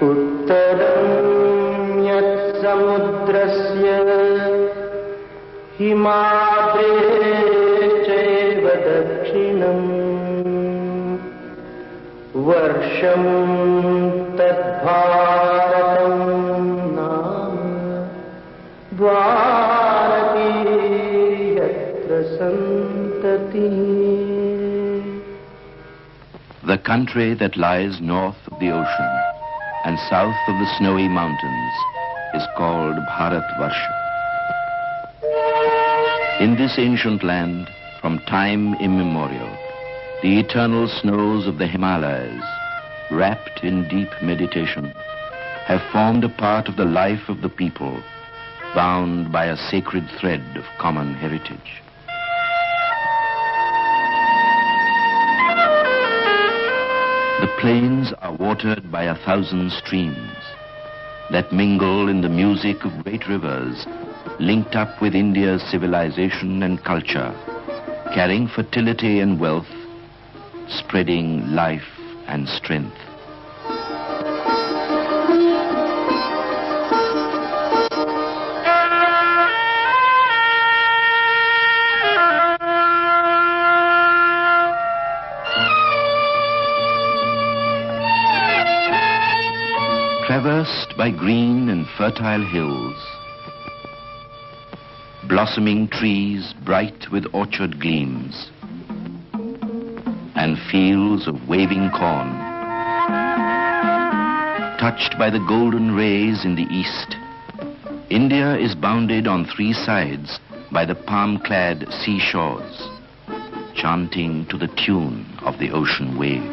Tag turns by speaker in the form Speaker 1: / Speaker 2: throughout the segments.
Speaker 1: उत्तरं यत् समुद्रस्य हिमाद्रे चैव दक्षिणम् वर्षं तद्भारतं नाम द्वारकी यत्र सन्ततिः.
Speaker 2: The country that lies north of the ocean and south of the snowy mountains is called Bharatvarsha. In this ancient land, from time immemorial, the eternal snows of the Himalayas, wrapped in deep meditation, have formed a part of the life of the people, bound by a sacred thread of common heritage. The plains are watered by 1,000 streams that mingle in the music of great rivers, linked up with India's civilization and culture, carrying fertility and wealth, spreading life and strength. Traversed by green and fertile hills, blossoming trees bright with orchard gleams, and fields of waving corn, touched by the golden rays in the east, India is bounded on 3 sides by the palm-clad seashores, chanting to the tune of the ocean waves.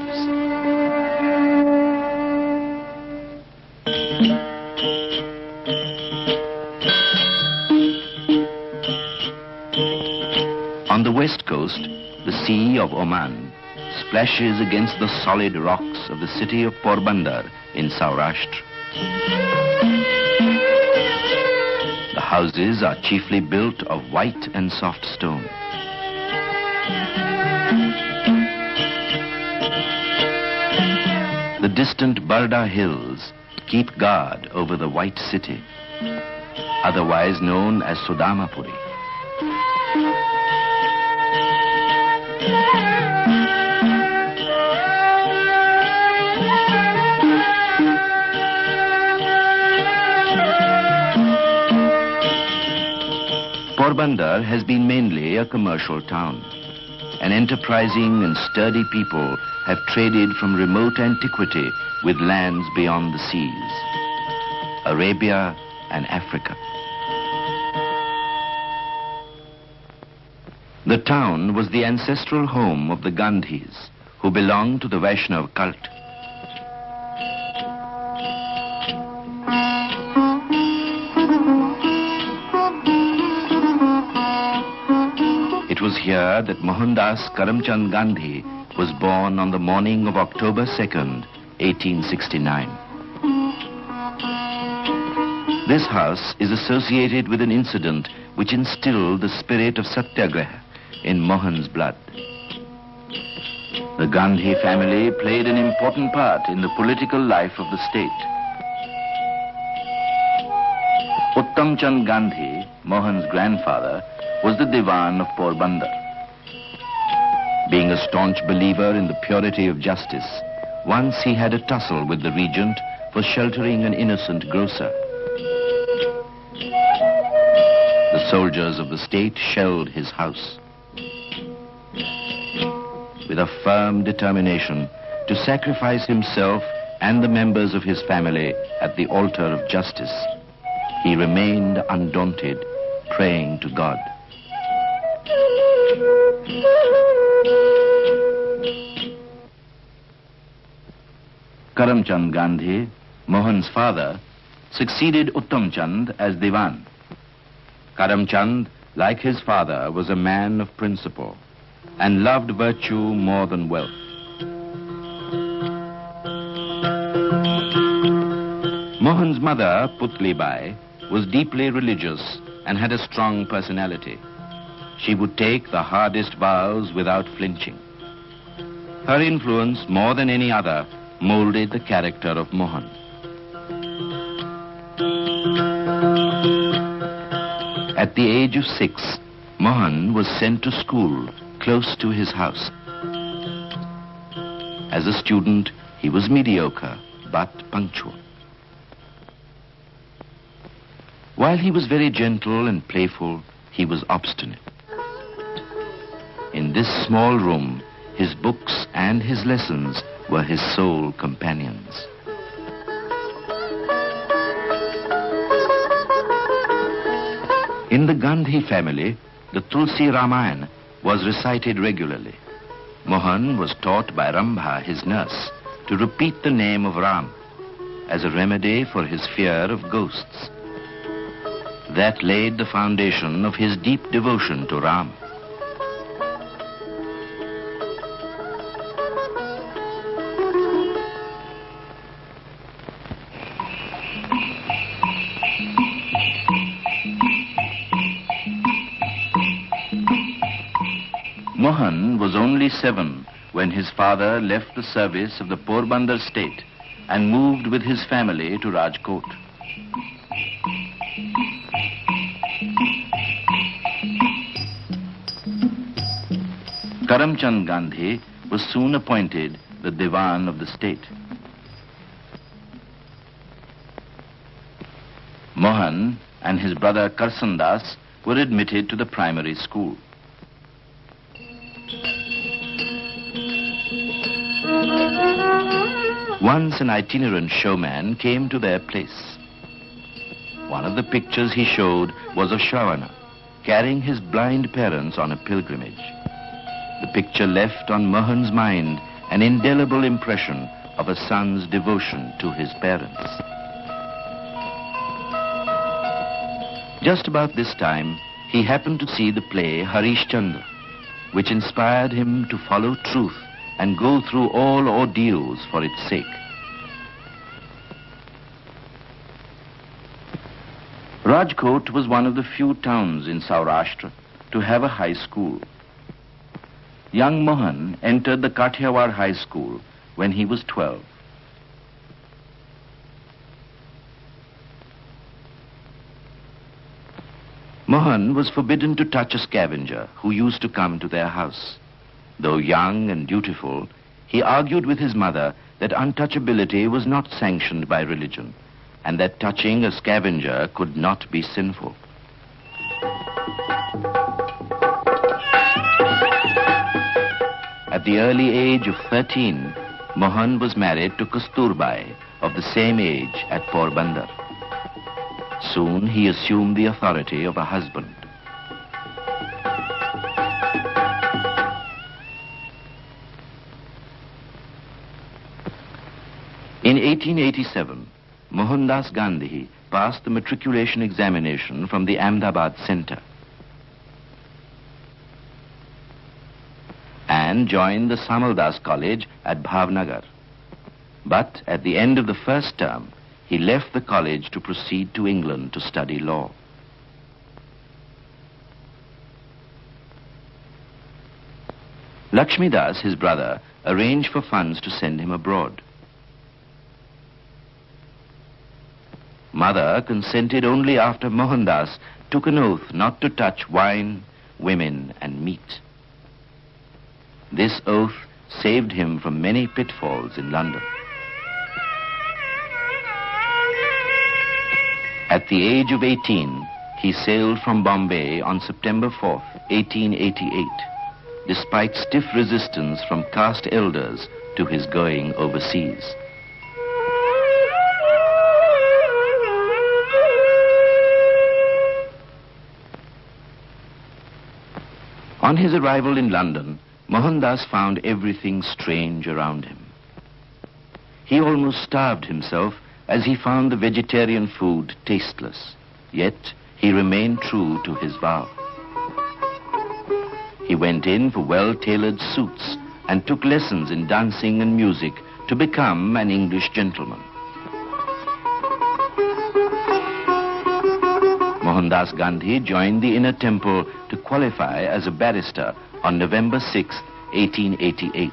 Speaker 2: On the west coast, the Sea of Oman splashes against the solid rocks of the city of Porbandar in Saurashtra. The houses are chiefly built of white and soft stone. The distant Barda hills keep guard over the white city, otherwise known as Sudamapuri. Porbandar has been mainly a commercial town. An enterprising and sturdy people have traded from remote antiquity with lands beyond the seas, Arabia and Africa. The town was the ancestral home of the Gandhis, who belonged to the Vaishnav cult. It was here that Mohandas Karamchand Gandhi was born on the morning of October 2nd, 1869. This house is associated with an incident which instilled the spirit of Satyagraha in Mohan's blood. The Gandhi family played an important part in the political life of the state. Uttam Chand Gandhi, Mohan's grandfather, was the Diwan of Porbandar. Being a staunch believer in the purity of justice, once he had a tussle with the regent for sheltering an innocent grocer. The soldiers of the state shelled his house. With a firm determination to sacrifice himself and the members of his family at the altar of justice, he remained undaunted, praying to God. Karamchand Gandhi, Mohan's father, succeeded Uttam Chand as Diwan. Karamchand, like his father, was a man of principle and loved virtue more than wealth. Mohan's mother, Putli Bai, was deeply religious and had a strong personality. She would take the hardest vows without flinching. Her influence, more than any other, molded the character of Mohan. At the age of 6, Mohan was sent to school close to his house. As a student, he was mediocre but punctual. While he was very gentle and playful, he was obstinate. In this small room, his books and his lessons were his sole companions. In the Gandhi family, the Tulsi Ramayana was recited regularly. Mohan was taught by Rambha, his nurse, to repeat the name of Ram as a remedy for his fear of ghosts. That laid the foundation of his deep devotion to Ram. Mohan was only 7 when his father left the service of the Porbandar state and moved with his family to Rajkot. Karamchand Gandhi was soon appointed the Diwan of the state. Mohan and his brother Karsandas were admitted to the primary school. Once an itinerant showman came to their place. One of the pictures he showed was of Shravana carrying his blind parents on a pilgrimage. The picture left on Mohan's mind an indelible impression of a son's devotion to his parents. Just about this time, he happened to see the play Harish Chandra, which inspired him to follow truth and go through all ordeals for its sake. Rajkot was one of the few towns in Saurashtra to have a high school. Young Mohan entered the Kathiawar High School when he was 12. Mohan was forbidden to touch a scavenger who used to come to their house. Though young and dutiful, he argued with his mother that untouchability was not sanctioned by religion and that touching a scavenger could not be sinful. At the early age of 13, Mohan was married to Kasturbai of the same age at Porbandar. Soon he assumed the authority of a husband. In 1887, Mohandas Gandhi passed the matriculation examination from the Ahmedabad Center and joined the Samaldas College at Bhavnagar. But at the end of the first term, he left the college to proceed to England to study law. Lakshmidas, his brother, arranged for funds to send him abroad. Mother consented only after Mohandas took an oath not to touch wine, women, and meat. This oath saved him from many pitfalls in London. At the age of 18, he sailed from Bombay on September 4th, 1888, despite stiff resistance from caste elders to his going overseas. On his arrival in London, Mohandas found everything strange around him. He almost starved himself as he found the vegetarian food tasteless, yet he remained true to his vow. He went in for well-tailored suits and took lessons in dancing and music to become an English gentleman. Mohandas Gandhi joined the Inner Temple to qualify as a barrister on November 6, 1888.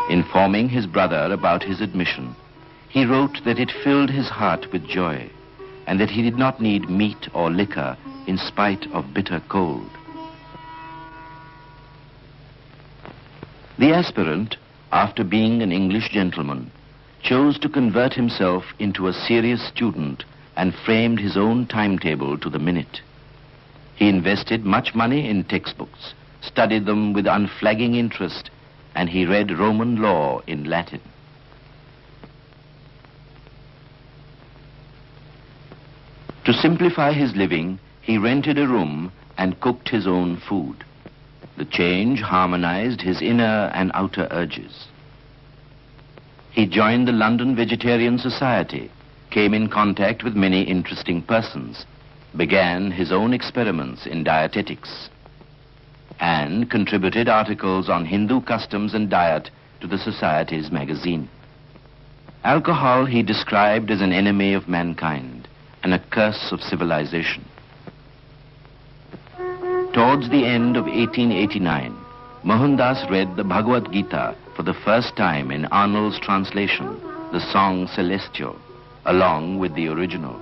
Speaker 2: In Informing his brother about his admission, he wrote that it filled his heart with joy and that he did not need meat or liquor in spite of bitter cold. The aspirant, after being an English gentleman, chose to convert himself into a serious student and framed his own timetable to the minute. He invested much money in textbooks, studied them with unflagging interest, and he read Roman law in Latin. To simplify his living, he rented a room and cooked his own food. The change harmonized his inner and outer urges. He joined the London Vegetarian Society, came in contact with many interesting persons, began his own experiments in dietetics, and contributed articles on Hindu customs and diet to the Society's magazine. Alcohol he described as an enemy of mankind and a curse of civilization. Towards the end of 1889, Mohandas read the Bhagavad Gita for the first time in Arnold's translation, the Song Celestial, along with the original.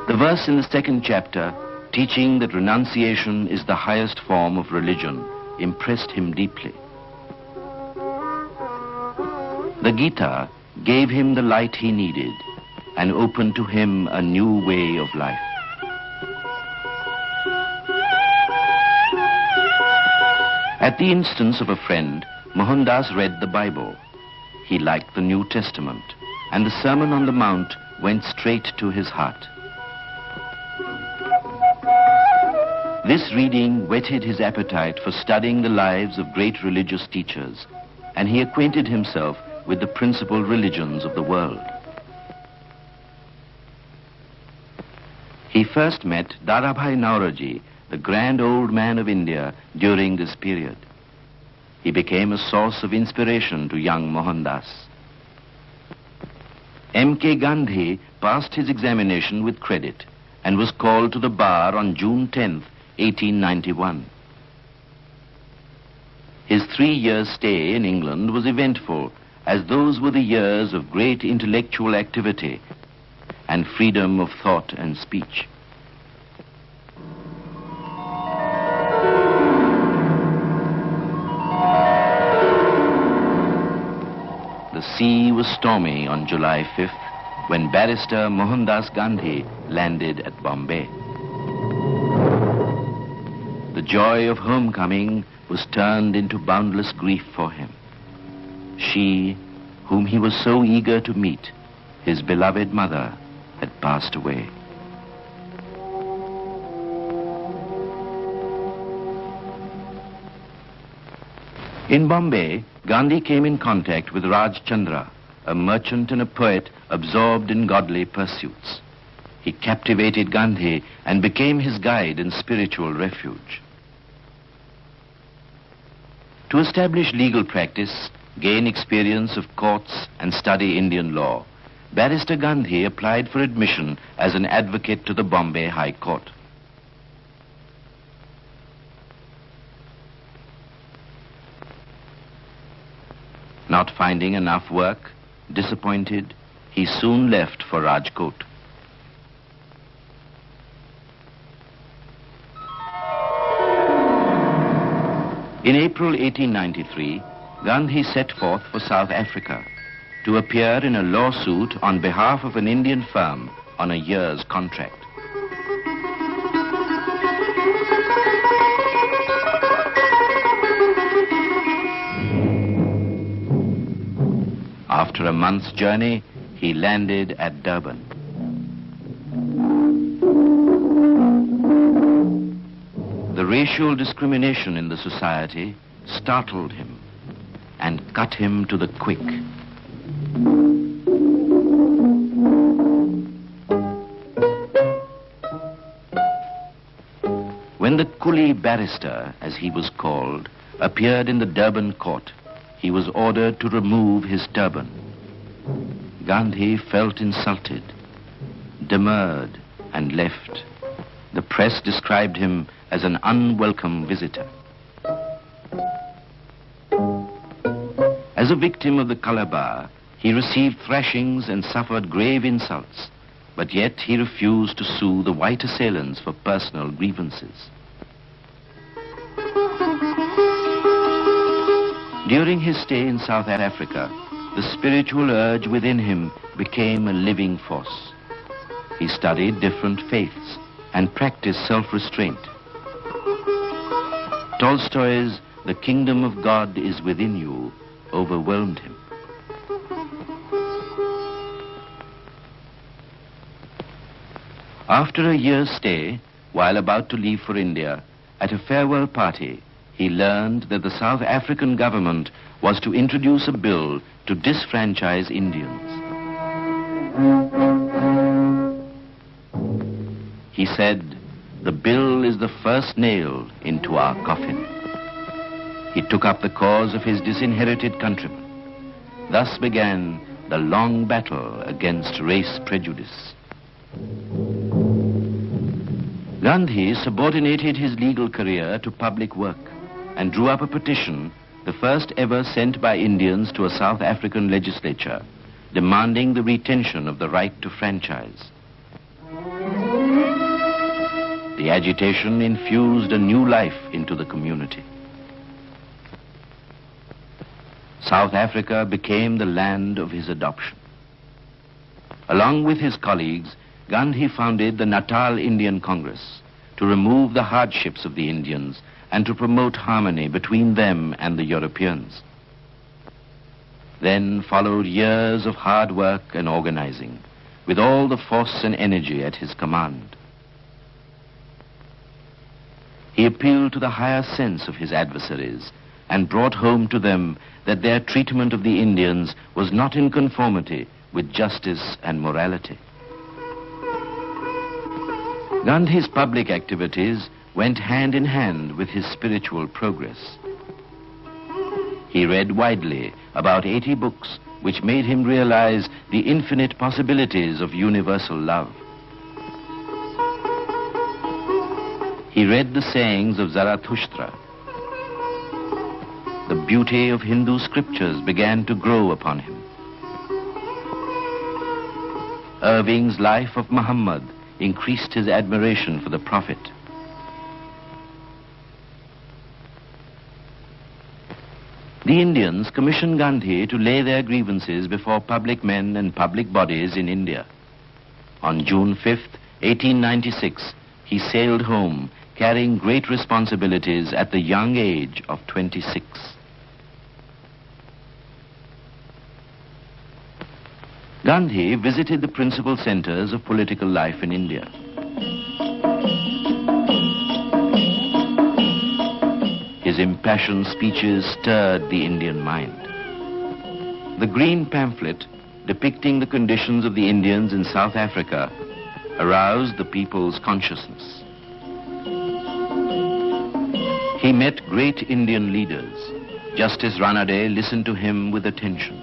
Speaker 2: The verse in the second chapter, teaching that renunciation is the highest form of religion, impressed him deeply. The Gita gave him the light he needed and opened to him a new way of life. At the instance of a friend, Mohandas read the Bible. He liked the New Testament, and the Sermon on the Mount went straight to his heart. This reading whetted his appetite for studying the lives of great religious teachers, and he acquainted himself with the principal religions of the world. He first met Dadabhai Naoroji, the grand old man of India, during this period. He became a source of inspiration to young Mohandas. M.K. Gandhi passed his examination with credit and was called to the bar on June 10th, 1891. His 3-year stay in England was eventful, as those were the years of great intellectual activity and freedom of thought and speech. The sea was stormy on July 5th when barrister Mohandas Gandhi landed at Bombay. The joy of homecoming was turned into boundless grief for him. She, whom he was so eager to meet, his beloved mother, had passed away. In Bombay, Gandhi came in contact with Raj Chandra, a merchant and a poet absorbed in godly pursuits. He captivated Gandhi and became his guide and spiritual refuge. To establish legal practice, gain experience of courts, and study Indian law, Barrister Gandhi applied for admission as an advocate to the Bombay High Court. Not finding enough work, disappointed, he soon left for Rajkot. In April 1893, Gandhi set forth for South Africa to appear in a lawsuit on behalf of an Indian firm on a year's contract. After a month's journey, he landed at Durban. The racial discrimination in the society startled him and cut him to the quick. When the coolie barrister, as he was called, appeared in the Durban court, he was ordered to remove his turban. Gandhi felt insulted, demurred, and left. The press described him as an unwelcome visitor. As a victim of the Calabar, he received thrashings and suffered grave insults, but yet he refused to sue the white assailants for personal grievances. During his stay in South Africa, the spiritual urge within him became a living force. He studied different faiths and practiced self-restraint. Tolstoy's "The kingdom of God is within you" overwhelmed him. After a year's stay, while about to leave for India, at a farewell party, he learned that the South African government was to introduce a bill to disfranchise Indians. He said, "The bill is the first nail into our coffin." He took up the cause of his disinherited countrymen. Thus began the long battle against race prejudice. Gandhi subordinated his legal career to public work and drew up a petition, the first ever sent by Indians to a South African legislature, demanding the retention of the right to franchise. The agitation infused a new life into the community. South Africa became the land of his adoption. Along with his colleagues, Gandhi founded the Natal Indian Congress to remove the hardships of the Indians and to promote harmony between them and the Europeans. Then followed years of hard work and organizing, with all the force and energy at his command. He appealed to the higher sense of his adversaries and brought home to them that their treatment of the Indians was not in conformity with justice and morality. Gandhi's public activities went hand in hand with his spiritual progress. He read widely, about 80 books, which made him realize the infinite possibilities of universal love. He read the sayings of Zarathustra. The beauty of Hindu scriptures began to grow upon him. Irving's Life of Muhammad increased his admiration for the Prophet. The Indians commissioned Gandhi to lay their grievances before public men and public bodies in India. On June 5th, 1896, he sailed home, carrying great responsibilities at the young age of 26. Gandhi visited the principal centers of political life in India. His impassioned speeches stirred the Indian mind. The green pamphlet depicting the conditions of the Indians in South Africa aroused the people's consciousness. He met great Indian leaders. Justice Ranade listened to him with attention.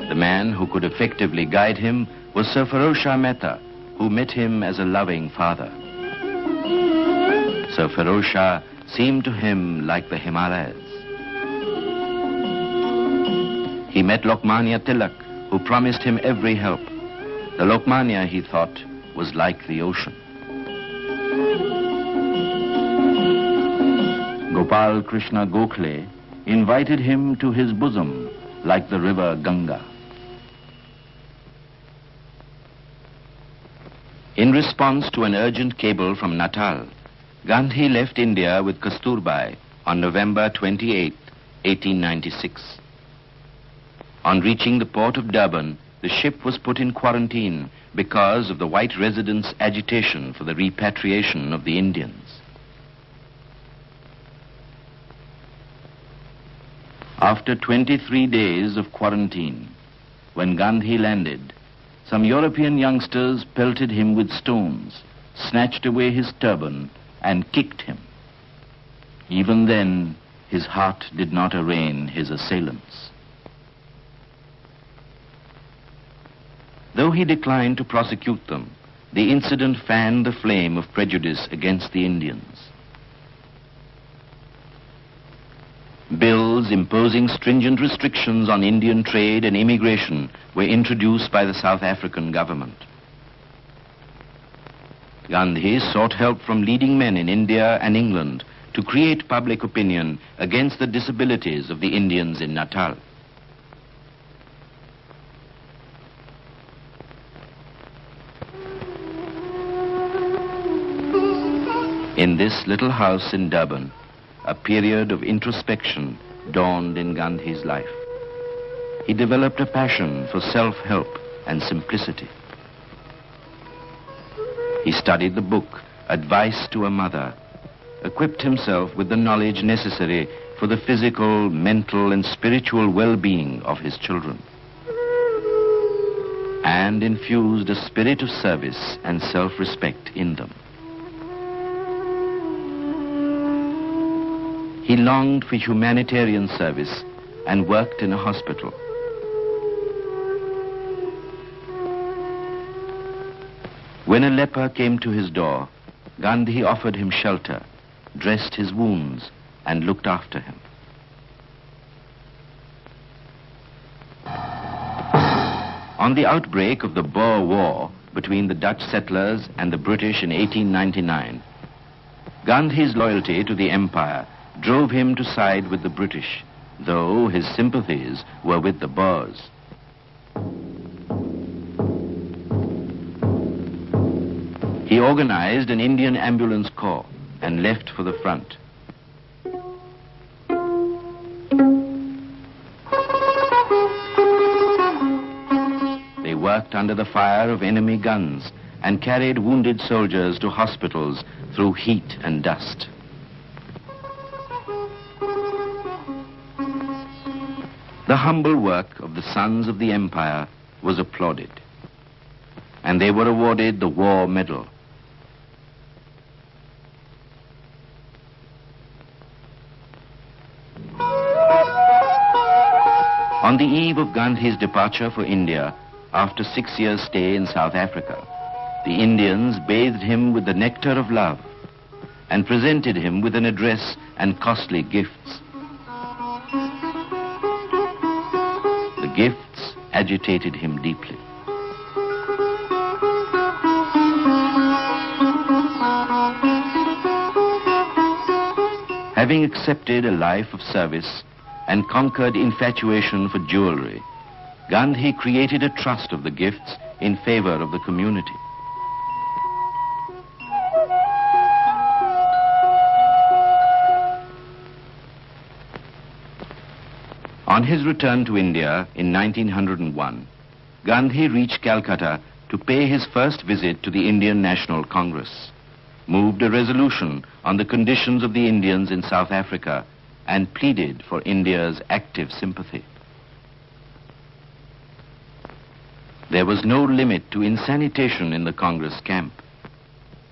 Speaker 2: The man who could effectively guide him was Sir Ferozshah Mehta, who met him as a loving father. Sir Ferozshah seemed to him like the Himalayas. He met Lokmanya Tilak, who promised him every help. The Lokmanya, he thought, was like the ocean. Gopal Krishna Gokhale invited him to his bosom like the river Ganga. In response to an urgent cable from Natal, Gandhi left India with Kasturbai on November 28, 1896. On reaching the port of Durban, the ship was put in quarantine because of the white residents' agitation for the repatriation of the Indians. After 23 days of quarantine, when Gandhi landed, some European youngsters pelted him with stones, snatched away his turban, and kicked him. Even then, his heart did not arraign his assailants. Though he declined to prosecute them, the incident fanned the flame of prejudice against the Indians. laws imposing stringent restrictions on Indian trade and immigration were introduced by the South African government. Gandhi sought help from leading men in India and England to create public opinion against the disabilities of the Indians in Natal. In this little house in Durban, a period of introspection dawned in Gandhi's life. He developed a passion for self-help and simplicity. He studied the book, Advice to a Mother, equipped himself with the knowledge necessary for the physical, mental, and spiritual well-being of his children, and infused a spirit of service and self-respect in them. He longed for humanitarian service and worked in a hospital. When a leper came to his door, Gandhi offered him shelter, dressed his wounds, and looked after him. On the outbreak of the Boer War between the Dutch settlers and the British in 1899, Gandhi's loyalty to the empire drove him to side with the British, though his sympathies were with the Boers. He organized an Indian ambulance corps and left for the front. They worked under the fire of enemy guns and carried wounded soldiers to hospitals through heat and dust. The humble work of the sons of the empire was applauded, and they were awarded the War Medal. On the eve of Gandhi's departure for India, after 6 years' stay in South Africa, the Indians bathed him with the nectar of love and presented him with an address and costly gifts. The gifts agitated him deeply. Having accepted a life of service and conquered infatuation for jewelry, Gandhi created a trust of the gifts in favor of the community. On his return to India in 1901, Gandhi reached Calcutta to pay his first visit to the Indian National Congress, moved a resolution on the conditions of the Indians in South Africa, and pleaded for India's active sympathy. There was no limit to insanitation in the Congress camp.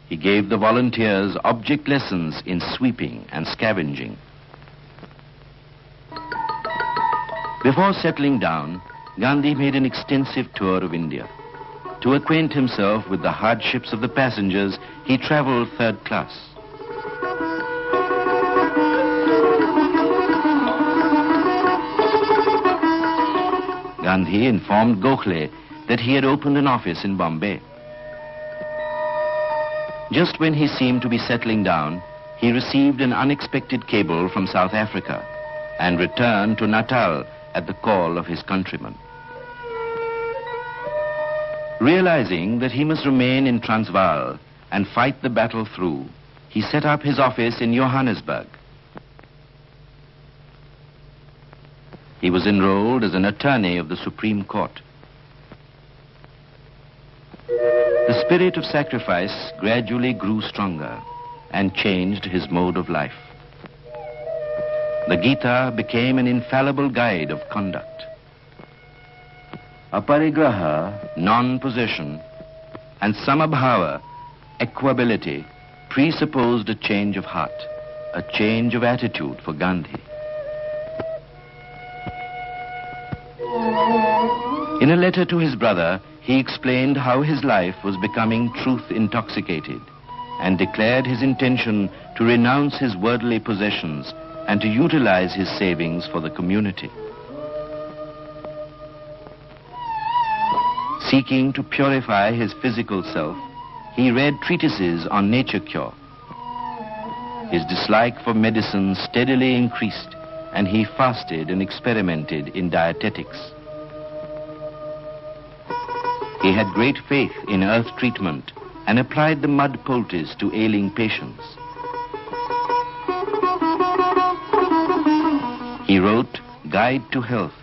Speaker 2: He gave the volunteers object lessons in sweeping and scavenging. Before settling down, Gandhi made an extensive tour of India. To acquaint himself with the hardships of the passengers, he traveled third class. Gandhi informed Gokhale that he had opened an office in Bombay. Just when he seemed to be settling down, he received an unexpected cable from South Africa and returned to Natal at the call of his countrymen. Realizing that he must remain in Transvaal and fight the battle through, he set up his office in Johannesburg. He was enrolled as an attorney of the Supreme Court. The spirit of sacrifice gradually grew stronger and changed his mode of life. The Gita became an infallible guide of conduct. Aparigraha, non-possession, and samabhava, equability, presupposed a change of heart, a change of attitude for Gandhi. In a letter to his brother, he explained how his life was becoming truth intoxicated and declared his intention to renounce his worldly possessions and to utilize his savings for the community. Seeking to purify his physical self, he read treatises on nature cure. His dislike for medicine steadily increased, and he fasted and experimented in dietetics. He had great faith in earth treatment and applied the mud poultice to ailing patients. He wrote Guide to Health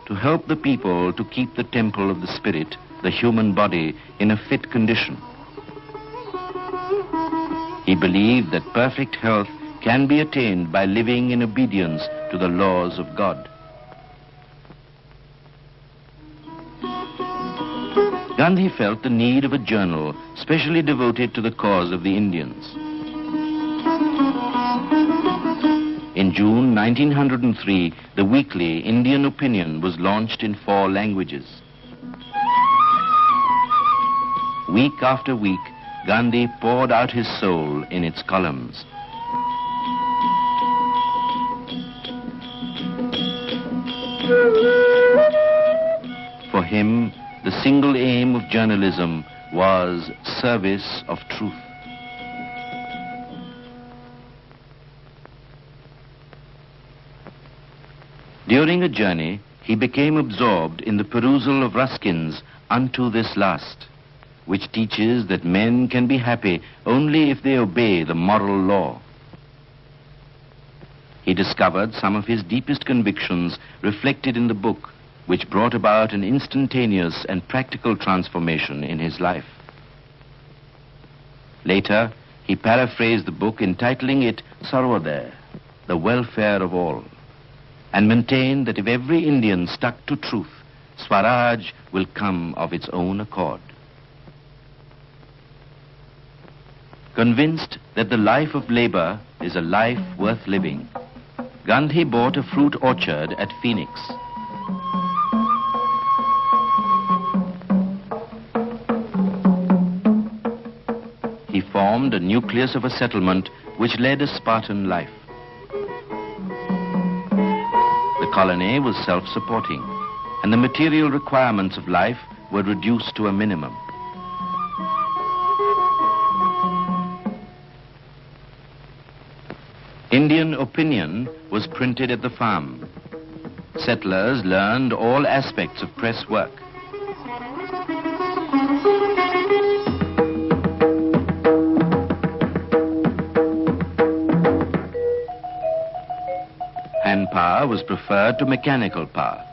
Speaker 2: to help the people to keep the temple of the spirit, the human body, in a fit condition. He believed that perfect health can be attained by living in obedience to the laws of God. Gandhi felt the need of a journal specially devoted to the cause of the Indians. In June 1903, the weekly Indian Opinion was launched in 4 languages. Week after week, Gandhi poured out his soul in its columns. For him, the single aim of journalism was service of truth. During a journey, he became absorbed in the perusal of Ruskin's Unto This Last, which teaches that men can be happy only if they obey the moral law. He discovered some of his deepest convictions reflected in the book, which brought about an instantaneous and practical transformation in his life. Later, he paraphrased the book, entitling it Sarvodaya, the welfare of all, and maintained that if every Indian stuck to truth, Swaraj will come of its own accord. Convinced that the life of labor is a life worth living, Gandhi bought a fruit orchard at Phoenix. He formed a nucleus of a settlement which led a Spartan life. The colony was self-supporting, and the material requirements of life were reduced to a minimum. Indian Opinion was printed at the farm. Settlers learned all aspects of press work. Hand power was preferred to mechanical power.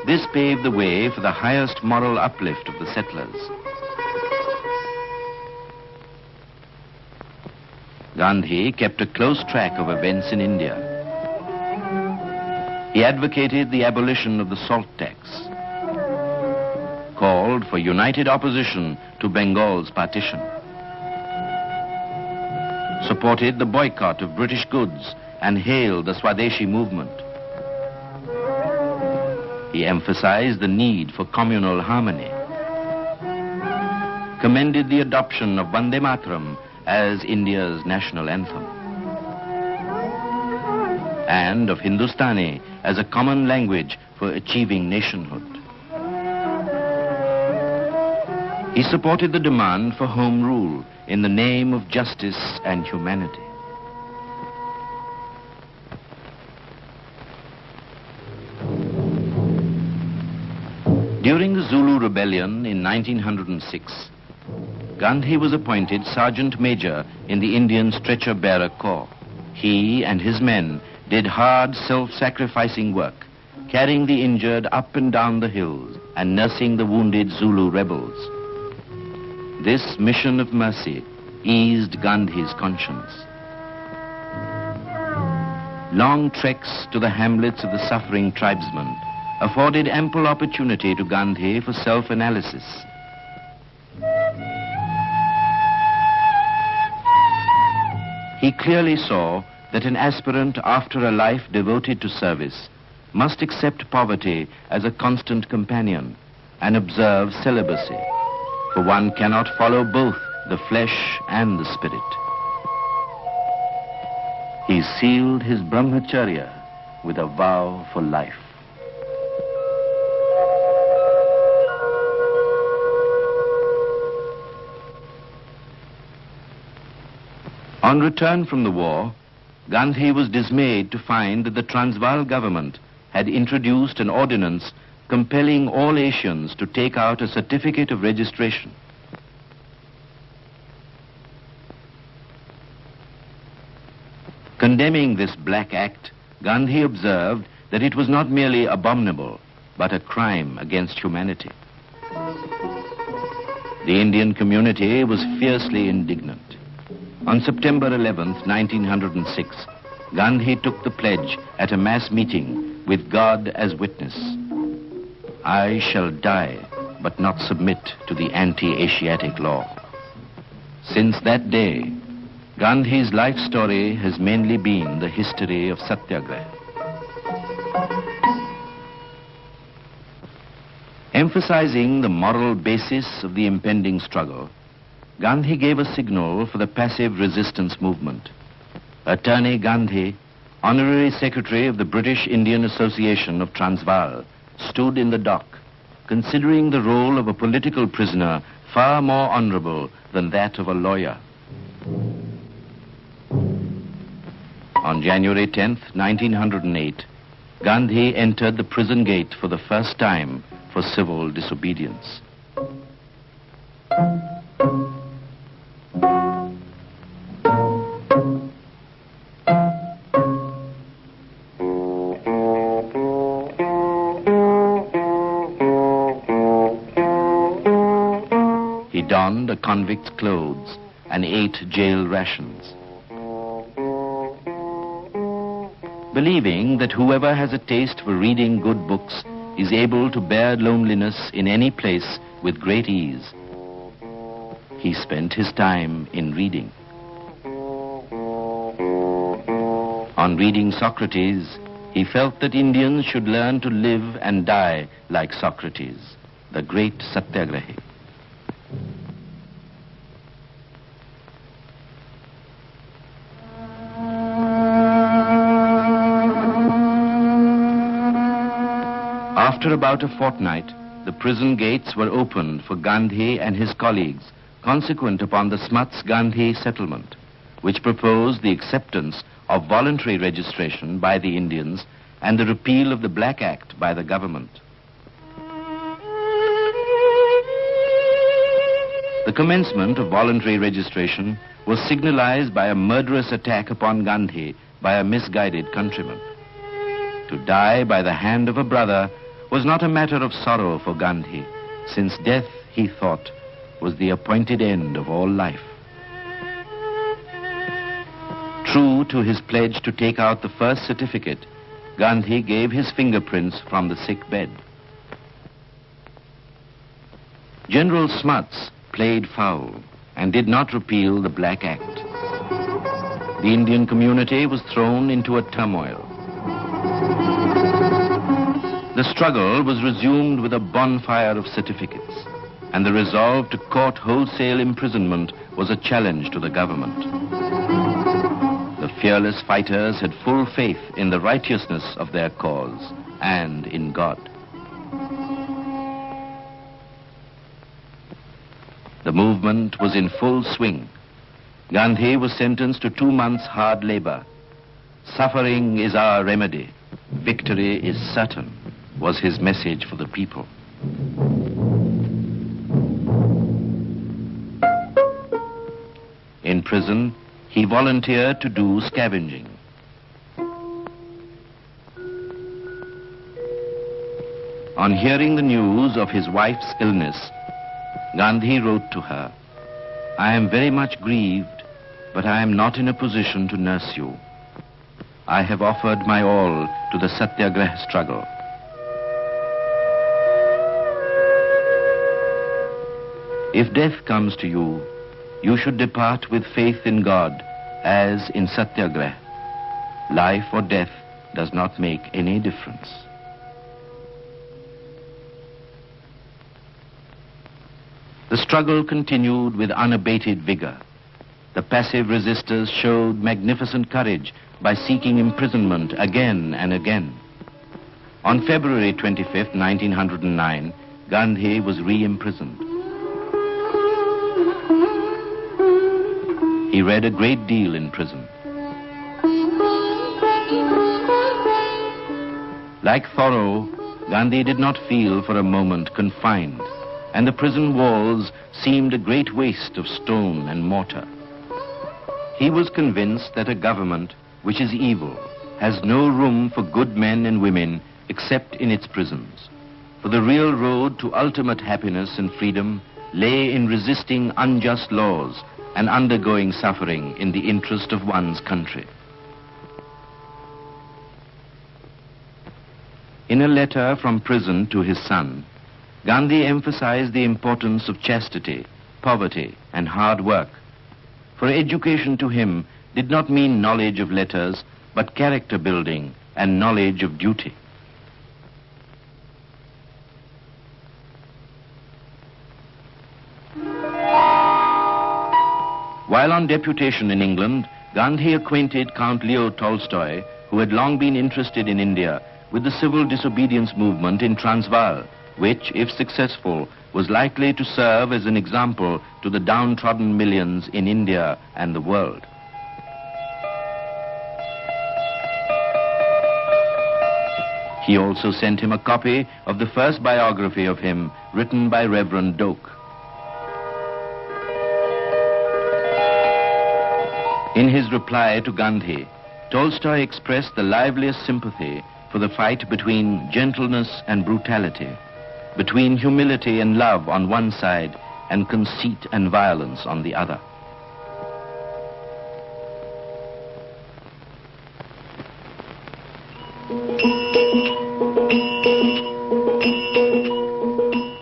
Speaker 2: This paved the way for the highest moral uplift of the settlers. Gandhi kept a close track of events in India. He advocated the abolition of the salt tax, called for united opposition to Bengal's partition, supported the boycott of British goods, and hailed the Swadeshi movement. He emphasized the need for communal harmony, commended the adoption of Vande Mataram as India's national anthem, and of Hindustani as a common language for achieving nationhood. He supported the demand for home rule in the name of justice and humanity. During the Zulu rebellion in 1906, Gandhi was appointed Sergeant Major in the Indian Stretcher Bearer Corps. He and his men did hard, self-sacrificing work, carrying the injured up and down the hills and nursing the wounded Zulu rebels. This mission of mercy eased Gandhi's conscience. Long treks to the hamlets of the suffering tribesmen afforded ample opportunity to Gandhi for self-analysis. He clearly saw that an aspirant after a life devoted to service must accept poverty as a constant companion and observe celibacy, for one cannot follow both the flesh and the spirit. He he sealed his brahmacharya with a vow for life. On return from the war, Gandhi was dismayed to find that the Transvaal government had introduced an ordinance compelling all Asians to take out a certificate of registration. Condemning this black act, Gandhi observed that it was not merely abominable, but a crime against humanity. The Indian community was fiercely indignant. On September 11th, 1906, Gandhi took the pledge at a mass meeting with God as witness. I shall die, but not submit to the anti-Asiatic law. Since that day, Gandhi's life story has mainly been the history of Satyagraha. Emphasizing the moral basis of the impending struggle, Gandhi gave a signal for the passive resistance movement. Attorney Gandhi, Honorary Secretary of the British Indian Association of Transvaal, stood in the dock, considering the role of a political prisoner far more honorable than that of a lawyer. On January 10th, 1908, Gandhi entered the prison gate for the first time for civil disobedience. He donned a convict's clothes and ate jail rations. Believing that whoever has a taste for reading good books is able to bear loneliness in any place with great ease, he spent his time in reading. On reading Socrates, he felt that Indians should learn to live and die like Socrates, the great Satyagrahi. After about a fortnight, the prison gates were opened for Gandhi and his colleagues, consequent upon the Smuts-Gandhi settlement, which proposed the acceptance of voluntary registration by the Indians and the repeal of the Black Act by the government. The commencement of voluntary registration was signalized by a murderous attack upon Gandhi by a misguided countryman. To die by the hand of a brother was not a matter of sorrow for Gandhi, since death, he thought, was the appointed end of all life. True to his pledge to take out the first certificate, Gandhi gave his fingerprints from the sick bed. General Smuts played foul and did not repeal the Black Act. The Indian community was thrown into a turmoil. The struggle was resumed with a bonfire of certificates, and the resolve to court wholesale imprisonment was a challenge to the government. The fearless fighters had full faith in the righteousness of their cause and in God. The movement was in full swing. Gandhi was sentenced to 2 months' hard labor. Suffering is our remedy. Victory is certain, was his message for the people. In prison, he volunteered to do scavenging. On hearing the news of his wife's illness, Gandhi wrote to her, "I am very much grieved, but I am not in a position to nurse you. I have offered my all to the Satyagraha struggle. If death comes to you, you should depart with faith in God, as in Satyagraha. Life or death does not make any difference." The struggle continued with unabated vigor. the passive resistors showed magnificent courage by seeking imprisonment again and again. On February 25th, 1909, Gandhi was re-imprisoned. He read a great deal in prison. Like Thoreau, Gandhi did not feel for a moment confined, and the prison walls seemed a great waste of stone and mortar. He was convinced that a government which is evil has no room for good men and women except in its prisons. For the real road to ultimate happiness and freedom lay in resisting unjust laws and undergoing suffering in the interest of one's country. In a letter from prison to his son, Gandhi emphasized the importance of chastity, poverty, and hard work. For education to him did not mean knowledge of letters, but character building and knowledge of duty. While on deputation in England, Gandhi acquainted Count Leo Tolstoy, who had long been interested in India, with the civil disobedience movement in Transvaal, which, if successful, was likely to serve as an example to the downtrodden millions in India and the world. He also sent him a copy of the first biography of him written by Reverend Doak. In his reply to Gandhi, Tolstoy expressed the liveliest sympathy for the fight between gentleness and brutality, between humility and love on one side and conceit and violence on the other.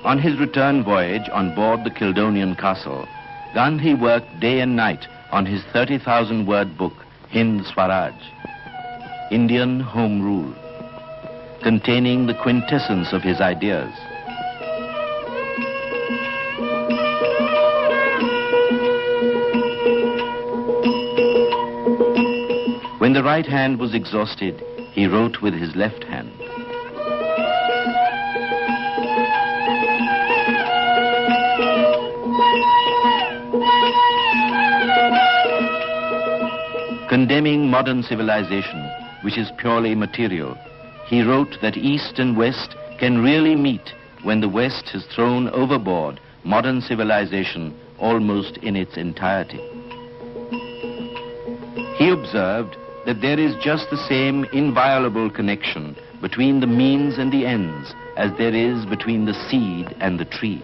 Speaker 2: On his return voyage on board the Kildonian castle, Gandhi worked day and night on his 30,000-word book, Hind Swaraj, Indian Home Rule, containing the quintessence of his ideas. When the right hand was exhausted, he wrote with his left hand. Condemning modern civilization, which is purely material, he wrote that East and West can really meet when the West has thrown overboard modern civilization almost in its entirety. He observed that there is just the same inviolable connection between the means and the ends as there is between the seed and the tree.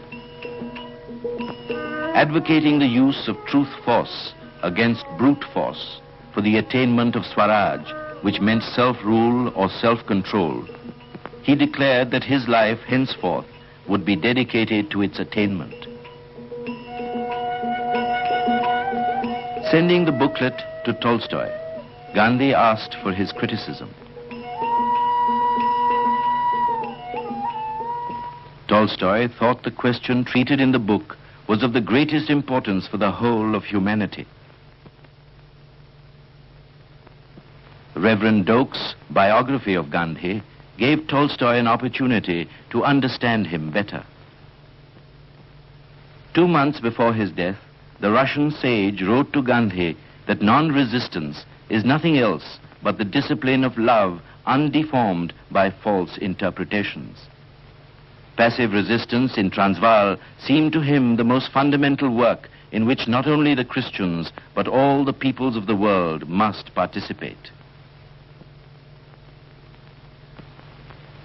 Speaker 2: Advocating the use of truth force against brute force for the attainment of Swaraj, which meant self-rule or self-control, he declared that his life henceforth would be dedicated to its attainment. Sending the booklet to Tolstoy, Gandhi asked for his criticism. Tolstoy thought the question treated in the book was of the greatest importance for the whole of humanity. Reverend Doak's biography of Gandhi gave Tolstoy an opportunity to understand him better. 2 months before his death, the Russian sage wrote to Gandhi that non-resistance is nothing else but the discipline of love undeformed by false interpretations. Passive resistance in Transvaal seemed to him the most fundamental work in which not only the Christians but all the peoples of the world must participate.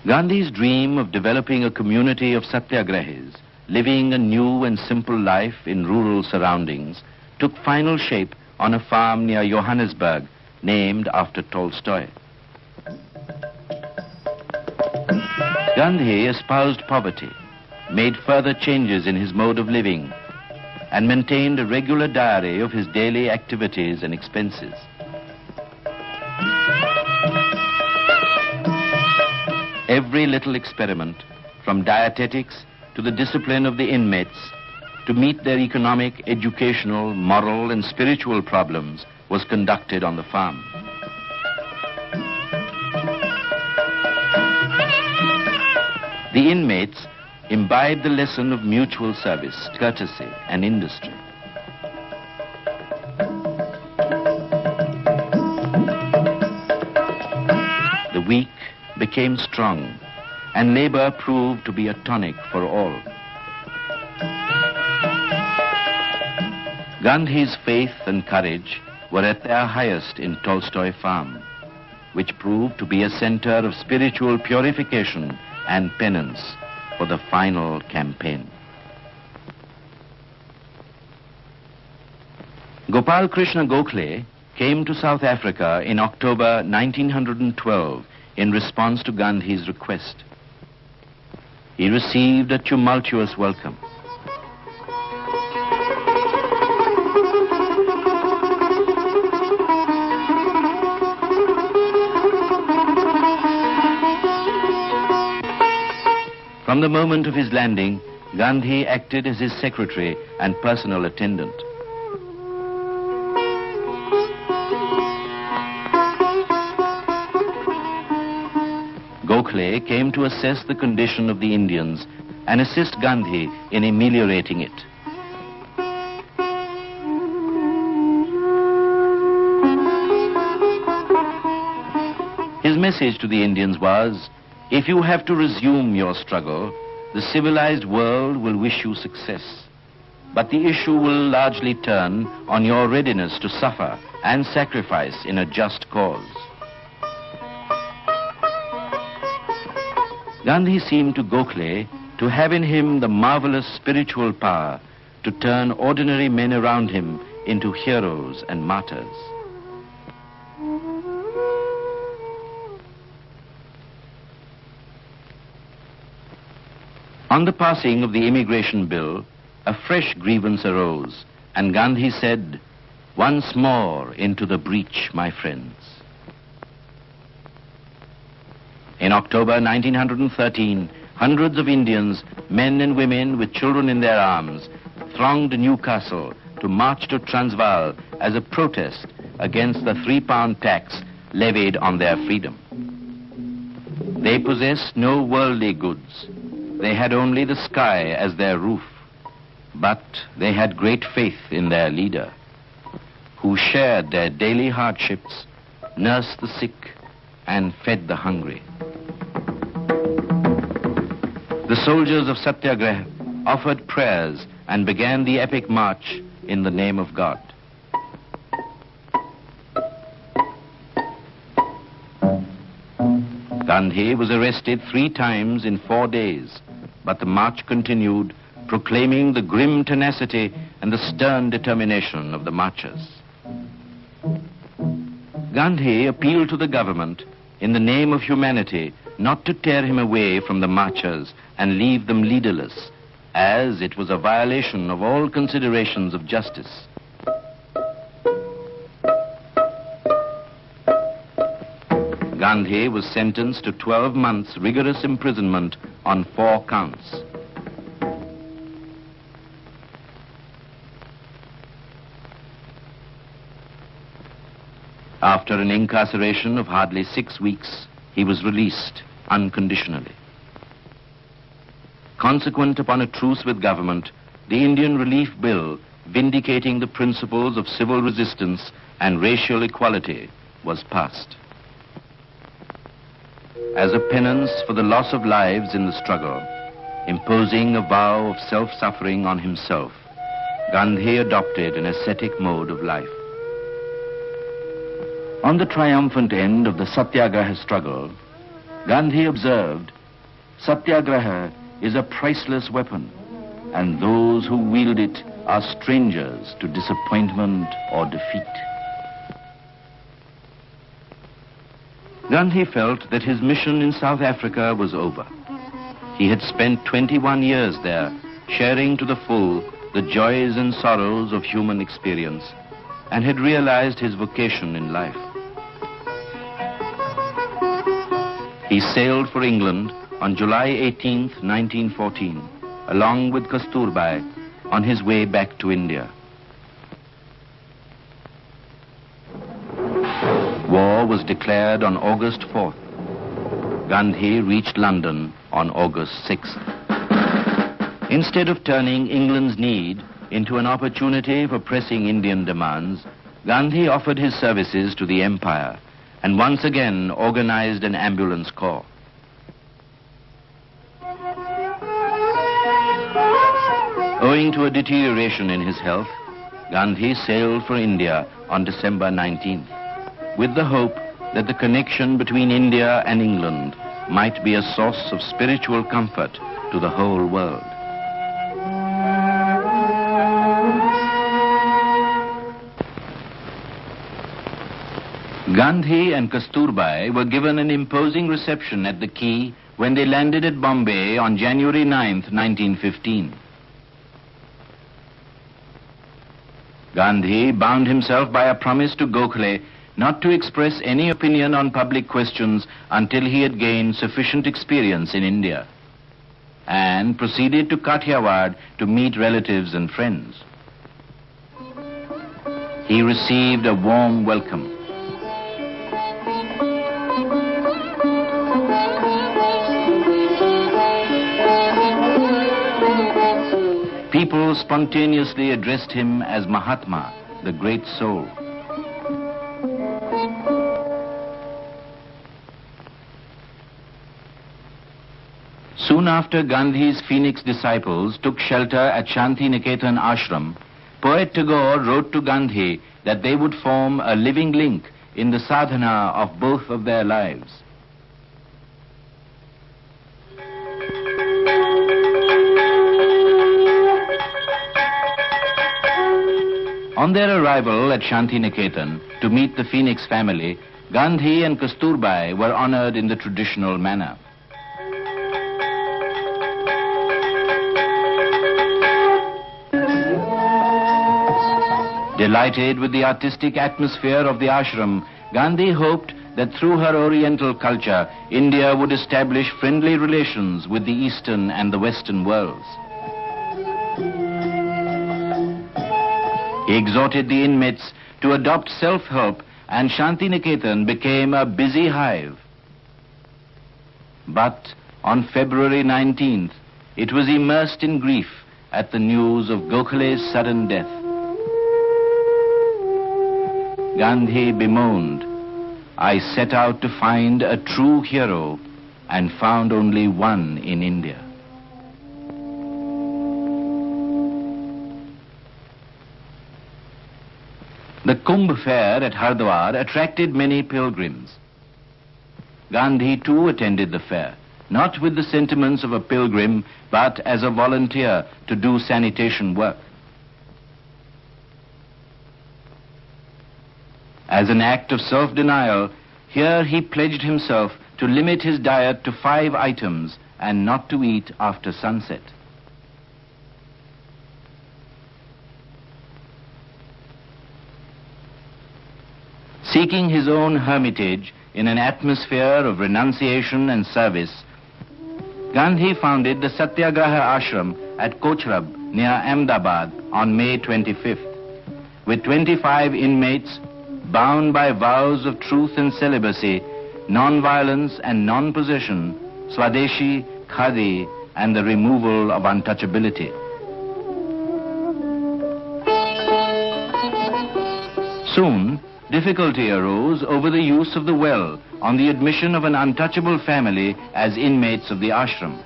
Speaker 2: Gandhi's dream of developing a community of satyagrahis, living a new and simple life in rural surroundings, took final shape on a farm near Johannesburg, named after Tolstoy. Gandhi espoused poverty, made further changes in his mode of living, and maintained a regular diary of his daily activities and expenses. Every little experiment, from dietetics to the discipline of the inmates, to meet their economic, educational, moral, and spiritual problems was conducted on the farm. The inmates imbibed the lesson of mutual service, courtesy, and industry. The weak became strong, and labor proved to be a tonic for all. Gandhi's faith and courage were at their highest in Tolstoy Farm, which proved to be a center of spiritual purification and penance for the final campaign. Gopal Krishna Gokhale came to South Africa in October 1912 in response to Gandhi's request. He received a tumultuous welcome. From the moment of his landing, Gandhi acted as his secretary and personal attendant. Gokhale came to assess the condition of the Indians and assist Gandhi in ameliorating it. His message to the Indians was, if you have to resume your struggle, the civilized world will wish you success. But the issue will largely turn on your readiness to suffer and sacrifice in a just cause. Gandhi seemed to Gokhale to have in him the marvelous spiritual power to turn ordinary men around him into heroes and martyrs. On the passing of the immigration bill, a fresh grievance arose, and Gandhi said, "Once more into the breach, my friends." In October 1913, hundreds of Indians, men and women with children in their arms, thronged Newcastle to march to Transvaal as a protest against the £3 tax levied on their freedom. They possessed no worldly goods. They had only the sky as their roof. But they had great faith in their leader, who shared their daily hardships, nursed the sick, and fed the hungry. The soldiers of Satyagraha offered prayers and began the epic march in the name of God. Gandhi was arrested 3 times in 4 days, but the march continued, proclaiming the grim tenacity and the stern determination of the marchers. Gandhi appealed to the government in the name of humanity not to tear him away from the marchers and leave them leaderless, as it was a violation of all considerations of justice. Gandhi was sentenced to 12 months' rigorous imprisonment on 4 counts. After an incarceration of hardly 6 weeks, he was released unconditionally. Consequent upon a truce with government, the Indian Relief Bill, vindicating the principles of civil resistance and racial equality, was passed. As a penance for the loss of lives in the struggle, imposing a vow of self-suffering on himself, Gandhi adopted an ascetic mode of life. On the triumphant end of the Satyagraha struggle, Gandhi observed, "Satyagraha is a priceless weapon, and those who wield it are strangers to disappointment or defeat." Gandhi felt that his mission in South Africa was over. He had spent 21 years there, sharing to the full the joys and sorrows of human experience, and had realized his vocation in life. He sailed for England on July 18, 1914, along with Kasturbai, on his way back to India. War was declared on August 4th. Gandhi reached London on August 6th. Instead of turning England's need into an opportunity for pressing Indian demands, Gandhi offered his services to the empire and once again organized an ambulance corps. Owing to a deterioration in his health, Gandhi sailed for India on December 19th, with the hope that the connection between India and England might be a source of spiritual comfort to the whole world. Gandhi and Kasturbai were given an imposing reception at the quay when they landed at Bombay on January 9th, 1915. Gandhi bound himself by a promise to Gokhale not to express any opinion on public questions until he had gained sufficient experience in India, and proceeded to Kathiawar to meet relatives and friends. He received a warm welcome. People spontaneously addressed him as Mahatma, the great soul. Soon after Gandhi's Phoenix disciples took shelter at Shantiniketan ashram, poet Tagore wrote to Gandhi that they would form a living link in the sadhana of both of their lives. On their arrival at Shantiniketan to meet the Phoenix family, Gandhi and Kasturbai were honored in the traditional manner. Delighted with the artistic atmosphere of the ashram, Gandhi hoped that through her Oriental culture, India would establish friendly relations with the Eastern and the Western worlds. He exhorted the inmates to adopt self-help, and Shantiniketan became a busy hive. But on February 19th, it was immersed in grief at the news of Gokhale's sudden death. Gandhi bemoaned, "I set out to find a true hero and found only one in India." The Kumbh fair at Hardwar attracted many pilgrims. Gandhi too attended the fair, not with the sentiments of a pilgrim, but as a volunteer to do sanitation work. As an act of self-denial, here he pledged himself to limit his diet to 5 items and not to eat after sunset. Seeking his own hermitage in an atmosphere of renunciation and service, Gandhi founded the Satyagraha Ashram at Kochrab near Ahmedabad on May 25th. With 25 inmates bound by vows of truth and celibacy, non-violence and non-possession, Swadeshi, Khadi, and the removal of untouchability. Soon, difficulty arose over the use of the well on the admission of an untouchable family as inmates of the ashram.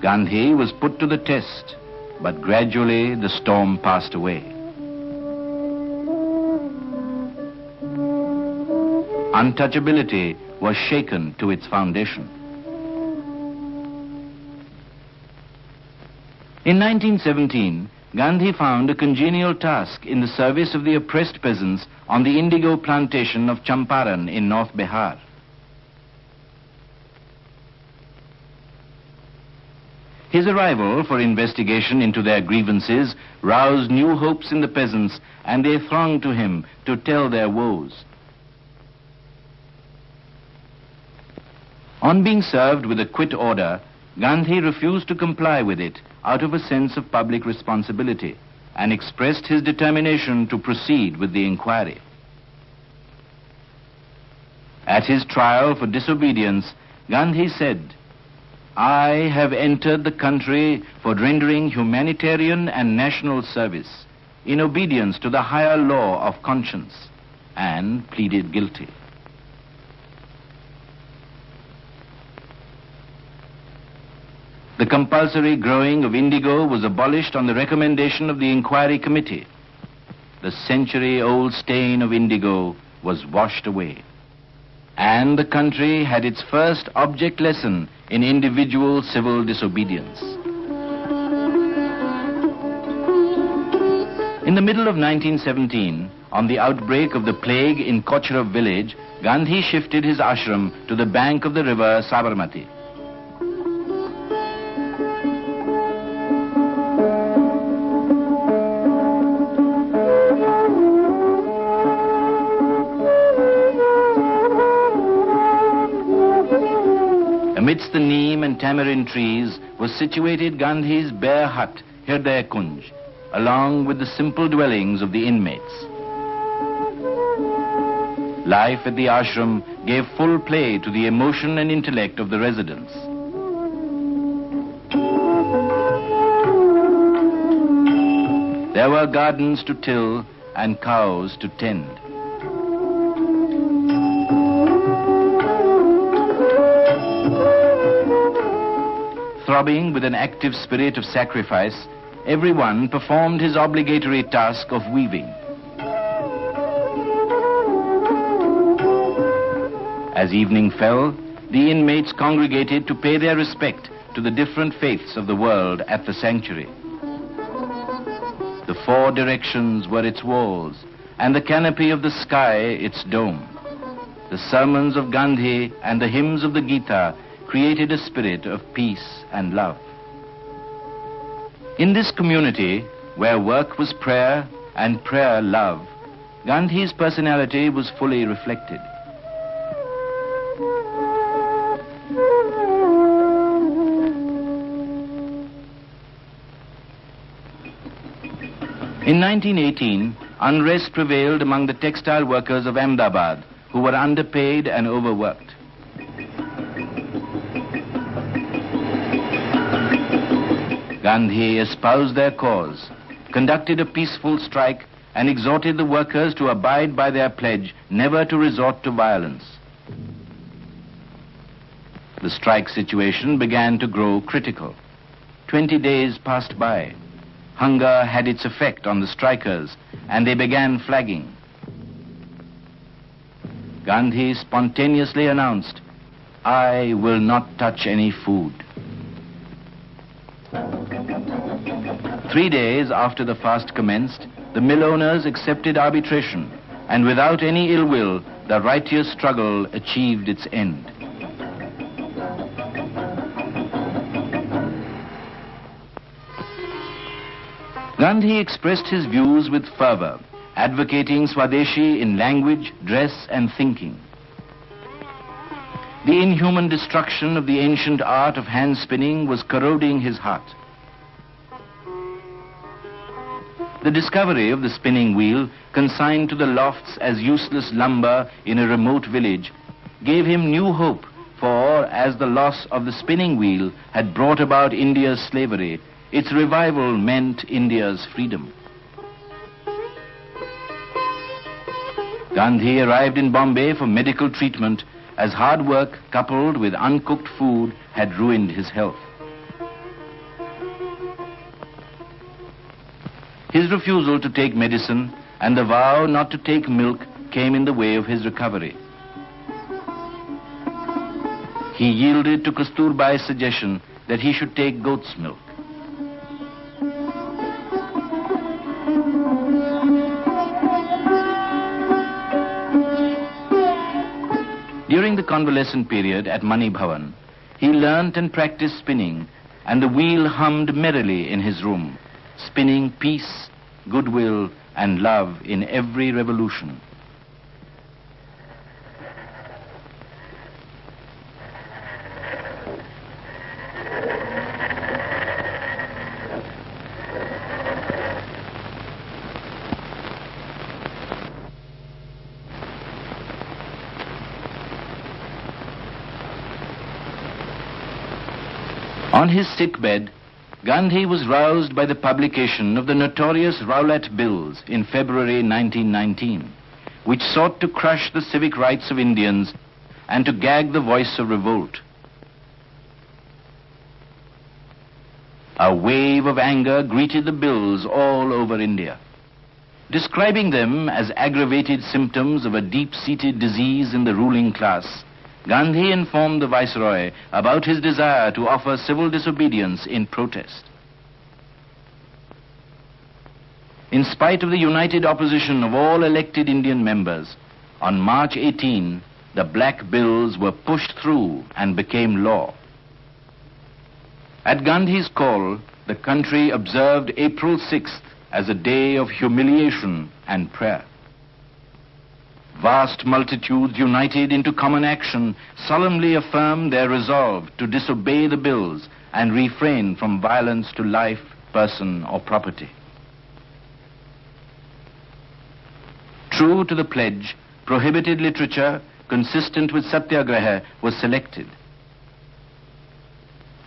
Speaker 2: Gandhi was put to the test, but gradually the storm passed away. Untouchability was shaken to its foundation. In 1917, Gandhi found a congenial task in the service of the oppressed peasants on the indigo plantation of Champaran in North Bihar. His arrival for investigation into their grievances roused new hopes in the peasants, and they thronged to him to tell their woes. On being served with a quit order, Gandhi refused to comply with it out of a sense of public responsibility and expressed his determination to proceed with the inquiry. At his trial for disobedience, Gandhi said, "I have entered the country for rendering humanitarian and national service in obedience to the higher law of conscience," and pleaded guilty. The compulsory growing of indigo was abolished on the recommendation of the inquiry committee. The century-old stain of indigo was washed away, and the country had its first object lesson in individual civil disobedience. In the middle of 1917, on the outbreak of the plague in Kochra village, Gandhi shifted his ashram to the bank of the river Sabarmati. Amidst the neem and tamarind trees was situated Gandhi's bare hut, Hriday Kunj, along with the simple dwellings of the inmates. Life at the ashram gave full play to the emotion and intellect of the residents. There were gardens to till and cows to tend. Throbbing with an active spirit of sacrifice, everyone performed his obligatory task of weaving. As evening fell, the inmates congregated to pay their respect to the different faiths of the world at the sanctuary. The four directions were its walls, and the canopy of the sky its dome. The sermons of Gandhi and the hymns of the Gita created a spirit of peace and love. In this community, where work was prayer and prayer love, Gandhi's personality was fully reflected. In 1918, unrest prevailed among the textile workers of Ahmedabad, who were underpaid and overworked. Gandhi espoused their cause, conducted a peaceful strike, and exhorted the workers to abide by their pledge never to resort to violence. The strike situation began to grow critical. 20 days passed by. Hunger had its effect on the strikers, and they began flagging. Gandhi spontaneously announced, "I will not touch any food." 3 days after the fast commenced, the mill owners accepted arbitration, and without any ill will, the righteous struggle achieved its end. Gandhi expressed his views with fervor, advocating Swadeshi in language, dress, and thinking. The inhuman destruction of the ancient art of hand spinning was corroding his heart. The discovery of the spinning wheel, consigned to the lofts as useless lumber in a remote village, gave him new hope, for as the loss of the spinning wheel had brought about India's slavery, its revival meant India's freedom. Gandhi arrived in Bombay for medical treatment, as hard work coupled with uncooked food had ruined his health. His refusal to take medicine and the vow not to take milk came in the way of his recovery. He yielded to Kasturbai's suggestion that he should take goat's milk. During the convalescent period at Mani Bhavan, he learnt and practiced spinning, and the wheel hummed merrily in his room, spinning peace, goodwill, and love in every revolution. On his sickbed, Gandhi was roused by the publication of the notorious Rowlatt Bills in February 1919, which sought to crush the civic rights of Indians and to gag the voice of revolt. A wave of anger greeted the bills all over India. Describing them as aggravated symptoms of a deep-seated disease in the ruling class, Gandhi informed the Viceroy about his desire to offer civil disobedience in protest. In spite of the united opposition of all elected Indian members, on March 18, the Black Bills were pushed through and became law. At Gandhi's call, the country observed April 6th as a day of humiliation and prayer. Vast multitudes united into common action solemnly affirmed their resolve to disobey the bills and refrain from violence to life, person, or property. True to the pledge, prohibited literature consistent with Satyagraha was selected.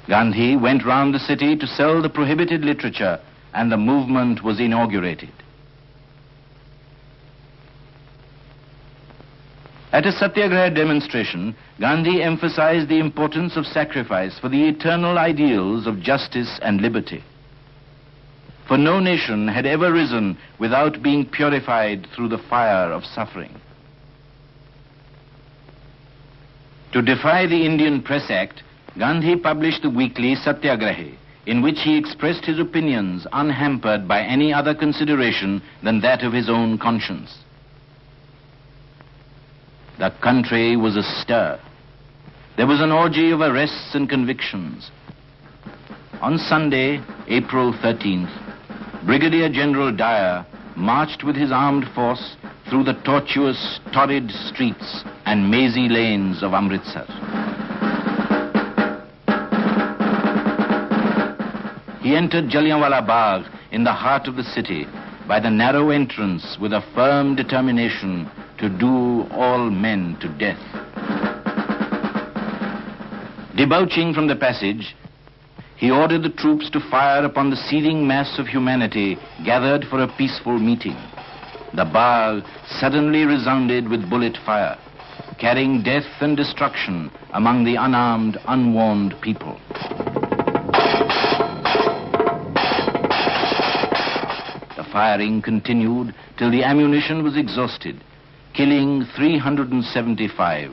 Speaker 2: Gandhi went round the city to sell the prohibited literature, and the movement was inaugurated. At a Satyagraha demonstration, Gandhi emphasized the importance of sacrifice for the eternal ideals of justice and liberty. For no nation had ever risen without being purified through the fire of suffering. To defy the Indian Press Act, Gandhi published the weekly Satyagrahi, in which he expressed his opinions unhampered by any other consideration than that of his own conscience. The country was astir. There was an orgy of arrests and convictions. On Sunday, April 13th, Brigadier General Dyer marched with his armed force through the tortuous, torrid streets and mazy lanes of Amritsar. He entered Jallianwala Bagh in the heart of the city by the narrow entrance with a firm determination to do all men to death. Debouching from the passage, he ordered the troops to fire upon the seething mass of humanity gathered for a peaceful meeting. The Bagh suddenly resounded with bullet fire, carrying death and destruction among the unarmed, unwarned people. The firing continued till the ammunition was exhausted, killing 375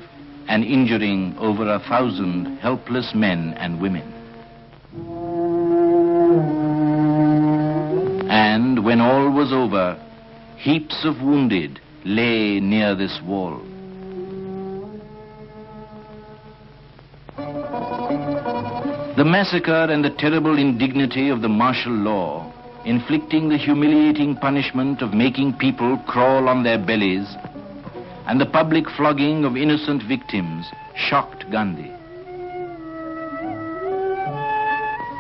Speaker 2: and injuring over 1,000 helpless men and women. And when all was over, heaps of wounded lay near this wall. The massacre and the terrible indignity of the martial law, inflicting the humiliating punishment of making people crawl on their bellies, and the public flogging of innocent victims, shocked Gandhi.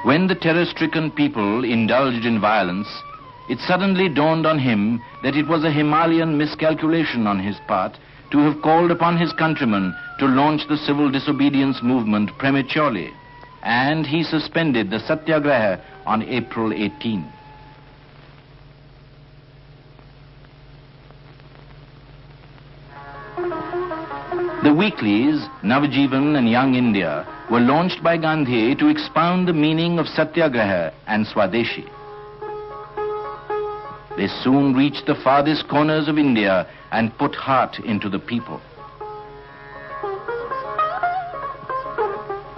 Speaker 2: When the terror-stricken people indulged in violence, it suddenly dawned on him that it was a Himalayan miscalculation on his part to have called upon his countrymen to launch the civil disobedience movement prematurely, and he suspended the Satyagraha on April 18. The weeklies, Navjivan and Young India, were launched by Gandhi to expound the meaning of Satyagraha and Swadeshi. They soon reached the farthest corners of India and put heart into the people.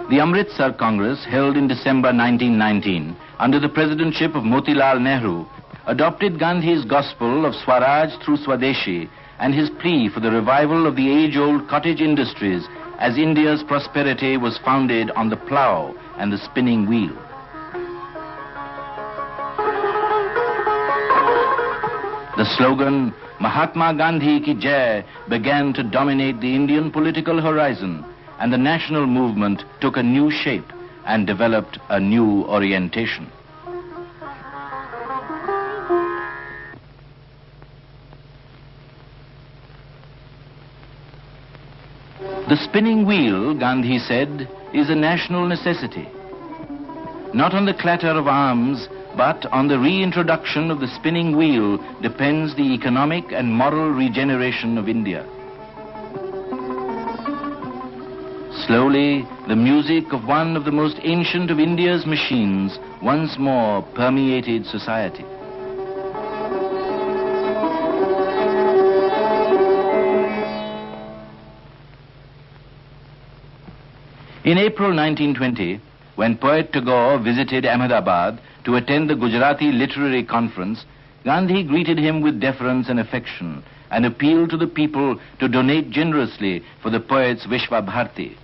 Speaker 2: The Amritsar Congress, held in December 1919, under the presidentship of Motilal Nehru, adopted Gandhi's gospel of Swaraj through Swadeshi and his plea for the revival of the age-old cottage industries as India's prosperity was founded on the plough and the spinning wheel. The slogan, Mahatma Gandhi ki Jai, began to dominate the Indian political horizon, and the national movement took a new shape and developed a new orientation. The spinning wheel, Gandhi said, is a national necessity. Not on the clatter of arms, but on the reintroduction of the spinning wheel depends the economic and moral regeneration of India. Slowly, the music of one of the most ancient of India's machines once more permeated society. In April 1920, when poet Tagore visited Ahmedabad to attend the Gujarati Literary Conference, Gandhi greeted him with deference and affection and appealed to the people to donate generously for the poet's Vishwa Bharati.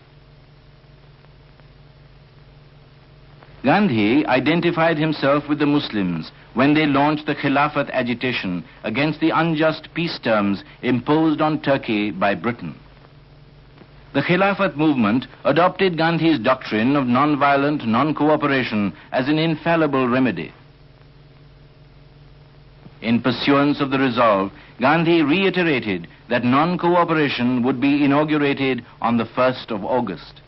Speaker 2: Gandhi identified himself with the Muslims when they launched the Khilafat agitation against the unjust peace terms imposed on Turkey by Britain. The Khilafat movement adopted Gandhi's doctrine of non-violent non-cooperation as an infallible remedy. In pursuance of the resolve, Gandhi reiterated that non-cooperation would be inaugurated on the 1st of August.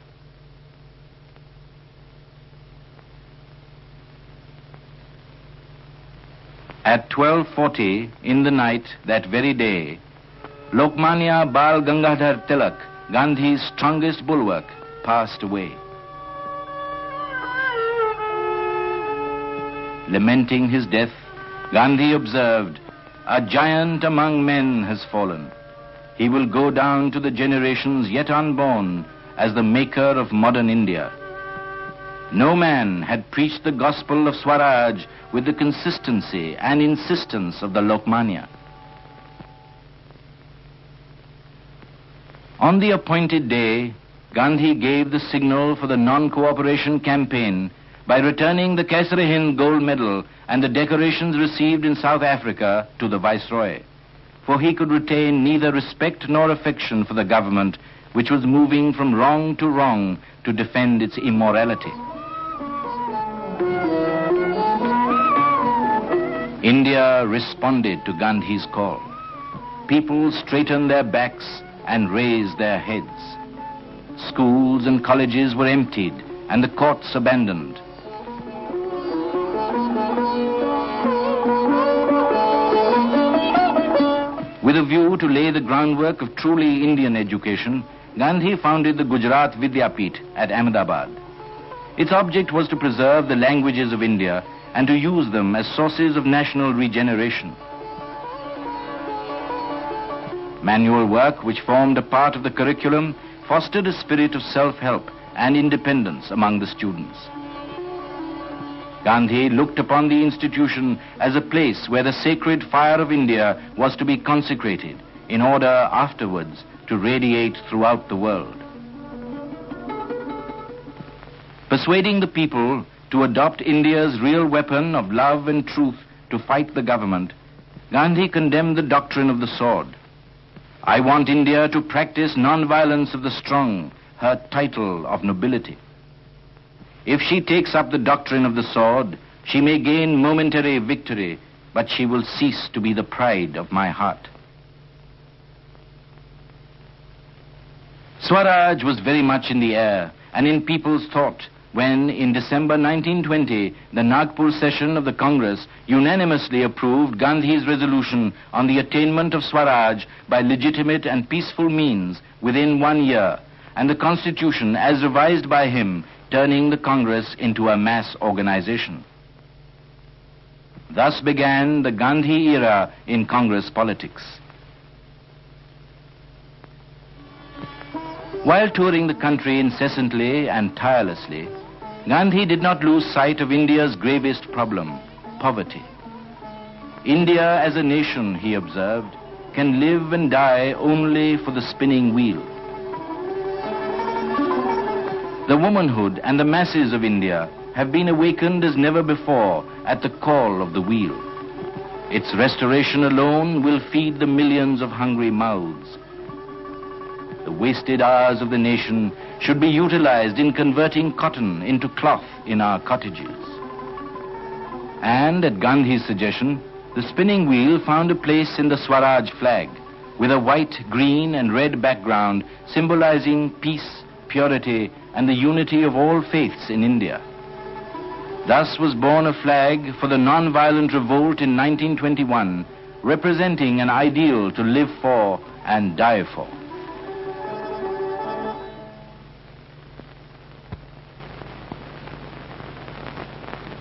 Speaker 2: At 12:40 in the night that very day, Lokmanya Bal Gangadhar Tilak, Gandhi's strongest bulwark, passed away. Lamenting his death, Gandhi observed, "A giant among men has fallen. He will go down to the generations yet unborn as the maker of modern India." No man had preached the gospel of Swaraj with the consistency and insistence of the Lokmanya. On the appointed day, Gandhi gave the signal for the non-cooperation campaign by returning the Kaisar-e-Hind gold medal and the decorations received in South Africa to the Viceroy, for he could retain neither respect nor affection for the government, which was moving from wrong to defend its immorality. India responded to Gandhi's call. People straightened their backs and raised their heads. Schools and colleges were emptied and the courts abandoned. With a view to lay the groundwork of truly Indian education, Gandhi founded the Gujarat Vidyapeeth at Ahmedabad. Its object was to preserve the languages of India and to use them as sources of national regeneration. Manual work, which formed a part of the curriculum, fostered a spirit of self-help and independence among the students. Gandhi looked upon the institution as a place where the sacred fire of India was to be consecrated in order afterwards to radiate throughout the world. Persuading the people to adopt India's real weapon of love and truth to fight the government, Gandhi condemned the doctrine of the sword. "I want India to practice non-violence of the strong, her title of nobility. If she takes up the doctrine of the sword, she may gain momentary victory, but she will cease to be the pride of my heart." Swaraj was very much in the air and in people's thought when, in December 1920, the Nagpur session of the Congress unanimously approved Gandhi's resolution on the attainment of Swaraj by legitimate and peaceful means within 1 year, and the Constitution, as revised by him, turning the Congress into a mass organization. Thus began the Gandhi era in Congress politics. While touring the country incessantly and tirelessly, Gandhi did not lose sight of India's gravest problem, poverty. India as a nation, he observed, can live and die only for the spinning wheel. The womanhood and the masses of India have been awakened as never before at the call of the wheel. Its restoration alone will feed the millions of hungry mouths. The wasted hours of the nation should be utilized in converting cotton into cloth in our cottages. And at Gandhi's suggestion, the spinning wheel found a place in the Swaraj flag, with a white, green and red background symbolizing peace, purity and the unity of all faiths in India. Thus was born a flag for the non-violent revolt in 1921, representing an ideal to live for and die for.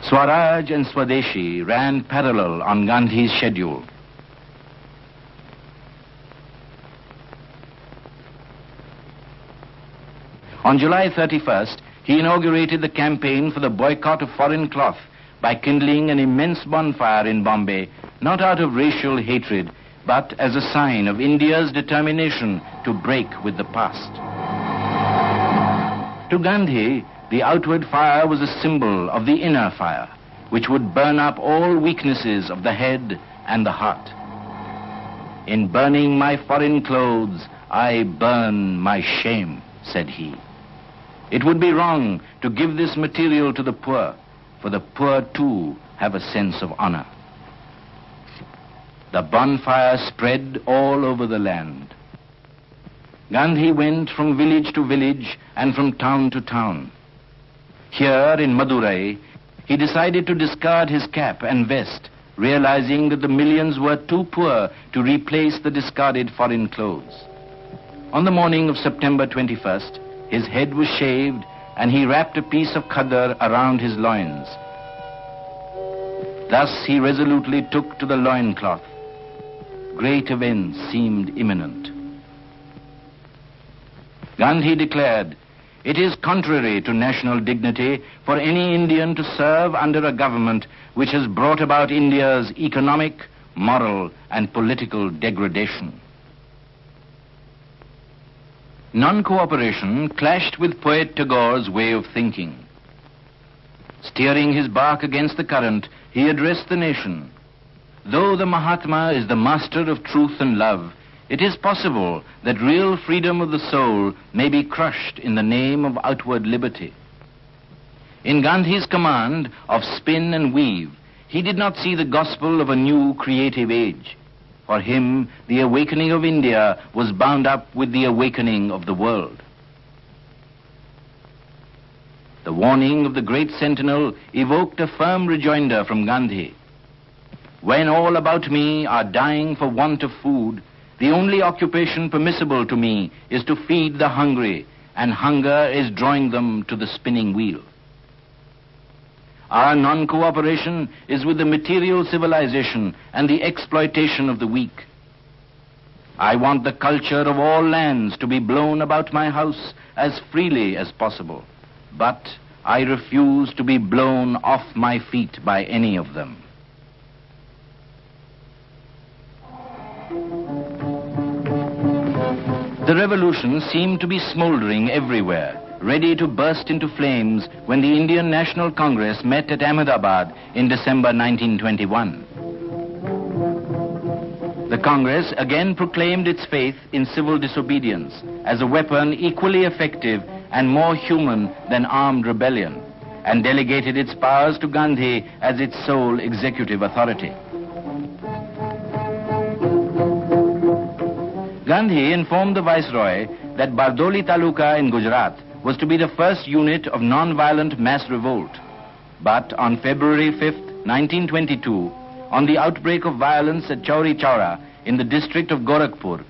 Speaker 2: Swaraj and Swadeshi ran parallel on Gandhi's schedule. On July 31st, he inaugurated the campaign for the boycott of foreign cloth by kindling an immense bonfire in Bombay, not out of racial hatred, but as a sign of India's determination to break with the past. To Gandhi, the outward fire was a symbol of the inner fire, which would burn up all weaknesses of the head and the heart. In burning my foreign clothes, I burn my shame, said he. It would be wrong to give this material to the poor, for the poor too have a sense of honor. The bonfire spread all over the land. Gandhi went from village to village and from town to town. Here in Madurai, he decided to discard his cap and vest, realizing that the millions were too poor to replace the discarded foreign clothes. On the morning of September 21st, his head was shaved and he wrapped a piece of khadar around his loins. Thus he resolutely took to the loincloth. Great events seemed imminent. Gandhi declared, "It is contrary to national dignity for any Indian to serve under a government which has brought about India's economic, moral, and political degradation." Non-cooperation clashed with poet Tagore's way of thinking. Steering his bark against the current, he addressed the nation. Though the Mahatma is the master of truth and love, it is possible that real freedom of the soul may be crushed in the name of outward liberty. In Gandhi's command of spin and weave, he did not see the gospel of a new creative age. For him, the awakening of India was bound up with the awakening of the world. The warning of the great sentinel evoked a firm rejoinder from Gandhi. When all about me are dying for want of food, the only occupation permissible to me is to feed the hungry, and hunger is drawing them to the spinning wheel. Our non-cooperation is with the material civilization and the exploitation of the weak. I want the culture of all lands to be blown about my house as freely as possible, but I refuse to be blown off my feet by any of them. The revolution seemed to be smoldering everywhere, ready to burst into flames when the Indian National Congress met at Ahmedabad in December 1921. The Congress again proclaimed its faith in civil disobedience as a weapon equally effective and more human than armed rebellion, and delegated its powers to Gandhi as its sole executive authority. Gandhi informed the Viceroy that Bardoli Taluka in Gujarat was to be the first unit of non-violent mass revolt. But on February 5th, 1922, on the outbreak of violence at Chauri Chaura in the district of Gorakhpur,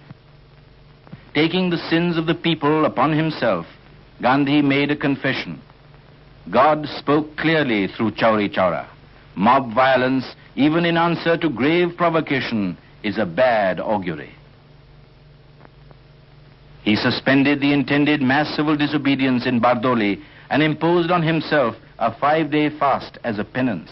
Speaker 2: taking the sins of the people upon himself, Gandhi made a confession. God spoke clearly through Chauri Chaura. Mob violence, even in answer to grave provocation, is a bad augury. He suspended the intended mass civil disobedience in Bardoli and imposed on himself a 5-day fast as a penance.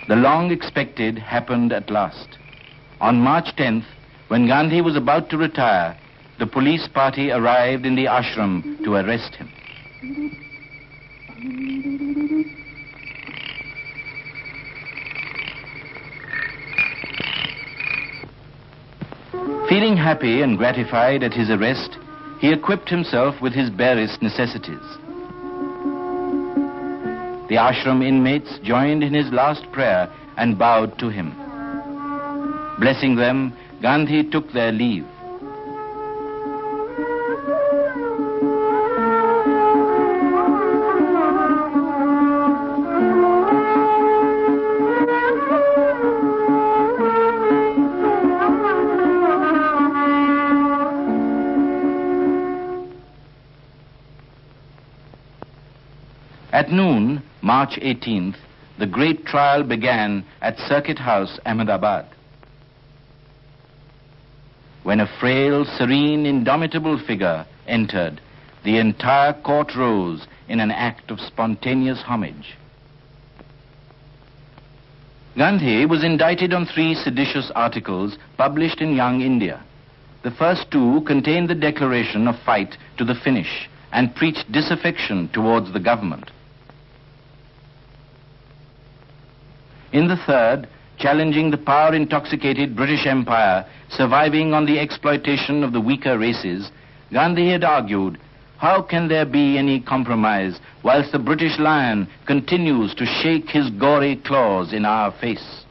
Speaker 2: The long expected happened at last. On March 10th, when Gandhi was about to retire, the police party arrived in the ashram to arrest him. Feeling happy and gratified at his arrest, he equipped himself with his barest necessities. The ashram inmates joined in his last prayer and bowed to him. Blessing them, Gandhi took their leave. At noon, March 18th, the great trial began at Circuit House, Ahmedabad. When a frail, serene, indomitable figure entered, the entire court rose in an act of spontaneous homage. Gandhi was indicted on 3 seditious articles published in Young India. The first 2 contained the declaration of fight to the finish and preached disaffection towards the government. In the third, challenging the power-intoxicated British Empire surviving on the exploitation of the weaker races, Gandhi had argued, how can there be any compromise whilst the British lion continues to shake his gory claws in our face?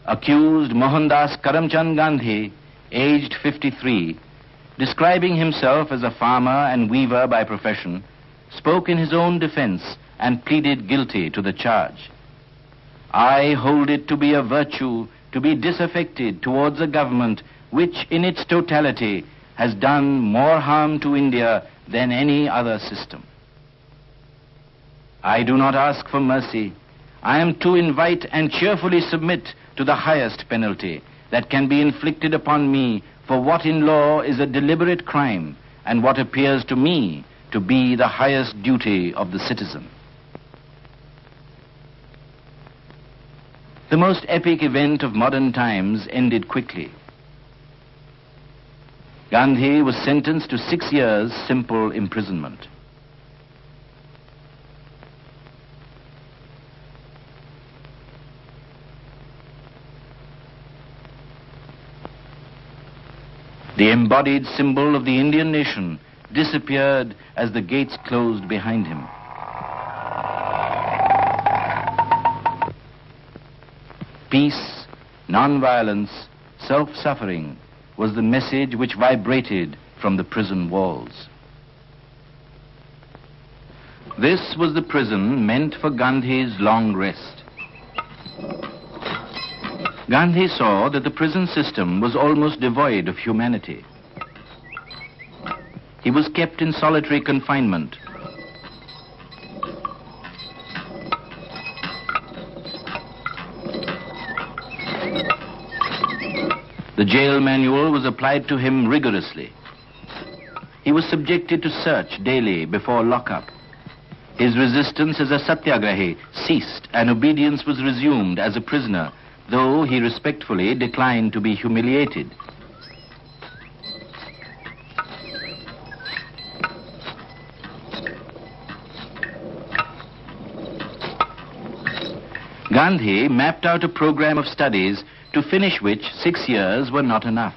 Speaker 2: Accused Mohandas Karamchand Gandhi, aged 53, describing himself as a farmer and weaver by profession, spoke in his own defense and pleaded guilty to the charge. I hold it to be a virtue to be disaffected towards a government which in its totality has done more harm to India than any other system. I do not ask for mercy. I am to invite and cheerfully submit to the highest penalty that can be inflicted upon me for what in law is a deliberate crime and what appears to me to be the highest duty of the citizen. The most epic event of modern times ended quickly. Gandhi was sentenced to 6 years' simple imprisonment. The embodied symbol of the Indian nation disappeared as the gates closed behind him. Peace, non-violence, self-suffering was the message which vibrated from the prison walls. This was the prison meant for Gandhi's long rest. Gandhi saw that the prison system was almost devoid of humanity. He was kept in solitary confinement. The jail manual was applied to him rigorously. He was subjected to search daily before lockup. His resistance as a satyagrahi ceased and obedience was resumed as a prisoner, though he respectfully declined to be humiliated. Gandhi mapped out a program of studies to finish which 6 years were not enough.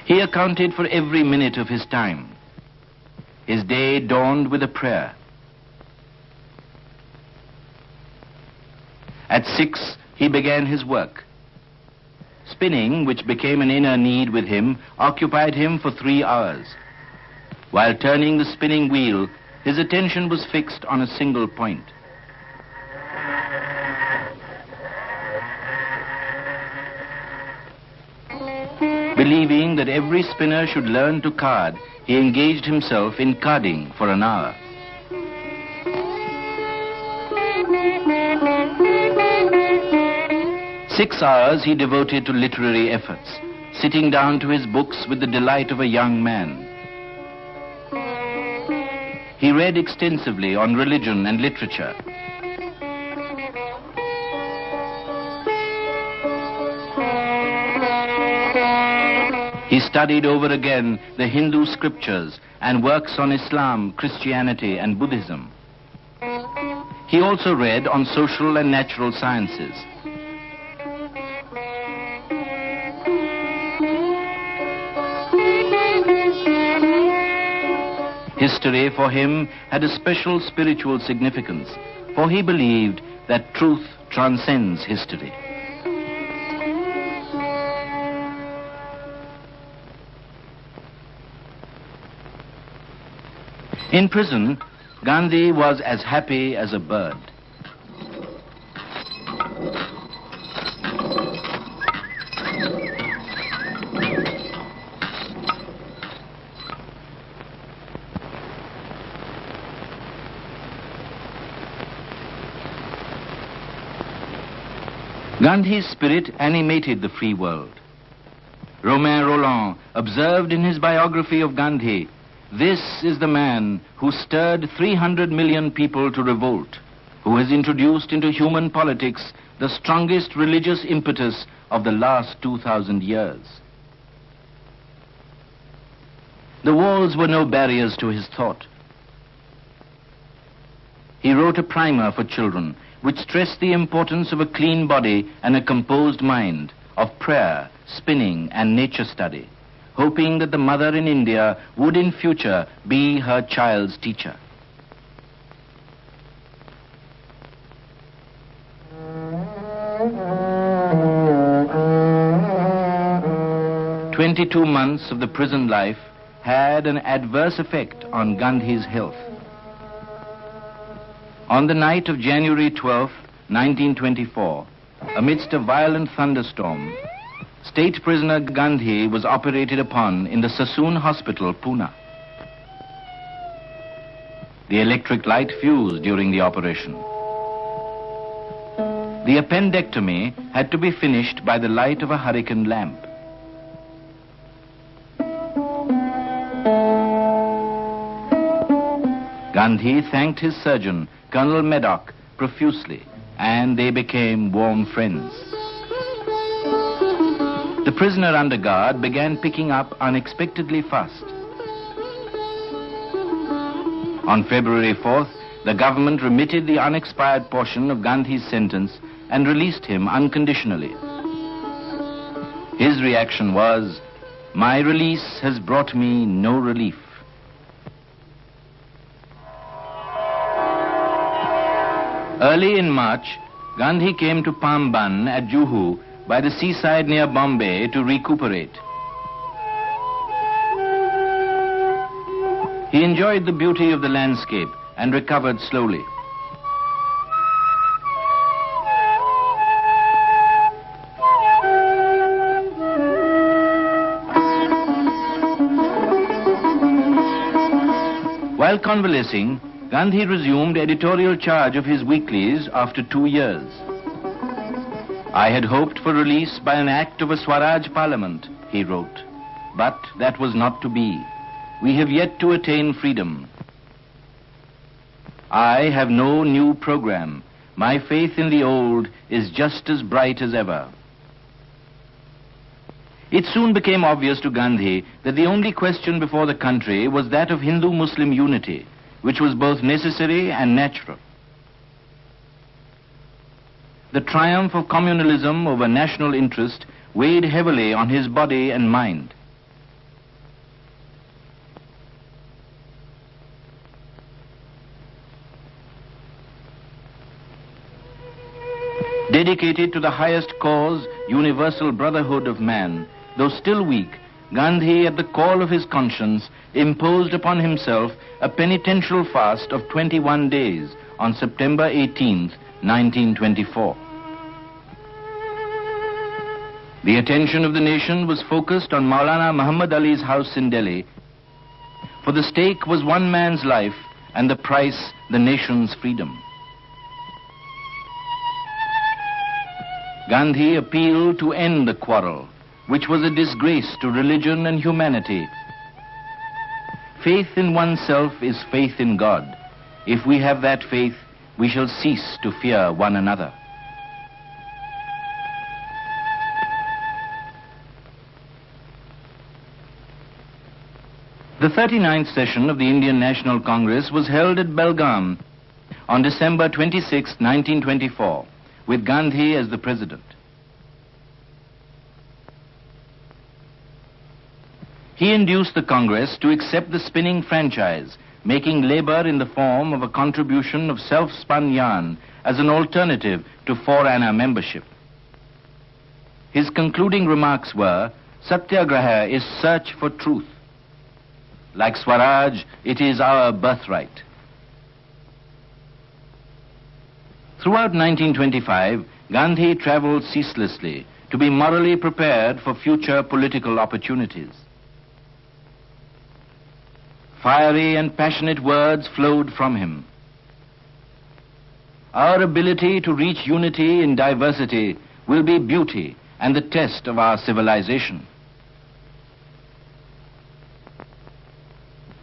Speaker 2: He accounted for every minute of his time. His day dawned with a prayer. At 6, he began his work. Spinning, which became an inner need with him, occupied him for 3 hours. While turning the spinning wheel, his attention was fixed on a single point. Believing that every spinner should learn to card, he engaged himself in carding for an hour. Six hours he devoted to literary efforts, sitting down to his books with the delight of a young man. He read extensively on religion and literature. He studied over again the Hindu scriptures and works on Islam, Christianity, and Buddhism. He also read on social and natural sciences. History for him had a special spiritual significance, for he believed that truth transcends history. In prison, Gandhi was as happy as a bird. Gandhi's spirit animated the free world. Romain Rolland observed in his biography of Gandhi, "This is the man who stirred 300 million people to revolt, who has introduced into human politics the strongest religious impetus of the last 2,000 years." The walls were no barriers to his thought. He wrote a primer for children, which stressed the importance of a clean body and a composed mind, of prayer, spinning, and nature study, hoping that the mother in India would in future be her child's teacher. "22 months of the prison life had an adverse effect on Gandhi's health. On the night of January 12, 1924, amidst a violent thunderstorm, state prisoner Gandhi was operated upon in the Sassoon Hospital, Pune. The electric light fused during the operation. The appendectomy had to be finished by the light of a hurricane lamp. Gandhi thanked his surgeon, Colonel Maddock, profusely, and they became warm friends. The prisoner under guard began picking up unexpectedly fast. On February 4th, the government remitted the unexpired portion of Gandhi's sentence and released him unconditionally. His reaction was, "My release has brought me no relief." Early in March, Gandhi came to Pamban at Juhu by the seaside near Bombay to recuperate. He enjoyed the beauty of the landscape and recovered slowly. While convalescing, Gandhi resumed editorial charge of his weeklies after 2 years. "I had hoped for release by an act of a Swaraj parliament," he wrote, "but that was not to be. We have yet to attain freedom. I have no new program. My faith in the old is just as bright as ever." It soon became obvious to Gandhi that the only question before the country was that of Hindu-Muslim unity, which was both necessary and natural. The triumph of communalism over national interest weighed heavily on his body and mind. Dedicated to the highest cause, universal brotherhood of man, though still weak, Gandhi, at the call of his conscience, imposed upon himself a penitential fast of 21 days on September 18th, 1924. The attention of the nation was focused on Maulana Muhammad Ali's house in Delhi, for the stake was one man's life and the price the nation's freedom. Gandhi appealed to end the quarrel, which was a disgrace to religion and humanity. Faith in oneself is faith in God. If we have that faith, we shall cease to fear one another. The 39th session of the Indian National Congress was held at Belgaum on December 26, 1924, with Gandhi as the president. He induced the Congress to accept the spinning franchise, making labor in the form of a contribution of self-spun yarn as an alternative to 4-anna membership. His concluding remarks were, "Satyagraha is search for truth. Like Swaraj, it is our birthright." Throughout 1925, Gandhi traveled ceaselessly to be morally prepared for future political opportunities. Fiery and passionate words flowed from him. "Our ability to reach unity in diversity will be beauty and the test of our civilization.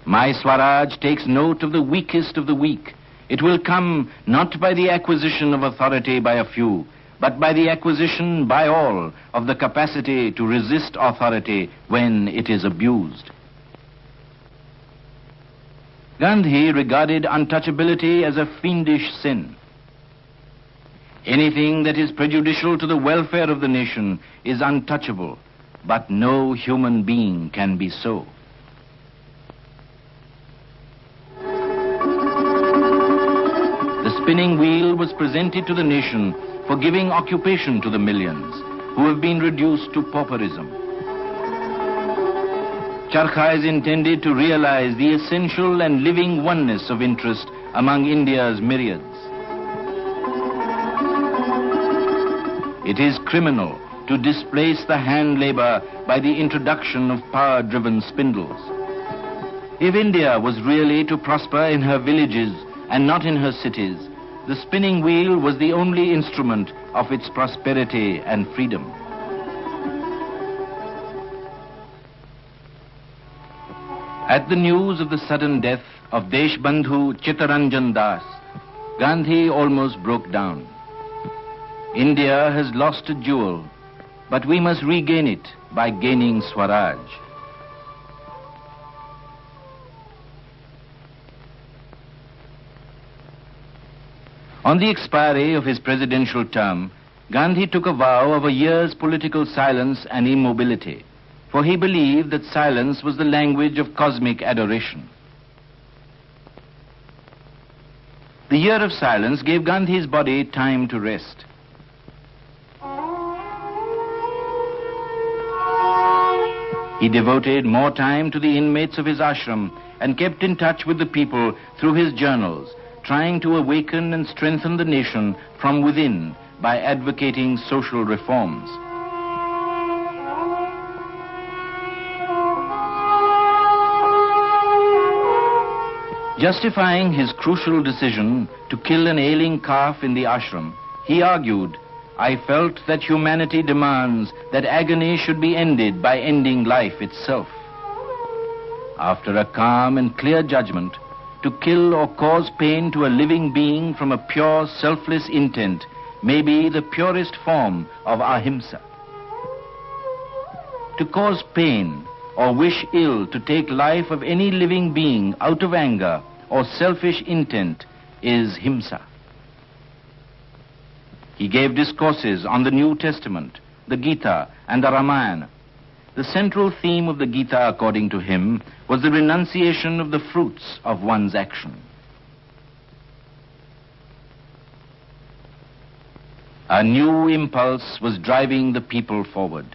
Speaker 2: My Swaraj takes note of the weakest of the weak. It will come not by the acquisition of authority by a few, but by the acquisition by all of the capacity to resist authority when it is abused. Gandhi regarded untouchability as a fiendish sin. Anything that is prejudicial to the welfare of the nation is untouchable, but no human being can be so. The spinning wheel was presented to the nation for giving occupation to the millions who have been reduced to pauperism. Charkha is intended to realize the essential and living oneness of interest among India's myriads. It is criminal to displace the hand labor by the introduction of power-driven spindles. If India was really to prosper in her villages and not in her cities, the spinning wheel was the only instrument of its prosperity and freedom. At the news of the sudden death of Deshbandhu Chittaranjan Das, Gandhi almost broke down. India has lost a jewel, but we must regain it by gaining Swaraj. On the expiry of his presidential term, Gandhi took a vow of a year's political silence and immobility, for he believed that silence was the language of cosmic adoration. The year of silence gave Gandhi's body time to rest. He devoted more time to the inmates of his ashram and kept in touch with the people through his journals, trying to awaken and strengthen the nation from within by advocating social reforms. Justifying his crucial decision to kill an ailing calf in the ashram, he argued, "I felt that humanity demands that agony should be ended by ending life itself." After a calm and clear judgment, to kill or cause pain to a living being from a pure, selfless intent may be the purest form of ahimsa. To cause pain or wish ill to take life of any living being out of anger or selfish intent is himsa. He gave discourses on the New Testament, the Gita, and the Ramayana. The central theme of the Gita, according to him, was the renunciation of the fruits of one's action. A new impulse was driving the people forward.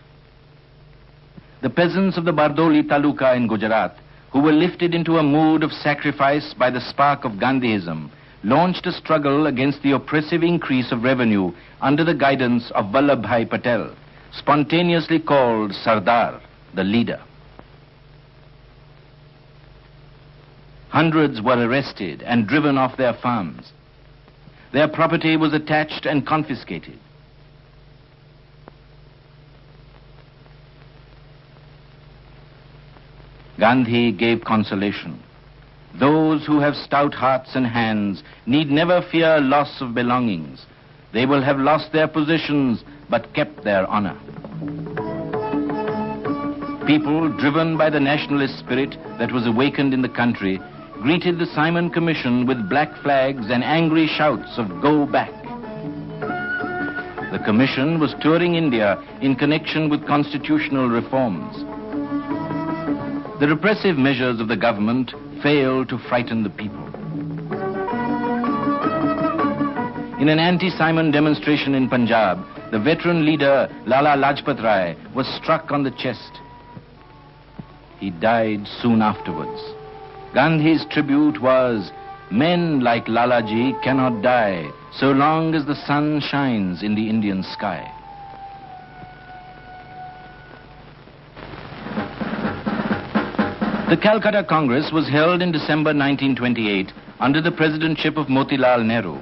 Speaker 2: The peasants of the Bardoli Taluka in Gujarat, who were lifted into a mood of sacrifice by the spark of Gandhiism, launched a struggle against the oppressive increase of revenue under the guidance of Vallabhbhai Patel, spontaneously called Sardar, the leader. Hundreds were arrested and driven off their farms. Their property was attached and confiscated. Gandhi gave consolation. Those who have stout hearts and hands need never fear loss of belongings. They will have lost their positions but kept their honor. People driven by the nationalist spirit that was awakened in the country greeted the Simon Commission with black flags and angry shouts of "Go back." The Commission was touring India in connection with constitutional reforms. The repressive measures of the government failed to frighten the people. In an anti-Simon demonstration in Punjab, the veteran leader Lala Lajpat Rai was struck on the chest. He died soon afterwards. Gandhi's tribute was, "Men like Lalaji cannot die so long as the sun shines in the Indian sky." The Calcutta Congress was held in December 1928 under the presidentship of Motilal Nehru.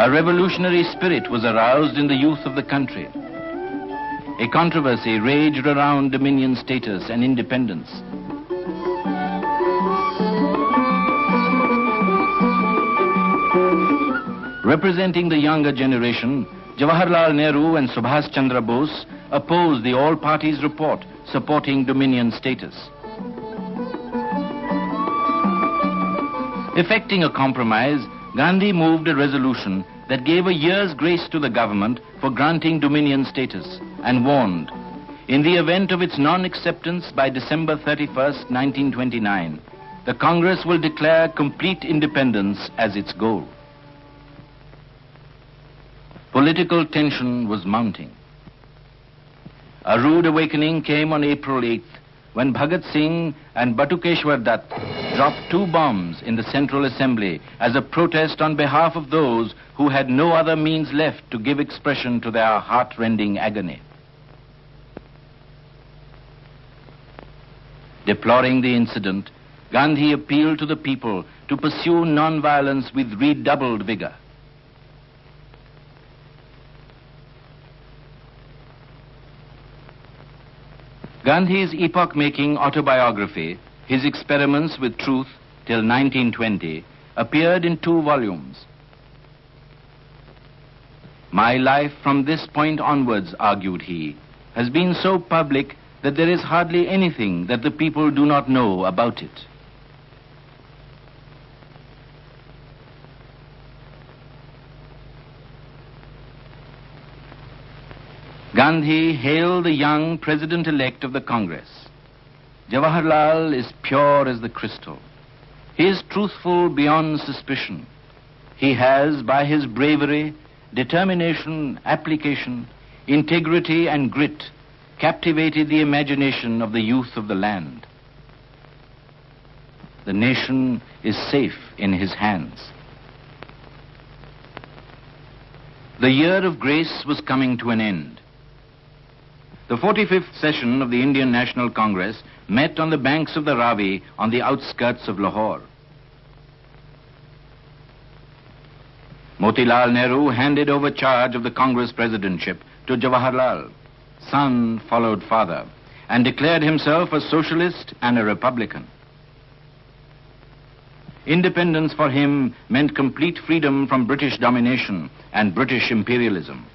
Speaker 2: A revolutionary spirit was aroused in the youth of the country. A controversy raged around dominion status and independence. Representing the younger generation, Jawaharlal Nehru and Subhash Chandra Bose opposed the all parties report supporting dominion status. Effecting a compromise, Gandhi moved a resolution that gave a year's grace to the government for granting dominion status and warned, in the event of its non-acceptance by December 31st, 1929, the Congress will declare complete independence as its goal. Political tension was mounting. A rude awakening came on April 8th when Bhagat Singh and Batukeshwar Dutt dropped 2 bombs in the Central Assembly as a protest on behalf of those who had no other means left to give expression to their heart-rending agony. Deploring the incident, Gandhi appealed to the people to pursue non-violence with redoubled vigor. Gandhi's epoch-making autobiography, His Experiments with Truth till 1920, appeared in 2 volumes. My life from this point onwards, argued he, has been so public that there is hardly anything that the people do not know about it. Gandhi hailed the young president-elect of the Congress. Jawaharlal is pure as the crystal. He is truthful beyond suspicion. He has, by his bravery, determination, application, integrity, and grit, captivated the imagination of the youth of the land. The nation is safe in his hands. The year of grace was coming to an end. The 45th session of the Indian National Congress met on the banks of the Ravi on the outskirts of Lahore. Motilal Nehru handed over charge of the Congress presidentship to Jawaharlal. Son followed father and declared himself a socialist and a republican. Independence for him meant complete freedom from British domination and British imperialism.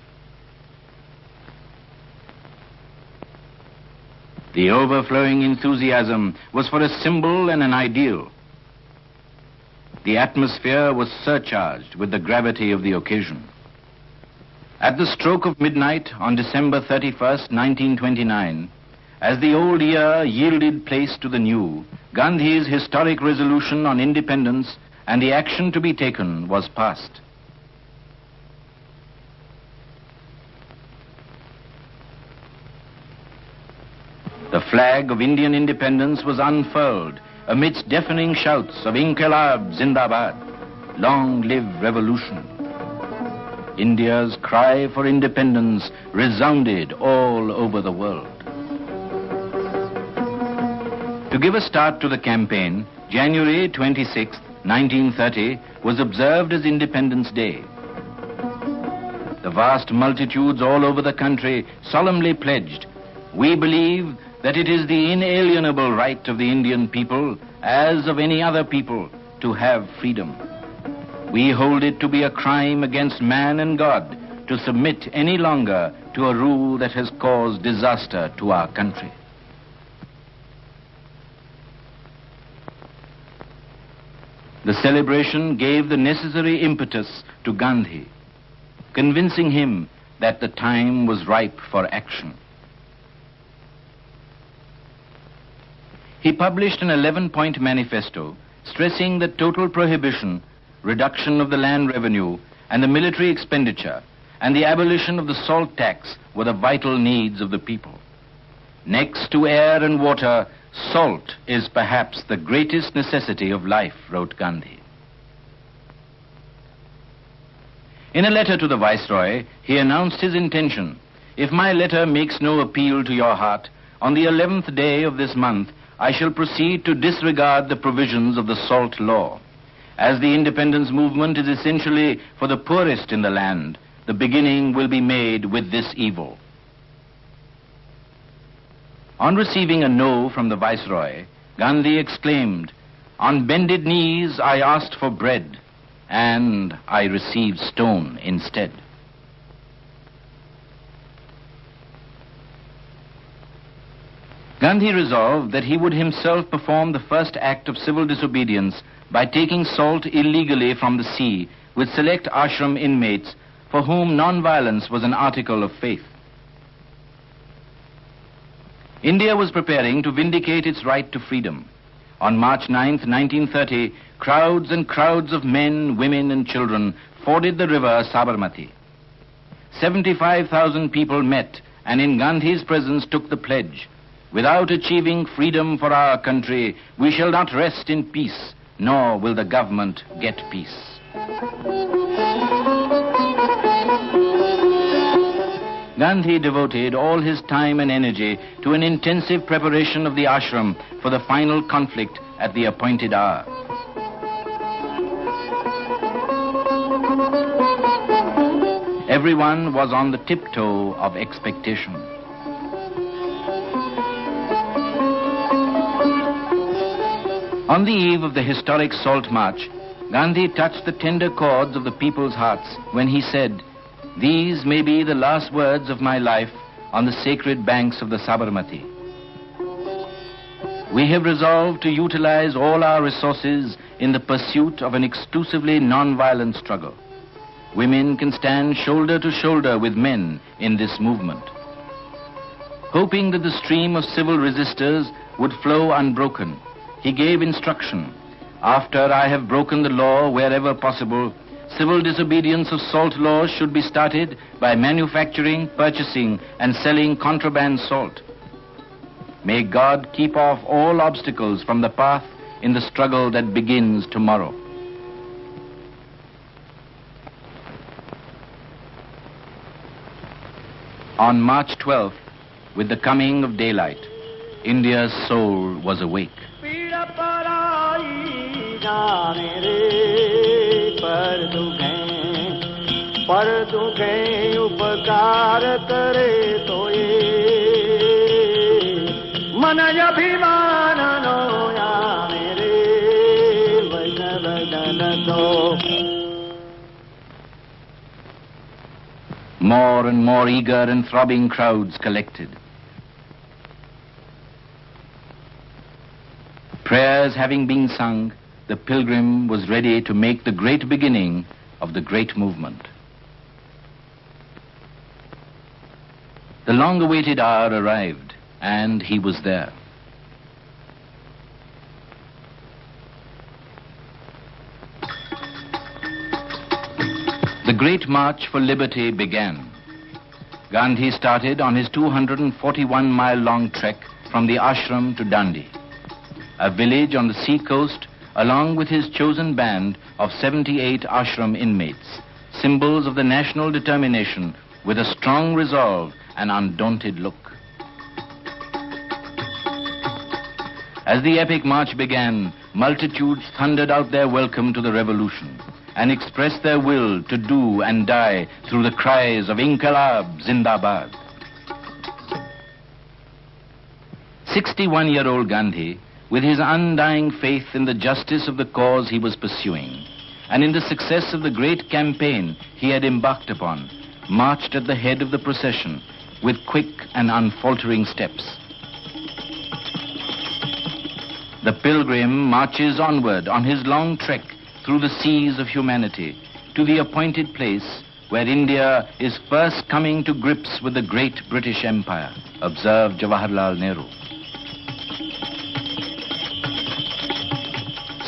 Speaker 2: The overflowing enthusiasm was for a symbol and an ideal. The atmosphere was surcharged with the gravity of the occasion. At the stroke of midnight on December 31st, 1929, as the old year yielded place to the new, Gandhi's historic resolution on independence and the action to be taken was passed. The flag of Indian independence was unfurled amidst deafening shouts of Inqilab Zindabad, long live revolution. India's cry for independence resounded all over the world. To give a start to the campaign, January 26, 1930 was observed as Independence Day. The vast multitudes all over the country solemnly pledged, "We believe that it is the inalienable right of the Indian people, as of any other people, to have freedom. We hold it to be a crime against man and God to submit any longer to a rule that has caused disaster to our country." The celebration gave the necessary impetus to Gandhi, convincing him that the time was ripe for action. He published an 11-point manifesto stressing that total prohibition, reduction of the land revenue, and the military expenditure, and the abolition of the salt tax were the vital needs of the people. Next to air and water, salt is perhaps the greatest necessity of life, wrote Gandhi. In a letter to the Viceroy, he announced his intention, "If my letter makes no appeal to your heart, on the 11th day of this month, I shall proceed to disregard the provisions of the salt law,
Speaker 3: As the independence movement is essentially for the poorest in the land, the beginning will be made with this evil. On receiving a no from the Viceroy, Gandhi exclaimed, "On bended knees I asked for bread, and I received stone instead." Gandhi resolved that he would himself perform the first act of civil disobedience by taking salt illegally from the sea with select ashram inmates for whom non-violence was an article of faith. India was preparing to vindicate its right to freedom. On March 9th, 1930, crowds and crowds of men, women, and children forded the river Sabarmati. 75,000 people met and in Gandhi's presence took the pledge, "Without achieving freedom for our country, we shall not rest in peace, nor will the government get peace." Gandhi devoted all his time and energy to an intensive preparation of the ashram for the final conflict at the appointed hour. Everyone was on the tiptoe of expectation. On the eve of the historic Salt March, Gandhi touched the tender chords of the people's hearts when he said, "These may be the last words of my life on the sacred banks of the Sabarmati. We have resolved to utilize all our resources in the pursuit of an exclusively non-violent struggle. Women can stand shoulder to shoulder with men in this movement." Hoping that the stream of civil resistors would flow unbroken, he gave instruction, "After I have broken the law wherever possible, civil disobedience of salt laws should be started by manufacturing, purchasing, and selling contraband salt. May God keep off all obstacles from the path in the struggle that begins tomorrow." On March 12th, with the coming of daylight, India's soul was awake. More and more eager and throbbing crowds collected. Prayers having been sung, the pilgrim was ready to make the great beginning of the great movement. The long-awaited hour arrived, and he was there. The great march for liberty began. Gandhi started on his 241-mile-long trek from the ashram to Dandi, a village on the sea coast, along with his chosen band of 78 ashram inmates, symbols of the national determination with a strong resolve and undaunted look. As the epic march began, multitudes thundered out their welcome to the revolution and expressed their will to do and die through the cries of Inqilab Zindabad. 61-year-old Gandhi, with his undying faith in the justice of the cause he was pursuing and in the success of the great campaign he had embarked upon, marched at the head of the procession with quick and unfaltering steps. The pilgrim marches onward on his long trek through the seas of humanity to the appointed place where India is first coming to grips with the great British Empire, observed Jawaharlal Nehru.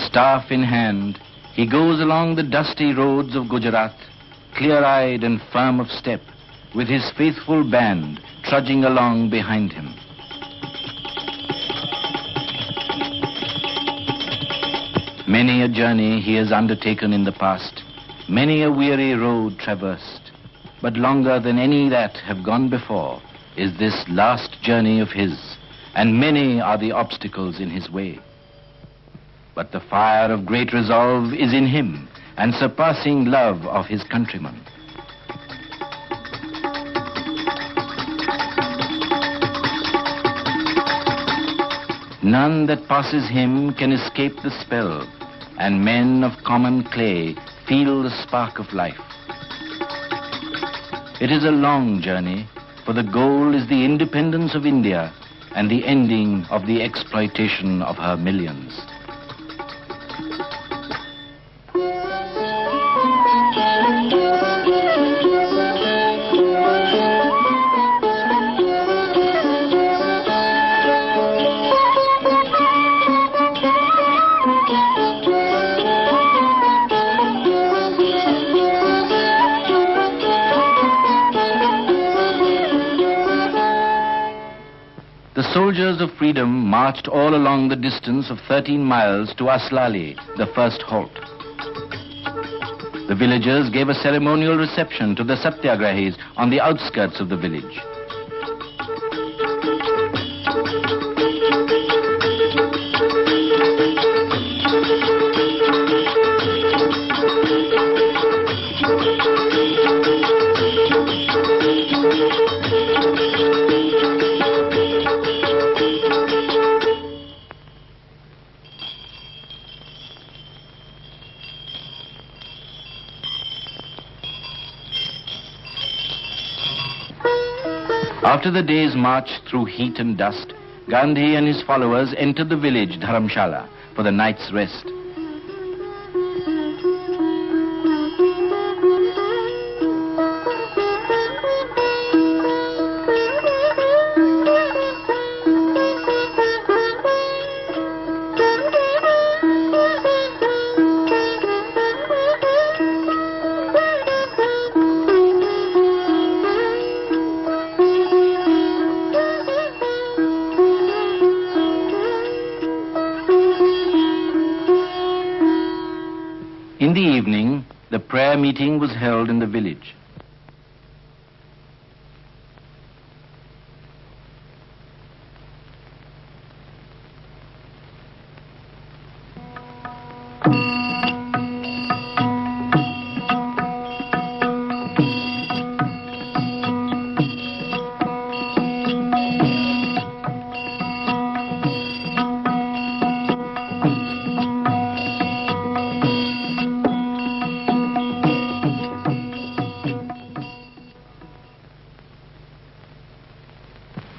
Speaker 3: Staff in hand, he goes along the dusty roads of Gujarat, clear-eyed and firm of step, with his faithful band trudging along behind him. Many a journey he has undertaken in the past, many a weary road traversed, but longer than any that have gone before is this last journey of his, and many are the obstacles in his way. But the fire of great resolve is in him, and surpassing love of his countrymen. None that passes him can escape the spell, and men of common clay feel the spark of life. It is a long journey, for the goal is the independence of India and the ending of the exploitation of her millions. The soldiers of freedom marched all along the distance of 13 miles to Aslali, the first halt. The villagers gave a ceremonial reception to the satyagrahis on the outskirts of the village. After the day's march through heat and dust, Gandhi and his followers entered the village Dharamshala for the night's rest. In the evening, the prayer meeting was held in the village.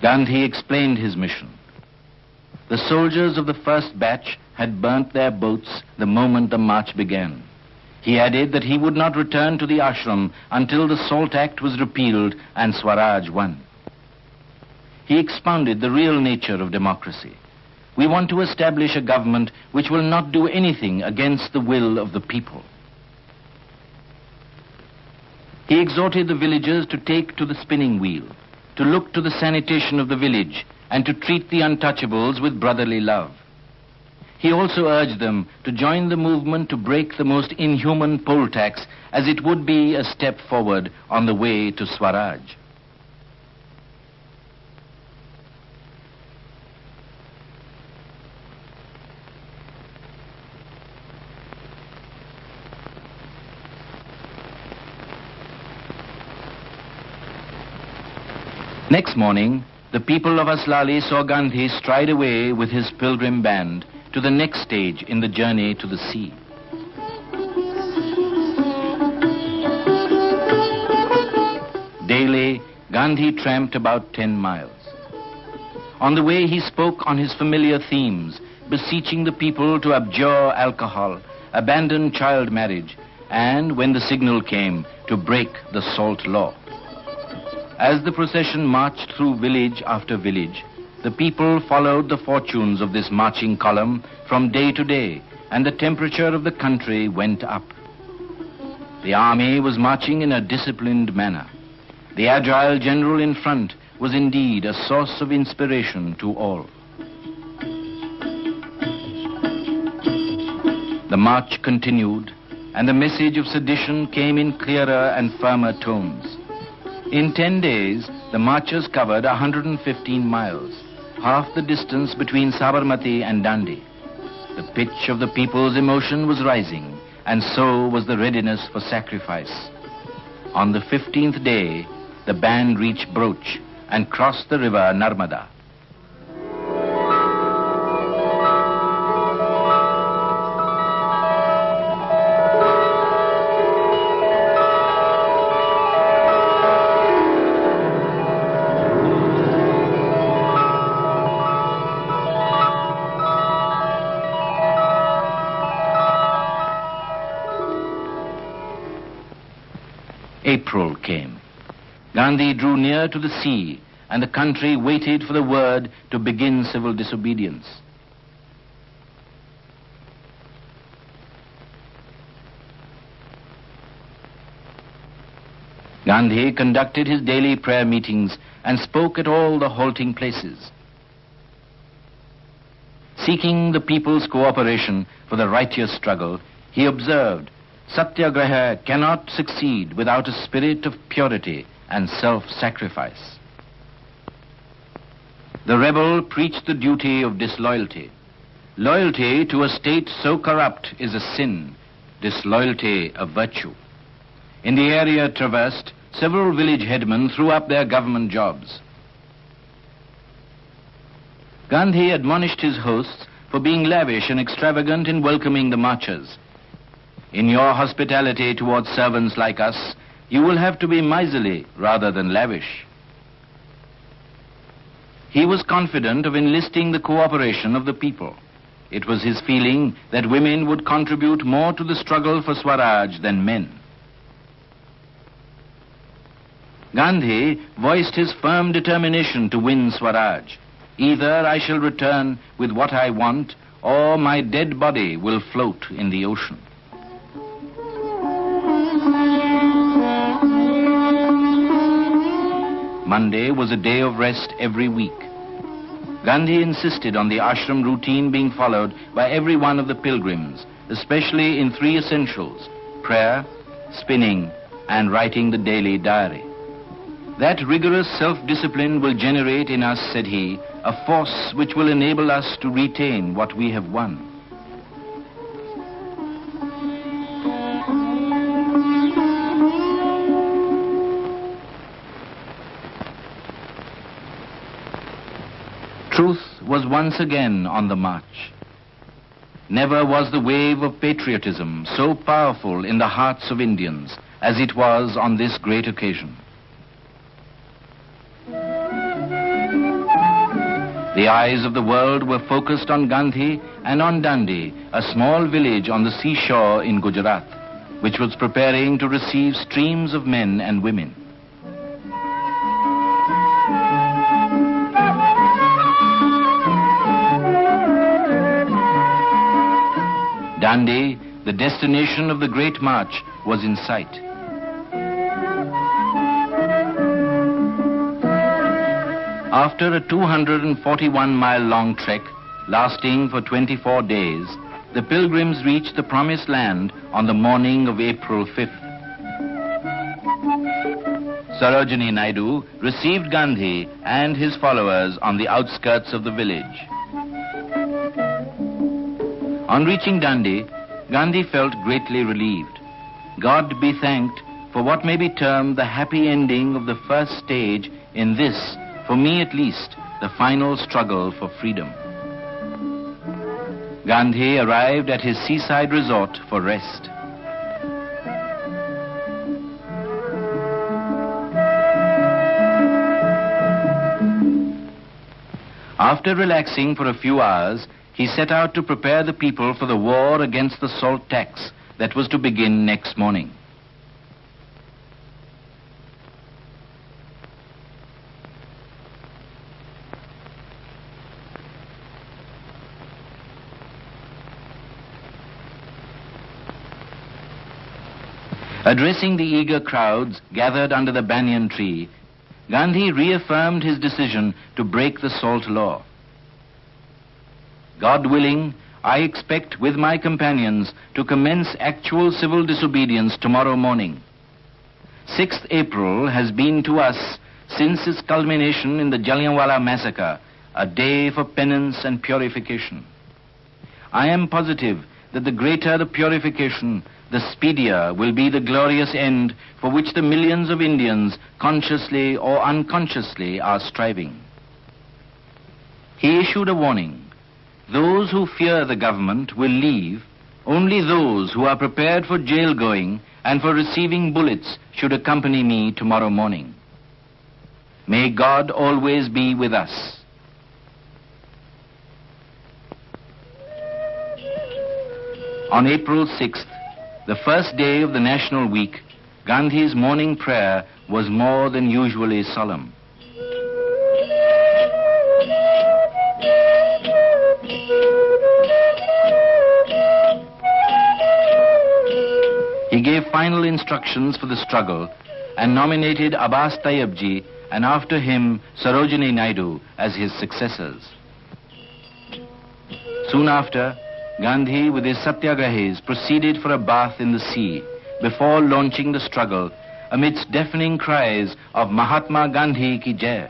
Speaker 3: Gandhi explained his mission. The soldiers of the first batch had burnt their boats the moment the march began. He added that he would not return to the ashram until the Salt Act was repealed and Swaraj won. He expounded the real nature of democracy. We want to establish a government which will not do anything against the will of the people. He exhorted the villagers to take to the spinning wheel, to look to the sanitation of the village, and to treat the untouchables with brotherly love. He also urged them to join the movement to break the most inhuman poll tax, as it would be a step forward on the way to Swaraj. Next morning, the people of Aslali saw Gandhi stride away with his pilgrim band to the next stage in the journey to the sea. Daily, Gandhi tramped about 10 miles. On the way, he spoke on his familiar themes, beseeching the people to abjure alcohol, abandon child marriage, and, when the signal came, to break the salt law. As the procession marched through village after village, the people followed the fortunes of this marching column from day to day, and the temperature of the country went up. The army was marching in a disciplined manner. The agile general in front was indeed a source of inspiration to all. The march continued, and the message of sedition came in clearer and firmer tones. In 10 days, the marchers covered 115 miles, half the distance between Sabarmati and Dandi. The pitch of the people's emotion was rising, and so was the readiness for sacrifice. On the 15th day, the band reached Broch and crossed the river Narmada. April came. Gandhi drew near to the sea, and the country waited for the word to begin civil disobedience. Gandhi conducted his daily prayer meetings and spoke at all the halting places. Seeking the people's cooperation for the righteous struggle, he observed, Satyagraha cannot succeed without a spirit of purity and self-sacrifice. The rebel preached the duty of disloyalty. Loyalty to a state so corrupt is a sin, disloyalty a virtue. In the area traversed, several village headmen threw up their government jobs. Gandhi admonished his hosts for being lavish and extravagant in welcoming the marchers. In your hospitality towards servants like us, you will have to be miserly rather than lavish. He was confident of enlisting the cooperation of the people. It was his feeling that women would contribute more to the struggle for Swaraj than men. Gandhi voiced his firm determination to win Swaraj. Either I shall return with what I want, or my dead body will float in the ocean. Monday was a day of rest every week. Gandhi insisted on the ashram routine being followed by every one of the pilgrims, especially in three essentials: prayer, spinning, and writing the daily diary. That rigorous self-discipline will generate in us, said he, a force which will enable us to retain what we have won. Truth was once again on the march. Never was the wave of patriotism so powerful in the hearts of Indians as it was on this great occasion. The eyes of the world were focused on Gandhi and on Dandi, a small village on the seashore in Gujarat, which was preparing to receive streams of men and women. Dandi, the destination of the great march, was in sight. After a 241-mile-long trek, lasting for 24 days, the pilgrims reached the promised land on the morning of April 5th. Sarojini Naidu received Gandhi and his followers on the outskirts of the village. On reaching Dandi, Gandhi felt greatly relieved. God be thanked for what may be termed the happy ending of the first stage in this, for me at least, the final struggle for freedom. Gandhi arrived at his seaside resort for rest. After relaxing for a few hours, he set out to prepare the people for the war against the salt tax that was to begin next morning. Addressing the eager crowds gathered under the banyan tree, Gandhi reaffirmed his decision to break the salt law. God willing, I expect with my companions to commence actual civil disobedience tomorrow morning. 6th April has been to us, since its culmination in the Jallianwala massacre, a day for penance and purification. I am positive that the greater the purification, the speedier will be the glorious end for which the millions of Indians, consciously or unconsciously, are striving. He issued a warning. Those who fear the government will leave. Only those who are prepared for jail going and for receiving bullets should accompany me tomorrow morning. May God always be with us. On April 6th, the first day of the National Week, Gandhi's morning prayer was more than usually solemn. He gave final instructions for the struggle and nominated Abbas Tayyabji and after him Sarojini Naidu as his successors. Soon after, Gandhi with his satyagrahis proceeded for a bath in the sea before launching the struggle amidst deafening cries of Mahatma Gandhi ki jai.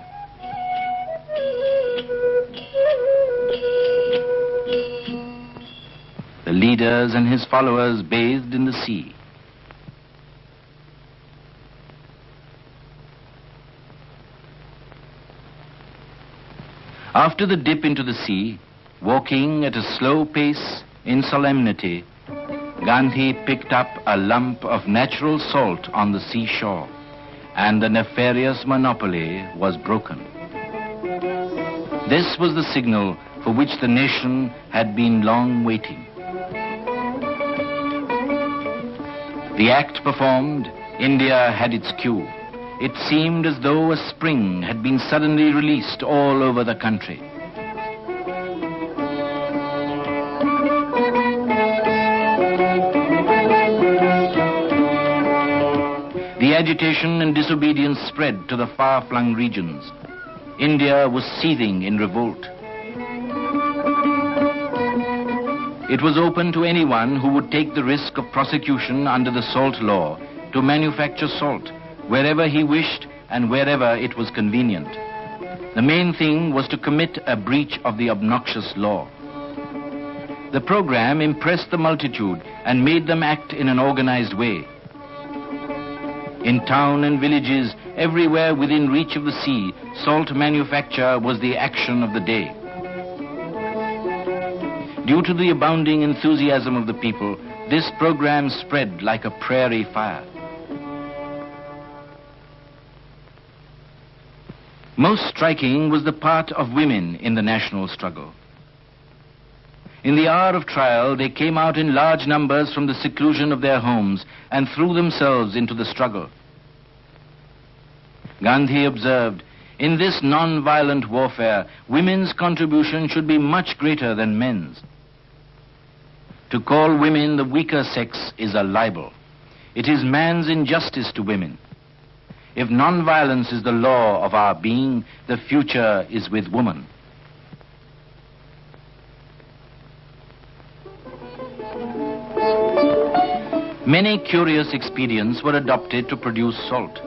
Speaker 3: The leaders and his followers bathed in the sea. After the dip into the sea, walking at a slow pace in solemnity, Gandhi picked up a lump of natural salt on the seashore, and the nefarious monopoly was broken. This was the signal for which the nation had been long waiting. The act performed, India had its cue. It seemed as though a spring had been suddenly released all over the country. The agitation and disobedience spread to the far-flung regions. India was seething in revolt. It was open to anyone who would take the risk of prosecution under the salt law to manufacture salt wherever he wished and wherever it was convenient. The main thing was to commit a breach of the obnoxious law. The program impressed the multitude and made them act in an organized way. In town and villages, everywhere within reach of the sea, salt manufacture was the action of the day. Due to the abounding enthusiasm of the people, this program spread like a prairie fire. Most striking was the part of women in the national struggle. In the hour of trial, they came out in large numbers from the seclusion of their homes and threw themselves into the struggle. Gandhi observed, in this non-violent warfare, women's contribution should be much greater than men's. To call women the weaker sex is a libel. It is man's injustice to women. If non-violence is the law of our being, the future is with woman. Many curious expedients were adopted to produce salt.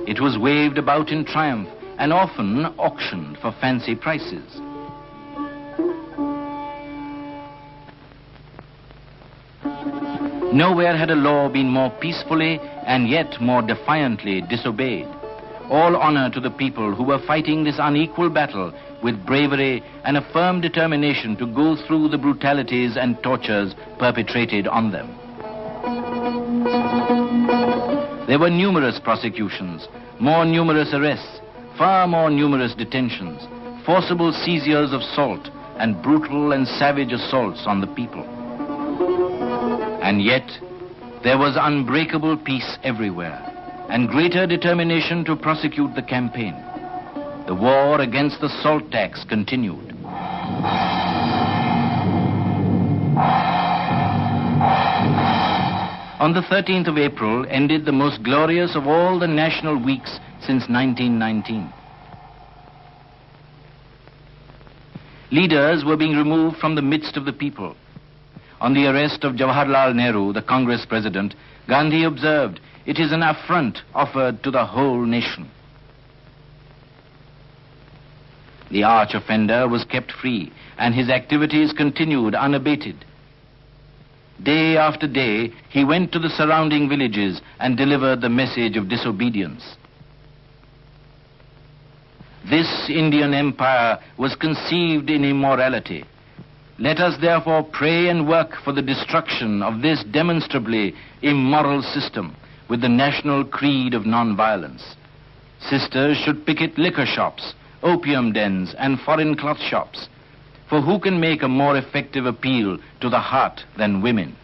Speaker 3: It was waved about in triumph and often auctioned for fancy prices. Nowhere had a law been more peacefully and yet more defiantly disobeyed. All honor to the people who were fighting this unequal battle with bravery and a firm determination to go through the brutalities and tortures perpetrated on them. There were numerous prosecutions, more numerous arrests, far more numerous detentions, forcible seizures of salt, and brutal and savage assaults on the people. And yet, there was unbreakable peace everywhere, and greater determination to prosecute the campaign. The war against the salt tax continued. On the 13th of April ended the most glorious of all the national weeks since 1919. Leaders were being removed from the midst of the people. on the arrest of Jawaharlal Nehru, the Congress president, Gandhi observed, "It is an affront offered to the whole nation." The arch offender was kept free, and his activities continued unabated. Day after day, he went to the surrounding villages and delivered the message of disobedience. This Indian empire was conceived in immorality. Let us therefore pray and work for the destruction of this demonstrably immoral system with the national creed of non-violence. Sisters should picket liquor shops, opium dens, and foreign cloth shops. For who can make a more effective appeal to the heart than women?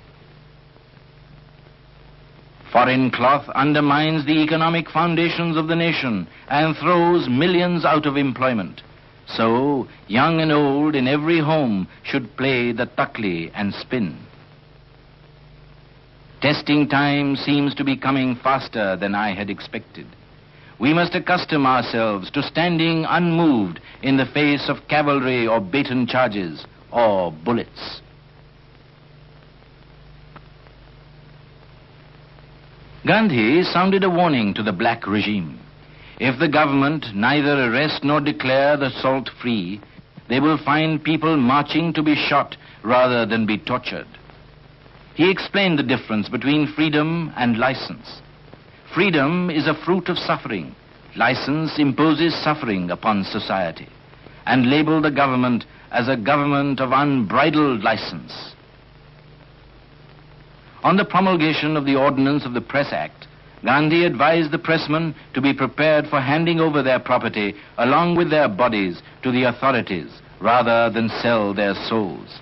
Speaker 3: Foreign cloth undermines the economic foundations of the nation and throws millions out of employment. So, young and old in every home should play the takli and spin. Testing time seems to be coming faster than I had expected. We must accustom ourselves to standing unmoved in the face of cavalry or baton charges or bullets. Gandhi sounded a warning to the black regime. If the government neither arrest nor declare the salt free, they will find people marching to be shot rather than be tortured. He explained the difference between freedom and license. Freedom is a fruit of suffering. License imposes suffering upon society, and labeled the government as a government of unbridled license. On the promulgation of the Ordinance of the Press Act, Gandhi advised the pressmen to be prepared for handing over their property along with their bodies to the authorities rather than sell their souls.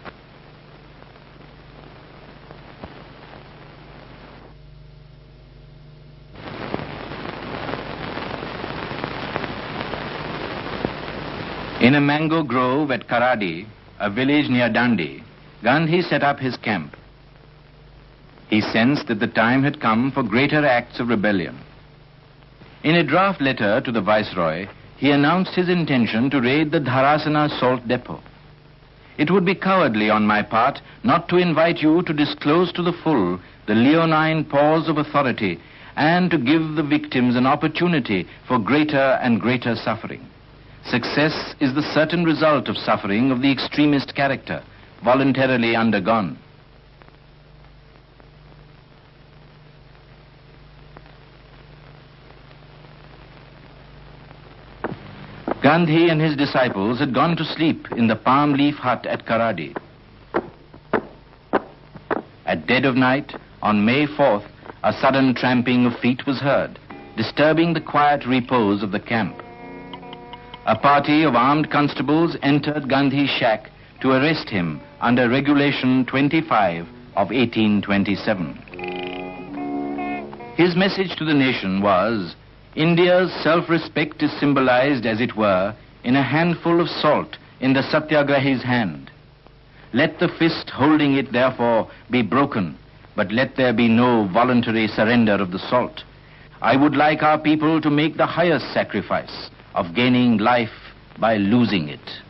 Speaker 3: In a mango grove at Karadi, a village near Dandi, Gandhi set up his camp. He sensed that the time had come for greater acts of rebellion. In a draft letter to the Viceroy, he announced his intention to raid the Dharasana salt depot. It would be cowardly on my part not to invite you to disclose to the full the leonine paws of authority and to give the victims an opportunity for greater and greater suffering. Success is the certain result of suffering of the extremist character, voluntarily undergone. Gandhi and his disciples had gone to sleep in the palm leaf hut at Karadi. At dead of night, on May 4th, a sudden tramping of feet was heard, disturbing the quiet repose of the camp. A party of armed constables entered Gandhi's shack to arrest him under Regulation 25 of 1827. His message to the nation was, India's self-respect is symbolized, as it were, in a handful of salt in the satyagrahi's hand. Let the fist holding it, therefore, be broken, but let there be no voluntary surrender of the salt. I would like our people to make the highest sacrifice of gaining life by losing it.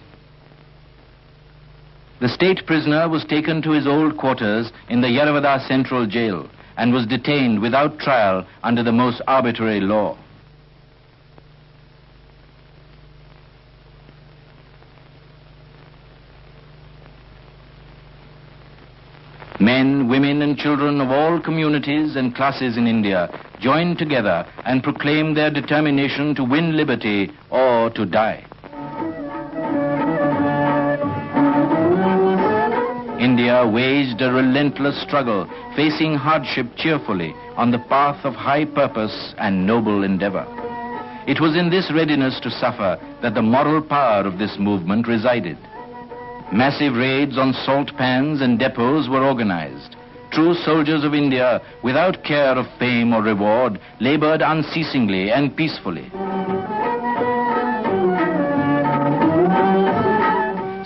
Speaker 3: The state prisoner was taken to his old quarters in the Yeravada Central Jail and was detained without trial under the most arbitrary law. Men, women, and children of all communities and classes in India joined together and proclaimed their determination to win liberty or to die. India waged a relentless struggle, facing hardship cheerfully on the path of high purpose and noble endeavor. It was in this readiness to suffer that the moral power of this movement resided. Massive raids on salt pans and depots were organized. True soldiers of India, without care of fame or reward, labored unceasingly and peacefully.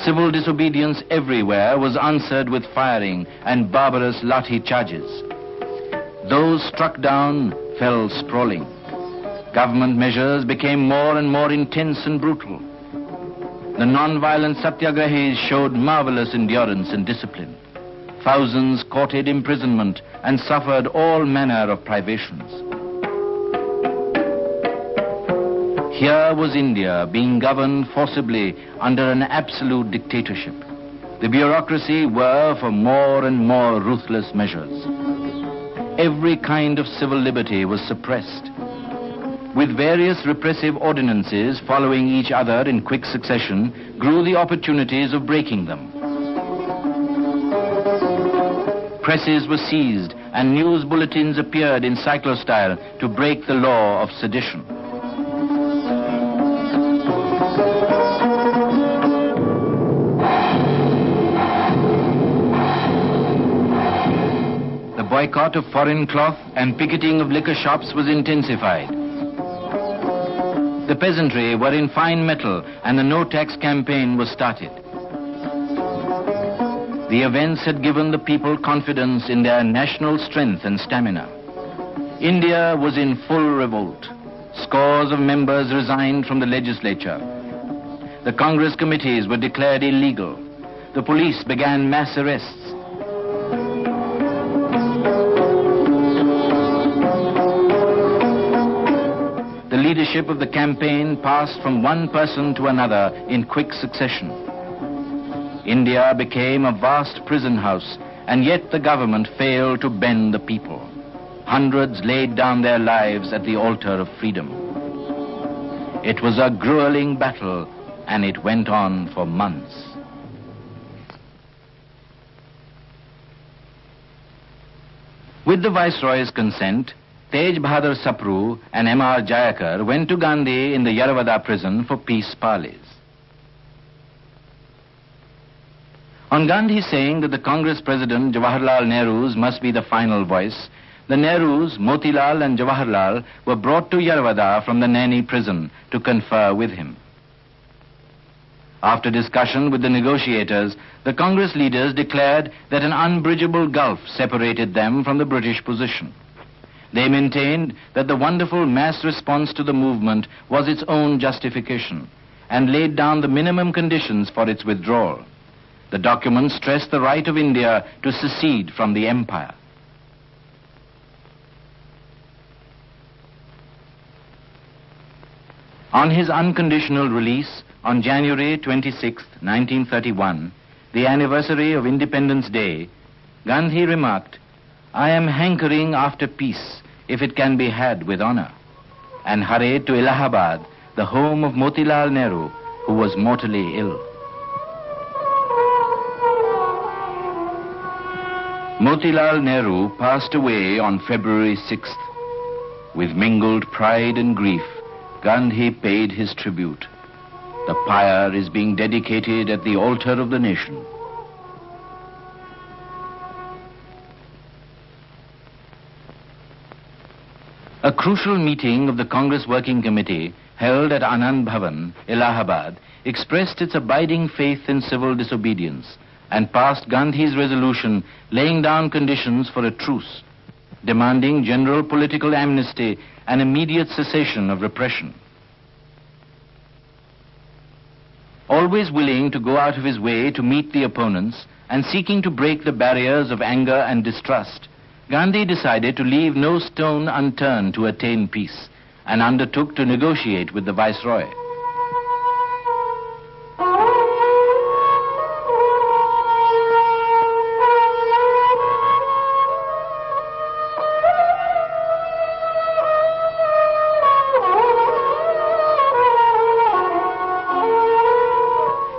Speaker 3: Civil disobedience everywhere was answered with firing and barbarous lathi charges. Those struck down fell sprawling. Government measures became more and more intense and brutal. The non-violent satyagrahis showed marvelous endurance and discipline. Thousands courted imprisonment and suffered all manner of privations. Here was India being governed forcibly under an absolute dictatorship. The bureaucracy were for more and more ruthless measures. Every kind of civil liberty was suppressed. With various repressive ordinances following each other in quick succession, grew the opportunities of breaking them. Presses were seized and news bulletins appeared in cyclostyle to break the law of sedition. The boycott of foreign cloth and picketing of liquor shops was intensified. The peasantry were in fine mettle and a no-tax campaign was started. The events had given the people confidence in their national strength and stamina. India was in full revolt. Scores of members resigned from the legislature. The Congress committees were declared illegal. The police began mass arrests. The leadership of the campaign passed from one person to another in quick succession. India became a vast prison house, and yet the government failed to bend the people. Hundreds laid down their lives at the altar of freedom. It was a grueling battle, and it went on for months. With the Viceroy's consent, Tej Bahadur Sapru and M.R. Jayakar went to Gandhi in the Yaravada prison for peace parleys. On Gandhi saying that the Congress President Jawaharlal Nehru's must be the final voice, the Nehrus, Motilal and Jawaharlal were brought to Yaravada from the Naini prison to confer with him. After discussion with the negotiators, the Congress leaders declared that an unbridgeable gulf separated them from the British position. They maintained that the wonderful mass response to the movement was its own justification and laid down the minimum conditions for its withdrawal. The document stressed the right of India to secede from the empire. On his unconditional release on January 26, 1931, the anniversary of Independence Day, Gandhi remarked, "I am hankering after peace if it can be had with honor," and hurried to Allahabad, the home of Motilal Nehru, who was mortally ill. Motilal Nehru passed away on February 6th. With mingled pride and grief, Gandhi paid his tribute. The pyre is being dedicated at the altar of the nation. A crucial meeting of the Congress Working Committee held at Anand Bhavan, Allahabad, expressed its abiding faith in civil disobedience and passed Gandhi's resolution laying down conditions for a truce, demanding general political amnesty and immediate cessation of repression. Always willing to go out of his way to meet the opponents and seeking to break the barriers of anger and distrust, Gandhi decided to leave no stone unturned to attain peace and undertook to negotiate with the Viceroy.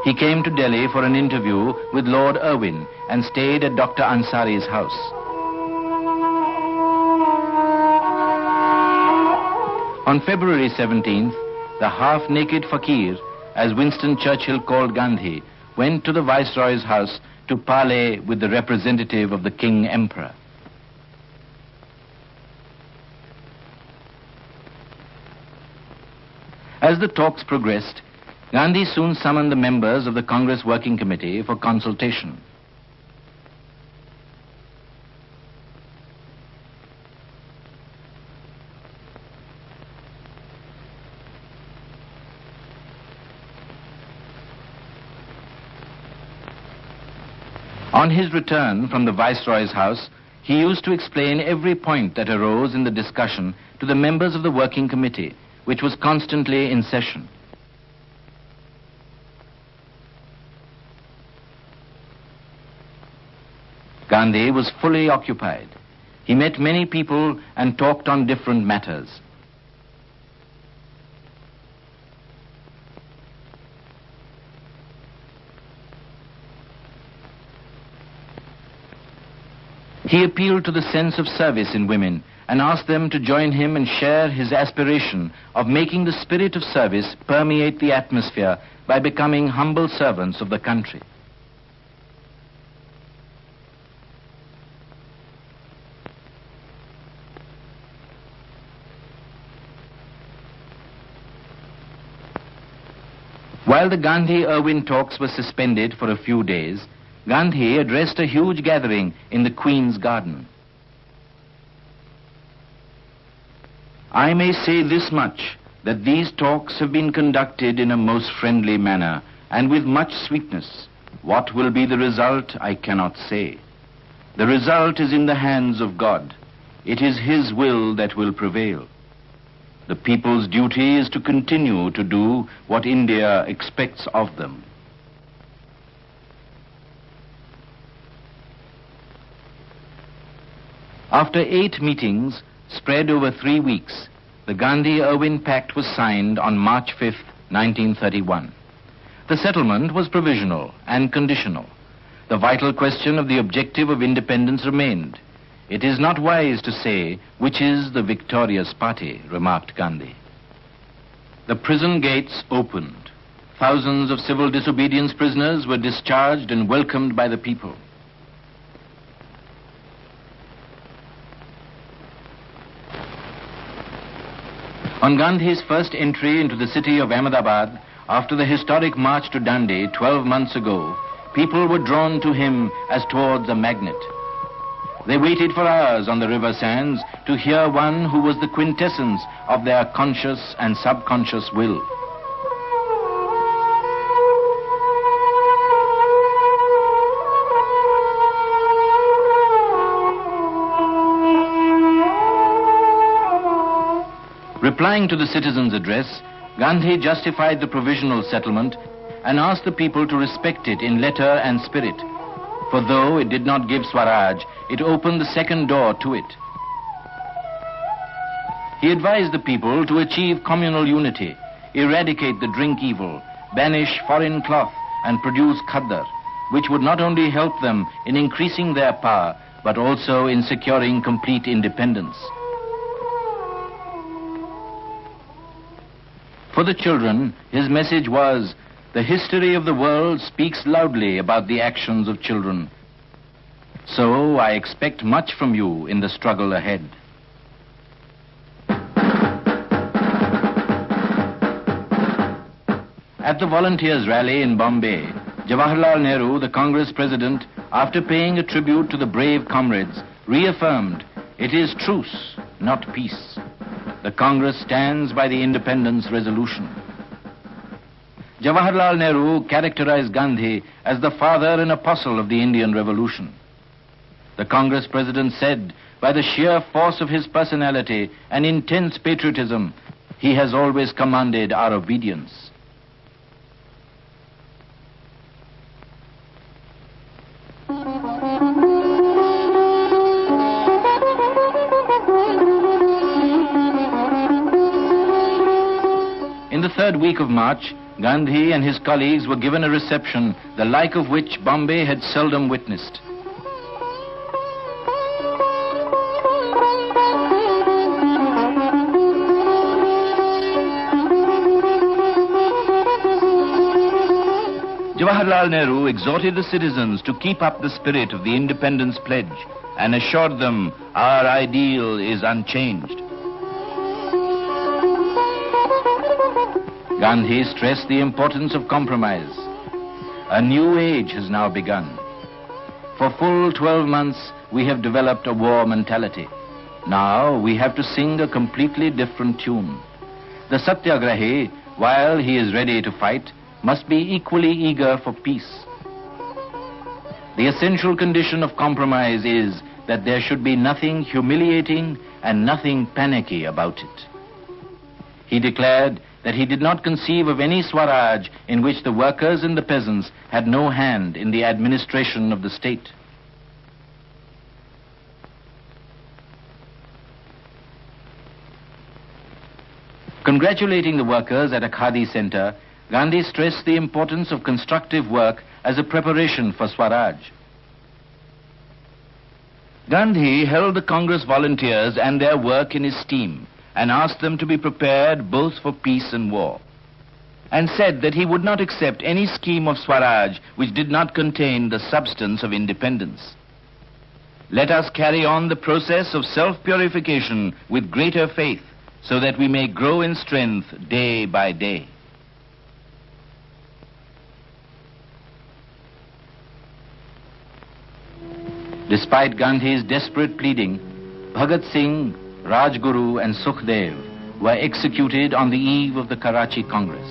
Speaker 3: He came to Delhi for an interview with Lord Irwin and stayed at Dr. Ansari's house. On February 17th, the half-naked fakir, as Winston Churchill called Gandhi, went to the Viceroy's house to parley with the representative of the King Emperor. As the talks progressed, Gandhi soon summoned the members of the Congress Working Committee for consultation. On his return from the Viceroy's house, he used to explain every point that arose in the discussion to the members of the working committee, which was constantly in session. Gandhi was fully occupied. He met many people and talked on different matters. He appealed to the sense of service in women and asked them to join him and share his aspiration of making the spirit of service permeate the atmosphere by becoming humble servants of the country. While the Gandhi-Irwin talks were suspended for a few days, Gandhi addressed a huge gathering in the Queen's Garden. I may say this much, that these talks have been conducted in a most friendly manner and with much sweetness. What will be the result, I cannot say. The result is in the hands of God. It is His will that will prevail. The people's duty is to continue to do what India expects of them. After 8 meetings, spread over 3 weeks, the Gandhi-Irwin Pact was signed on March 5, 1931. The settlement was provisional and conditional. The vital question of the objective of independence remained. It is not wise to say which is the victorious party, remarked Gandhi. The prison gates opened. Thousands of civil disobedience prisoners were discharged and welcomed by the people. On Gandhi's first entry into the city of Ahmedabad, after the historic march to Dandi 12 months ago, people were drawn to him as towards a magnet. They waited for hours on the river sands to hear one who was the quintessence of their conscious and subconscious will. Replying to the citizens' address, Gandhi justified the provisional settlement and asked the people to respect it in letter and spirit. For though it did not give Swaraj, it opened the second door to it. He advised the people to achieve communal unity, eradicate the drink evil, banish foreign cloth, and produce khaddar, which would not only help them in increasing their power, but also in securing complete independence. For the children, his message was, the history of the world speaks loudly about the actions of children. So I expect much from you in the struggle ahead. At the volunteers' rally in Bombay, Jawaharlal Nehru, the Congress president, after paying a tribute to the brave comrades, reaffirmed, it is truce, not peace. The Congress stands by the independence resolution. Jawaharlal Nehru characterized Gandhi as the father and apostle of the Indian Revolution. The Congress president said, by the sheer force of his personality and intense patriotism, he has always commanded our obedience. In the third week of March, Gandhi and his colleagues were given a reception, the like of which Bombay had seldom witnessed. Jawaharlal Nehru exhorted the citizens to keep up the spirit of the independence pledge and assured them, our ideal is unchanged. Gandhi stressed the importance of compromise. A new age has now begun. For full 12 months, we have developed a war mentality. Now we have to sing a completely different tune. The Satyagrahi, while he is ready to fight, must be equally eager for peace. The essential condition of compromise is that there should be nothing humiliating and nothing panicky about it. He declared that he did not conceive of any Swaraj in which the workers and the peasants had no hand in the administration of the state. Congratulating the workers at a Khadi center, Gandhi stressed the importance of constructive work as a preparation for Swaraj. Gandhi held the Congress volunteers and their work in esteem and asked them to be prepared both for peace and war, and said that he would not accept any scheme of Swaraj which did not contain the substance of independence. Let us carry on the process of self-purification with greater faith, so that we may grow in strength day by day. Despite Gandhi's desperate pleading, Bhagat Singh, Rajguru and Sukhdev were executed on the eve of the Karachi Congress.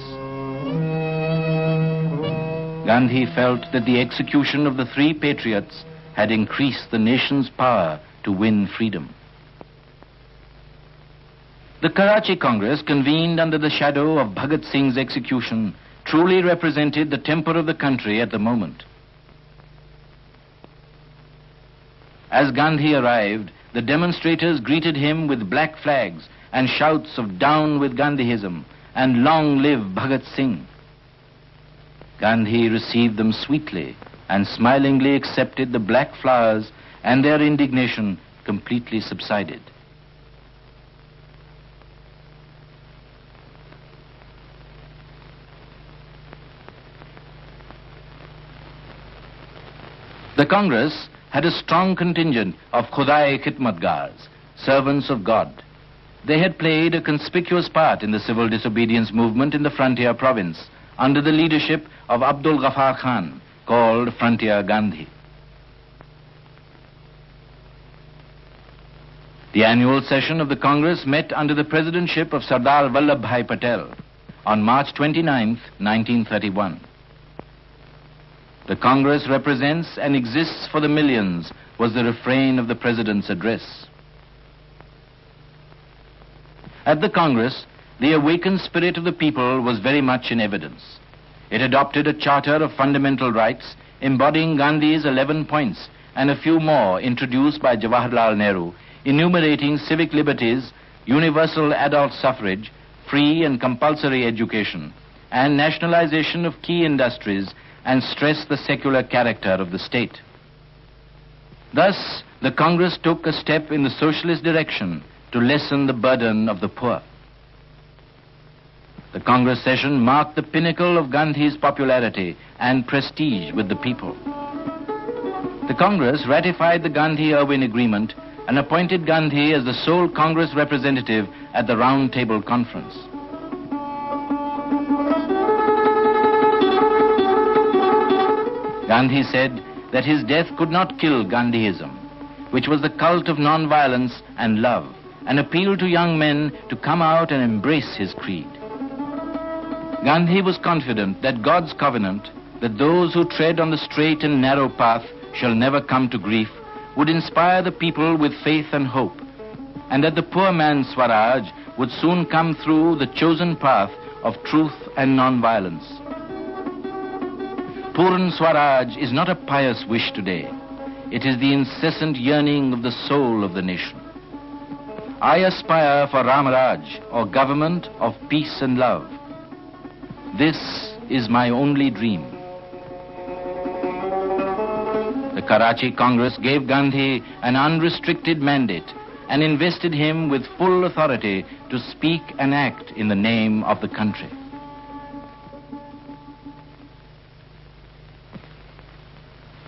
Speaker 3: Gandhi felt that the execution of the three patriots had increased the nation's power to win freedom. The Karachi Congress, convened under the shadow of Bhagat Singh's execution, truly represented the temper of the country at the moment. As Gandhi arrived, the demonstrators greeted him with black flags and shouts of "Down with Gandhiism" and "Long live Bhagat Singh." Gandhi received them sweetly and smilingly accepted the black flowers, and their indignation completely subsided. The Congress had a strong contingent of Khudai-Khidmatgars, servants of God. They had played a conspicuous part in the civil disobedience movement in the frontier province under the leadership of Abdul Ghaffar Khan, called Frontier Gandhi. The annual session of the Congress met under the presidency of Sardar Vallabhbhai Patel on March 29, 1931. "The Congress represents and exists for the millions" was the refrain of the President's address. At the Congress, the awakened spirit of the people was very much in evidence. It adopted a charter of fundamental rights embodying Gandhi's 11 points and a few more introduced by Jawaharlal Nehru, enumerating civic liberties, universal adult suffrage, free and compulsory education, and nationalization of key industries, and stressed the secular character of the state. Thus, the Congress took a step in the socialist direction to lessen the burden of the poor. The Congress session marked the pinnacle of Gandhi's popularity and prestige with the people. The Congress ratified the Gandhi-Irwin Agreement and appointed Gandhi as the sole Congress representative at the Round Table Conference. Gandhi said that his death could not kill Gandhiism, which was the cult of non-violence and love, and appealed to young men to come out and embrace his creed. Gandhi was confident that God's covenant, that those who tread on the straight and narrow path shall never come to grief, would inspire the people with faith and hope, and that the poor man's Swaraj would soon come through the chosen path of truth and non-violence. Purn Swaraj is not a pious wish today. It is the incessant yearning of the soul of the nation. I aspire for Ramaraj, or government of peace and love. This is my only dream. The Karachi Congress gave Gandhi an unrestricted mandate and invested him with full authority to speak and act in the name of the country.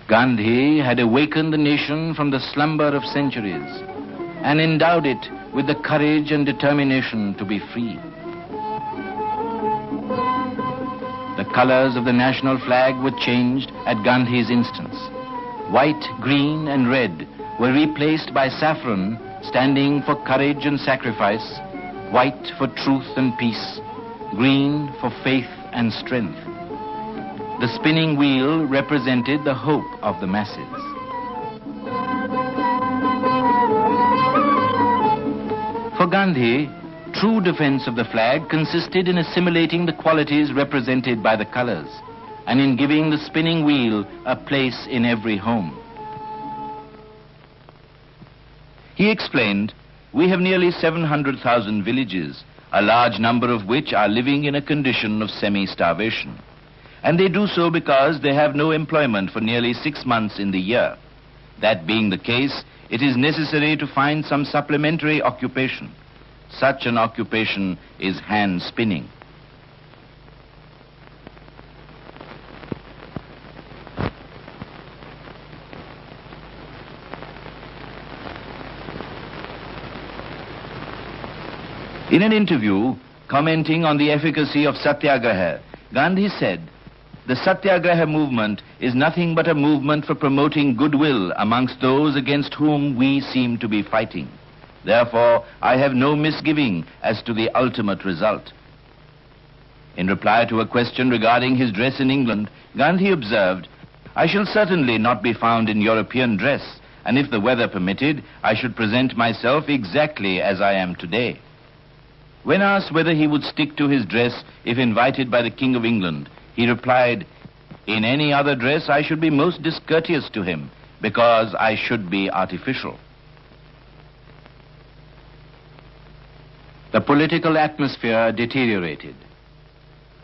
Speaker 3: Gandhi had awakened the nation from the slumber of centuries and endowed it with the courage and determination to be free. The colors of the national flag were changed at Gandhi's instance. White, green, and red were replaced by saffron, standing for courage and sacrifice, white for truth and peace, green for faith and strength. The spinning wheel represented the hope of the masses. For Gandhi, true defense of the flag consisted in assimilating the qualities represented by the colors and in giving the spinning wheel a place in every home. He explained, "We have nearly 700,000 villages, a large number of which are living in a condition of semi-starvation. And they do so because they have no employment for nearly 6 months in the year. That being the case, it is necessary to find some supplementary occupation. Such an occupation is hand spinning." In an interview, commenting on the efficacy of Satyagraha, Gandhi said, "The Satyagraha movement is nothing but a movement for promoting goodwill amongst those against whom we seem to be fighting. Therefore, I have no misgiving as to the ultimate result." In reply to a question regarding his dress in England, Gandhi observed, "I shall certainly not be found in European dress, and if the weather permitted, I should present myself exactly as I am today." When asked whether he would stick to his dress if invited by the King of England, he replied, "In any other dress I should be most discourteous to him, because I should be artificial." The political atmosphere deteriorated.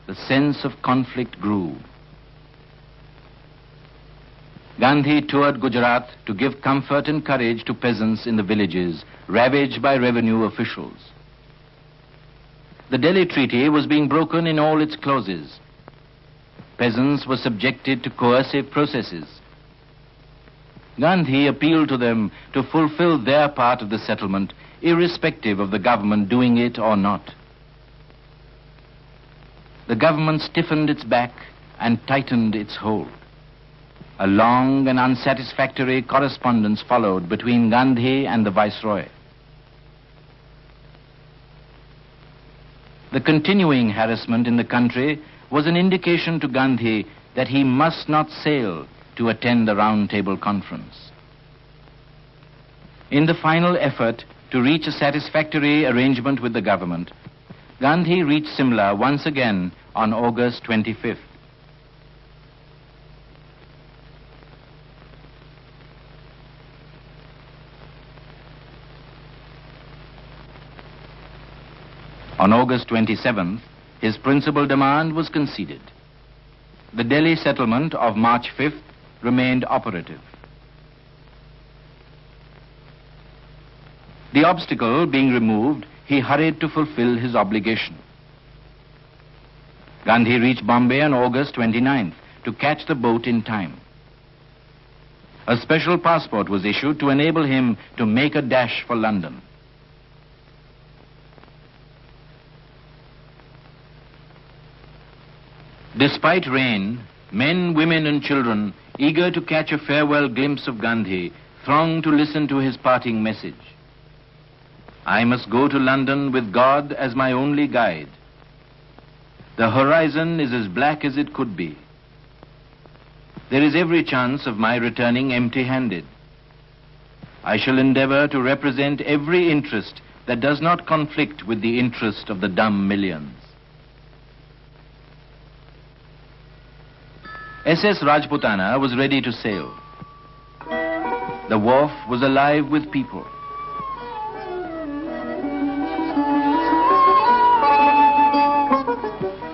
Speaker 3: The sense of conflict grew. Gandhi toured Gujarat to give comfort and courage to peasants in the villages ravaged by revenue officials. The Delhi Treaty was being broken in all its clauses. Peasants were subjected to coercive processes. Gandhi appealed to them to fulfill their part of the settlement, irrespective of the government doing it or not. The government stiffened its back and tightened its hold. A long and unsatisfactory correspondence followed between Gandhi and the Viceroy. The continuing harassment in the country was an indication to Gandhi that he must not sail to attend the Round Table Conference. In the final effort to reach a satisfactory arrangement with the government, Gandhi reached Simla once again on August 25th. On August 27th, his principal demand was conceded. The Delhi settlement of March 5th remained operative. The obstacle being removed, he hurried to fulfill his obligation. Gandhi reached Bombay on August 29th to catch the boat in time. A special passport was issued to enable him to make a dash for London. Despite rain, men, women and children, eager to catch a farewell glimpse of Gandhi, thronged to listen to his parting message. "I must go to London with God as my only guide. The horizon is as black as it could be. There is every chance of my returning empty-handed. I shall endeavor to represent every interest that does not conflict with the interest of the dumb millions." SS Rajputana was ready to sail. The wharf was alive with people.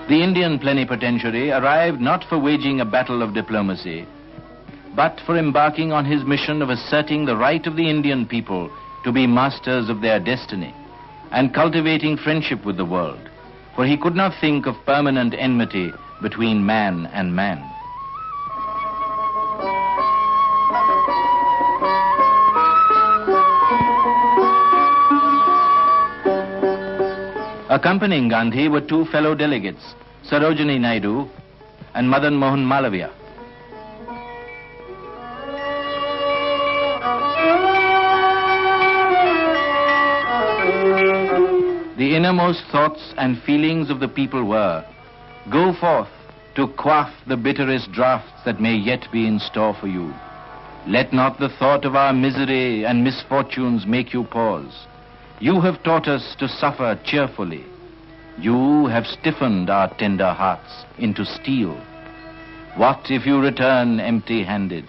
Speaker 3: The Indian plenipotentiary arrived not for waging a battle of diplomacy, but for embarking on his mission of asserting the right of the Indian people to be masters of their destiny and cultivating friendship with the world, for he could not think of permanent enmity between man and man. Accompanying Gandhi were two fellow delegates, Sarojini Naidu and Madan Mohan Malaviya. The innermost thoughts and feelings of the people were, "Go forth, to quaff the bitterest draughts that may yet be in store for you. Let not the thought of our misery and misfortunes make you pause. You have taught us to suffer cheerfully. You have stiffened our tender hearts into steel. What if you return empty-handed?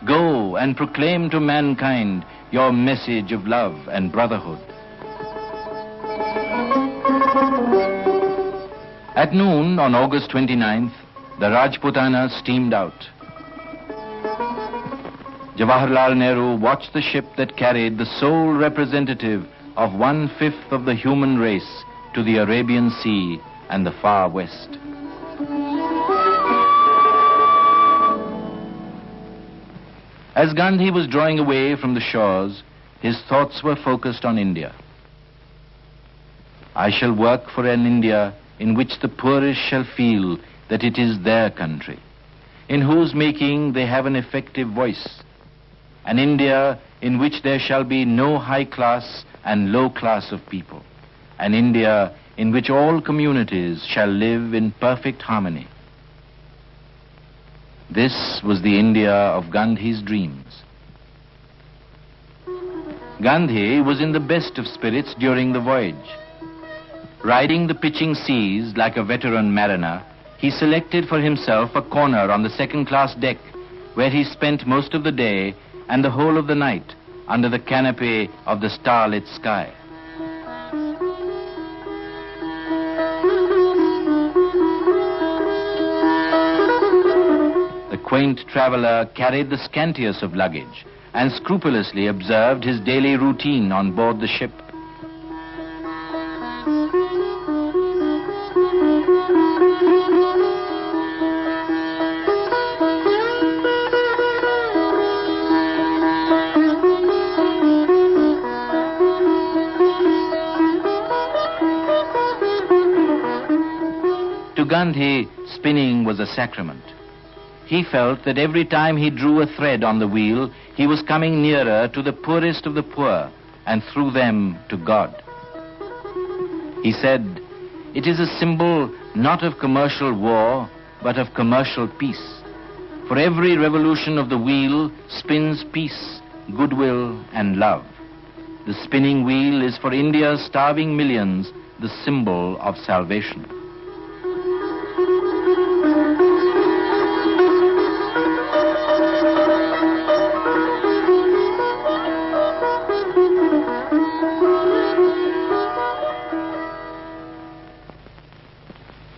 Speaker 3: Go and proclaim to mankind your message of love and brotherhood. At noon on August 29th, the Rajputana steamed out. Jawaharlal Nehru watched the ship that carried the sole representative of 1/5 of the human race to the Arabian Sea and the far west. As Gandhi was drawing away from the shores, his thoughts were focused on India. I shall work for an India in which the poorest shall feel that it is their country, in whose making they have an effective voice. An India in which there shall be no high class and low class of people. An India in which all communities shall live in perfect harmony. This was the India of Gandhi's dreams. Gandhi was in the best of spirits during the voyage. Riding the pitching seas like a veteran mariner, he selected for himself a corner on the second-class deck where he spent most of the day and the whole of the night under the canopy of the starlit sky. The quaint traveler carried the scantiest of luggage and scrupulously observed his daily routine on board the ship. To Gandhi, spinning was a sacrament. He felt that every time he drew a thread on the wheel, he was coming nearer to the poorest of the poor and through them to God. He said, "It is a symbol not of commercial war, but of commercial peace. For every revolution of the wheel spins peace, goodwill, and love. The spinning wheel is for India's starving millions the symbol of salvation."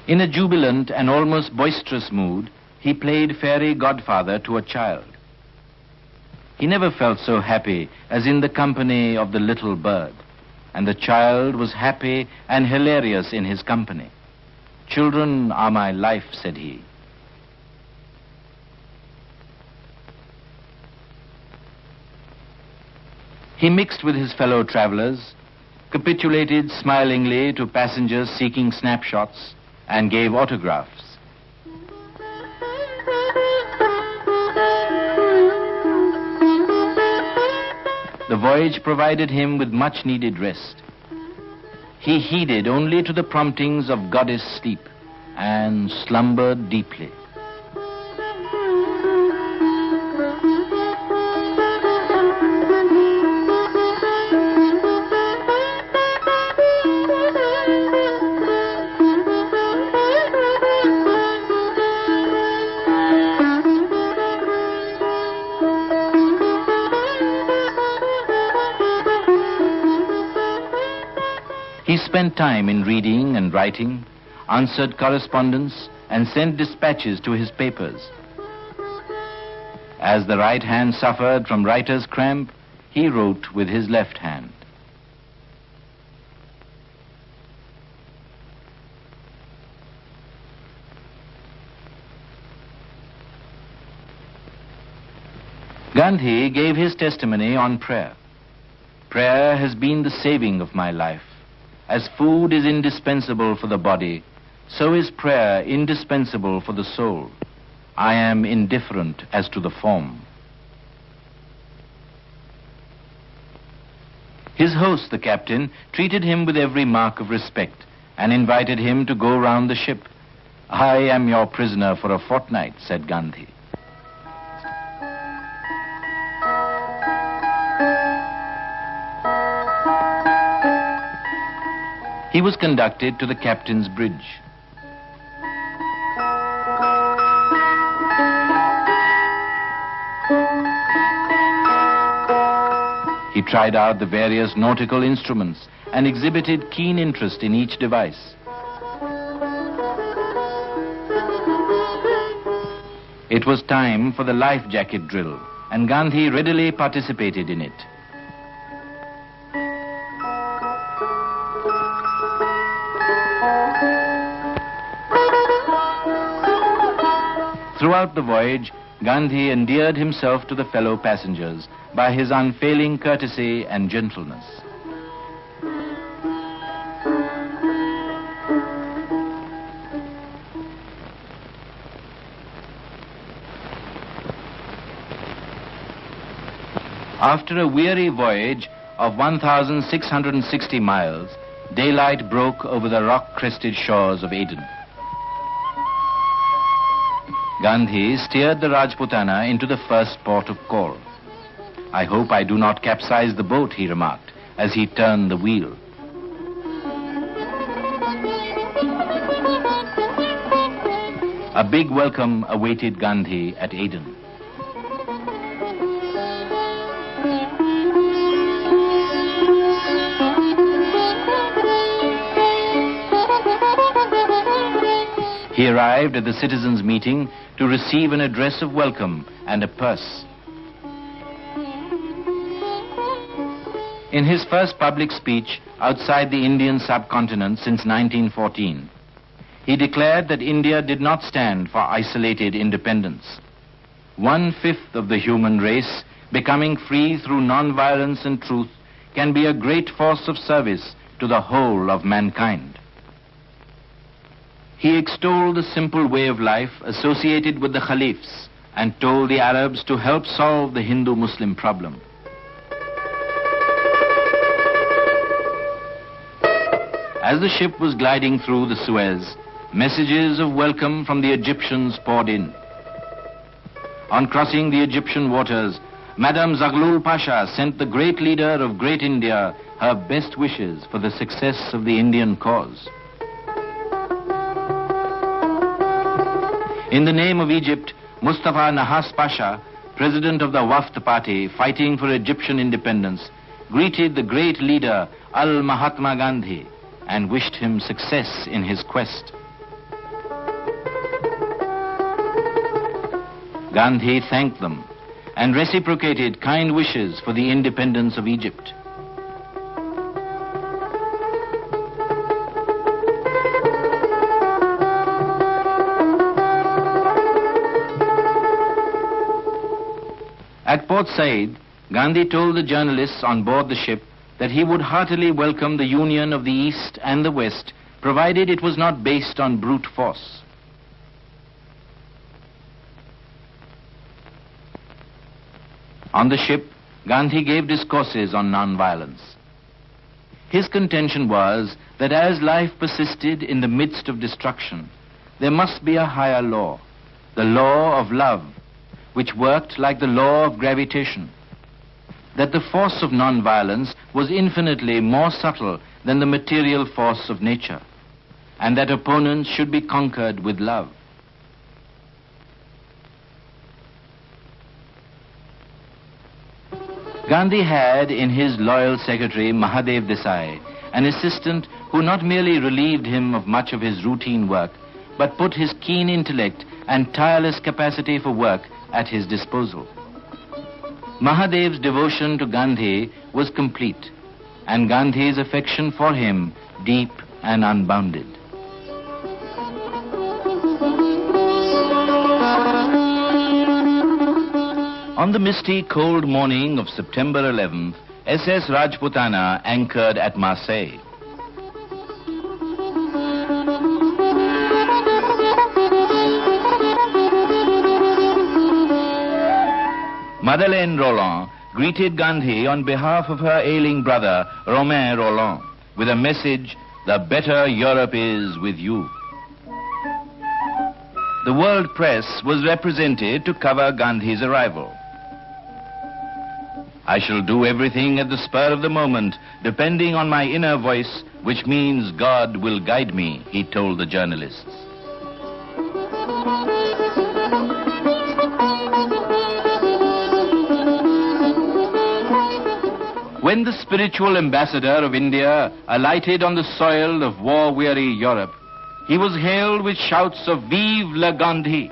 Speaker 3: In a jubilant and almost boisterous mood, he played fairy godfather to a child. He never felt so happy as in the company of the little bird, and the child was happy and hilarious in his company. "Children are my life," said he. He mixed with his fellow travelers, capitulated smilingly to passengers seeking snapshots, and gave autographs. The voyage provided him with much needed rest. He heeded only to the promptings of goddess sleep and slumbered deeply. He spent time in reading and writing, answered correspondence, and sent dispatches to his papers. As the right hand suffered from writer's cramp, he wrote with his left hand. Gandhi gave his testimony on prayer. "Prayer has been the saving of my life. As food is indispensable for the body, so is prayer indispensable for the soul. I am indifferent as to the form." His host, the captain, treated him with every mark of respect and invited him to go round the ship. I am your prisoner for a fortnight, said Gandhi. He was conducted to the captain's bridge. He tried out the various nautical instruments and exhibited keen interest in each device. It was time for the life jacket drill, and Gandhi readily participated in it. Throughout the voyage, Gandhi endeared himself to the fellow passengers by his unfailing courtesy and gentleness. After a weary voyage of 1,660 miles, daylight broke over the rock-crested shores of Aden. Gandhi steered the Rajputana into the first port of call. I hope I do not capsize the boat, he remarked, as he turned the wheel. A big welcome awaited Gandhi at Aden. He arrived at the citizens' meeting to receive an address of welcome and a purse. In his first public speech outside the Indian subcontinent since 1914, he declared that India did not stand for isolated independence. 1/5 of the human race becoming free through non-violence and truth can be a great force of service to the whole of mankind. He extolled the simple way of life associated with the Caliphs and told the Arabs to help solve the Hindu-Muslim problem. As the ship was gliding through the Suez, messages of welcome from the Egyptians poured in. On crossing the Egyptian waters, Madame Zaghlul Pasha sent the great leader of Great India her best wishes for the success of the Indian cause. In the name of Egypt, Mustafa Nahas Pasha, president of the Wafd party fighting for Egyptian independence, greeted the great leader Mahatma Gandhi and wished him success in his quest. Gandhi thanked them and reciprocated kind wishes for the independence of Egypt. At Port Said, Gandhi told the journalists on board the ship that he would heartily welcome the union of the East and the West, provided it was not based on brute force. On the ship, Gandhi gave discourses on non-violence. His contention was that as life persisted in the midst of destruction, there must be a higher law, the law of love, which worked like the law of gravitation. That the force of non-violence was infinitely more subtle than the material force of nature, and that opponents should be conquered with love. Gandhi had in his loyal secretary Mahadev Desai an assistant who not merely relieved him of much of his routine work, but put his keen intellect and tireless capacity for work at his disposal. Mahadev's devotion to Gandhi was complete, and Gandhi's affection for him deep and unbounded. On the misty, cold morning of September 11th, SS Rajputana anchored at Marseille. Madeleine Roland greeted Gandhi on behalf of her ailing brother, Romain Roland, with a message, "The better Europe is with you."
Speaker 2: The world press was represented to cover Gandhi's arrival. I shall do everything at the spur of the moment, depending on my inner voice, which means God will guide me, he told the journalists. When the spiritual ambassador of India alighted on the soil of war-weary Europe, he was hailed with shouts of "Vive le Gandhi!"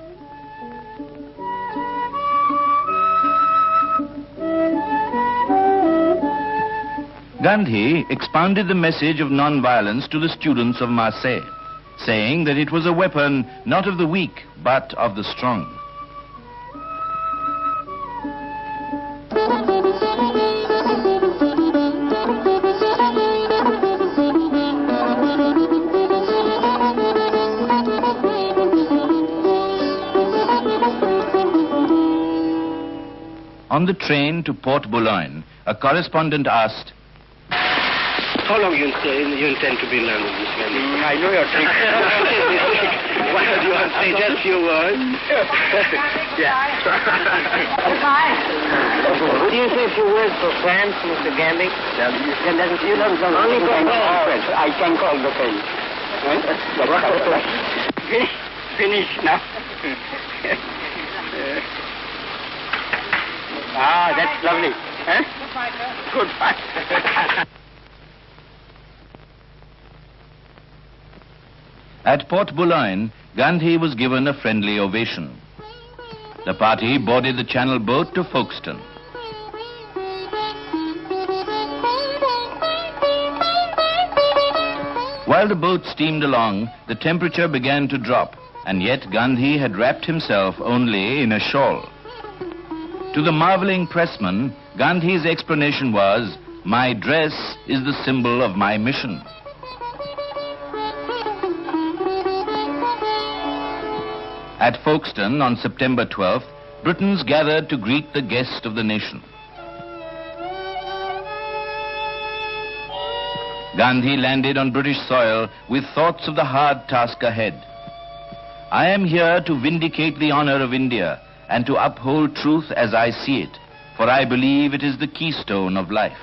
Speaker 2: Gandhi expounded the message of non-violence to the students of Marseille, saying that it was a weapon not of the weak, but of the strong. On the train to Port Boulogne, a correspondent asked,
Speaker 1: How long you intend to be in London, Miss Gandhi?
Speaker 4: I know your trick.
Speaker 1: Why don't you want to say just a few words? Would you say a few words for France, Mr. Gandhi?
Speaker 4: You don't know.
Speaker 1: Only for France.
Speaker 4: I can call the French. Finish now. That's lovely. Huh? Goodbye.
Speaker 2: At Port Boulogne, Gandhi was given a friendly ovation. The party boarded the Channel boat to Folkestone. While the boat steamed along, the temperature began to drop, and yet Gandhi had wrapped himself only in a shawl. To the marveling pressman, Gandhi's explanation was, "My dress is the symbol of my mission." At Folkestone on September 12th, Britons gathered to greet the guest of the nation. Gandhi landed on British soil with thoughts of the hard task ahead. "I am here to vindicate the honor of India and to uphold truth as I see it, for I believe it is the keystone of life."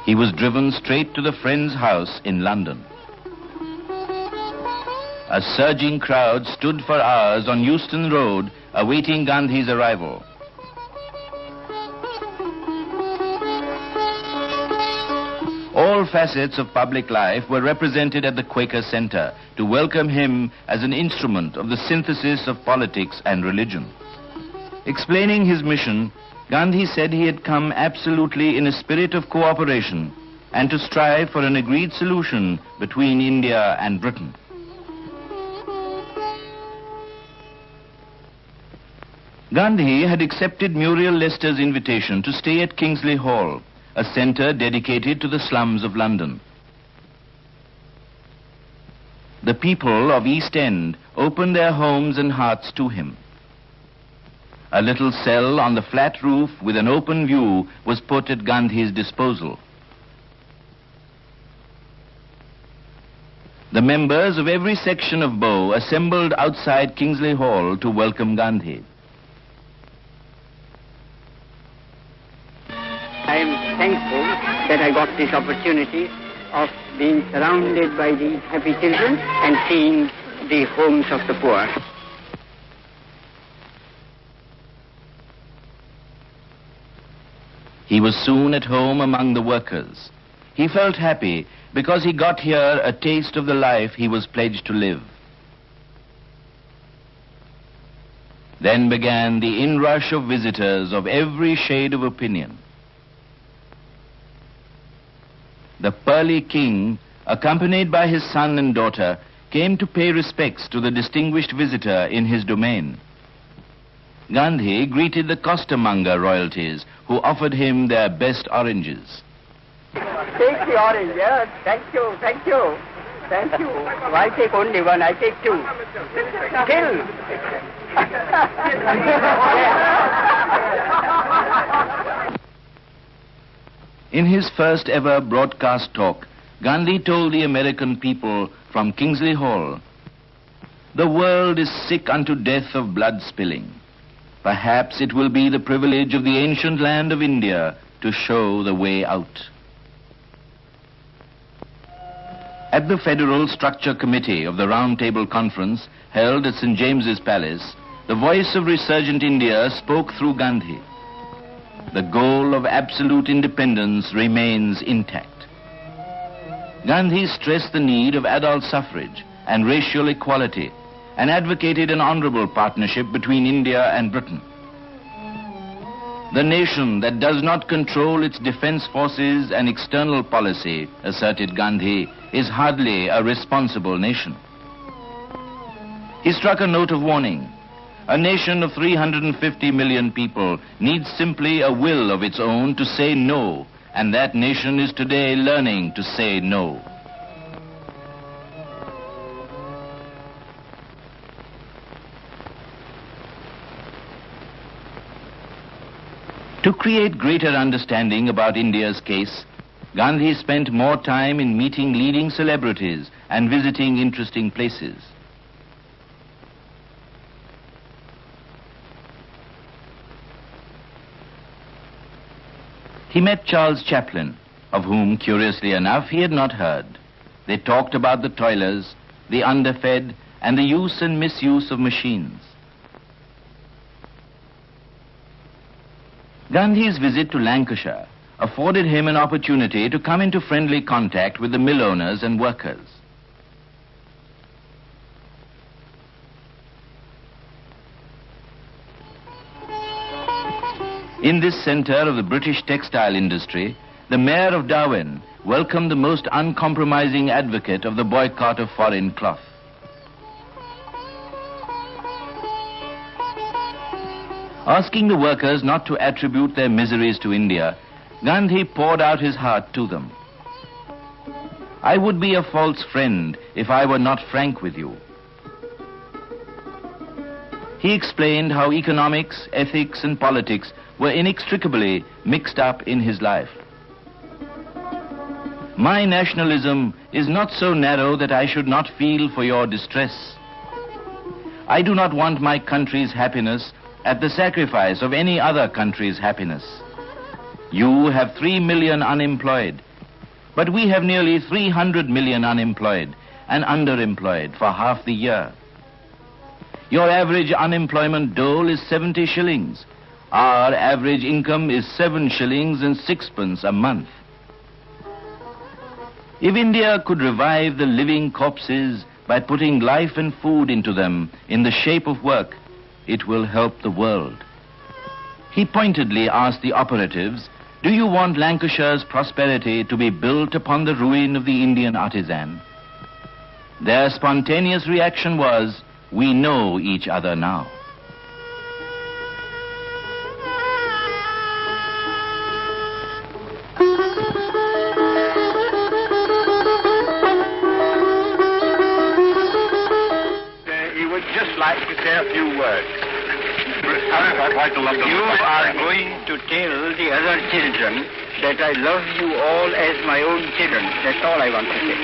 Speaker 2: He was driven straight to the friend's house in London. A surging crowd stood for hours on Euston Road awaiting Gandhi's arrival. All facets of public life were represented at the Quaker Center to welcome him as an instrument of the synthesis of politics and religion. Explaining his mission, Gandhi said he had come absolutely in a spirit of cooperation and to strive for an agreed solution between India and Britain. Gandhi had accepted Muriel Leicester's invitation to stay at Kingsley Hall, a centre dedicated to the slums of London. The people of East End opened their homes and hearts to him. A little cell on the flat roof with an open view was put at Gandhi's disposal. The members of every section of Bow assembled outside Kingsley Hall to welcome Gandhi.
Speaker 4: I am thankful that I got this opportunity of being surrounded by these happy children and seeing the homes of the poor.
Speaker 2: He was soon at home among the workers. He felt happy because he got here a taste of the life he was pledged to live. Then began the inrush of visitors of every shade of opinion. The Pearly King, accompanied by his son and daughter, came to pay respects to the distinguished visitor in his domain. Gandhi greeted the costermonger royalties who offered him their best oranges.
Speaker 4: Take the orange, yes. Thank you, thank you. Thank you. Why take only one? I take two. Kill.
Speaker 3: In his first ever broadcast talk, Gandhi told the American people from Kingsley Hall, "The world is sick unto death of blood spilling. Perhaps it will be the privilege of the ancient land of India to show the way out." At the Federal Structure Committee of the Round Table Conference held at St. James's Palace, the voice of resurgent India spoke through Gandhi. The goal of absolute independence remains intact. Gandhi stressed the need of adult suffrage and racial equality and advocated an honorable partnership between India and Britain. The nation that does not control its defense forces and external policy, asserted Gandhi, is hardly a responsible nation. He struck a note of warning. A nation of 350 million people needs simply a will of its own to say no, and that nation is today learning to say no. To create greater understanding about India's case, Gandhi spent more time in meeting leading celebrities and visiting interesting places. He met Charles Chaplin, of whom, curiously enough, he had not heard. They talked about the toilers, the underfed, and the use and misuse of machines. Gandhi's visit to Lancashire afforded him an opportunity to come into friendly contact with the mill owners and workers. In this center of the British textile industry, the Mayor of Darwin welcomed the most uncompromising advocate of the boycott of foreign cloth. Asking the workers not to attribute their miseries to India, Gandhi poured out his heart to them. "I would be a false friend if I were not frank with you." He explained how economics, ethics, and politics were inextricably mixed up in his life. "My nationalism is not so narrow that I should not feel for your distress. I do not want my country's happiness at the sacrifice of any other country's happiness. You have 3 million unemployed, but we have nearly 300 million unemployed and underemployed for half the year. Your average unemployment dole is 70 shillings. Our average income is 7 shillings and 6 pence a month. If India could revive the living corpses by putting life and food into them in the shape of work, it will help the world." He pointedly asked the operatives, "Do you want Lancashire's prosperity to be built upon the ruin of the Indian artisan?" Their spontaneous reaction was, "We know each other now."
Speaker 1: He would just like to say a few words.
Speaker 4: You are going to tell the other children that I love you all as my own children. That's all I want to say.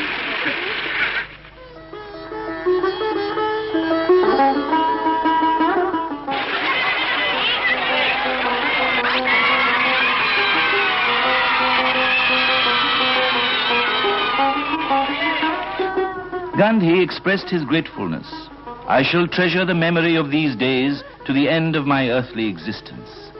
Speaker 3: Gandhi expressed his gratefulness. "I shall treasure the memory of these days to the end of my earthly existence."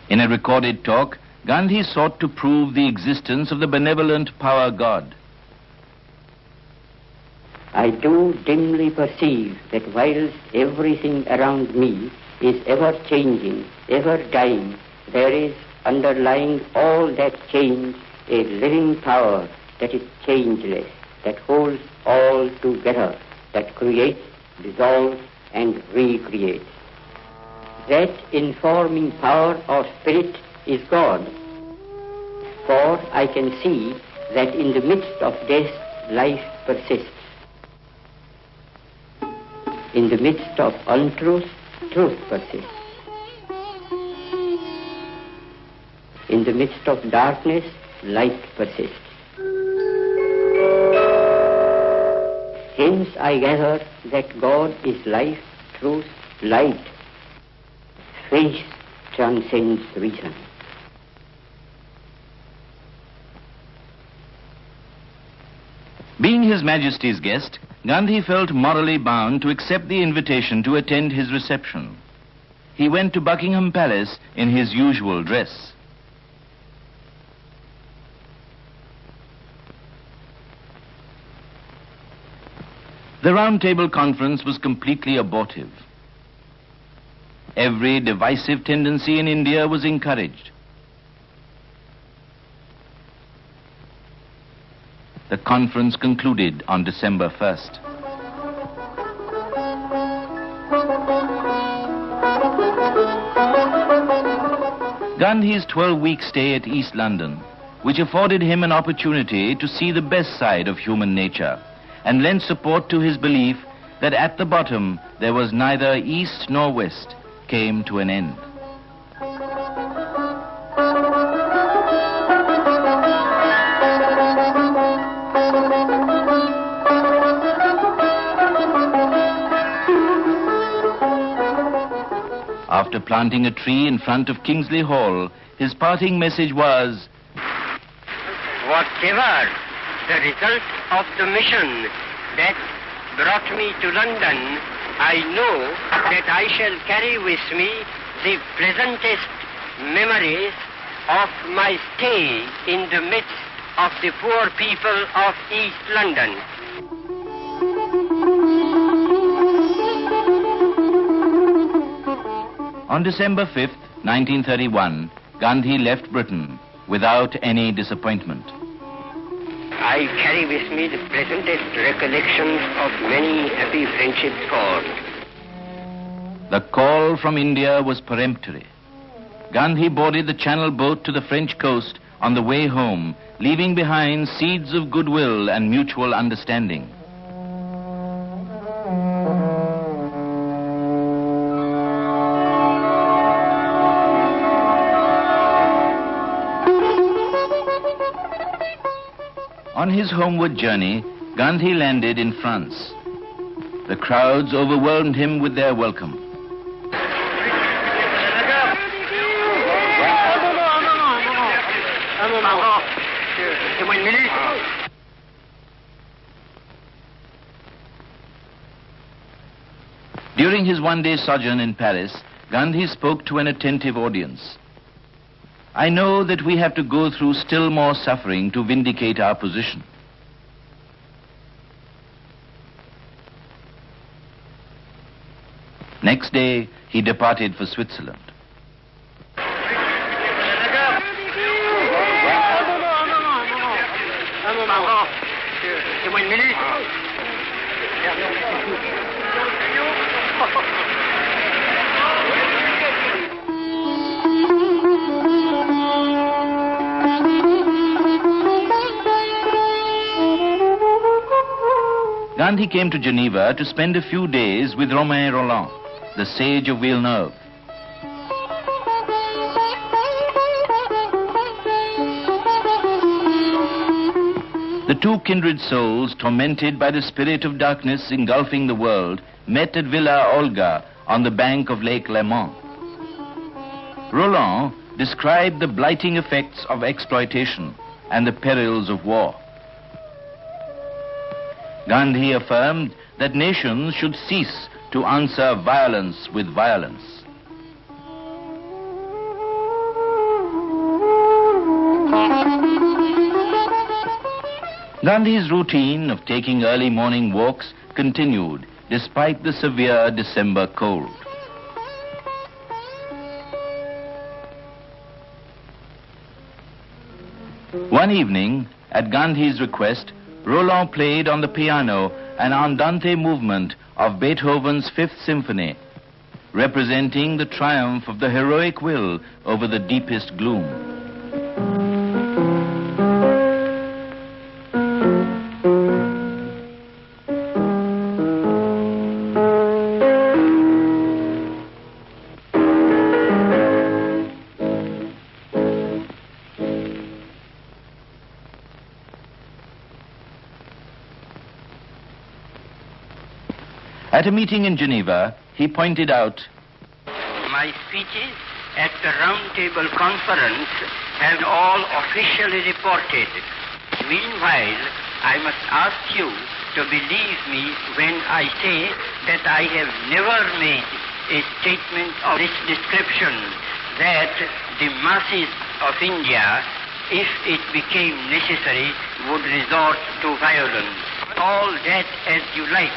Speaker 3: In a recorded talk, Gandhi sought to prove the existence of the benevolent power God.
Speaker 4: I do dimly perceive that whilst everything around me is ever changing, ever dying, there is underlying all that change a living power that is changeless, that holds all together, that creates, dissolves, and recreates. That informing power of spirit is God. For I can see that in the midst of death, life persists. In the midst of untruth, truth persists. In the midst of darkness, light persists. Hence I gather that God is life, truth, light. Faith transcends reason.
Speaker 3: Being His Majesty's guest, Gandhi felt morally bound to accept the invitation to attend his reception. He went to Buckingham Palace in his usual dress. The Round Table Conference was completely abortive. Every divisive tendency in India was encouraged. The conference concluded on December 1st. Gandhi's 12-week stay at East London, which afforded him an opportunity to see the best side of human nature and lent support to his belief that at the bottom there was neither East nor West, came to an end. After planting a tree in front of Kingsley Hall, his parting message was,
Speaker 1: "Whatever the result of the mission that brought me to London, I know that I shall carry with me the pleasantest memories of my stay in the midst of the poor people of East London."
Speaker 3: On December 5th, 1931, Gandhi left Britain without any disappointment.
Speaker 1: I carry with me the pleasantest recollections of many happy friendships formed.
Speaker 3: The call from India was peremptory. Gandhi boarded the Channel boat to the French coast on the way home, leaving behind seeds of goodwill and mutual understanding. On his homeward journey, Gandhi landed in France. The crowds overwhelmed him with their welcome. During his one-day sojourn in Paris, Gandhi spoke to an attentive audience. "I know that we have to go through still more suffering to vindicate our position. Next day, he departed for Switzerland. Gandhi came to Geneva to spend a few days with Romain Rolland, the sage of Villeneuve. The two kindred souls, tormented by the spirit of darkness engulfing the world, met at Villa Olga on the bank of Lake Léman. Rolland described the blighting effects of exploitation and the perils of war. Gandhi affirmed that nations should cease to answer violence with violence. Gandhi's routine of taking early morning walks continued despite the severe December cold. One evening, at Gandhi's request, Rolland played on the piano an andante movement of Beethoven's Fifth Symphony. representing the triumph of the heroic will over the deepest gloom. At a meeting in Geneva, he pointed out,
Speaker 1: "My speeches at the Round Table Conference have all officially reported. Meanwhile, I must ask you to believe me when I say that I have never made a statement of this description, that the masses of India, if it became necessary, would resort to violence. All that as you like.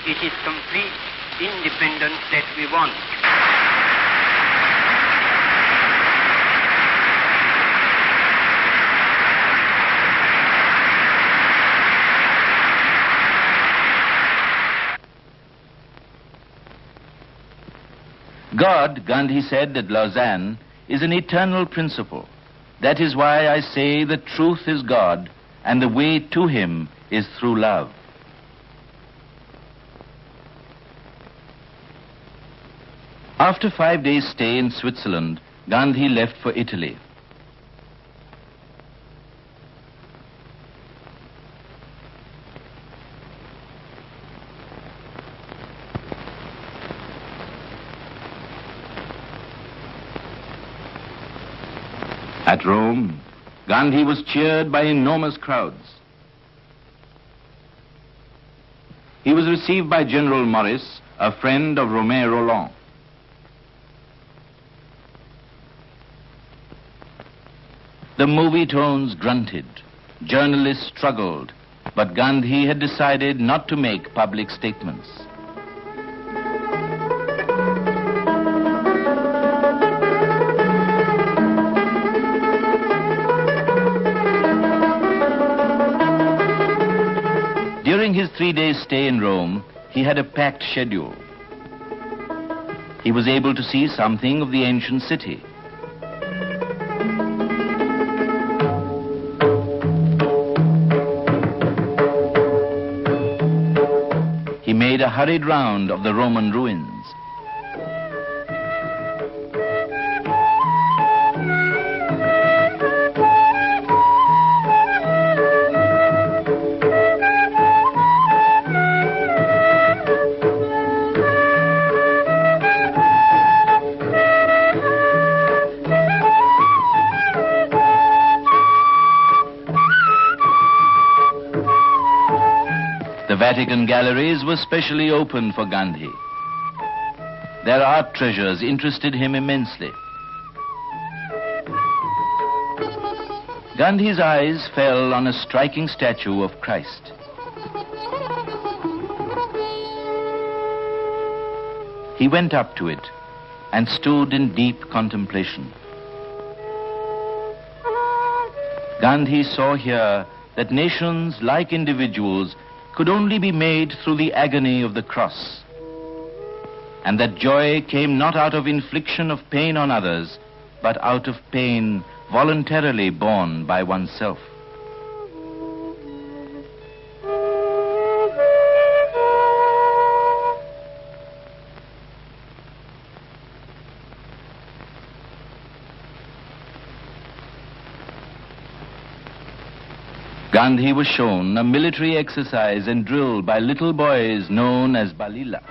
Speaker 1: It is complete independence that we want."
Speaker 3: God, Gandhi said at Lausanne, is an eternal principle. That is why I say the truth is God, and the way to him is through love. After 5 days' stay in Switzerland, Gandhi left for Italy. At Rome, Gandhi was cheered by enormous crowds. He was received by General Maurice, a friend of Romain Rolland. The movie tones grunted, journalists struggled, but Gandhi had decided not to make public statements. During his 3 days' stay in Rome, he had a packed schedule. He was able to see something of the ancient city. He made a hurried round of the Roman ruins. The Vatican galleries were specially opened for Gandhi. Their art treasures interested him immensely. Gandhi's eyes fell on a striking statue of Christ. He went up to it and stood in deep contemplation. Gandhi saw here that nations, like individuals, could only be made through the agony of the cross, and that joy came not out of infliction of pain on others, but out of pain voluntarily borne by oneself. Gandhi was shown a military exercise and drill by little boys known as Balila.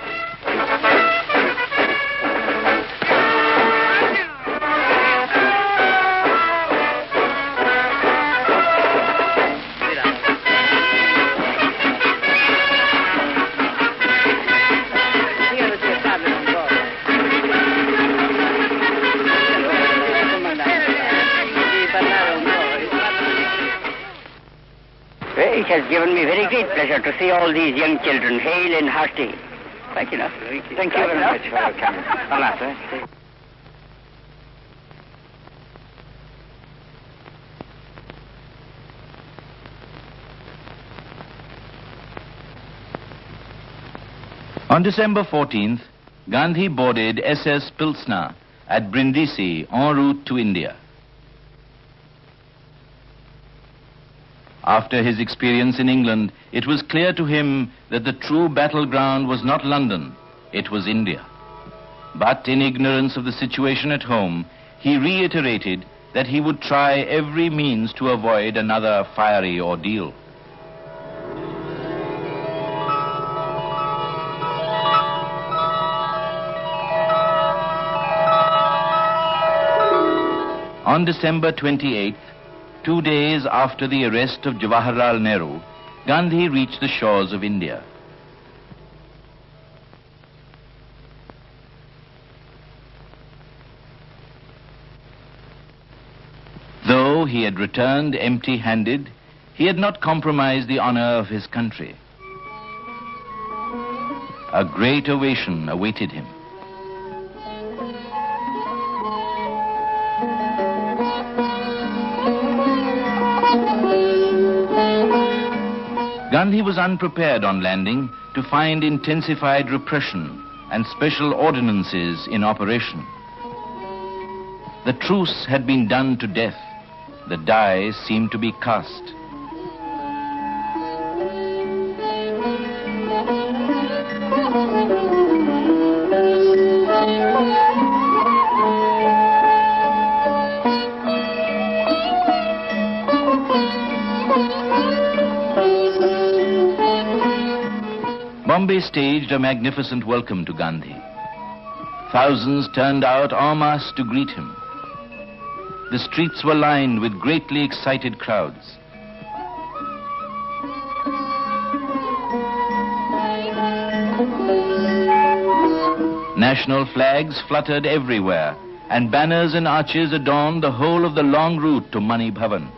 Speaker 1: It has given me very great pleasure to see all these young children hale and hearty. Thank you, Thank you very much for your coming.
Speaker 3: On December 14th, Gandhi boarded SS Pilsner at Brindisi en route to India. After his experience in England, it was clear to him that the true battleground was not London, it was India. But in ignorance of the situation at home, he reiterated that he would try every means to avoid another fiery ordeal. On December 28th, 2 days after the arrest of Jawaharlal Nehru, Gandhi reached the shores of India. Though he had returned empty-handed, he had not compromised the honor of his country. A great ovation awaited him. Gandhi was unprepared on landing to find intensified repression and special ordinances in operation. The truce had been done to death. The die seemed to be cast. Bombay staged a magnificent welcome to Gandhi. Thousands turned out en masse to greet him. The streets were lined with greatly excited crowds. National flags fluttered everywhere, and banners and arches adorned the whole of the long route to Mani Bhavan.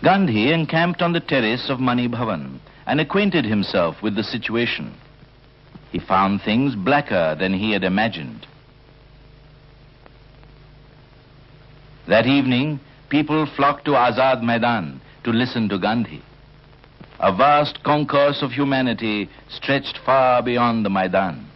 Speaker 3: Gandhi encamped on the terrace of Mani Bhavan and acquainted himself with the situation. He found things blacker than he had imagined. That evening, people flocked to Azad Maidan to listen to Gandhi. A vast concourse of humanity stretched far beyond the Maidan.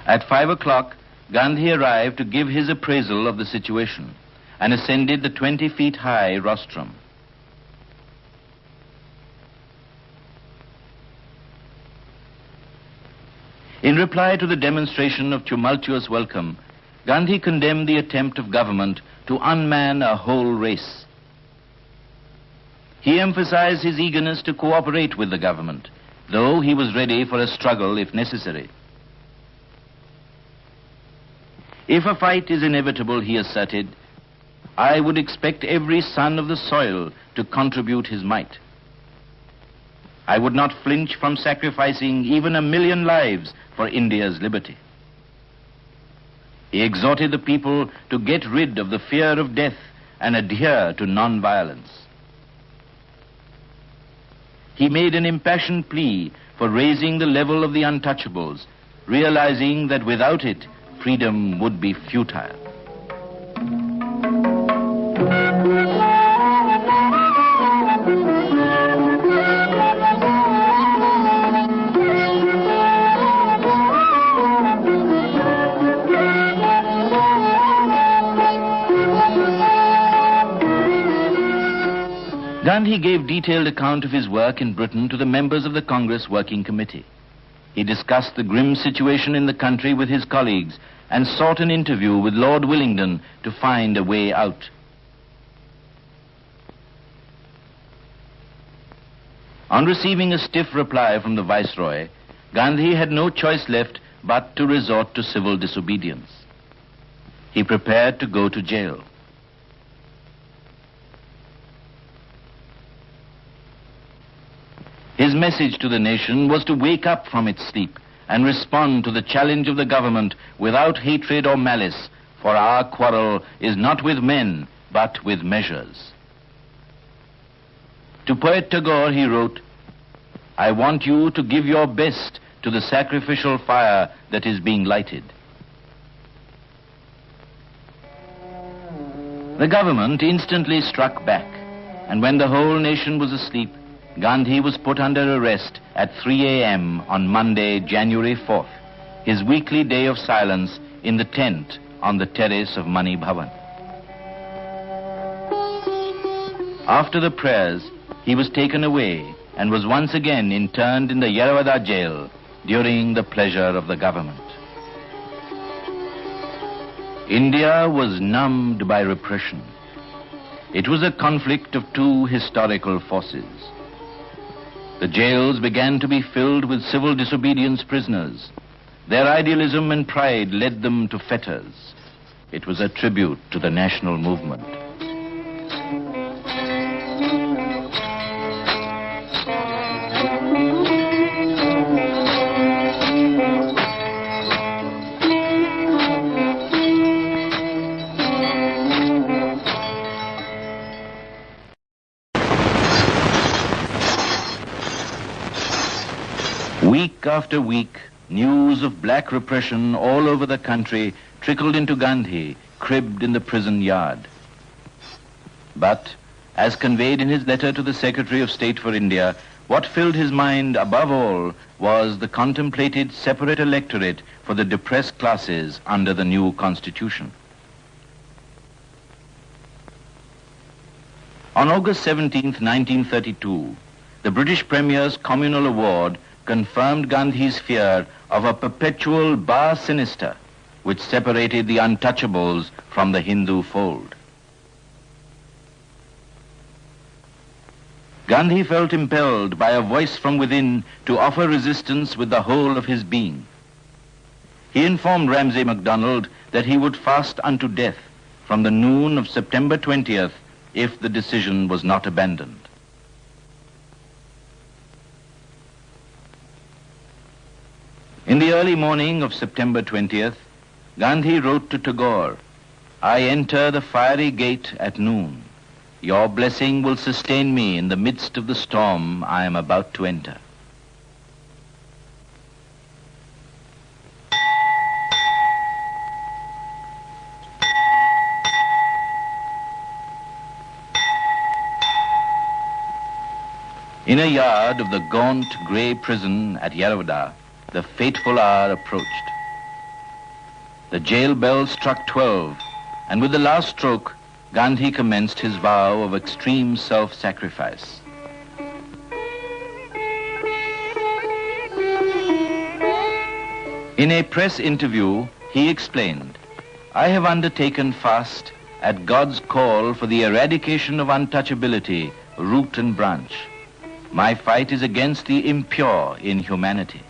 Speaker 3: At 5 o'clock, Gandhi arrived to give his appraisal of the situation and ascended the 20 feet high rostrum. In reply to the demonstration of tumultuous welcome, Gandhi condemned the attempt of government to unman a whole race. He emphasized his eagerness to cooperate with the government, though he was ready for a struggle if necessary. If a fight is inevitable, he asserted, I would expect every son of the soil to contribute his might. I would not flinch from sacrificing even 1 million lives for India's liberty. He exhorted the people to get rid of the fear of death and adhere to non-violence. He made an impassioned plea for raising the level of the untouchables, realizing that without it, freedom would be futile. Gandhi gave detailed account of his work in Britain to the members of the Congress Working Committee. he discussed the grim situation in the country with his colleagues and sought an interview with Lord Willingdon to find a way out. On receiving a stiff reply from the Viceroy, Gandhi had no choice left but to resort to civil disobedience. He prepared to go to jail. His message to the nation was to wake up from its sleep and respond to the challenge of the government without hatred or malice, for our quarrel is not with men, but with measures. To poet Tagore he wrote, "I want you to give your best to the sacrificial fire that is being lighted." The government instantly struck back, and when the whole nation was asleep, Gandhi was put under arrest at 3 a.m. on Monday, January 4th, his weekly day of silence in the tent on the terrace of Mani Bhavan. After the prayers, he was taken away and was once again interned in the Yeravada jail during the pleasure of the government. India was numbed by repression. It was a conflict of two historical forces. The jails began to be filled with civil disobedience prisoners. Their idealism and pride led them to fetters. It was a tribute to the national movement. Week after week, news of black repression all over the country trickled into Gandhi, cribbed in the prison yard. But, as conveyed in his letter to the Secretary of State for India, what filled his mind above all was the contemplated separate electorate for the depressed classes under the new constitution. On August 17, 1932, the British Premier's Communal Award confirmed Gandhi's fear of a perpetual bar sinister which separated the untouchables from the Hindu fold. Gandhi felt impelled by a voice from within to offer resistance with the whole of his being. He informed Ramsay MacDonald that he would fast unto death from the noon of September 20th if the decision was not abandoned. In the early morning of September 20th, Gandhi wrote to Tagore, "I enter the fiery gate at noon. Your blessing will sustain me in the midst of the storm I am about to enter." In a yard of the gaunt grey prison at Yeravada, the fateful hour approached. The jail bell struck 12, and with the last stroke, Gandhi commenced his vow of extreme self-sacrifice. In a press interview, he explained, "I have undertaken fast at God's call for the eradication of untouchability, root and branch. My fight is against the impure in humanity.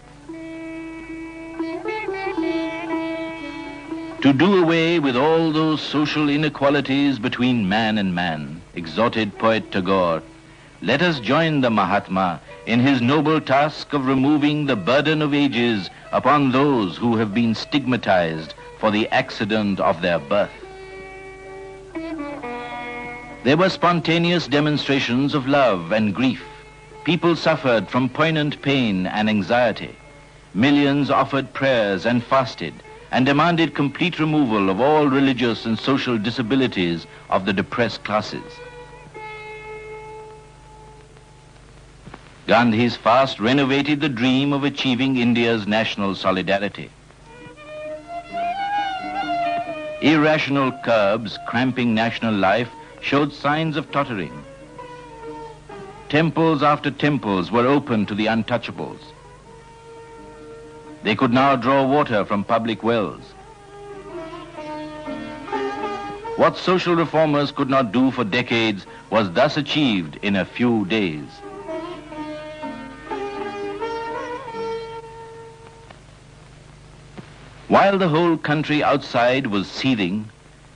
Speaker 3: To do away with all those social inequalities between man and man," exhorted poet Tagore, "let us join the Mahatma in his noble task of removing the burden of ages upon those who have been stigmatized for the accident of their birth." There were spontaneous demonstrations of love and grief. People suffered from poignant pain and anxiety. Millions offered prayers and fasted, and demanded complete removal of all religious and social disabilities of the depressed classes. Gandhi's fast renovated the dream of achieving India's national solidarity. Irrational curbs cramping national life showed signs of tottering. Temples after temples were opened to the untouchables. They could now draw water from public wells. What social reformers could not do for decades was thus achieved in a few days. While the whole country outside was seething,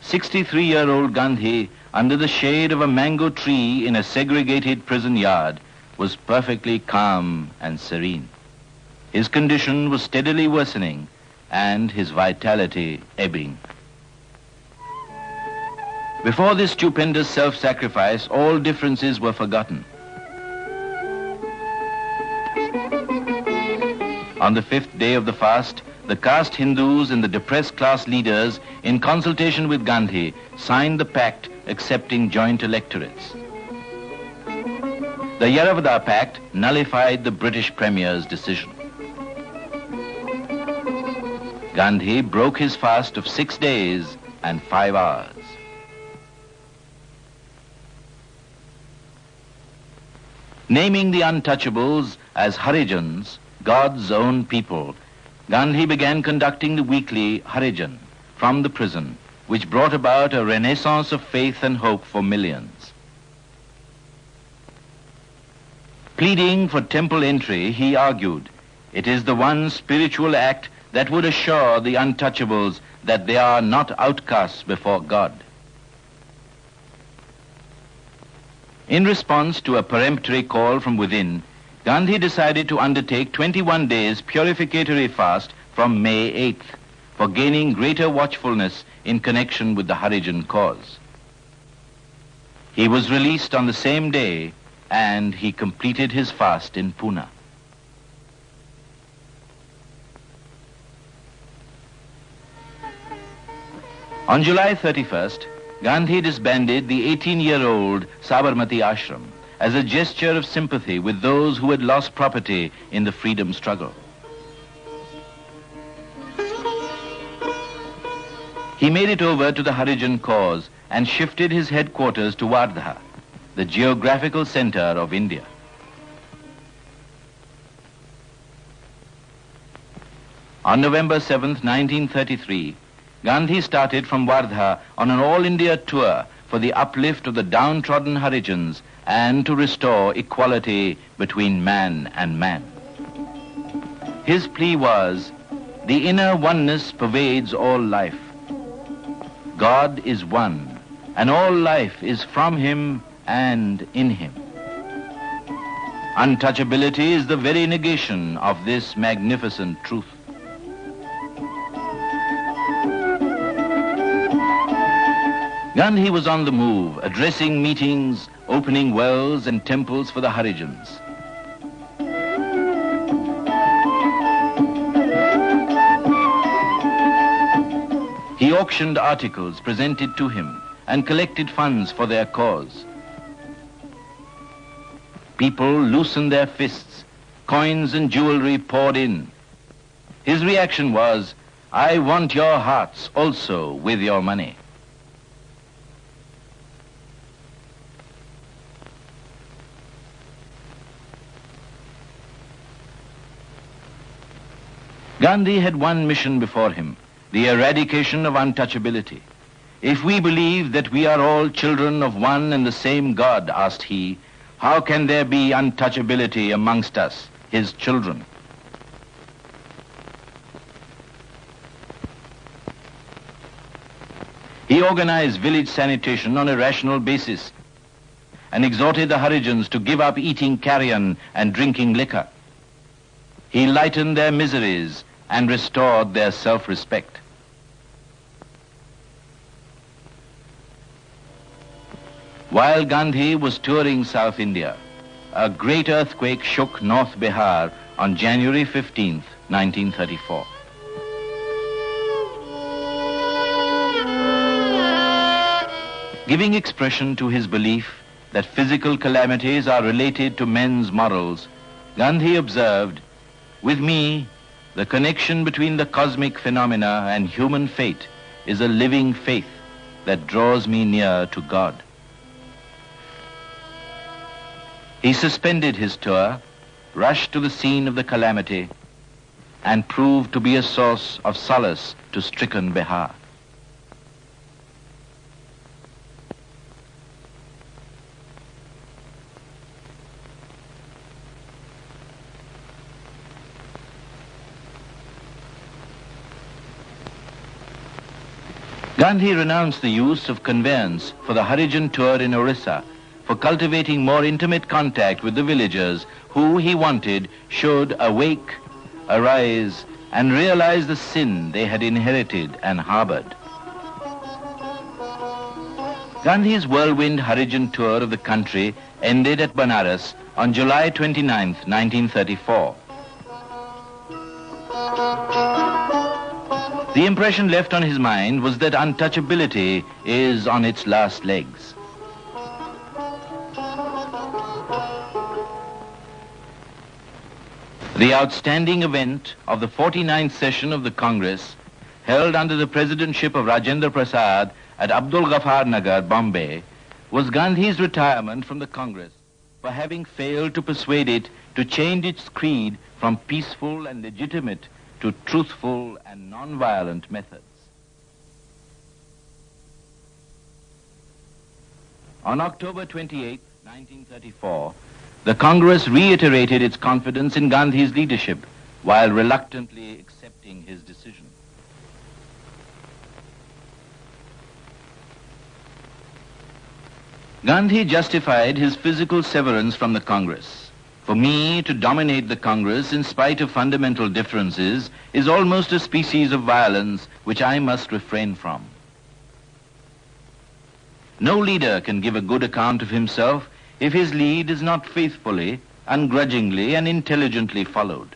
Speaker 3: 63-year-old Gandhi, under the shade of a mango tree in a segregated prison yard, was perfectly calm and serene. His condition was steadily worsening and his vitality ebbing. Before this stupendous self-sacrifice, all differences were forgotten. On the 5th day of the fast, the caste Hindus and the depressed class leaders, in consultation with Gandhi, signed the pact accepting joint electorates. The Yaravada Pact nullified the British Premier's decision. Gandhi broke his fast of 6 days and 5 hours. Naming the untouchables as Harijans, God's own people, Gandhi began conducting the weekly Harijan from the prison, which brought about a renaissance of faith and hope for millions. Pleading for temple entry, he argued, it is the one spiritual act that would assure the untouchables that they are not outcasts before God. In response to a peremptory call from within, Gandhi decided to undertake 21 days purificatory fast from May 8th for gaining greater watchfulness in connection with the Harijan cause. He was released on the same day and he completed his fast in Pune. On July 31st, Gandhi disbanded the 18-year-old Sabarmati Ashram as a gesture of sympathy with those who had lost property in the freedom struggle. He made it over to the Harijan cause and shifted his headquarters to Wardha, the geographical center of India. On November 7th, 1933, Gandhi started from Wardha on an all-India tour for the uplift of the downtrodden Harijans and to restore equality between man and man. His plea was, the inner oneness pervades all life. God is one, and all life is from him and in him. Untouchability is the very negation of this magnificent truth. Gandhi was on the move, addressing meetings, opening wells and temples for the Harijans. He auctioned articles presented to him and collected funds for their cause. People loosened their fists, coins and jewelry poured in. His reaction was, I want your hearts also with your money. Gandhi had one mission before him, the eradication of untouchability. If we believe that we are all children of one and the same God, asked he, how can there be untouchability amongst us, his children? He organized village sanitation on a rational basis and exhorted the Harijans to give up eating carrion and drinking liquor. He lightened their miseries and restored their self-respect. While Gandhi was touring South India, a great earthquake shook North Bihar on January 15th, 1934. Giving expression to his belief that physical calamities are related to men's morals, Gandhi observed, with me, the connection between the cosmic phenomena and human fate is a living faith that draws me near to God. He suspended his tour, rushed to the scene of the calamity, and proved to be a source of solace to stricken Bihar. Gandhi renounced the use of conveyance for the Harijan tour in Orissa, for cultivating more intimate contact with the villagers who he wanted should awake, arise, and realize the sin they had inherited and harbored. Gandhi's whirlwind Harijan tour of the country ended at Banaras on July 29, 1934. The impression left on his mind was that untouchability is on its last legs. The outstanding event of the 49th session of the Congress, held under the presidentship of Rajendra Prasad at Abdul Ghaffar Nagar, Bombay, was Gandhi's retirement from the Congress for having failed to persuade it to change its creed from peaceful and legitimate to truthful and non-violent methods. On October 28, 1934, the Congress reiterated its confidence in Gandhi's leadership while reluctantly accepting his decision. Gandhi justified his physical severance from the Congress. For me, to dominate the Congress in spite of fundamental differences is almost a species of violence which I must refrain from. No leader can give a good account of himself if his lead is not faithfully, ungrudgingly, and intelligently followed.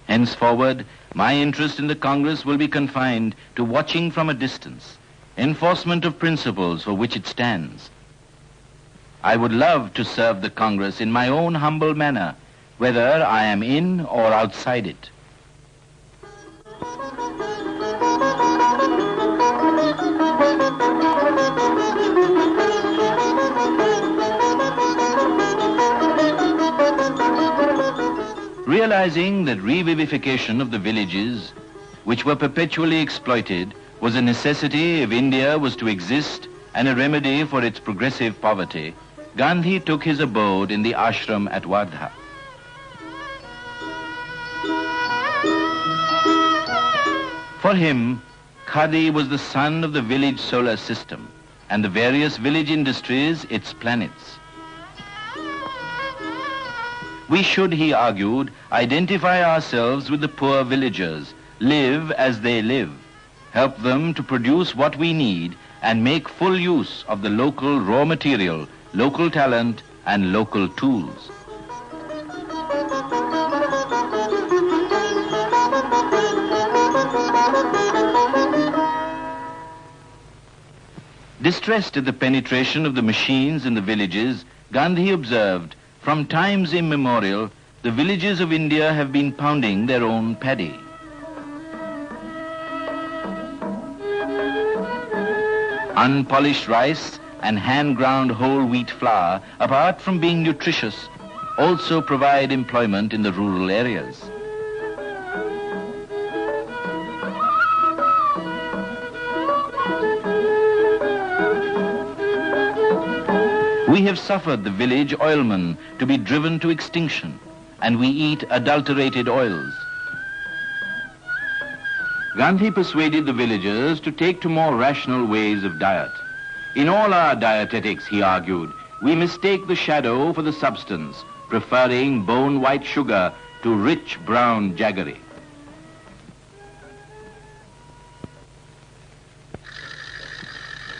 Speaker 3: Henceforward, my interest in the Congress will be confined to watching from a distance, enforcement of principles for which it stands. I would love to serve the Congress in my own humble manner, whether I am in or outside it. Realizing that revivification of the villages, which were perpetually exploited, was a necessity if India was to exist and a remedy for its progressive poverty, Gandhi took his abode in the ashram at Wardha. For him, Khadi was the sun of the village solar system and the various village industries its planets. We should, he argued, identify ourselves with the poor villagers, live as they live, help them to produce what we need, and make full use of the local raw material, local talent, and local tools. Distressed at the penetration of the machines in the villages, Gandhi observed, from times immemorial, the villages of India have been pounding their own paddy. Unpolished rice and hand-ground whole wheat flour, apart from being nutritious, also provide employment in the rural areas. We have suffered the village oilman to be driven to extinction, and we eat adulterated oils. Gandhi persuaded the villagers to take to more rational ways of diet. In all our dietetics, he argued, we mistake the shadow for the substance, preferring bone-white sugar to rich brown jaggery.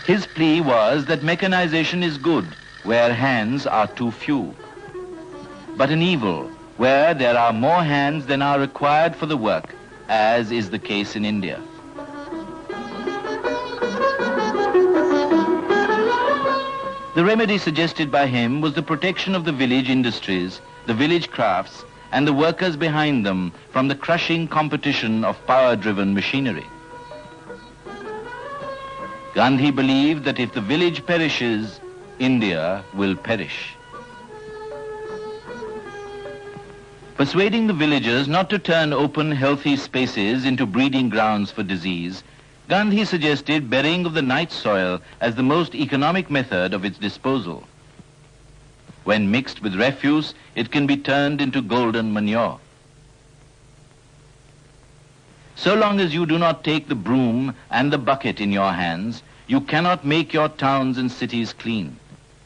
Speaker 3: His plea was that mechanization is good where hands are too few, but an evil where there are more hands than are required for the work, as is the case in India. The remedy suggested by him was the protection of the village industries, the village crafts, and the workers behind them from the crushing competition of power-driven machinery. Gandhi believed that if the village perishes, India will perish. Persuading the villagers not to turn open, healthy spaces into breeding grounds for disease, Gandhi suggested burying of the night soil as the most economic method of its disposal. When mixed with refuse, it can be turned into golden manure. So long as you do not take the broom and the bucket in your hands, you cannot make your towns and cities clean.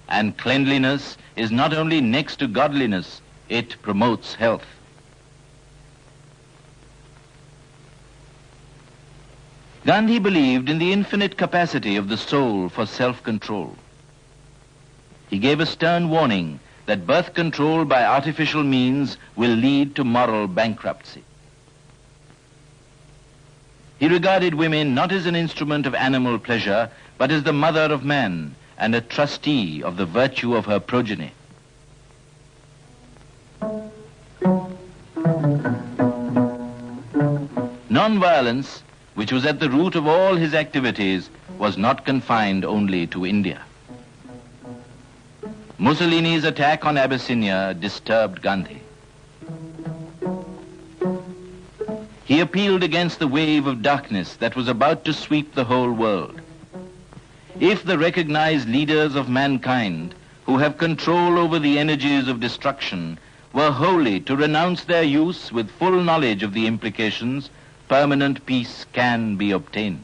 Speaker 3: And cleanliness is not only next to godliness, it promotes health. Gandhi believed in the infinite capacity of the soul for self-control. He gave a stern warning that birth control by artificial means will lead to moral bankruptcy. He regarded women not as an instrument of animal pleasure, but as the mother of man and a trustee of the virtue of her progeny. Non-violence, which was at the root of all his activities, was not confined only to India. Mussolini's attack on Abyssinia disturbed Gandhi. He appealed against the wave of darkness that was about to sweep the whole world. If the recognized leaders of mankind, who have control over the energies of destruction, were wholly to renounce their use with full knowledge of the implications, permanent peace can be obtained.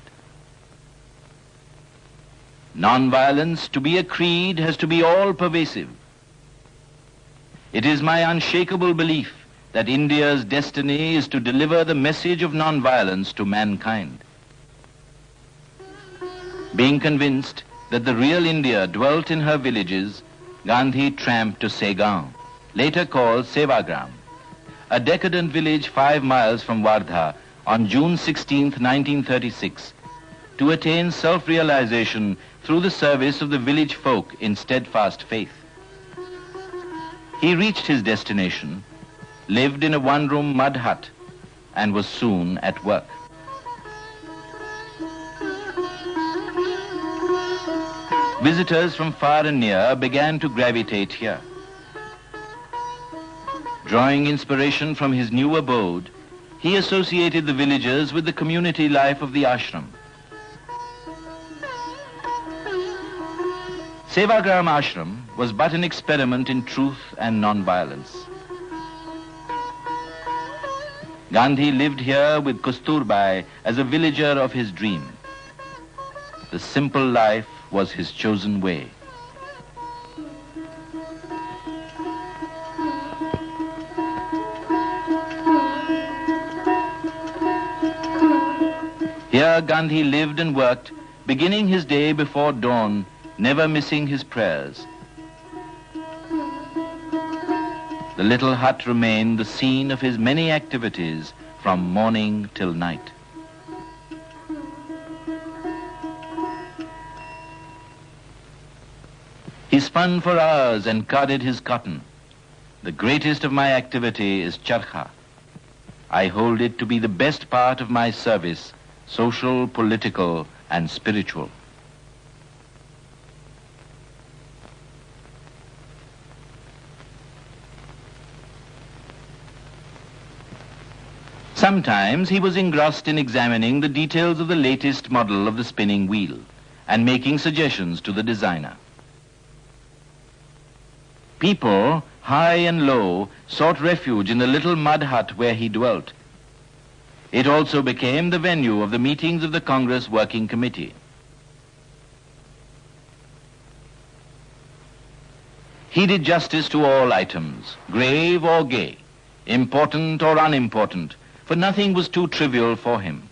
Speaker 3: Non-violence, to be a creed, has to be all-pervasive. It is my unshakable belief that India's destiny is to deliver the message of non-violence to mankind. Being convinced that the real India dwelt in her villages, Gandhi tramped to Segaon, later called Sevagram, a decadent village 5 miles from Wardha, on June 16, 1936, to attain self-realization through the service of the village folk in steadfast faith. He reached his destination, lived in a one-room mud hut, and was soon at work. Visitors from far and near began to gravitate here. Drawing inspiration from his new abode, he associated the villagers with the community life of the ashram. Sevagram ashram was but an experiment in truth and non-violence. Gandhi lived here with Kasturbai as a villager of his dream. The simple life was his chosen way. Here Gandhi lived and worked, beginning his day before dawn, never missing his prayers. The little hut remained the scene of his many activities from morning till night. He spun for hours and carded his cotton. The greatest of my activity is charkha. I hold it to be the best part of my service, social, political, and spiritual. Sometimes he was engrossed in examining the details of the latest model of the spinning wheel and making suggestions to the designer. People, high and low, sought refuge in the little mud hut where he dwelt. It also became the venue of the meetings of the Congress Working Committee. He did justice to all items, grave or gay, important or unimportant, for nothing was too trivial for him.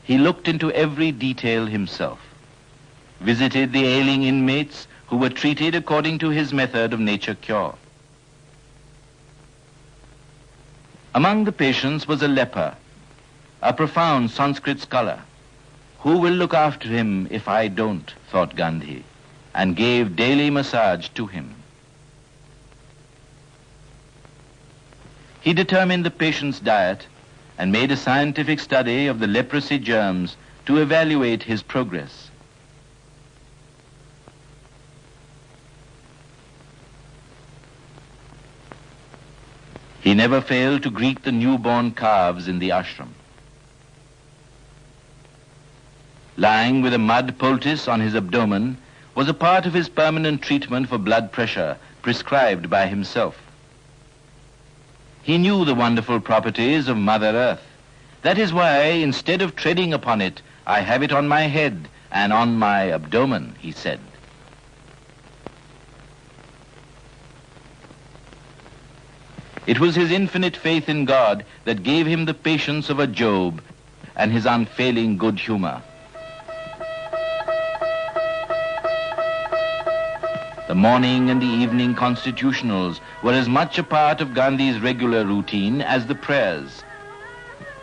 Speaker 3: He looked into every detail himself, visited the ailing inmates who were treated according to his method of nature cure. Among the patients was a leper, a profound Sanskrit scholar. Who will look after him if I don't, thought Gandhi, and gave daily massage to him. He determined the patient's diet and made a scientific study of the leprosy germs to evaluate his progress. He never failed to greet the newborn calves in the ashram. Lying with a mud poultice on his abdomen was a part of his permanent treatment for blood pressure prescribed by himself. He knew the wonderful properties of Mother Earth. That is why, instead of treading upon it, I have it on my head and on my abdomen, he said. It was his infinite faith in God that gave him the patience of a Job and his unfailing good humor. The morning and the evening constitutionals were as much a part of Gandhi's regular routine as the prayers.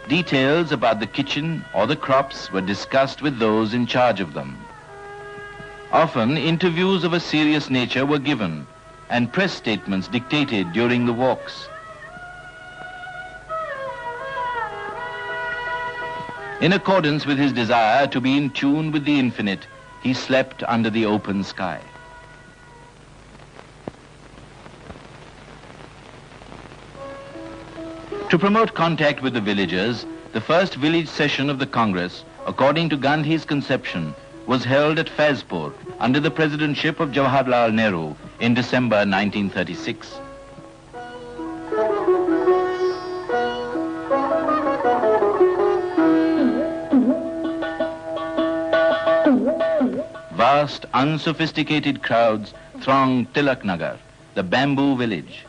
Speaker 3: Details about the kitchen or the crops were discussed with those in charge of them. Often, interviews of a serious nature were given, and press statements dictated during the walks. In accordance with his desire to be in tune with the infinite, he slept under the open sky. To promote contact with the villagers, the first village session of the Congress, according to Gandhi's conception, was held at Fezpur under the presidency of Jawaharlal Nehru in December 1936. Vast, unsophisticated crowds thronged Tilak Nagar, the bamboo village.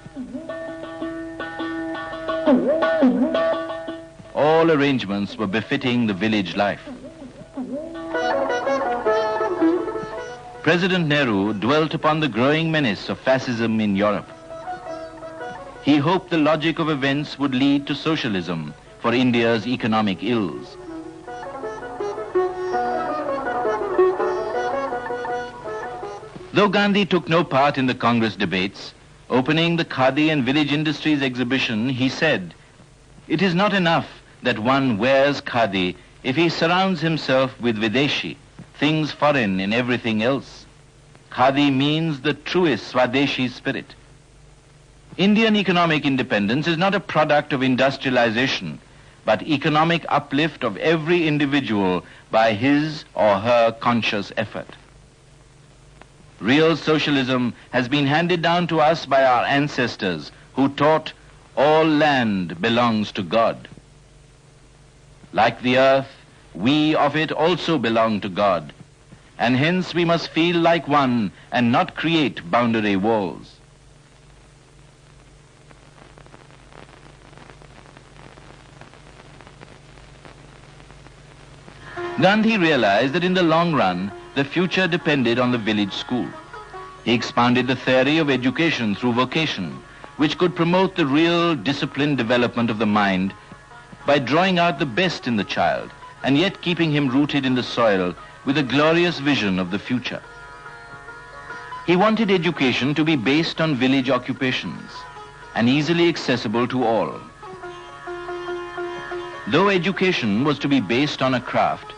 Speaker 3: All arrangements were befitting the village life. President Nehru dwelt upon the growing menace of fascism in Europe. He hoped the logic of events would lead to socialism for India's economic ills. Though Gandhi took no part in the Congress debates, opening the Khadi and Village Industries exhibition, he said, "It is not enough that one wears Khadi if he surrounds himself with Videshi, things foreign in everything else. Khadi means the truest Swadeshi spirit. Indian economic independence is not a product of industrialization, but economic uplift of every individual by his or her conscious effort. Real socialism has been handed down to us by our ancestors who taught all land belongs to God. Like the earth, we of it also belong to God, and hence we must feel like one and not create boundary walls." Gandhi realized that in the long run, the future depended on the village school. He expounded the theory of education through vocation, which could promote the real disciplined development of the mind by drawing out the best in the child and yet keeping him rooted in the soil with a glorious vision of the future. He wanted education to be based on village occupations and easily accessible to all. Though education was to be based on a craft,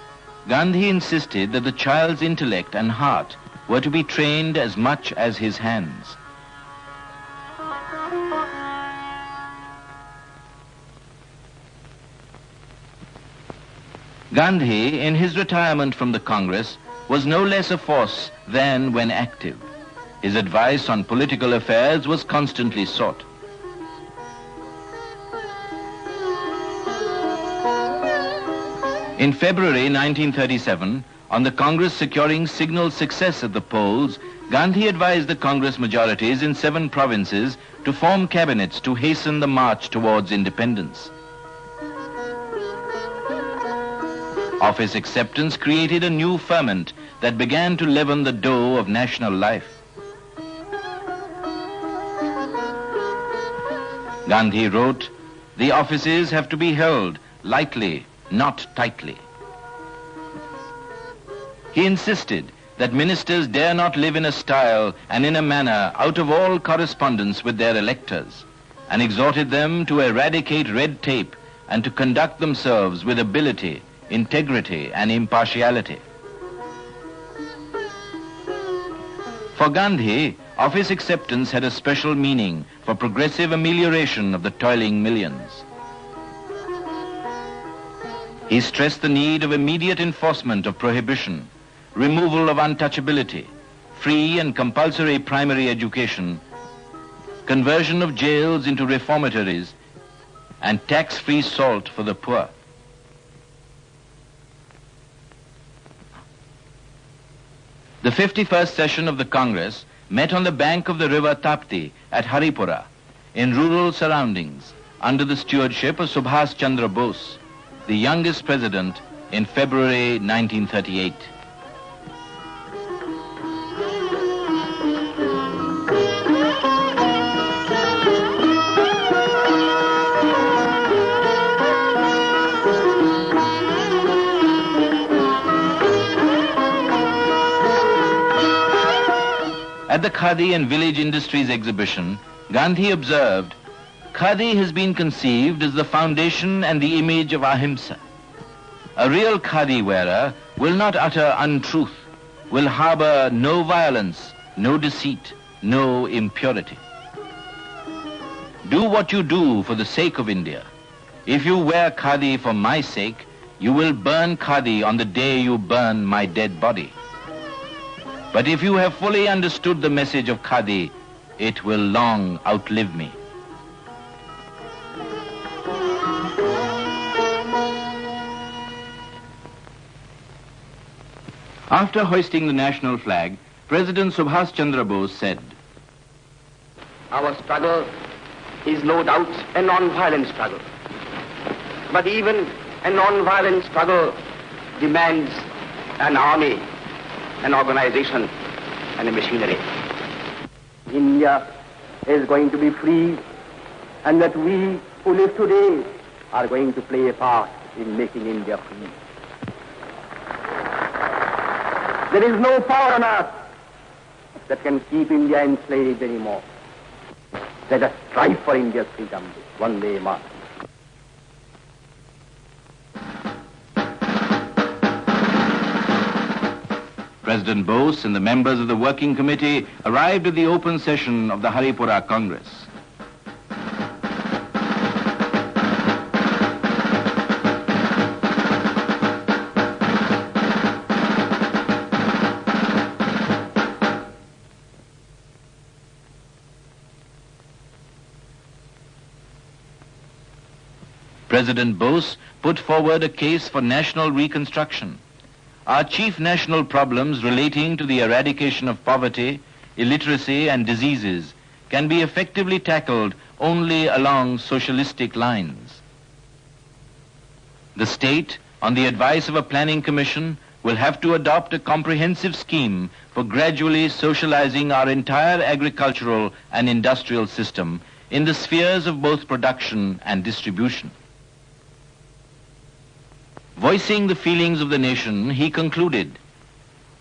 Speaker 3: Gandhi insisted that the child's intellect and heart were to be trained as much as his hands. Gandhi, in his retirement from the Congress, was no less a force than when active. His advice on political affairs was constantly sought. In February 1937, on the Congress securing signal success at the polls, Gandhi advised the Congress majorities in 7 provinces to form cabinets to hasten the march towards independence. Office acceptance created a new ferment that began to leaven the dough of national life. Gandhi wrote, "The offices have to be held lightly, not tightly." He insisted that ministers dare not live in a style and in a manner out of all correspondence with their electors, and exhorted them to eradicate red tape and to conduct themselves with ability, integrity, and impartiality. For Gandhi, office acceptance had a special meaning for progressive amelioration of the toiling millions. He stressed the need of immediate enforcement of prohibition, removal of untouchability, free and compulsory primary education, conversion of jails into reformatories, and tax-free salt for the poor. The 51st session of the Congress met on the bank of the river Tapti at Haripura, in rural surroundings, under the stewardship of Subhas Chandra Bose, the youngest president, in February 1938. At the Khadi and Village Industries exhibition, Gandhi observed, "Khadi has been conceived as the foundation and the image of ahimsa. A real Khadi wearer will not utter untruth, will harbor no violence, no deceit, no impurity. Do what you do for the sake of India. If you wear Khadi for my sake, you will burn Khadi on the day you burn my dead body. But if you have fully understood the message of Khadi, it will long outlive me." After hoisting the national flag, President Subhas Chandra Bose said,
Speaker 5: "Our struggle is no doubt a non-violent struggle. But even a non-violent struggle demands an army, an organization, and a machinery. India is going to be free, and that we who live today are going to play a part in making India free. There is no power on earth that can keep India enslaved anymore. Let us strive for India's freedom, one day more."
Speaker 3: President Bose and the members of the working committee arrived at the open session of the Haripura Congress. President Bose put forward a case for national reconstruction. Our chief national problems relating to the eradication of poverty, illiteracy, and diseases can be effectively tackled only along socialistic lines. The state, on the advice of a planning commission, will have to adopt a comprehensive scheme for gradually socializing our entire agricultural and industrial system in the spheres of both production and distribution. Voicing the feelings of the nation, he concluded,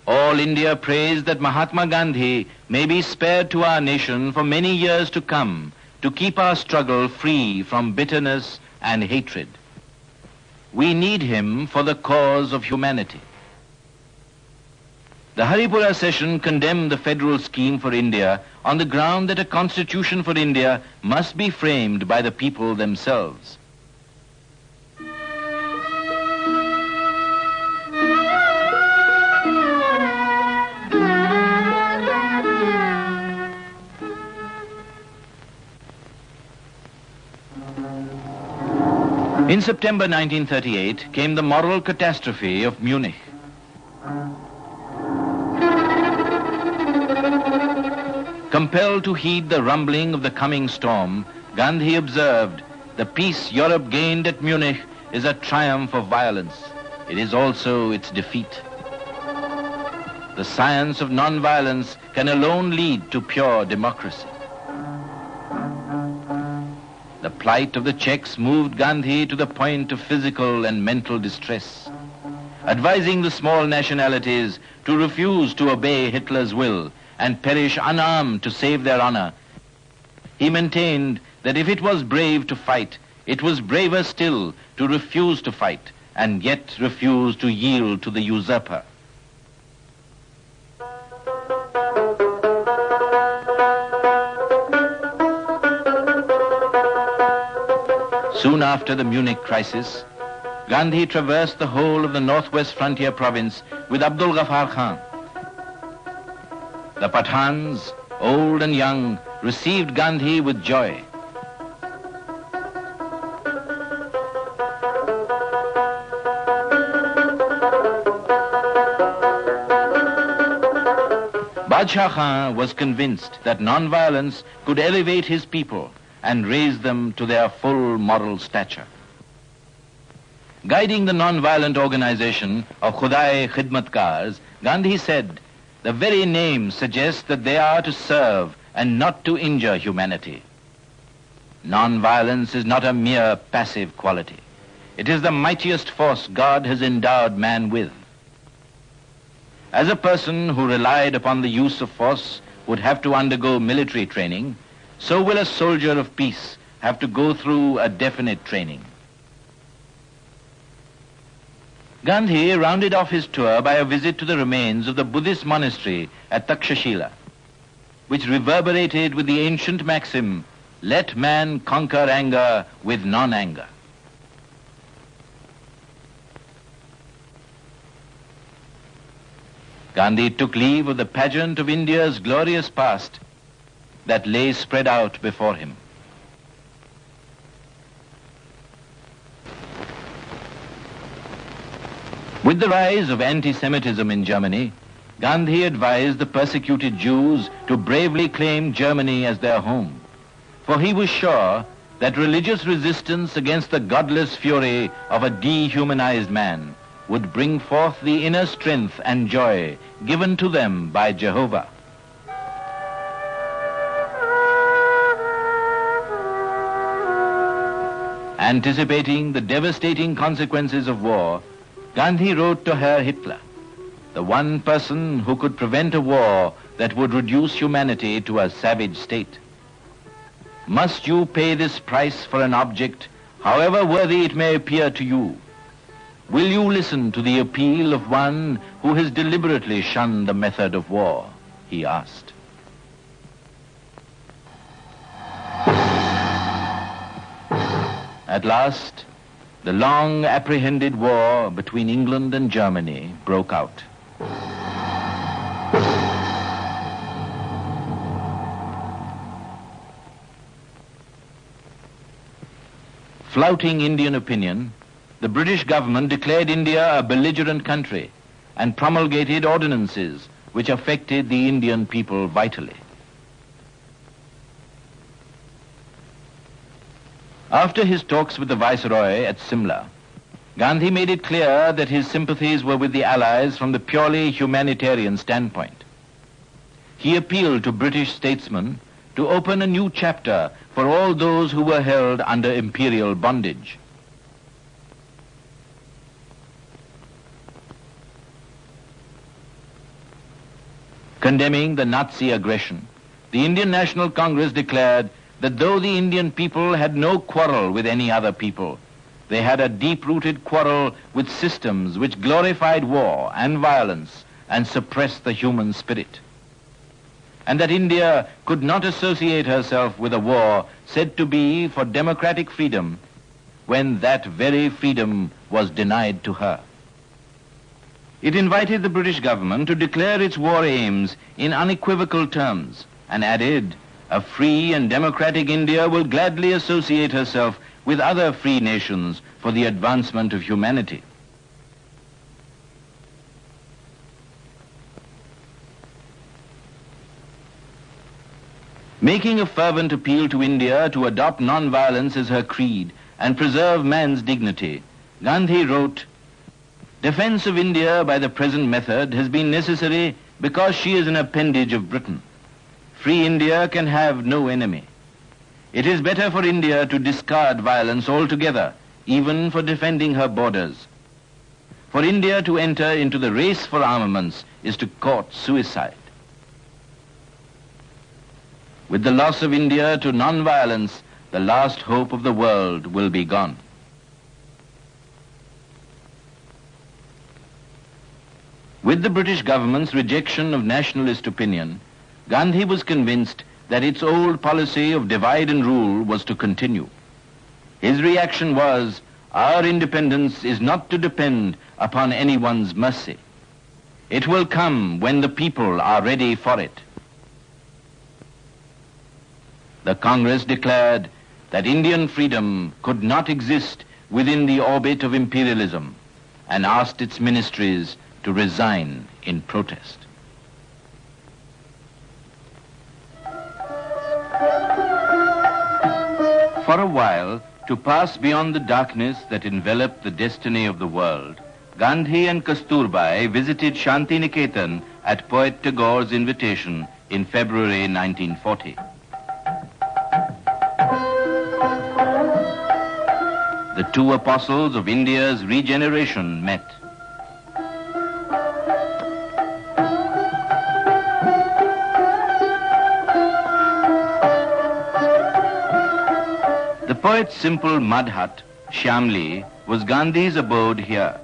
Speaker 3: "All India prays that Mahatma Gandhi may be spared to our nation for many years to come to keep our struggle free from bitterness and hatred. We need him for the cause of humanity." The Haripura session condemned the federal scheme for India on the ground that a constitution for India must be framed by the people themselves. In September 1938 came the moral catastrophe of Munich. Compelled to heed the rumbling of the coming storm, Gandhi observed, "The peace Europe gained at Munich is a triumph of violence. It is also its defeat. The science of non-violence can alone lead to pure democracy." The plight of the Czechs moved Gandhi to the point of physical and mental distress. Advising the small nationalities to refuse to obey Hitler's will and perish unarmed to save their honor, he maintained that if it was brave to fight, it was braver still to refuse to fight and yet refuse to yield to the usurper. Soon after the Munich crisis, Gandhi traversed the whole of the northwest frontier province with Abdul Ghaffar Khan. The Pathans, old and young, received Gandhi with joy. Badshah Khan was convinced that non-violence could elevate his people and raise them to their full moral stature. Guiding the non-violent organization of Khudai-Khidmatkars, Gandhi said, "The very name suggests that they are to serve and not to injure humanity. Non-violence is not a mere passive quality. It is the mightiest force God has endowed man with. As a person who relied upon the use of force would have to undergo military training, so will a soldier of peace have to go through a definite training." Gandhi rounded off his tour by a visit to the remains of the Buddhist monastery at Takshashila, which reverberated with the ancient maxim, "Let man conquer anger with non-anger." Gandhi took leave of the pageant of India's glorious past that lay spread out before him. With the rise of anti-Semitism in Germany, Gandhi advised the persecuted Jews to bravely claim Germany as their home, for he was sure that religious resistance against the godless fury of a dehumanized man would bring forth the inner strength and joy given to them by Jehovah. Anticipating the devastating consequences of war, Gandhi wrote to Herr Hitler, the one person who could prevent a war that would reduce humanity to a savage state. "Must you pay this price for an object, however worthy it may appear to you? Will you listen to the appeal of one who has deliberately shunned the method of war?" he asked. At last, the long apprehended war between England and Germany broke out. Flouting Indian opinion, the British government declared India a belligerent country and promulgated ordinances which affected the Indian people vitally. After his talks with the Viceroy at Simla, Gandhi made it clear that his sympathies were with the Allies from the purely humanitarian standpoint. He appealed to British statesmen to open a new chapter for all those who were held under imperial bondage. Condemning the Nazi aggression, the Indian National Congress declared that though the Indian people had no quarrel with any other people, they had a deep-rooted quarrel with systems which glorified war and violence and suppressed the human spirit, and that India could not associate herself with a war said to be for democratic freedom when that very freedom was denied to her. It invited the British government to declare its war aims in unequivocal terms and added, "A free and democratic India will gladly associate herself with other free nations for the advancement of humanity." Making a fervent appeal to India to adopt non-violence as her creed and preserve man's dignity, Gandhi wrote, "Defense of India by the present method has been necessary because she is an appendage of Britain. Free India can have no enemy. It is better for India to discard violence altogether, even for defending her borders. For India to enter into the race for armaments is to court suicide. With the loss of India to non-violence, the last hope of the world will be gone." With the British government's rejection of nationalist opinion, Gandhi was convinced that its old policy of divide and rule was to continue. His reaction was, our independence is not to depend upon anyone's mercy. It will come when the people are ready for it. The Congress declared that Indian freedom could not exist within the orbit of imperialism and asked its ministries to resign in protest. For a while, to pass beyond the darkness that enveloped the destiny of the world, Gandhi and Kasturbai visited Shanti Niketan at poet Tagore's invitation in February 1940. The two apostles of India's regeneration met. The poet's simple mud hut, Shamli, was Gandhi's abode here.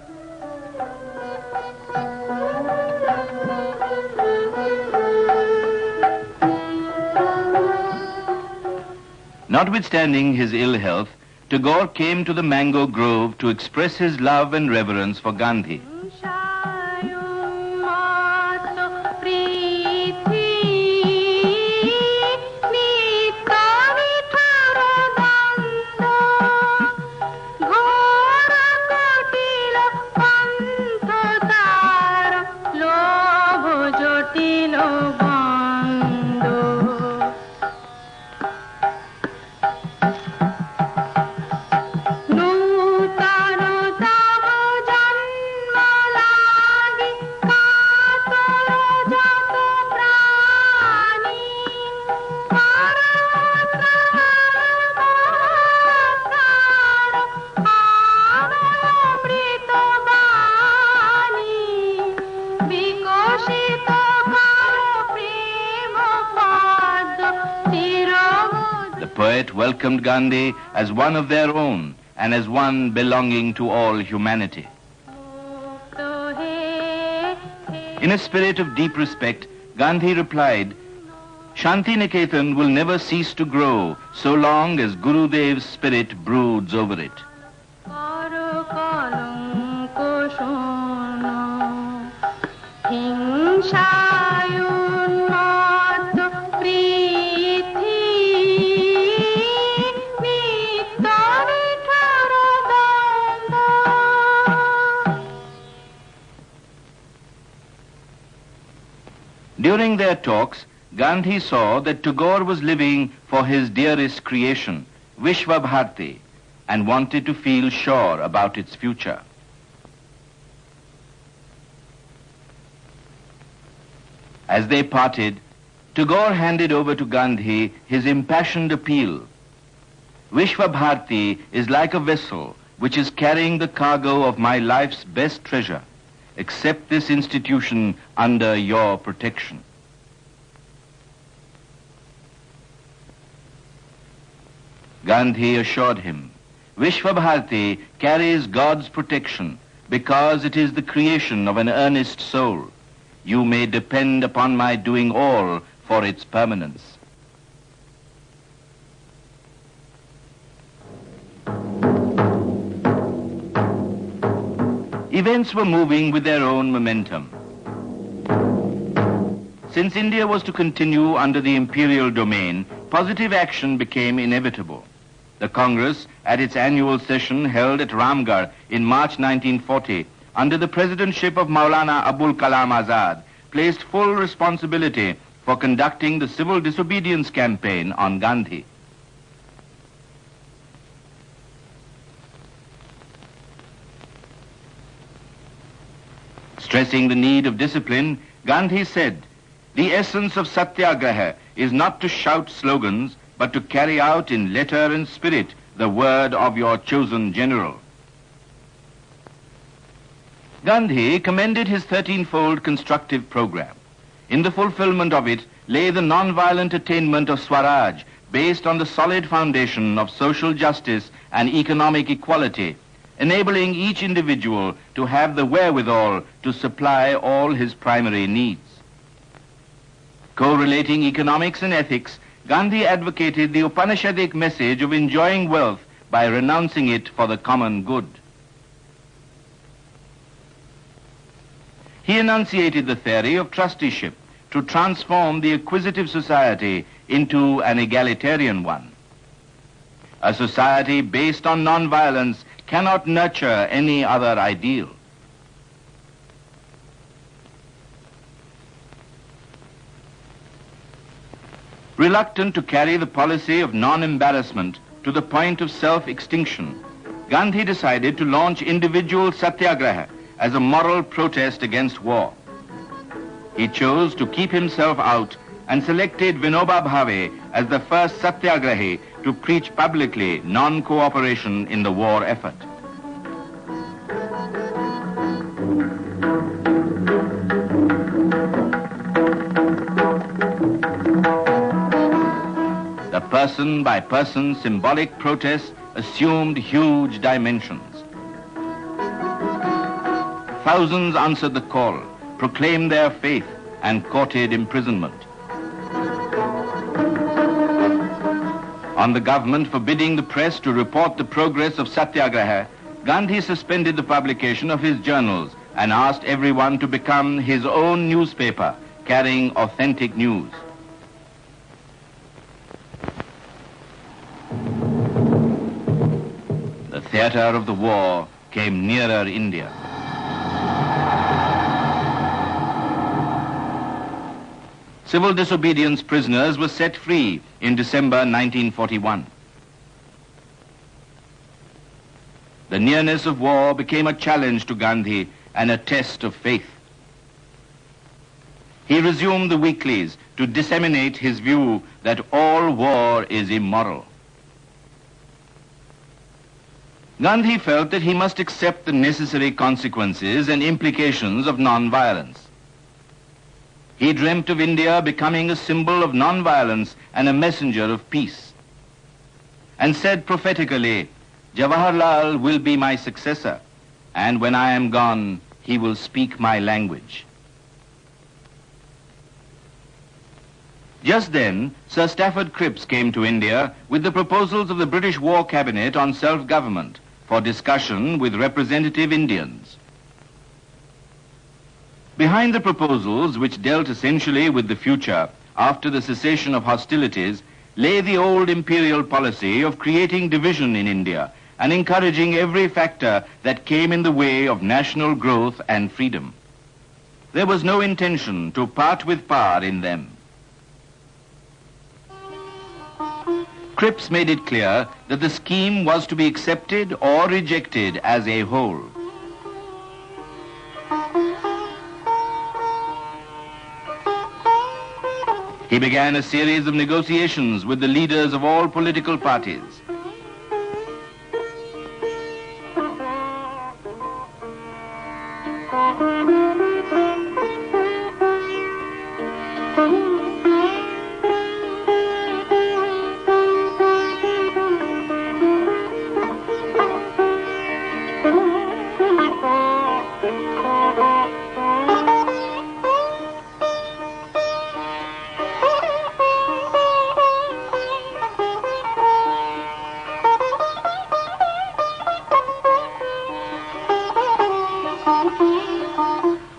Speaker 3: Notwithstanding his ill health, Tagore came to the mango grove to express his love and reverence for Gandhi. Welcomed Gandhi as one of their own and as one belonging to all humanity. In a spirit of deep respect, Gandhi replied, Shanti Niketan will never cease to grow so long as Gurudev's spirit broods over it. During their talks, Gandhi saw that Tagore was living for his dearest creation, Vishwa Bharati, and wanted to feel sure about its future. As they parted, Tagore handed over to Gandhi his impassioned appeal. Vishwa Bharati is like a vessel which is carrying the cargo of my life's best treasure. Accept this institution under your protection. Gandhi assured him, Vishwa Bharati carries God's protection because it is the creation of an earnest soul. You may depend upon my doing all for its permanence. Events were moving with their own momentum. Since India was to continue under the imperial domain, positive action became inevitable. The Congress, at its annual session held at Ramgarh in March 1940, under the presidentship of Maulana Abul Kalam Azad, placed full responsibility for conducting the civil disobedience campaign on Gandhi. Stressing the need of discipline, Gandhi said, the essence of Satyagraha is not to shout slogans, but to carry out in letter and spirit the word of your chosen general. Gandhi commended his 13-fold constructive program. In the fulfillment of it lay the non-violent attainment of Swaraj, based on the solid foundation of social justice and economic equality, enabling each individual to have the wherewithal to supply all his primary needs. Correlating economics and ethics, Gandhi advocated the Upanishadic message of enjoying wealth by renouncing it for the common good. He enunciated the theory of trusteeship to transform the acquisitive society into an egalitarian one. A society based on non-violence cannot nurture any other ideal. Reluctant to carry the policy of non-embarrassment to the point of self-extinction, Gandhi decided to launch individual satyagraha as a moral protest against war. He chose to keep himself out and selected Vinoba Bhave as the first satyagrahi to preach publicly non-cooperation in the war effort. The person-by-person symbolic protest assumed huge dimensions. Thousands answered the call, proclaimed their faith, and courted imprisonment. On the government forbidding the press to report the progress of Satyagraha, Gandhi suspended the publication of his journals and asked everyone to become his own newspaper, carrying authentic news. The theater of the war came nearer India. Civil disobedience prisoners were set free in December 1941. The nearness of war became a challenge to Gandhi and a test of faith. He resumed the weeklies to disseminate his view that all war is immoral. Gandhi felt that he must accept the necessary consequences and implications of non-violence. He dreamt of India becoming a symbol of non-violence and a messenger of peace, and said prophetically, "Jawaharlal will be my successor, and when I am gone, he will speak my language." Just then, Sir Stafford Cripps came to India with the proposals of the British War Cabinet on self-government for discussion with representative Indians. Behind the proposals, which dealt essentially with the future after the cessation of hostilities, lay the old imperial policy of creating division in India and encouraging every factor that came in the way of national growth and freedom. There was no intention to part with power in them. Cripps made it clear that the scheme was to be accepted or rejected as a whole. He began a series of negotiations with the leaders of all political parties.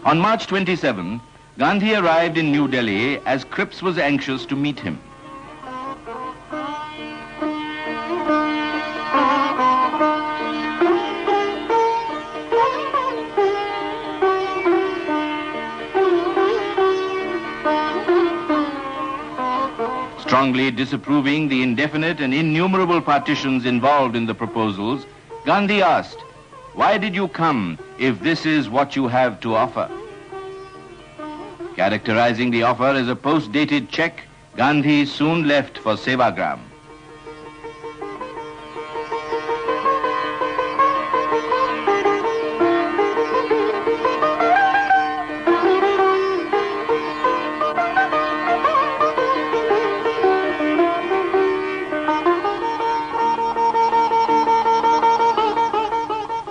Speaker 3: On March 27, Gandhi arrived in New Delhi as Cripps was anxious to meet him. Strongly disapproving the indefinite and innumerable partitions involved in the proposals, Gandhi asked, "Why did you come if this is what you have to offer?" Characterizing the offer as a post-dated check, Gandhi soon left for Sevagram.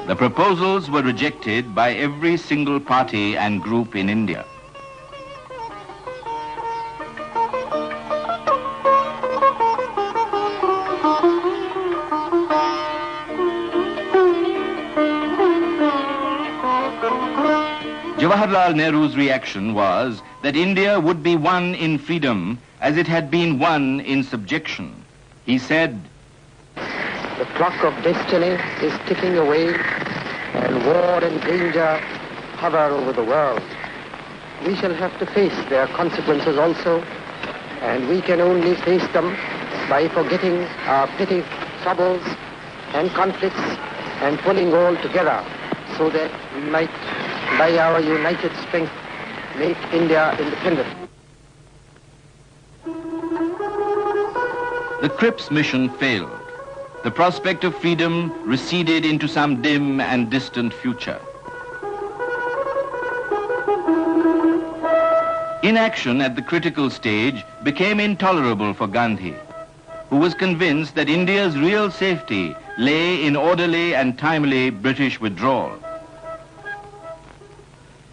Speaker 3: The proposals were rejected by every single party and group in India. Jawaharlal Nehru's reaction was that India would be one in freedom as it had been one in subjection. He said,
Speaker 6: "The clock of destiny is ticking away, and war and danger hover over the world. We shall have to face their consequences also, and we can only face them by forgetting our petty troubles and conflicts and pulling all together so that we might, by our united strength, make India independent."
Speaker 3: The Cripps mission failed. The prospect of freedom receded into some dim and distant future. Inaction at the critical stage became intolerable for Gandhi, who was convinced that India's real safety lay in orderly and timely British withdrawal.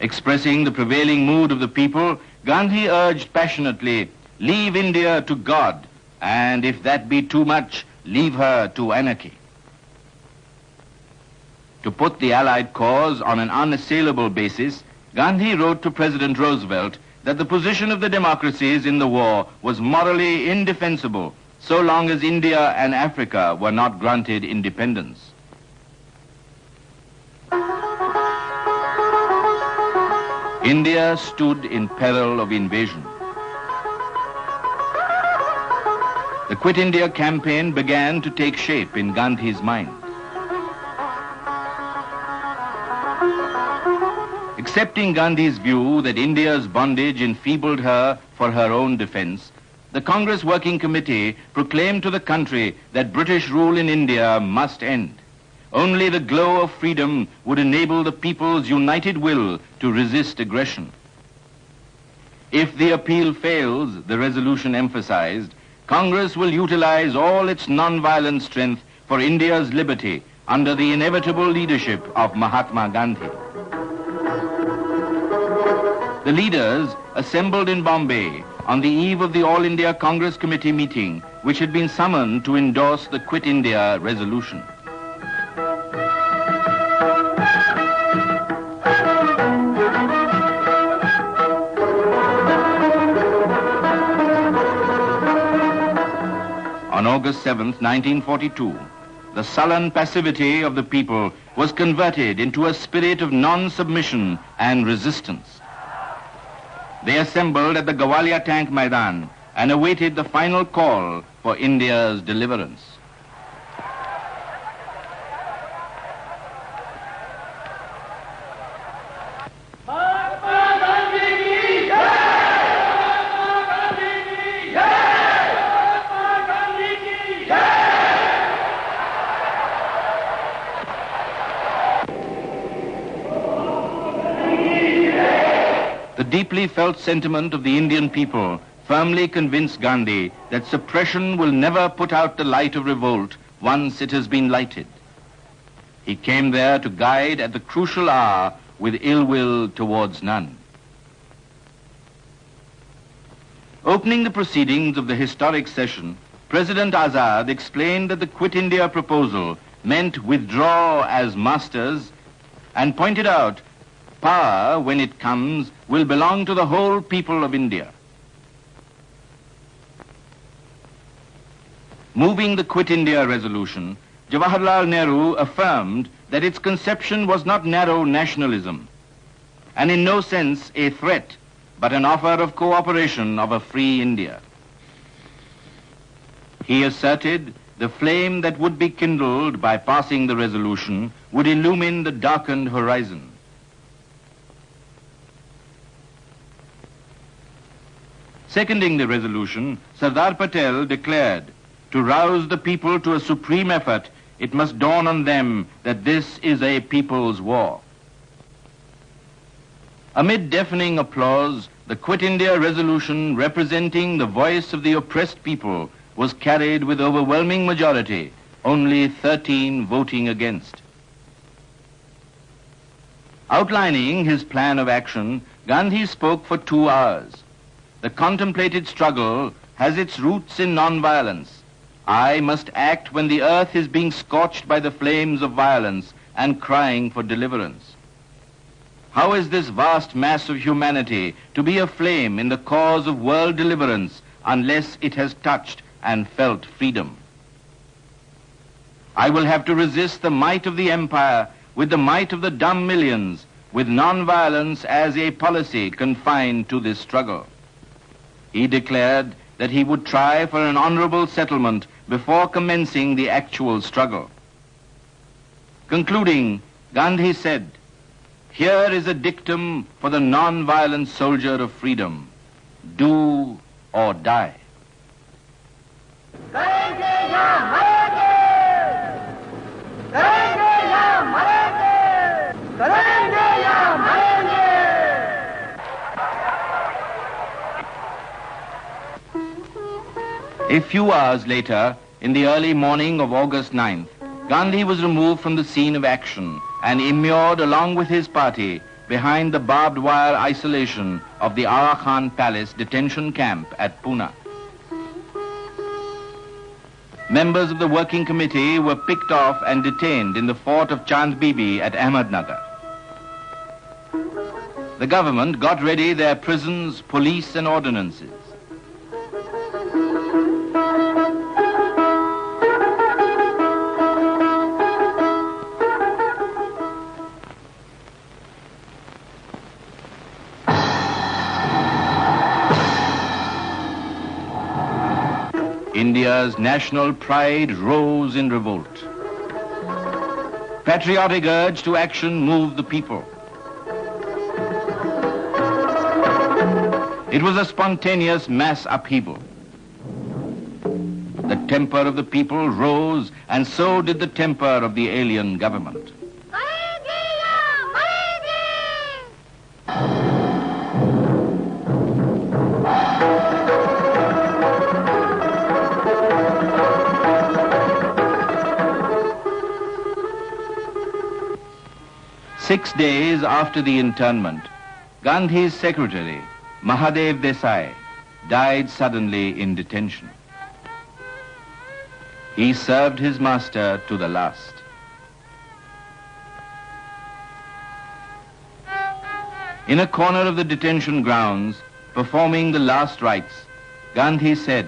Speaker 3: Expressing the prevailing mood of the people, Gandhi urged passionately, "Leave India to God, and if that be too much, leave her to anarchy." To put the Allied cause on an unassailable basis, Gandhi wrote to President Roosevelt that the position of the democracies in the war was morally indefensible so long as India and Africa were not granted independence. India stood in peril of invasion. The Quit India campaign began to take shape in Gandhi's mind. Accepting Gandhi's view that India's bondage enfeebled her for her own defense, the Congress Working Committee proclaimed to the country that British rule in India must end. Only the glow of freedom would enable the people's united will to resist aggression. If the appeal fails, the resolution emphasized, Congress will utilize all its non-violent strength for India's liberty under the inevitable leadership of Mahatma Gandhi. The leaders assembled in Bombay on the eve of the All India Congress Committee meeting, which had been summoned to endorse the Quit India resolution. On August 7th, 1942, the sullen passivity of the people was converted into a spirit of non-submission and resistance. They assembled at the Gawalia Tank Maidan and awaited the final call for India's deliverance. The deeply felt sentiment of the Indian people firmly convinced Gandhi that suppression will never put out the light of revolt once it has been lighted. He came there to guide at the crucial hour with ill will towards none. Opening the proceedings of the historic session, President Azad explained that the Quit India proposal meant withdraw as masters and pointed out power, when it comes, will belong to the whole people of India. Moving the Quit India resolution, Jawaharlal Nehru affirmed that its conception was not narrow nationalism, and in no sense a threat, but an offer of cooperation of a free India. He asserted the flame that would be kindled by passing the resolution would illumine the darkened horizon. Seconding the resolution, Sardar Patel declared, to rouse the people to a supreme effort, it must dawn on them that this is a people's war. Amid deafening applause, the Quit India resolution representing the voice of the oppressed people was carried with overwhelming majority, only 13 voting against. Outlining his plan of action, Gandhi spoke for 2 hours. The contemplated struggle has its roots in non-violence. I must act when the earth is being scorched by the flames of violence and crying for deliverance. How is this vast mass of humanity to be aflame in the cause of world deliverance unless it has touched and felt freedom? I will have to resist the might of the empire with the might of the dumb millions, with non-violence as a policy confined to this struggle. He declared that he would try for an honorable settlement before commencing the actual struggle. Concluding, Gandhi said, "Here is a dictum for the non-violent soldier of freedom. Do or die." A few hours later, in the early morning of August 9th, Gandhi was removed from the scene of action and immured along with his party behind the barbed wire isolation of the Aga Khan Palace detention camp at Pune. Members of the working committee were picked off and detained in the fort of Chand Bibi at Ahmednagar. The government got ready their prisons, police and ordinances. India's national pride rose in revolt. Patriotic urge to action moved the people. It was a spontaneous mass upheaval. The temper of the people rose, and so did the temper of the alien government. 6 days after the internment, Gandhi's secretary, Mahadev Desai, died suddenly in detention. He served his master to the last. In a corner of the detention grounds, performing the last rites, Gandhi said,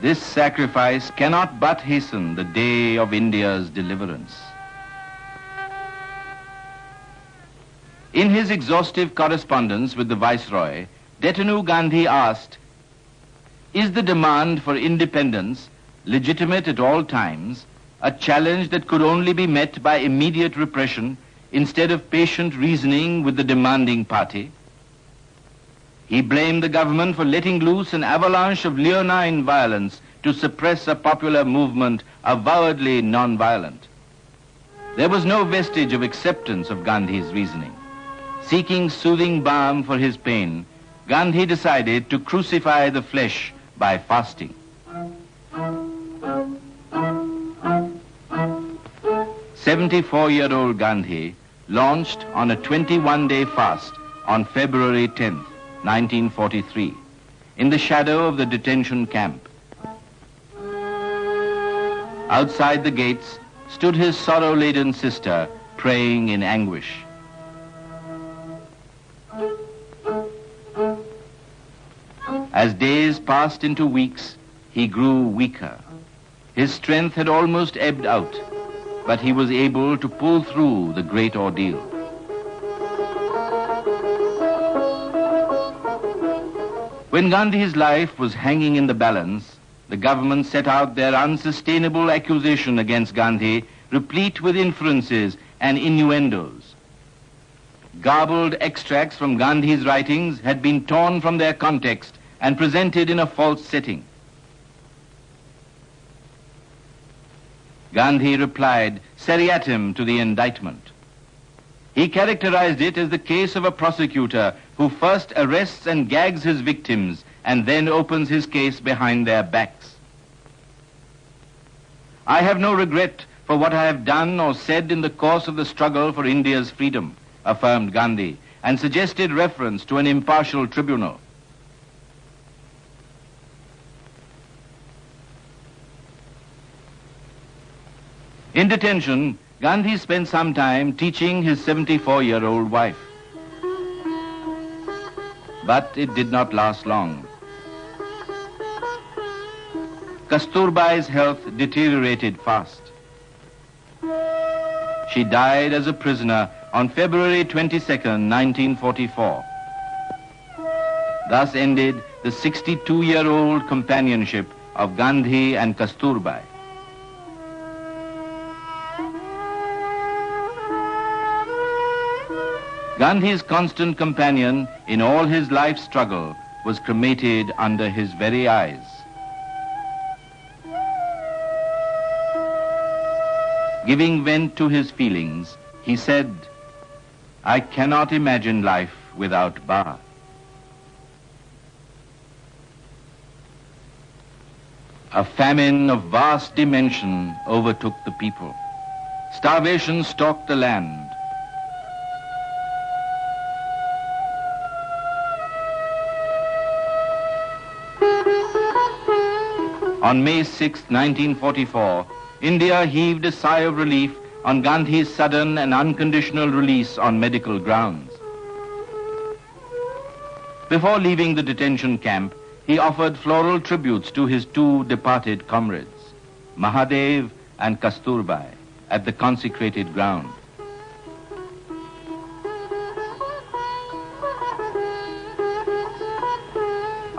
Speaker 3: "This sacrifice cannot but hasten the day of India's deliverance." In his exhaustive correspondence with the Viceroy, Detenu Gandhi asked, "Is the demand for independence, legitimate at all times, a challenge that could only be met by immediate repression instead of patient reasoning with the demanding party?" He blamed the government for letting loose an avalanche of leonine violence to suppress a popular movement avowedly non-violent. There was no vestige of acceptance of Gandhi's reasoning. Seeking soothing balm for his pain, Gandhi decided to crucify the flesh by fasting. "74-year-old Gandhi launched on a 21-day fast on February 10th, 1943, in the shadow of the detention camp. Outside the gates stood his sorrow-laden sister, praying in anguish. As days passed into weeks, he grew weaker. His strength had almost ebbed out, but he was able to pull through the great ordeal. When Gandhi's life was hanging in the balance, the government set out their unsustainable accusation against Gandhi, replete with inferences and innuendos. Garbled extracts from Gandhi's writings had been torn from their context and presented in a false setting. Gandhi replied seriatim to the indictment. He characterized it as the case of a prosecutor who first arrests and gags his victims and then opens his case behind their backs. "I have no regret for what I have done or said in the course of the struggle for India's freedom," affirmed Gandhi, and suggested reference to an impartial tribunal. In detention, Gandhi spent some time teaching his 74-year-old wife. but it did not last long. Kasturbai's health deteriorated fast. She died as a prisoner on February 22nd, 1944. Thus ended the 62-year-old companionship of Gandhi and Kasturbai. Gandhi's constant companion in all his life struggle was cremated under his very eyes. Giving vent to his feelings, he said, "I cannot imagine life without Ba." A famine of vast dimension overtook the people. Starvation stalked the land. On May 6, 1944, India heaved a sigh of relief on Gandhi's sudden and unconditional release on medical grounds. Before leaving the detention camp, he offered floral tributes to his two departed comrades, Mahadev and Kasturbai, at the consecrated ground.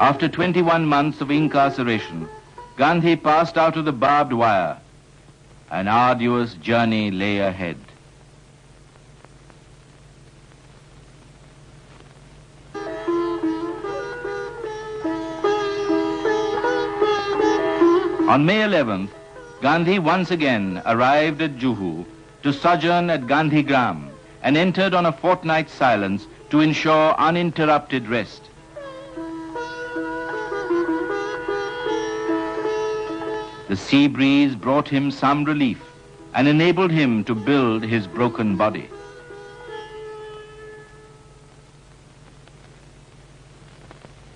Speaker 3: After 21 months of incarceration, Gandhi passed out of the barbed wire. An arduous journey lay ahead. On May 11th, Gandhi once again arrived at Juhu to sojourn at Gandhi Gram and entered on a fortnight's silence to ensure uninterrupted rest. The sea breeze brought him some relief and enabled him to build his broken body.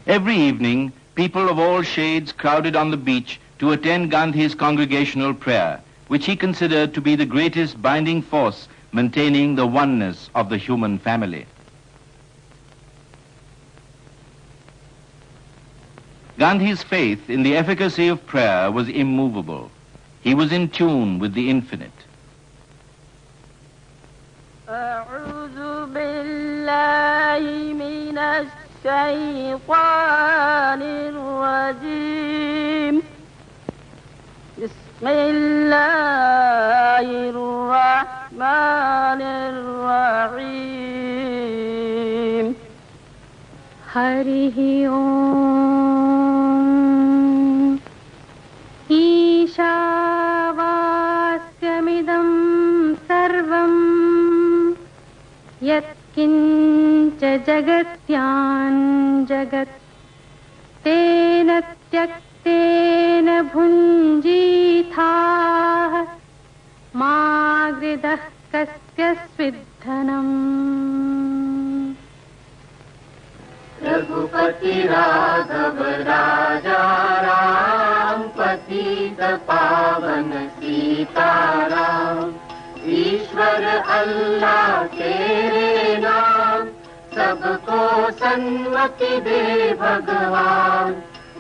Speaker 3: Every evening, people of all shades crowded on the beach to attend Gandhi's congregational prayer, which he considered to be the greatest binding force maintaining the oneness of the human family. Gandhi's faith in the efficacy of prayer was immovable. He was in tune with the infinite.
Speaker 7: أعوذ بالله من الشيطان الرجيم بسم الله الرحمن الرحيم हरिः ओम् ईशावास्यमिदं सर्वं यत्किञ्च जगत्यां जगत् तेन त्यक्तेन भुञ्जीथाः मा गृधः कस्य स्विद्धनम्
Speaker 8: रघुपति राघव राजा राम पतित पावन सीताराम ईश्वर अल्लाह तेरे नाम सबको सन्मति दे भगवान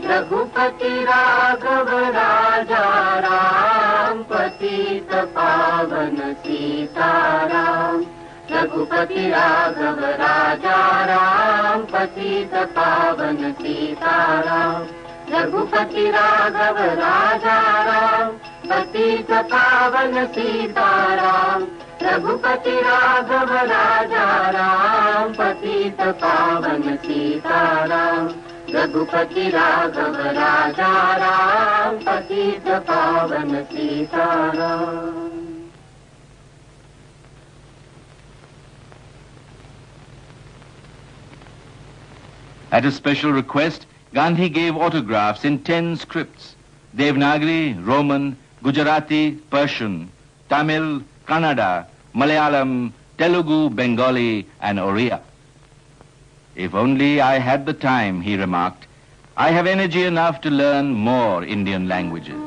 Speaker 8: रघुपति राघव राजा राम पतित पावन सीताराम रघुपति राघव राजा राम पतित पावन सीताराम रघुपति राघव राजा राम पतित पावन सीताराम रघुपति राघव राजा राम पतित पावन सीताराम रघुपति राघव राजा राम पतित पावन Sitaram
Speaker 3: At a special request, Gandhi gave autographs in 10 scripts: Devanagari, Roman, Gujarati, Persian, Tamil, Kannada, Malayalam, Telugu, Bengali, and Oriya. "If only I had the time," he remarked, "I have energy enough to learn more Indian languages."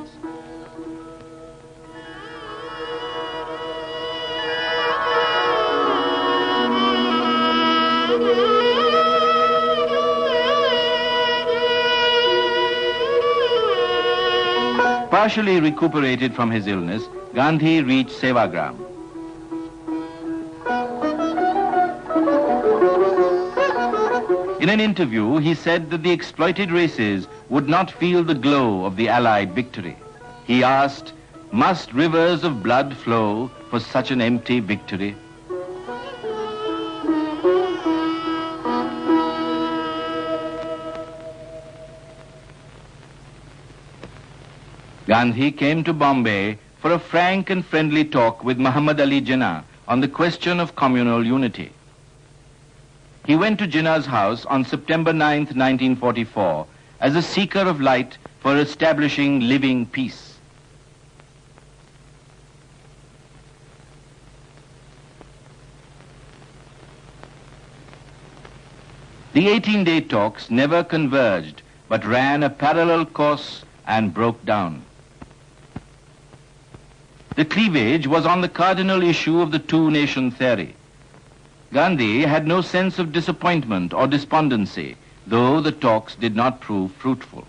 Speaker 3: Partially recuperated from his illness, Gandhi reached Sevagram. In an interview, he said that the exploited races would not feel the glow of the Allied victory. He asked, "Must rivers of blood flow for such an empty victory?" Gandhi came to Bombay for a frank and friendly talk with Muhammad Ali Jinnah on the question of communal unity. He went to Jinnah's house on September 9, 1944, as a seeker of light for establishing living peace. The 18-day talks never converged, but ran a parallel course and broke down. The cleavage was on the cardinal issue of the two-nation theory. Gandhi had no sense of disappointment or despondency, though the talks did not prove fruitful.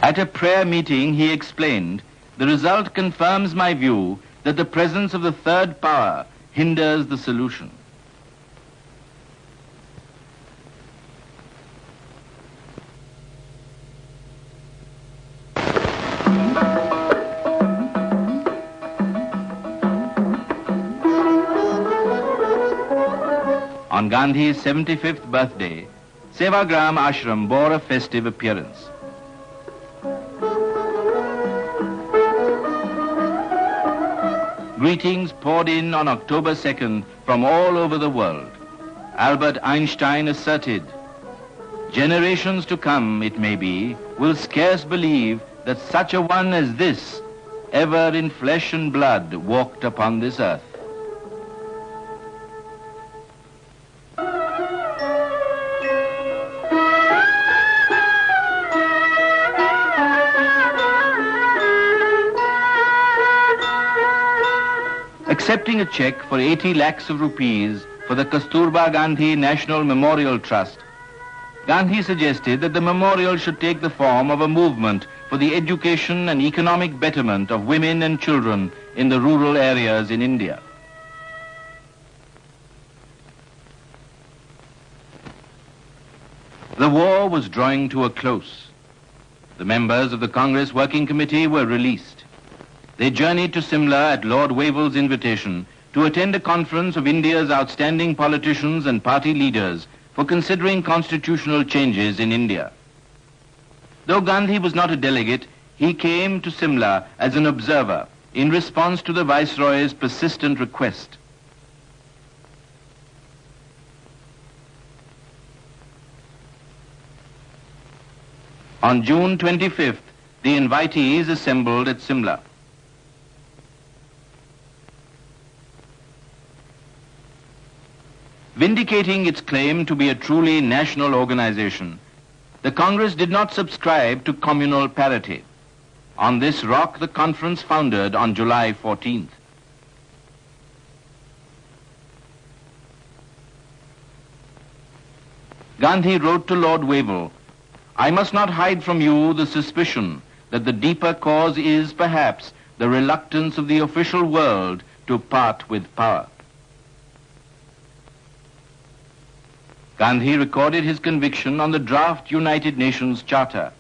Speaker 3: At a prayer meeting, he explained, "The result confirms my view that the presence of the third power hinders the solution." On Gandhi's 75th birthday, Sevagram Ashram bore a festive appearance. Greetings poured in on October 2nd from all over the world. Albert Einstein asserted, "Generations to come, it may be, will scarce believe that such a one as this ever in flesh and blood walked upon this earth." Accepting a check for 80 lakhs of rupees for the Kasturba Gandhi National Memorial Trust, Gandhi suggested that the memorial should take the form of a movement for the education and economic betterment of women and children in the rural areas in India. The war was drawing to a close. The members of the Congress Working Committee were released. They journeyed to Simla at Lord Wavell's invitation to attend a conference of India's outstanding politicians and party leaders for considering constitutional changes in India. Though Gandhi was not a delegate, he came to Simla as an observer in response to the Viceroy's persistent request. On June 25th, the invitees assembled at Simla. Vindicating its claim to be a truly national organization, the Congress did not subscribe to communal parity. On this rock, the conference foundered on July 14th. Gandhi wrote to Lord Wavell, "I must not hide from you the suspicion that the deeper cause is, perhaps, the reluctance of the official world to part with power." Gandhi recorded his conviction on the draft United Nations Charter.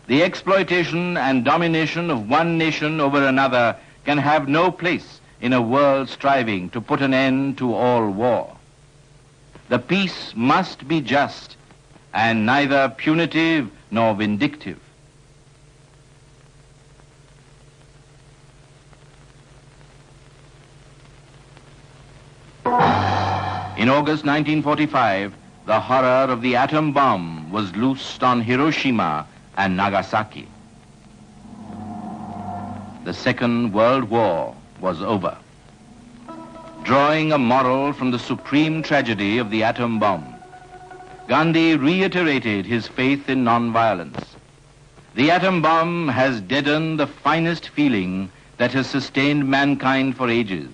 Speaker 3: The exploitation and domination of one nation over another can have no place in a world striving to put an end to all war. The peace must be just and neither punitive nor vindictive. In August 1945, the horror of the atom bomb was loosed on Hiroshima and Nagasaki. The Second World War was over. Drawing a moral from the supreme tragedy of the atom bomb, Gandhi reiterated his faith in nonviolence. The atom bomb has deadened the finest feeling that has sustained mankind for ages.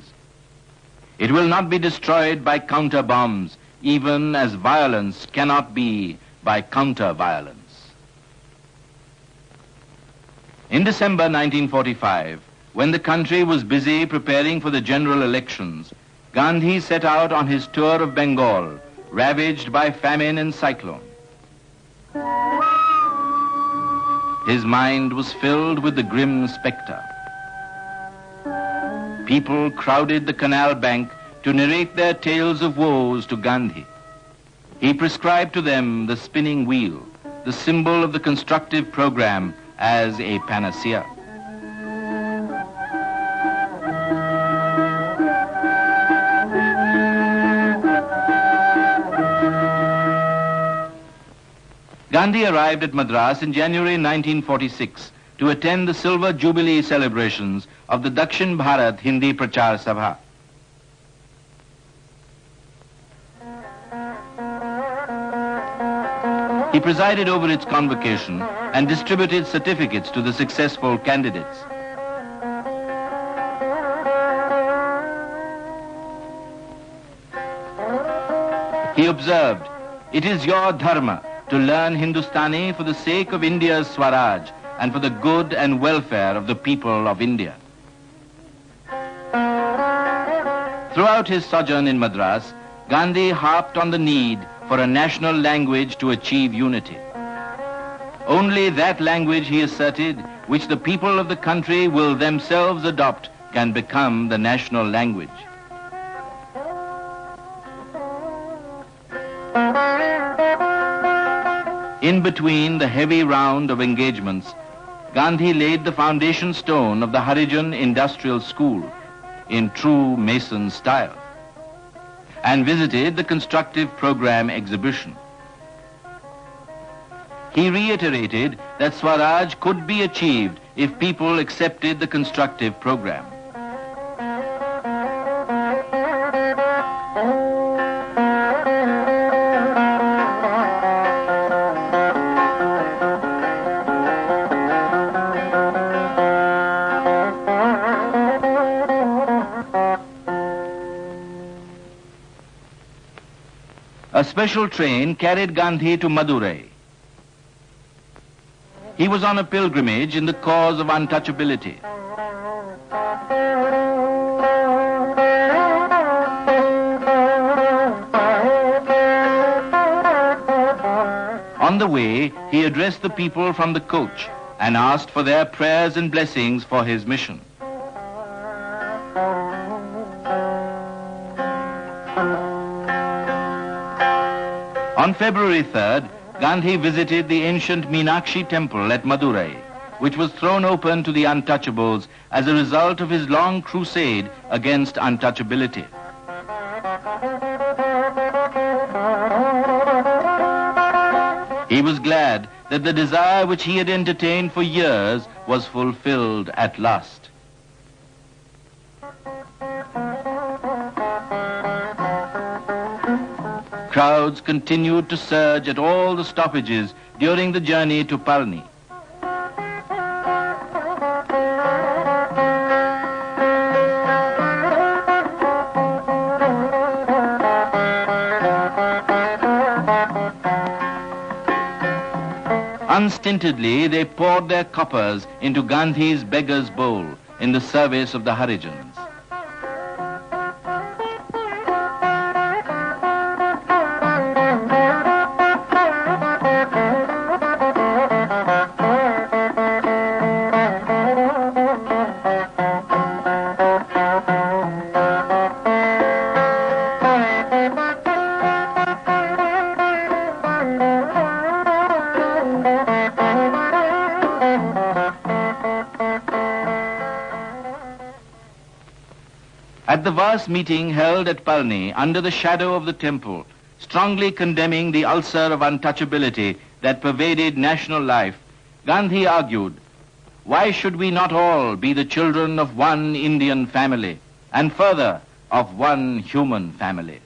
Speaker 3: It will not be destroyed by counter bombs, even as violence cannot be by counter violence. In December 1945, when the country was busy preparing for the general elections, Gandhi set out on his tour of Bengal, ravaged by famine and cyclone. His mind was filled with the grim spectre. People crowded the canal bank to narrate their tales of woes to Gandhi. He prescribed to them the spinning wheel, the symbol of the constructive program, as a panacea. Gandhi arrived at Madras in January 1946 to attend the Silver Jubilee celebrations of the Dakshin Bharat Hindi Prachar Sabha. He presided over its convocation and distributed certificates to the successful candidates. He observed, "It is your dharma to learn Hindustani for the sake of India's Swaraj and for the good and welfare of the people of India." Throughout his sojourn in Madras, Gandhi harped on the need for a national language to achieve unity. Only that language, he asserted, which the people of the country will themselves adopt, can become the national language. In between the heavy round of engagements, Gandhi laid the foundation stone of the Harijan Industrial School in true Mason style and visited the constructive program exhibition. He reiterated that Swaraj could be achieved if people accepted the constructive program. A special train carried Gandhi to Madurai. He was on a pilgrimage in the cause of untouchability. On the way, he addressed the people from the coach and asked for their prayers and blessings for his mission. On February 3rd, Gandhi visited the ancient Meenakshi temple at Madurai, which was thrown open to the untouchables as a result of his long crusade against untouchability. He was glad that the desire which he had entertained for years was fulfilled at last. Crowds continued to surge at all the stoppages during the journey to Palni. Unstintedly, they poured their coppers into Gandhi's beggar's bowl in the service of the Harijans. At the vast meeting held at Palni under the shadow of the temple, strongly condemning the ulcer of untouchability that pervaded national life, Gandhi argued, "Why should we not all be the children of one Indian family, and further, of one human family?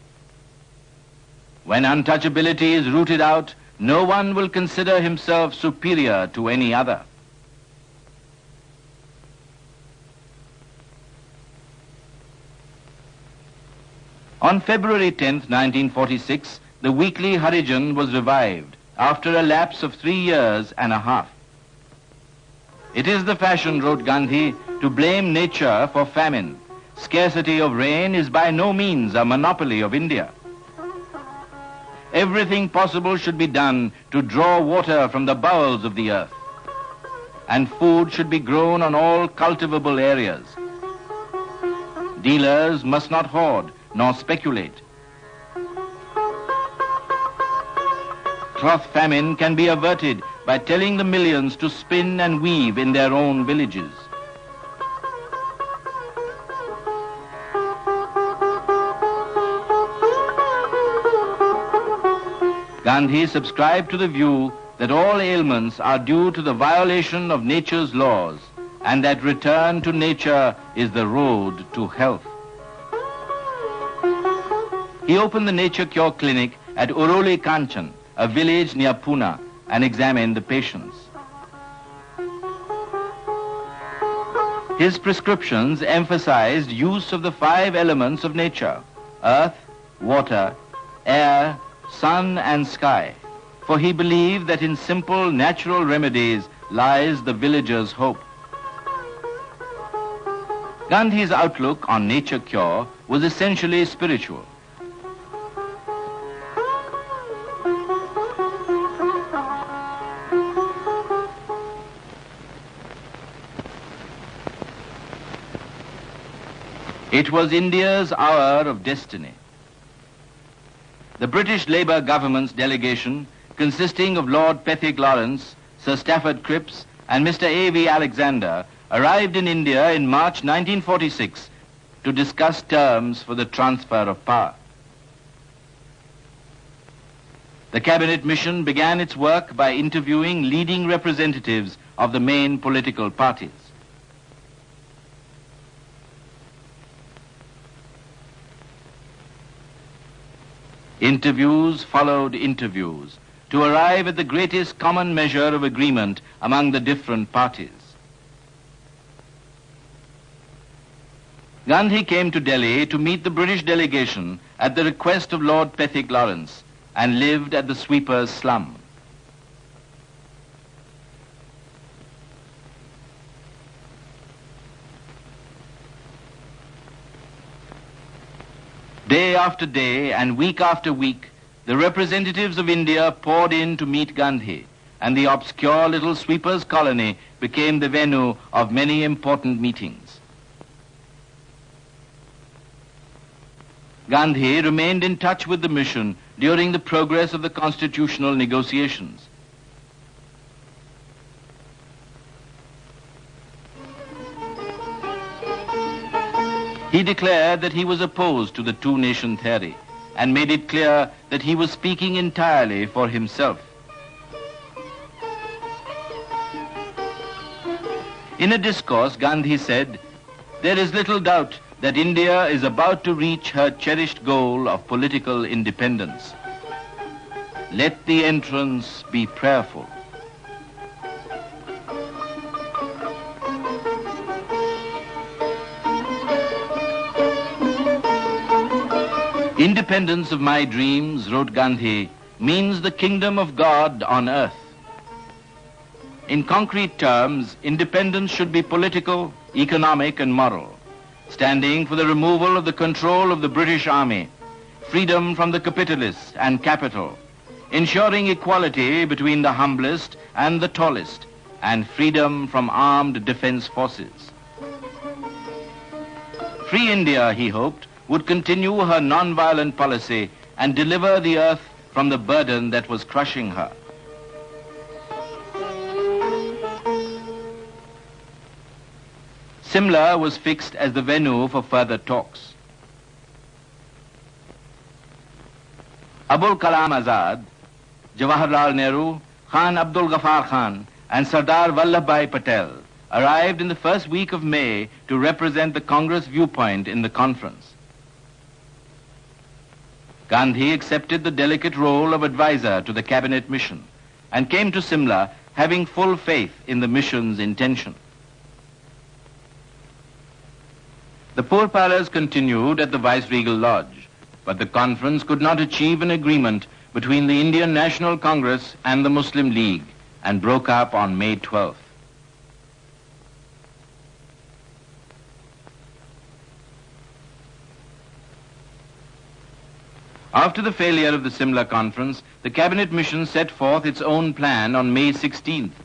Speaker 3: When untouchability is rooted out, no one will consider himself superior to any other." On February 10th, 1946, the weekly Harijan was revived after a lapse of 3 years and a half. It is the fashion, wrote Gandhi, to blame nature for famine. Scarcity of rain is by no means a monopoly of India. Everything possible should be done to draw water from the bowels of the earth, and food should be grown on all cultivable areas. Dealers must not hoard nor speculate. Cloth famine can be averted by telling the millions to spin and weave in their own villages. Gandhi subscribed to the view that all ailments are due to the violation of nature's laws, and that return to nature is the road to health. He opened the Nature Cure Clinic at Uroli Kanchan, a village near Pune, and examined the patients. His prescriptions emphasized use of the 5 elements of nature: earth, water, air, sun and sky, for he believed that in simple natural remedies lies the villager's hope. Gandhi's outlook on nature cure was essentially spiritual. It was India's hour of destiny. The British Labour government's delegation, consisting of Lord Pethick Lawrence, Sir Stafford Cripps, and Mr. A.V. Alexander, arrived in India in March 1946 to discuss terms for the transfer of power. The cabinet mission began its work by interviewing leading representatives of the main political parties. Interviews followed interviews to arrive at the greatest common measure of agreement among the different parties. Gandhi came to Delhi to meet the British delegation at the request of Lord Pethick Lawrence and lived at the sweeper's slum. Day after day and week after week, the representatives of India poured in to meet Gandhi, and the obscure little sweeper's colony became the venue of many important meetings. Gandhi remained in touch with the mission during the progress of the constitutional negotiations. He declared that he was opposed to the two-nation theory and made it clear that he was speaking entirely for himself. In a discourse, Gandhi said, "There is little doubt that India is about to reach her cherished goal of political independence. Let the entrance be prayerful." "Independence of my dreams," wrote Gandhi, "means the kingdom of God on earth." In concrete terms, independence should be political, economic, and moral, standing for the removal of the control of the British Army, freedom from the capitalists and capital, ensuring equality between the humblest and the tallest, and freedom from armed defense forces. Free India, he hoped, would continue her non-violent policy and deliver the earth from the burden that was crushing her. Simla was fixed as the venue for further talks. Abul Kalam Azad, Jawaharlal Nehru, Khan Abdul Ghaffar Khan, and Sardar Vallabhbhai Patel arrived in the first week of May to represent the Congress viewpoint in the conference. Gandhi accepted the delicate role of advisor to the cabinet mission and came to Simla having full faith in the mission's intention. The pourparlers continued at the Viceregal Lodge, but the conference could not achieve an agreement between the Indian National Congress and the Muslim League and broke up on May 12th. After the failure of the Simla Conference, the Cabinet Mission set forth its own plan on May 16th,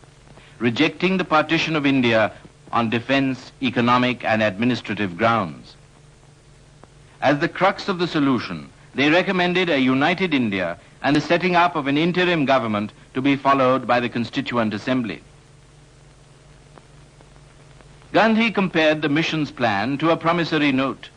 Speaker 3: rejecting the partition of India on defense, economic and administrative grounds. As the crux of the solution, they recommended a united India and the setting up of an interim government to be followed by the Constituent Assembly. Gandhi compared the mission's plan to a promissory note.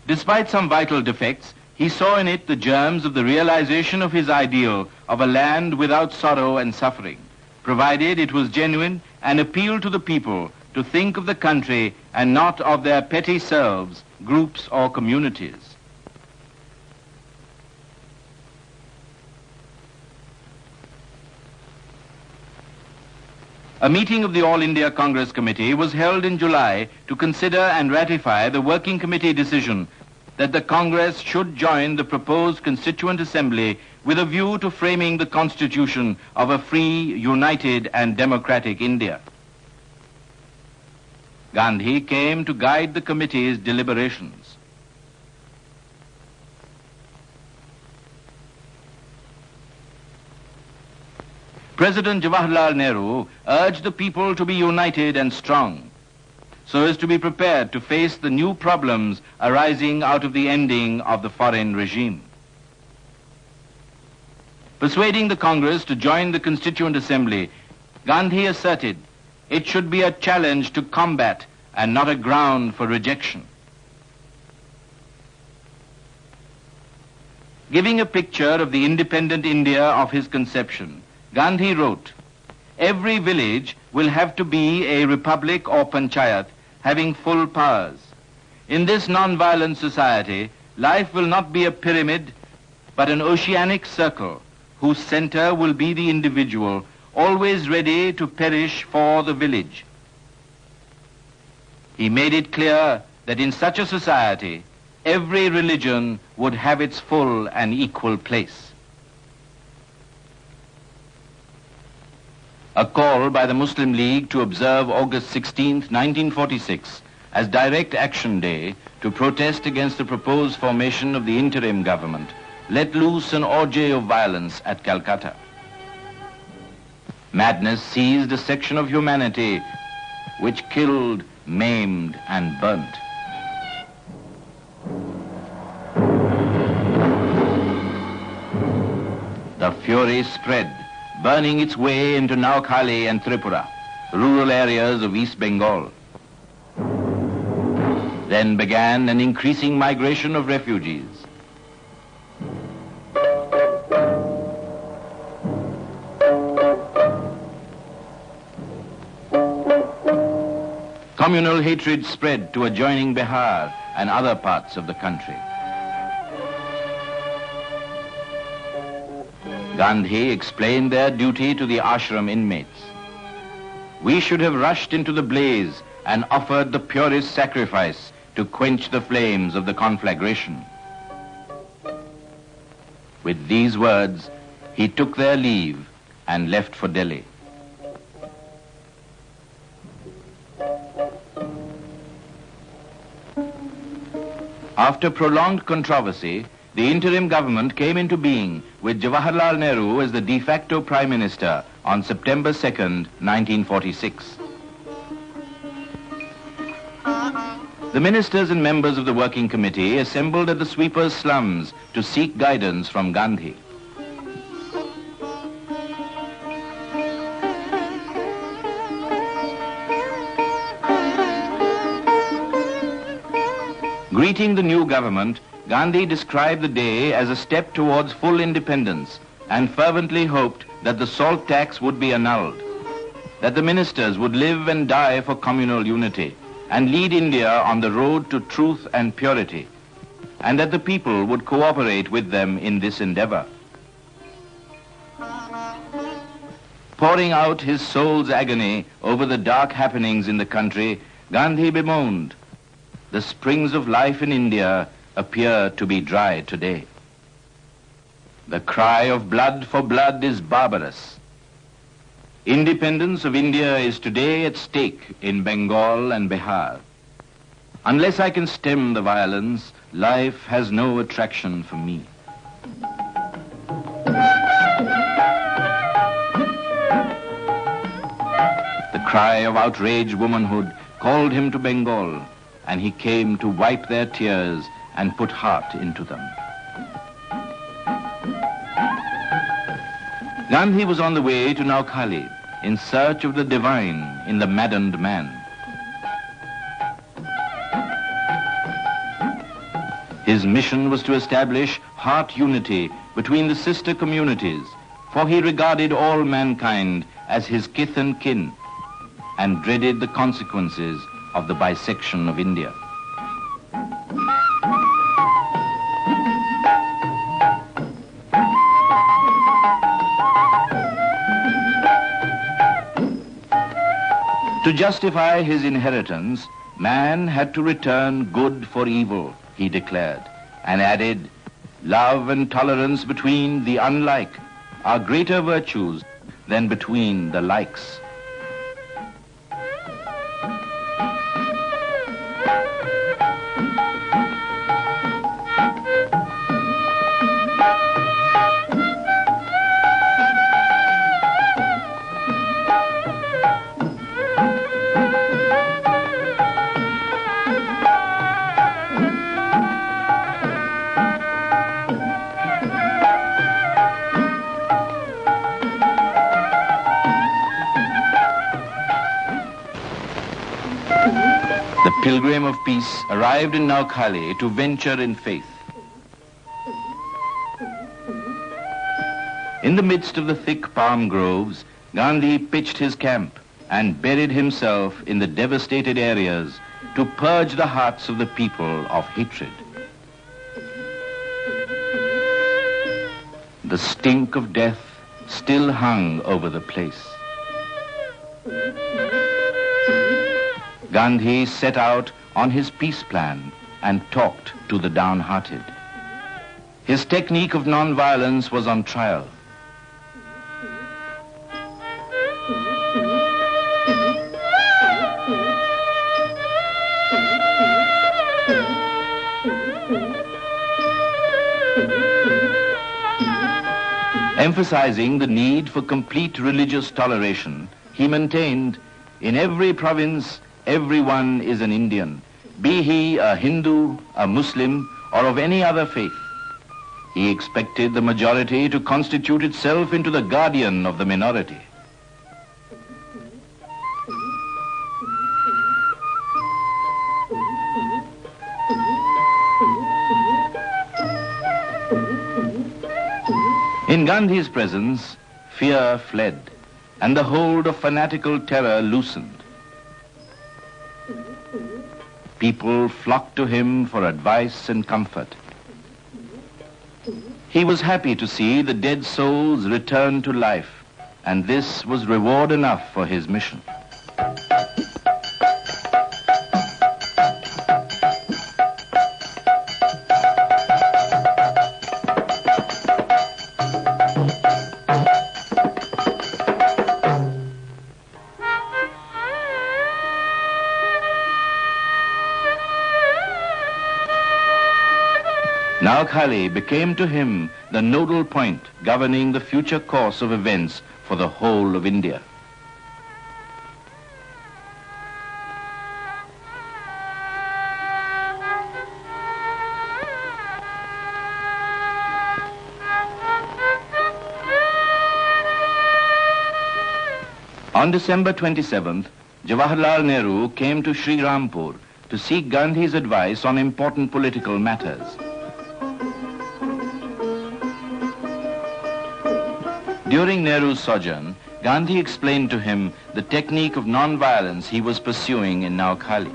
Speaker 3: Despite some vital defects, he saw in it the germs of the realization of his ideal of a land without sorrow and suffering, provided it was genuine and appealed to the people to think of the country and not of their petty selves, groups or communities. A meeting of the All India Congress Committee was held in July to consider and ratify the Working Committee decision that the Congress should join the proposed Constituent Assembly with a view to framing the constitution of a free, united and democratic India. Gandhi came to guide the committee's deliberations. President Jawaharlal Nehru urged the people to be united and strong, so as to be prepared to face the new problems arising out of the ending of the foreign regime. Persuading the Congress to join the Constituent Assembly, Gandhi asserted it should be a challenge to combat and not a ground for rejection. Giving a picture of the independent India of his conception, Gandhi wrote, "Every village will have to be a republic or panchayat having full powers. In this non-violent society, life will not be a pyramid, but an oceanic circle whose center will be the individual, always ready to perish for the village." He made it clear that in such a society, every religion would have its full and equal place. A call by the Muslim League to observe August 16, 1946 as Direct Action Day to protest against the proposed formation of the interim government let loose an orgy of violence at Calcutta. Madness seized a section of humanity which killed, maimed and burnt. The fury spread, burning its way into Noakhali and Tripura, rural areas of East Bengal. Then began an increasing migration of refugees. Communal hatred spread to adjoining Bihar and other parts of the country. Gandhi explained their duty to the ashram inmates. We should have rushed into the blaze and offered the purest sacrifice to quench the flames of the conflagration. With these words, he took their leave and left for Delhi. After prolonged controversy, the interim government came into being with Jawaharlal Nehru as the de facto Prime Minister on September 2nd, 1946. The ministers and members of the working committee assembled at the sweepers' slums to seek guidance from Gandhi. Greeting the new government, Gandhi described the day as a step towards full independence and fervently hoped that the salt tax would be annulled, that the ministers would live and die for communal unity and lead India on the road to truth and purity, and that the people would cooperate with them in this endeavor. Pouring out his soul's agony over the dark happenings in the country, Gandhi bemoaned, "The springs of life in India appear to be dry today." The cry of blood for blood is barbarous. Independence of India is today at stake in Bengal and Bihar. Unless I can stem the violence, life has no attraction for me. The cry of outraged womanhood called him to Bengal, and he came to wipe their tears and put heart into them. Gandhi was on the way to Naukhali in search of the divine in the maddened man. His mission was to establish heart unity between the sister communities, for he regarded all mankind as his kith and kin and dreaded the consequences of the bisection of India. To justify his inheritance, man had to return good for evil, he declared, and added, love and tolerance between the unlike are greater virtues than between the likes. The pilgrim of peace arrived in Naukhali to venture in faith. In the midst of the thick palm groves, Gandhi pitched his camp and buried himself in the devastated areas to purge the hearts of the people of hatred. The stink of death still hung over the place. Gandhi set out on his peace plan and talked to the downhearted. His technique of non-violence was on trial. Emphasizing the need for complete religious toleration, he maintained, in every province, everyone is an Indian, be he a Hindu, a Muslim, or of any other faith. He expected the majority to constitute itself into the guardian of the minority. In Gandhi's presence, fear fled, and the hold of fanatical terror loosened. People flocked to him for advice and comfort. He was happy to see the dead souls return to life, and this was reward enough for his mission. Naukhali became to him the nodal point governing the future course of events for the whole of India. On December 27th, Jawaharlal Nehru came to Sri Rampur to seek Gandhi's advice on important political matters. During Nehru's sojourn, Gandhi explained to him the technique of non-violence he was pursuing in Naukhali.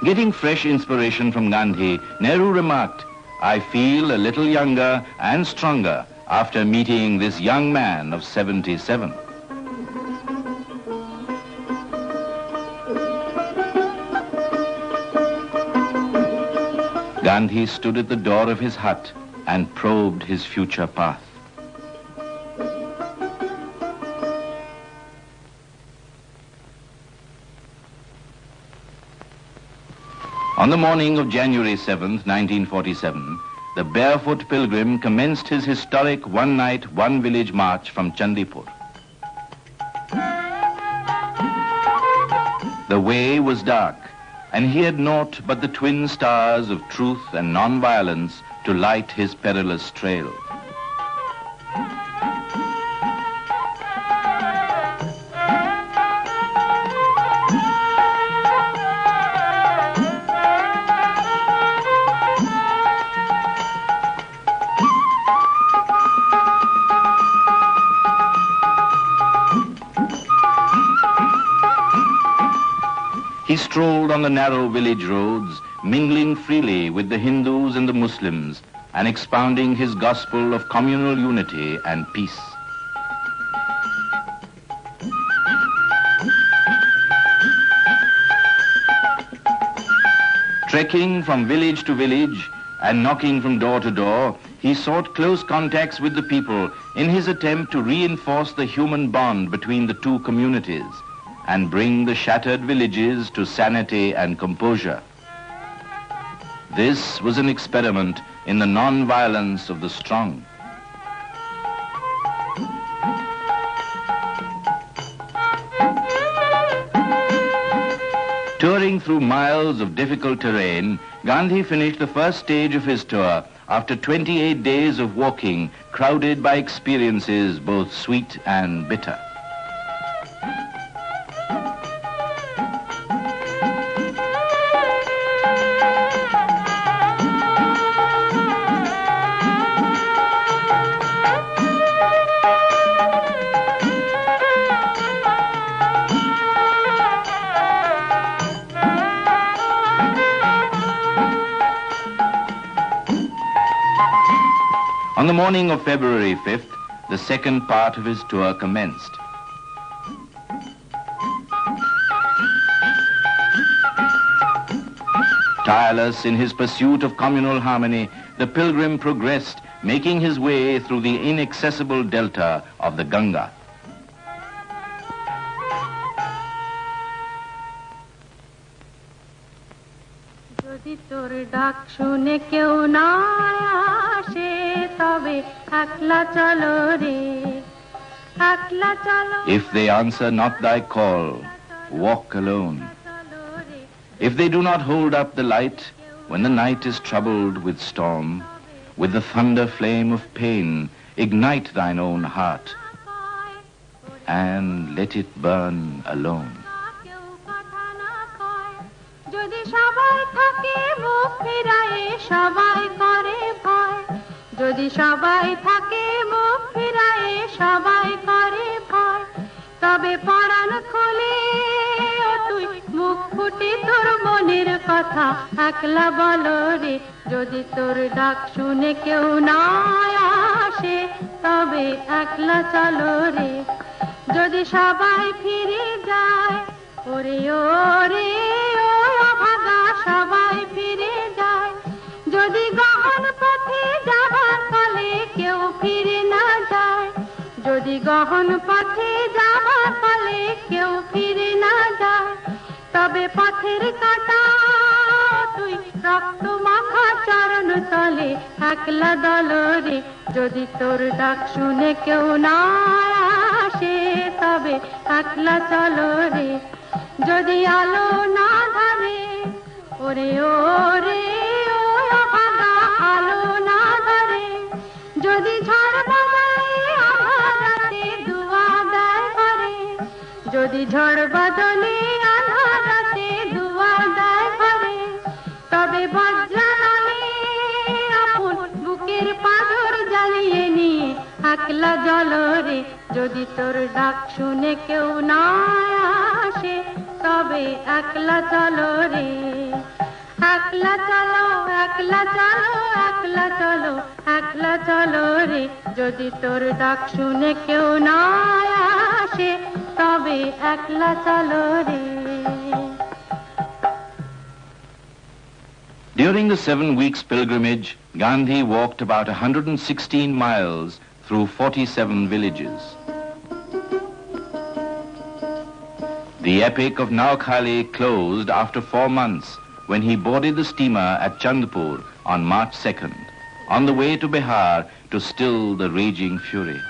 Speaker 3: Getting fresh inspiration from Gandhi, Nehru remarked, "I feel a little younger and stronger after meeting this young man of 77. Gandhi stood at the door of his hut and probed his future path. On the morning of January 7th, 1947, the barefoot pilgrim commenced his historic one-night, one-village march from Chandipur. The way was dark, and he had naught but the twin stars of truth and non-violence to light his perilous trail. He strolled on the narrow village roads, mingling freely with the Hindus and the Muslims, and expounding his gospel of communal unity and peace. Trekking from village to village and knocking from door to door, he sought close contacts with the people in his attempt to reinforce the human bond between the two communities and bring the shattered villages to sanity and composure. This was an experiment in the non-violence of the strong. Touring through miles of difficult terrain, Gandhi finished the first stage of his tour after 28 days of walking, crowded by experiences both sweet and bitter. On the morning of February 5th, the second part of his tour commenced. Tireless in his pursuit of communal harmony, the pilgrim progressed, making his way through the inaccessible delta of the Ganga.
Speaker 7: যদি তোর ডাক শুনে কেউ না আসে তবে একলা চলো রে একলা চলো
Speaker 3: If they answer not thy call, walk alone. If they do not hold up the light when the night is troubled with storm, with the thunder flame of pain, ignite thine own heart and let it burn alone.
Speaker 7: যদি সবাই থাকে মুখ ফিরায়ে সবাই করে ভয় যদি সবাই থাকে মুখ ফিরায়ে সবাই করে ভয় তবে পরাণ খোলে ও তুই মুখ ফুটে তোর মনের কথা একলা বলো রে যদি তোর ডাক শুনে কেউ না আসে তবে একলা চলো রে যদি সবাই ফিরে যায় ওরে ওরে সবাই ফিরে যায় যদি গহন পথে যাবার ফলে কেউ ফিরে না যায় যদি গহন পথে যাবার ফলে কেউ ফিরে না যায় তবে পথের কাঁটা তুই রক্ত মাখা চরণ তলে একলা দলরে যদি তোর ডাক শুনে কেউ না আসে তবে একলা চলো রে যদি আলো না ধরে ওরে ওরে ও ভাগা আলো না ধরে যদি ঝড় বদলে আমার রাতে দুয়া দেয় ঘরে যদি ঝড় বদলে আধার রাতে দুয়া দেয় ঘরে তবে বজ্রানলে আপন বুকের পাথর জ্বালিয়ে নিয়ে একলা জলরে যদি তোর ডাক শুনে কেউ না আসে তবে একলা চলো রে একলা চলো একলা চলো একলা চলো একলা চলো রে যদি তোর ডাক শুনে কেউ না আসে তবে একলা চলো রে
Speaker 3: During the 7 weeks pilgrimage, Gandhi walked about 116 miles through 47 villages. The epic of Naukhali closed after 4 months when he boarded the steamer at Chandpur on March 2nd, on the way to Bihar to still the raging fury.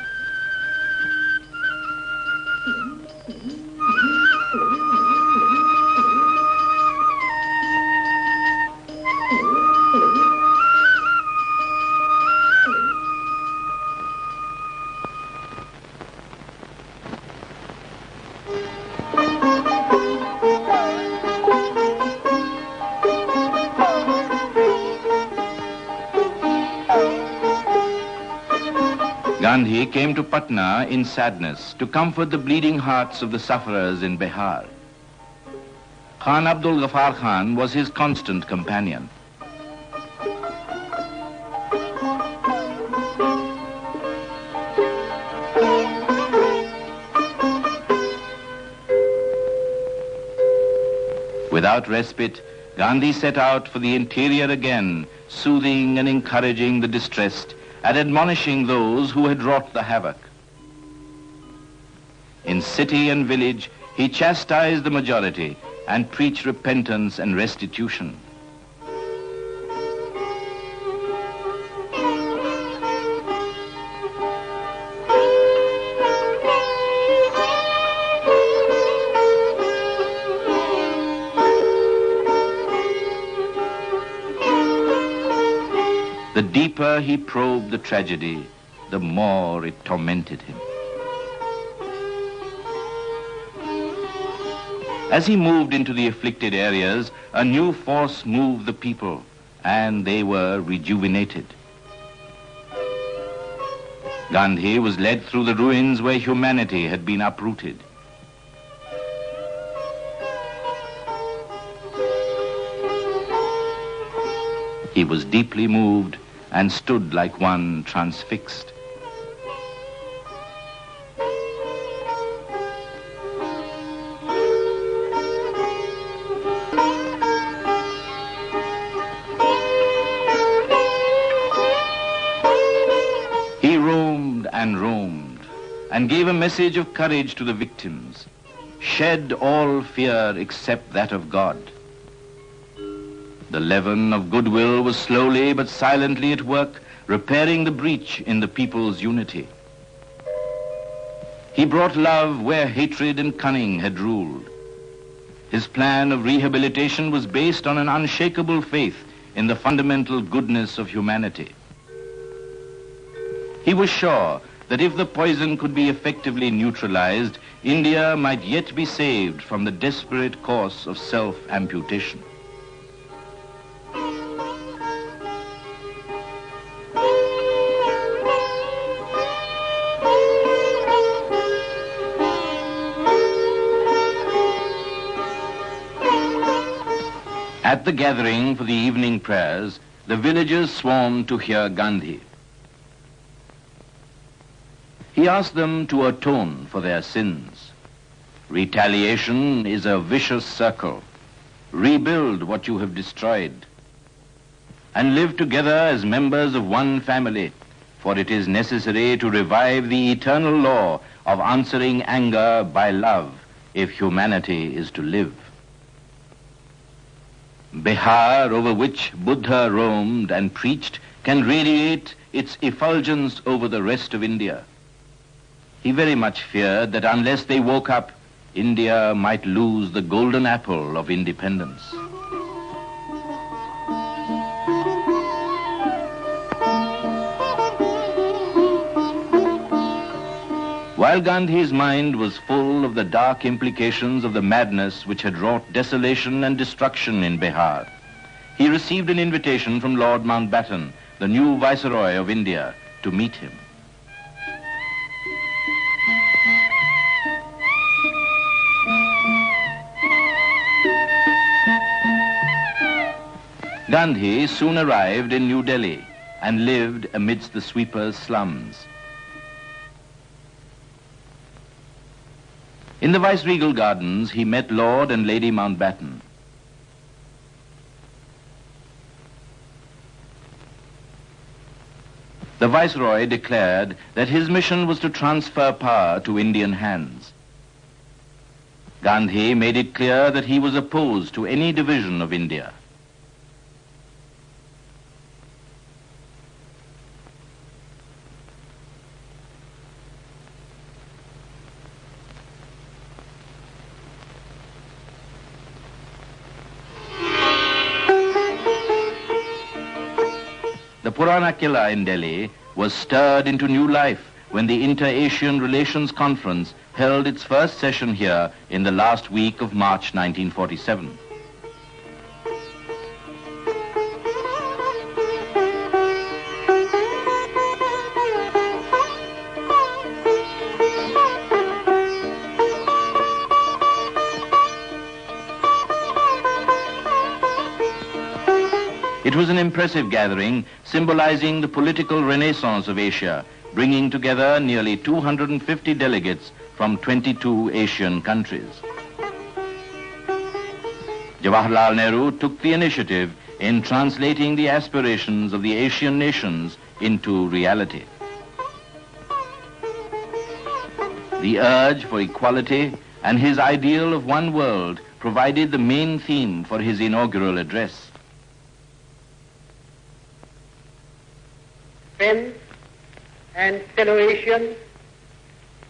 Speaker 3: Gandhi came to Patna in sadness to comfort the bleeding hearts of the sufferers in Bihar. Khan Abdul Ghaffar Khan was his constant companion. Without respite, Gandhi set out for the interior again, soothing and encouraging the distressed and admonishing those who had wrought the havoc. In city and village, he chastised the majority and preached repentance and restitution. The deeper he probed the tragedy, the more it tormented him. As he moved into the afflicted areas, a new force moved the people, and they were rejuvenated. Gandhi was led through the ruins where humanity had been uprooted. He was deeply moved and stood like one transfixed. He roamed and gave a message of courage to the victims. Shed all fear except that of God. The leaven of goodwill was slowly but silently at work, repairing the breach in the people's unity. He brought love where hatred and cunning had ruled. His plan of rehabilitation was based on an unshakable faith in the fundamental goodness of humanity. He was sure that if the poison could be effectively neutralized, India might yet be saved from the desperate course of self-amputation. At the gathering for the evening prayers, the villagers swarmed to hear Gandhi. He asked them to atone for their sins. Retaliation is a vicious circle. Rebuild what you have destroyed. And live together as members of one family, for it is necessary to revive the eternal law of answering anger by love if humanity is to live. Bihar, over which Buddha roamed and preached, can radiate its effulgence over the rest of India. He very much feared that unless they woke up, India might lose the golden apple of independence. While Gandhi's mind was full of the dark implications of the madness which had wrought desolation and destruction in Bihar, he received an invitation from Lord Mountbatten, the new Viceroy of India, to meet him. Gandhi soon arrived in New Delhi and lived amidst the sweepers' slums. In the Viceregal Gardens, he met Lord and Lady Mountbatten. The Viceroy declared that his mission was to transfer power to Indian hands. Gandhi made it clear that he was opposed to any division of India. The Purana Killa in Delhi was stirred into new life when the Inter-Asian Relations Conference held its first session here in the last week of March 1947. It was an impressive gathering symbolizing the political renaissance of Asia, bringing together nearly 250 delegates from 22 Asian countries. Jawaharlal Nehru took the initiative in translating the aspirations of the Asian nations into reality. The urge for equality and his ideal of one world provided the main theme for his inaugural address.
Speaker 9: Friends and fellow Asians,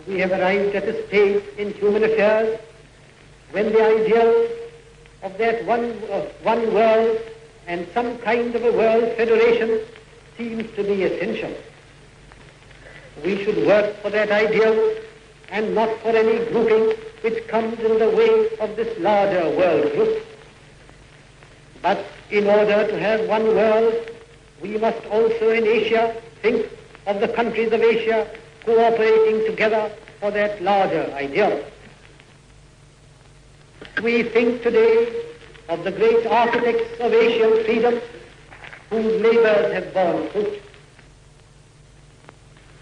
Speaker 9: we have arrived at a stage in human affairs when the ideal of that one world and some kind of a world federation seems to be essential. We should work for that ideal and not for any grouping which comes in the way of this larger world group. But in order to have one world, we must also in Asia think of the countries of Asia cooperating together for that larger ideal. We think today of the great architects of Asian freedom whose labors have borne fruit.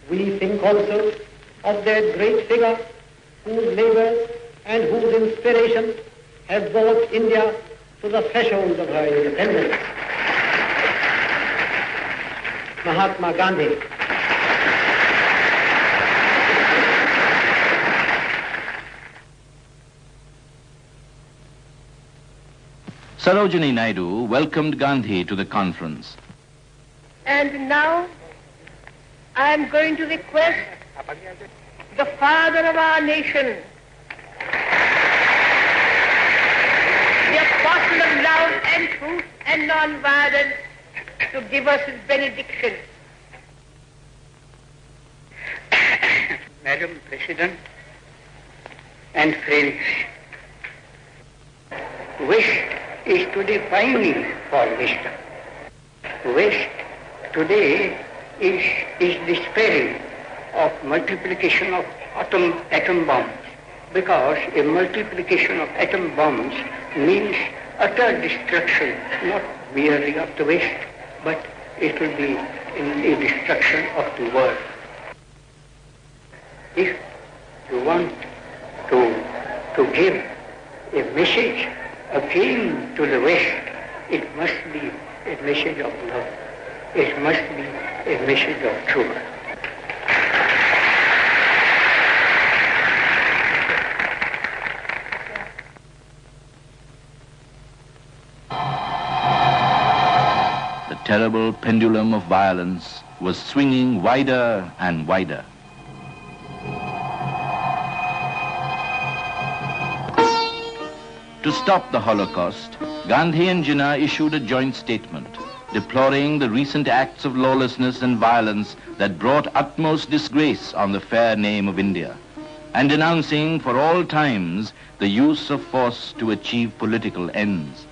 Speaker 9: We think also of that great figure whose labors and whose inspiration have brought India to the threshold of her independence. Mahatma Gandhi.
Speaker 3: Sarojini Naidu welcomed Gandhi to the conference.
Speaker 10: And now I am going to request the father of our nation, the apostle of love and truth and non-violence, to give us his benediction.
Speaker 1: Madam President and friends, wish is today pining for wisdom. West today is despairing of multiplication of atom bombs, because a multiplication of atom bombs means utter destruction, not merely of the West, but it will be a destruction of the world. If you want to give a message again to the West, it must be a message of love. It must be a message of truth.
Speaker 3: The terrible pendulum of violence was swinging wider and wider. To stop the Holocaust, Gandhi and Jinnah issued a joint statement deploring the recent acts of lawlessness and violence that brought utmost disgrace on the fair name of India, and denouncing for all times the use of force to achieve political ends.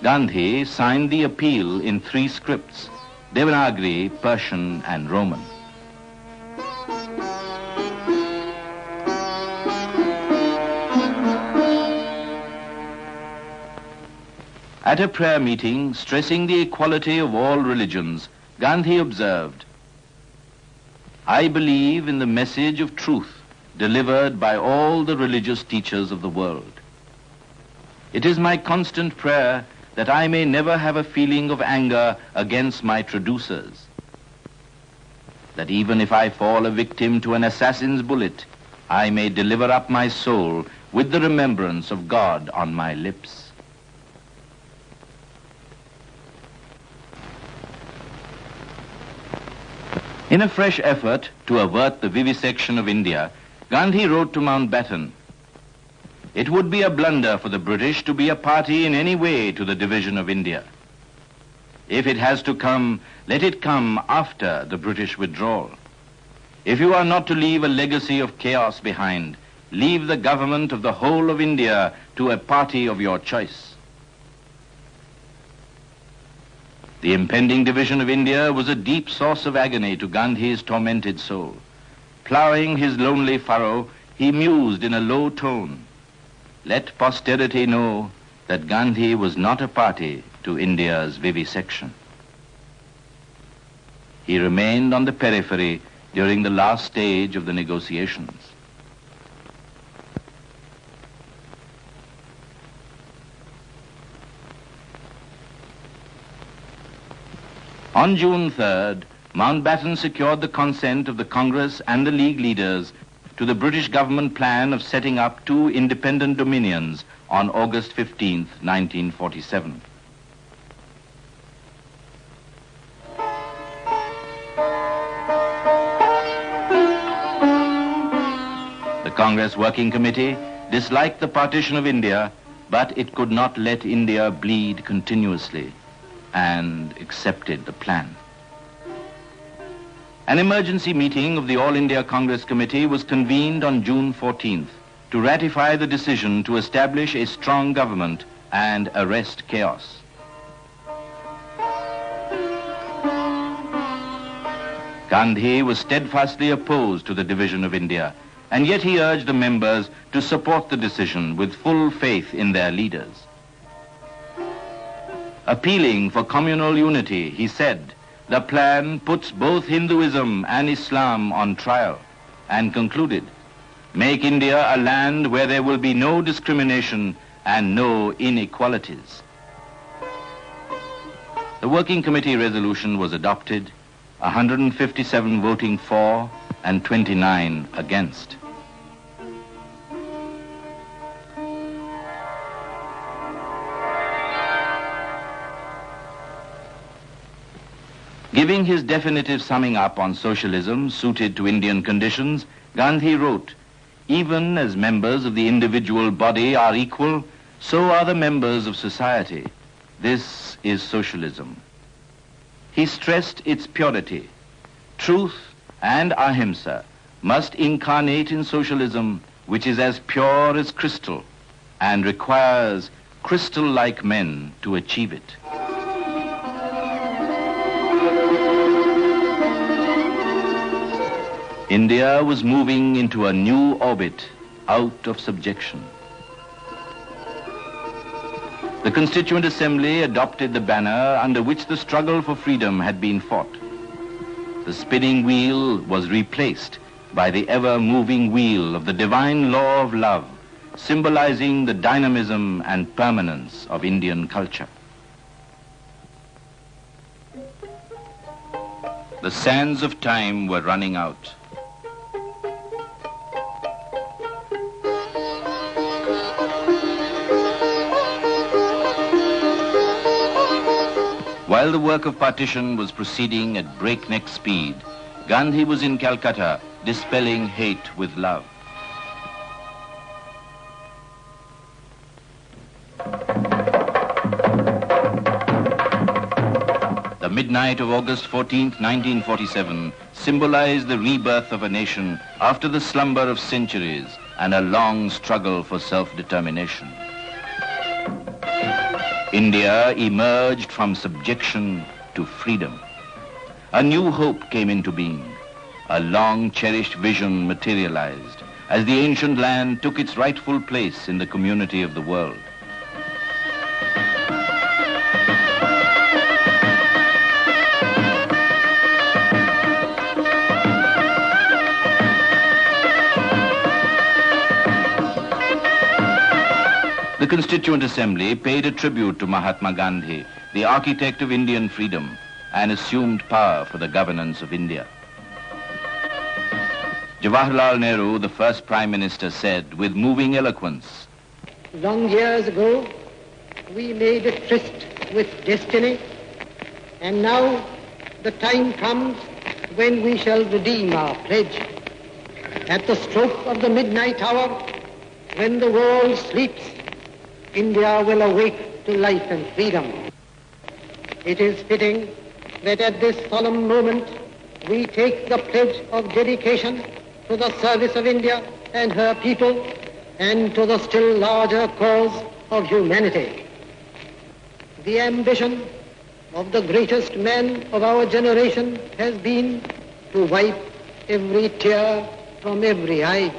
Speaker 3: Gandhi signed the appeal in 3 scripts: Devanagari, Persian, and Roman. At a prayer meeting stressing the equality of all religions, Gandhi observed, "I believe in the message of truth delivered by all the religious teachers of the world. It is my constant prayer that I may never have a feeling of anger against my traducers, that even if I fall a victim to an assassin's bullet, I may deliver up my soul with the remembrance of God on my lips." In a fresh effort to avert the vivisection of India, Gandhi wrote to Mountbatten, "It would be a blunder for the British to be a party in any way to the division of India. If it has to come, let it come after the British withdrawal. If you are not to leave a legacy of chaos behind, leave the government of the whole of India to a party of your choice." The impending division of India was a deep source of agony to Gandhi's tormented soul. Ploughing his lonely furrow, he mused in a low tone, "Let posterity know that Gandhi was not a party to India's vivisection." He remained on the periphery during the last stage of the negotiations. On June 3rd, Mountbatten secured the consent of the Congress and the League leaders to the British government plan of setting up 2 independent dominions on August 15, 1947. The Congress Working Committee disliked the partition of India, but it could not let India bleed continuously, and accepted the plan. An emergency meeting of the All India Congress Committee was convened on June 14th to ratify the decision to establish a strong government and arrest chaos. Gandhi was steadfastly opposed to the division of India, and yet he urged the members to support the decision with full faith in their leaders. Appealing for communal unity, he said, "The plan puts both Hinduism and Islam on trial," and concluded, "Make India a land where there will be no discrimination and no inequalities." The Working Committee resolution was adopted, 157 voting for and 29 against. Giving his definitive summing up on socialism suited to Indian conditions, Gandhi wrote, "Even as members of the individual body are equal, so are the members of society. This is socialism." He stressed its purity. Truth and ahimsa must incarnate in socialism, which is as pure as crystal and requires crystal-like men to achieve it. India was moving into a new orbit out of subjection. The Constituent Assembly adopted the banner under which the struggle for freedom had been fought. The spinning wheel was replaced by the ever-moving wheel of the divine law of love, symbolizing the dynamism and permanence of Indian culture. The sands of time were running out. While the work of partition was proceeding at breakneck speed, Gandhi was in Calcutta dispelling hate with love. The midnight of August 14, 1947, symbolized the rebirth of a nation after the slumber of centuries and a long struggle for self-determination. India emerged from subjection to freedom. A new hope came into being. A long-cherished vision materialized as the ancient land took its rightful place in the community of the world. The Constituent Assembly paid a tribute to Mahatma Gandhi, the architect of Indian freedom, and assumed power for the governance of India. Jawaharlal Nehru, the first Prime Minister, said with moving eloquence,
Speaker 9: "Long years ago, we made a tryst with destiny, and now the time comes when we shall redeem our pledge. At the stroke of the midnight hour, when the world sleeps, India will awake to life and freedom. It is fitting that at this solemn moment we take the pledge of dedication to the service of India and her people and to the still larger cause of humanity. The ambition of the greatest man of our generation has been to wipe every tear from every eye.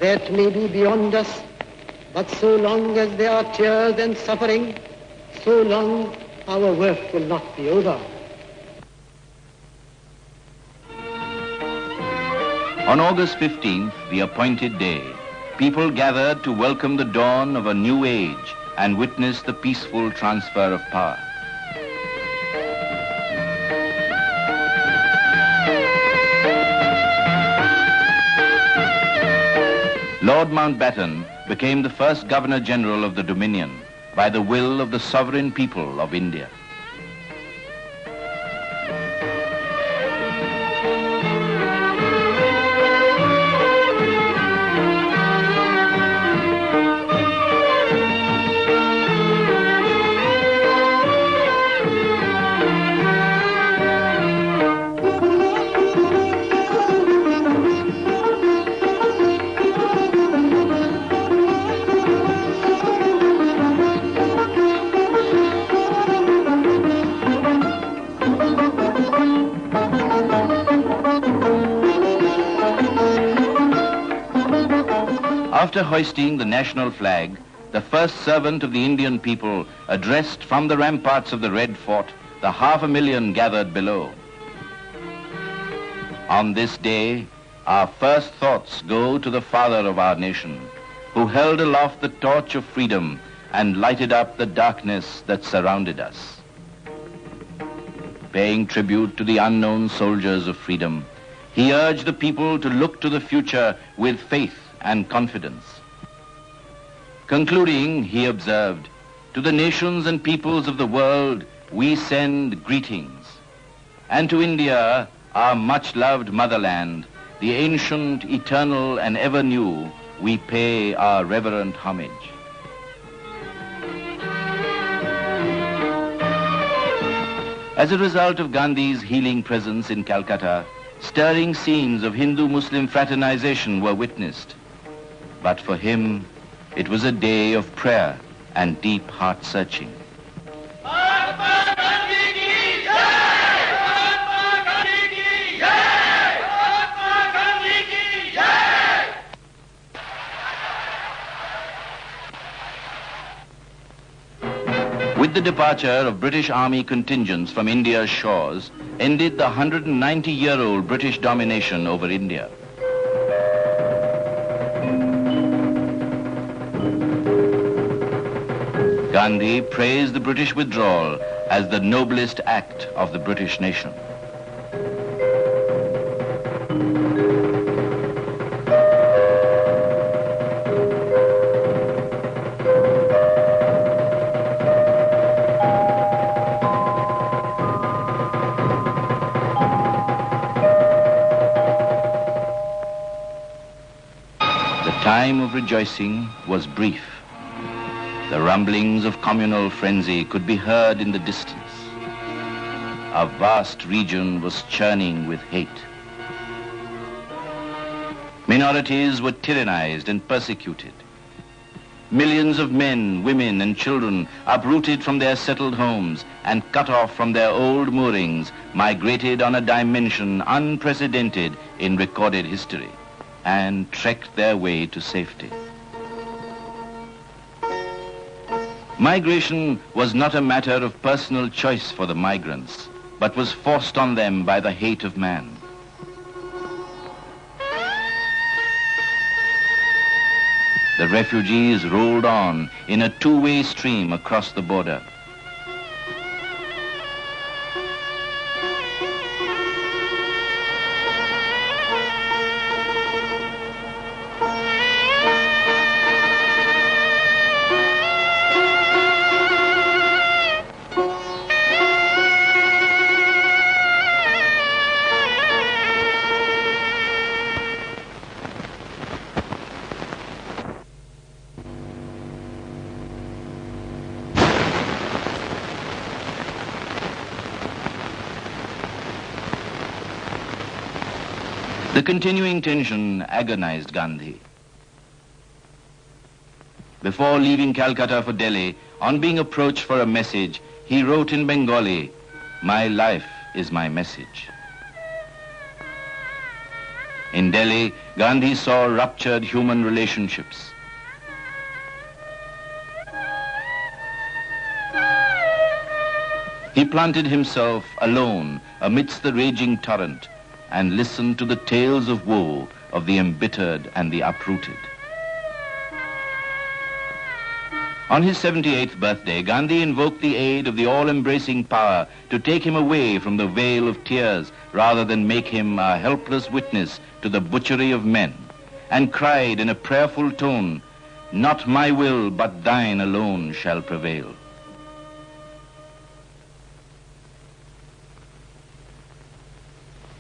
Speaker 9: That may be beyond us, but so long as there are tears and suffering, so long our work will not be over."
Speaker 3: On August 15th, the appointed day, people gathered to welcome the dawn of a new age and witness the peaceful transfer of power. Lord Mountbatten became the first Governor-General of the Dominion by the will of the sovereign people of India. After hoisting the national flag, the first servant of the Indian people addressed from the ramparts of the Red Fort the 500,000 gathered below. On this day, our first thoughts go to the father of our nation, who held aloft the torch of freedom and lighted up the darkness that surrounded us. Paying tribute to the unknown soldiers of freedom, he urged the people to look to the future with faith and confidence. Concluding, he observed, "To the nations and peoples of the world, we send greetings. And to India, our much-loved motherland, the ancient, eternal, and ever new, we pay our reverent homage." As a result of Gandhi's healing presence in Calcutta, stirring scenes of Hindu-Muslim fraternization were witnessed. But for him, it was a day of prayer and deep heart-searching. With the departure of British Army contingents from India's shores, ended the 190-year-old British domination over India. Gandhi praised the British withdrawal as the noblest act of the British nation. The time of rejoicing was brief. The rumblings of communal frenzy could be heard in the distance. A vast region was churning with hate. Minorities were tyrannized and persecuted. Millions of men, women, and children, uprooted from their settled homes and cut off from their old moorings, migrated on a dimension unprecedented in recorded history and trekked their way to safety. Migration was not a matter of personal choice for the migrants, but was forced on them by the hate of man. The refugees rolled on in a two-way stream across the border. The continuing tension agonized Gandhi. Before leaving Calcutta for Delhi, on being approached for a message, he wrote in Bengali, "My life is my message." In Delhi, Gandhi saw ruptured human relationships. He planted himself alone amidst the raging torrent and listened to the tales of woe of the embittered and the uprooted. On his 78th birthday, Gandhi invoked the aid of the all-embracing power to take him away from the vale of tears rather than make him a helpless witness to the butchery of men, and cried in a prayerful tone, "Not my will, but thine alone shall prevail."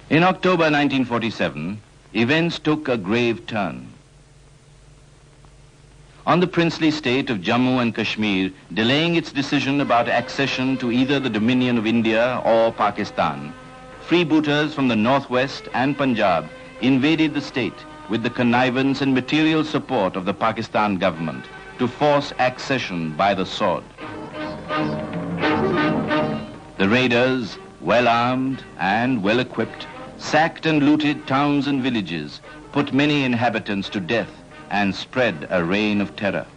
Speaker 3: In October 1947, events took a grave turn. On the princely state of Jammu and Kashmir, delaying its decision about accession to either the dominion of India or Pakistan, freebooters from the northwest and Punjab invaded the state with the connivance and material support of the Pakistan government to force accession by the sword. The raiders, well armed and well equipped, sacked and looted towns and villages, put many inhabitants to death, and spread a reign of terror.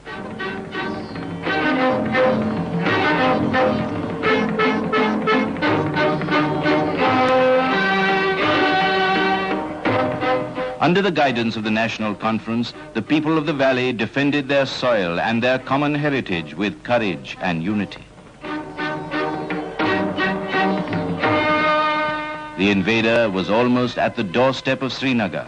Speaker 3: Under the guidance of the National Conference, the people of the valley defended their soil and their common heritage with courage and unity. The invader was almost at the doorstep of Srinagar.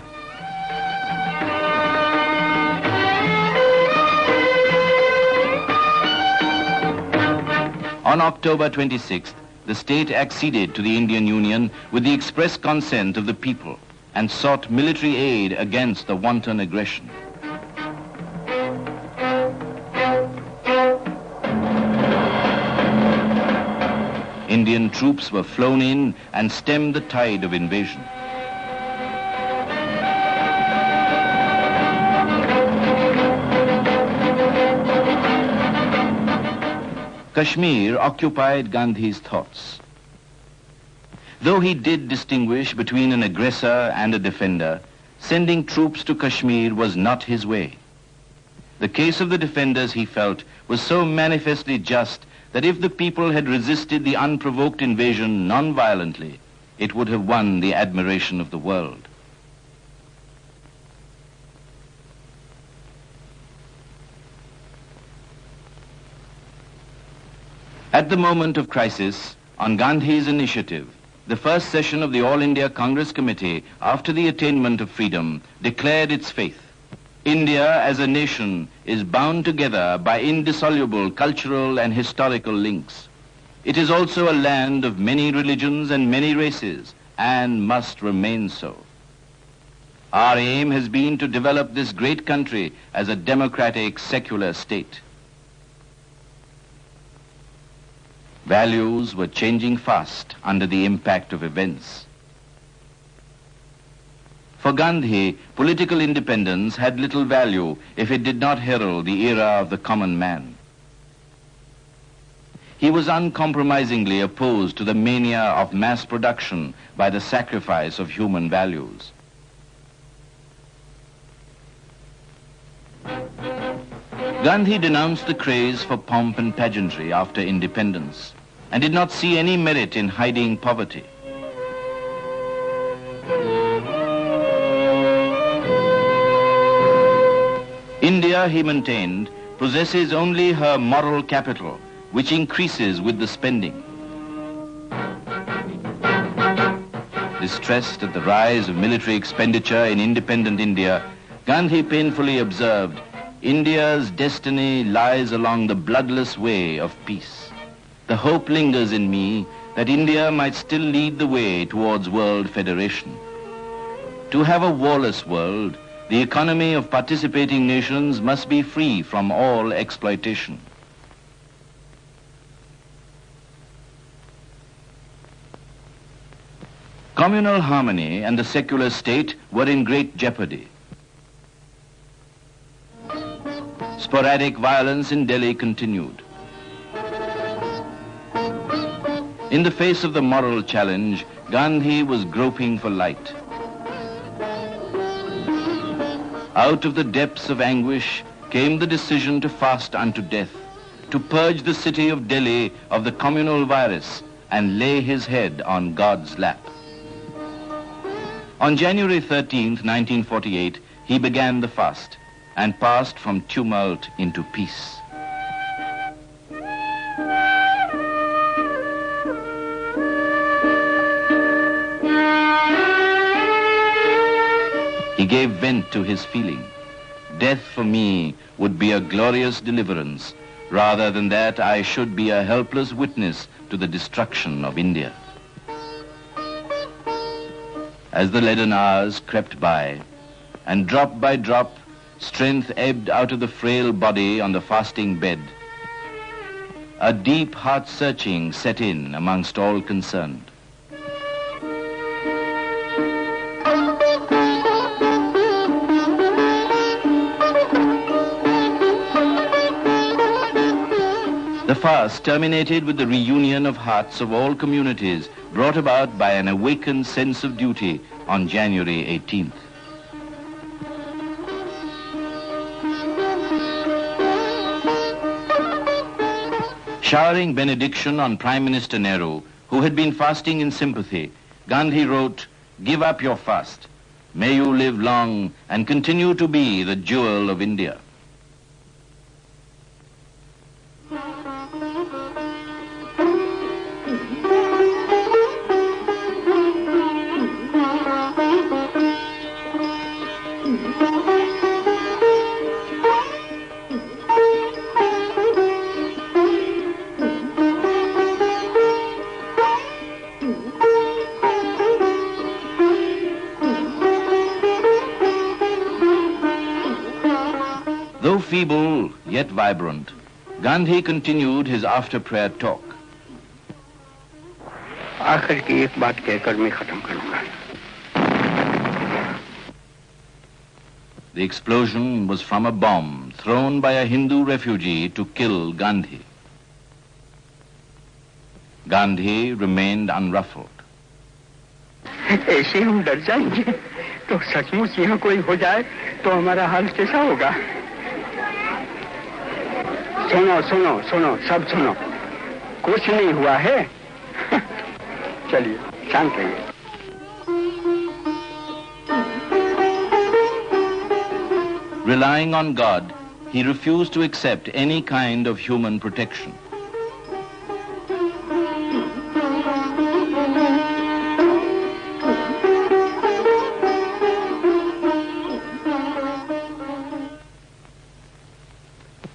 Speaker 3: On October 26th, the state acceded to the Indian Union with the express consent of the people and sought military aid against the wanton aggression. Indian troops were flown in and stemmed the tide of invasion. Kashmir occupied Gandhi's thoughts. Though he did distinguish between an aggressor and a defender, sending troops to Kashmir was not his way. The case of the defenders, he felt, was so manifestly just that if the people had resisted the unprovoked invasion non-violently, it would have won the admiration of the world. At the moment of crisis, on Gandhi's initiative, the first session of the All India Congress Committee, after the attainment of freedom, declared its faith. India as a nation is bound together by indissoluble cultural and historical links. It is also a land of many religions and many races, and must remain so. Our aim has been to develop this great country as a democratic, secular state. Values were changing fast under the impact of events. For Gandhi, political independence had little value if it did not herald the era of the common man. He was uncompromisingly opposed to the mania of mass production by the sacrifice of human values. Gandhi denounced the craze for pomp and pageantry after independence and did not see any merit in hiding poverty. India India, he maintained, possesses only her moral capital, which increases with the spending. Distressed at the rise of military expenditure in independent India, Gandhi painfully observed, India's destiny lies along the bloodless way of peace. The hope lingers in me that India might still lead the way towards world federation. To have a warless world, the economy of participating nations must be free from all exploitation. Communal harmony and the secular state were in great jeopardy. Sporadic violence in Delhi continued. In the face of the moral challenge, Gandhi was groping for light. Out of the depths of anguish came the decision to fast unto death, to purge the city of Delhi of the communal virus and lay his head on God's lap. On January 13th, 1948, he began the fast and passed from tumult into peace. He gave vent to his feeling. Death for me would be a glorious deliverance, rather than that I should be a helpless witness to the destruction of India. As the leaden hours crept by, and drop by drop, strength ebbed out of the frail body on the fasting bed, a deep heart-searching set in amongst all concerned. The fast terminated with the reunion of hearts of all communities, brought about by an awakened sense of duty on January 18th. Showering benediction on Prime Minister Nehru, who had been fasting in sympathy, Gandhi wrote, "Give up your fast. May you live long and continue to be the jewel of India." Though feeble, yet vibrant, Gandhi continued his after-prayer talk.
Speaker 1: आखिर की एक बात कहकर मैं खत्म करूंगा.
Speaker 3: The explosion was from a bomb thrown by a Hindu refugee to kill Gandhi. Gandhi remained unruffled.
Speaker 1: ऐसे हम डर जाएंगे तो सचमुच यहाँ कोई हो जाए तो हमारा हाल कैसा होगा? सुनो सुनो सुनो सब सुनो, कुछ नहीं हुआ है. चलिए शांत रहिए.
Speaker 3: Relying on God, he refused to accept any kind of human protection.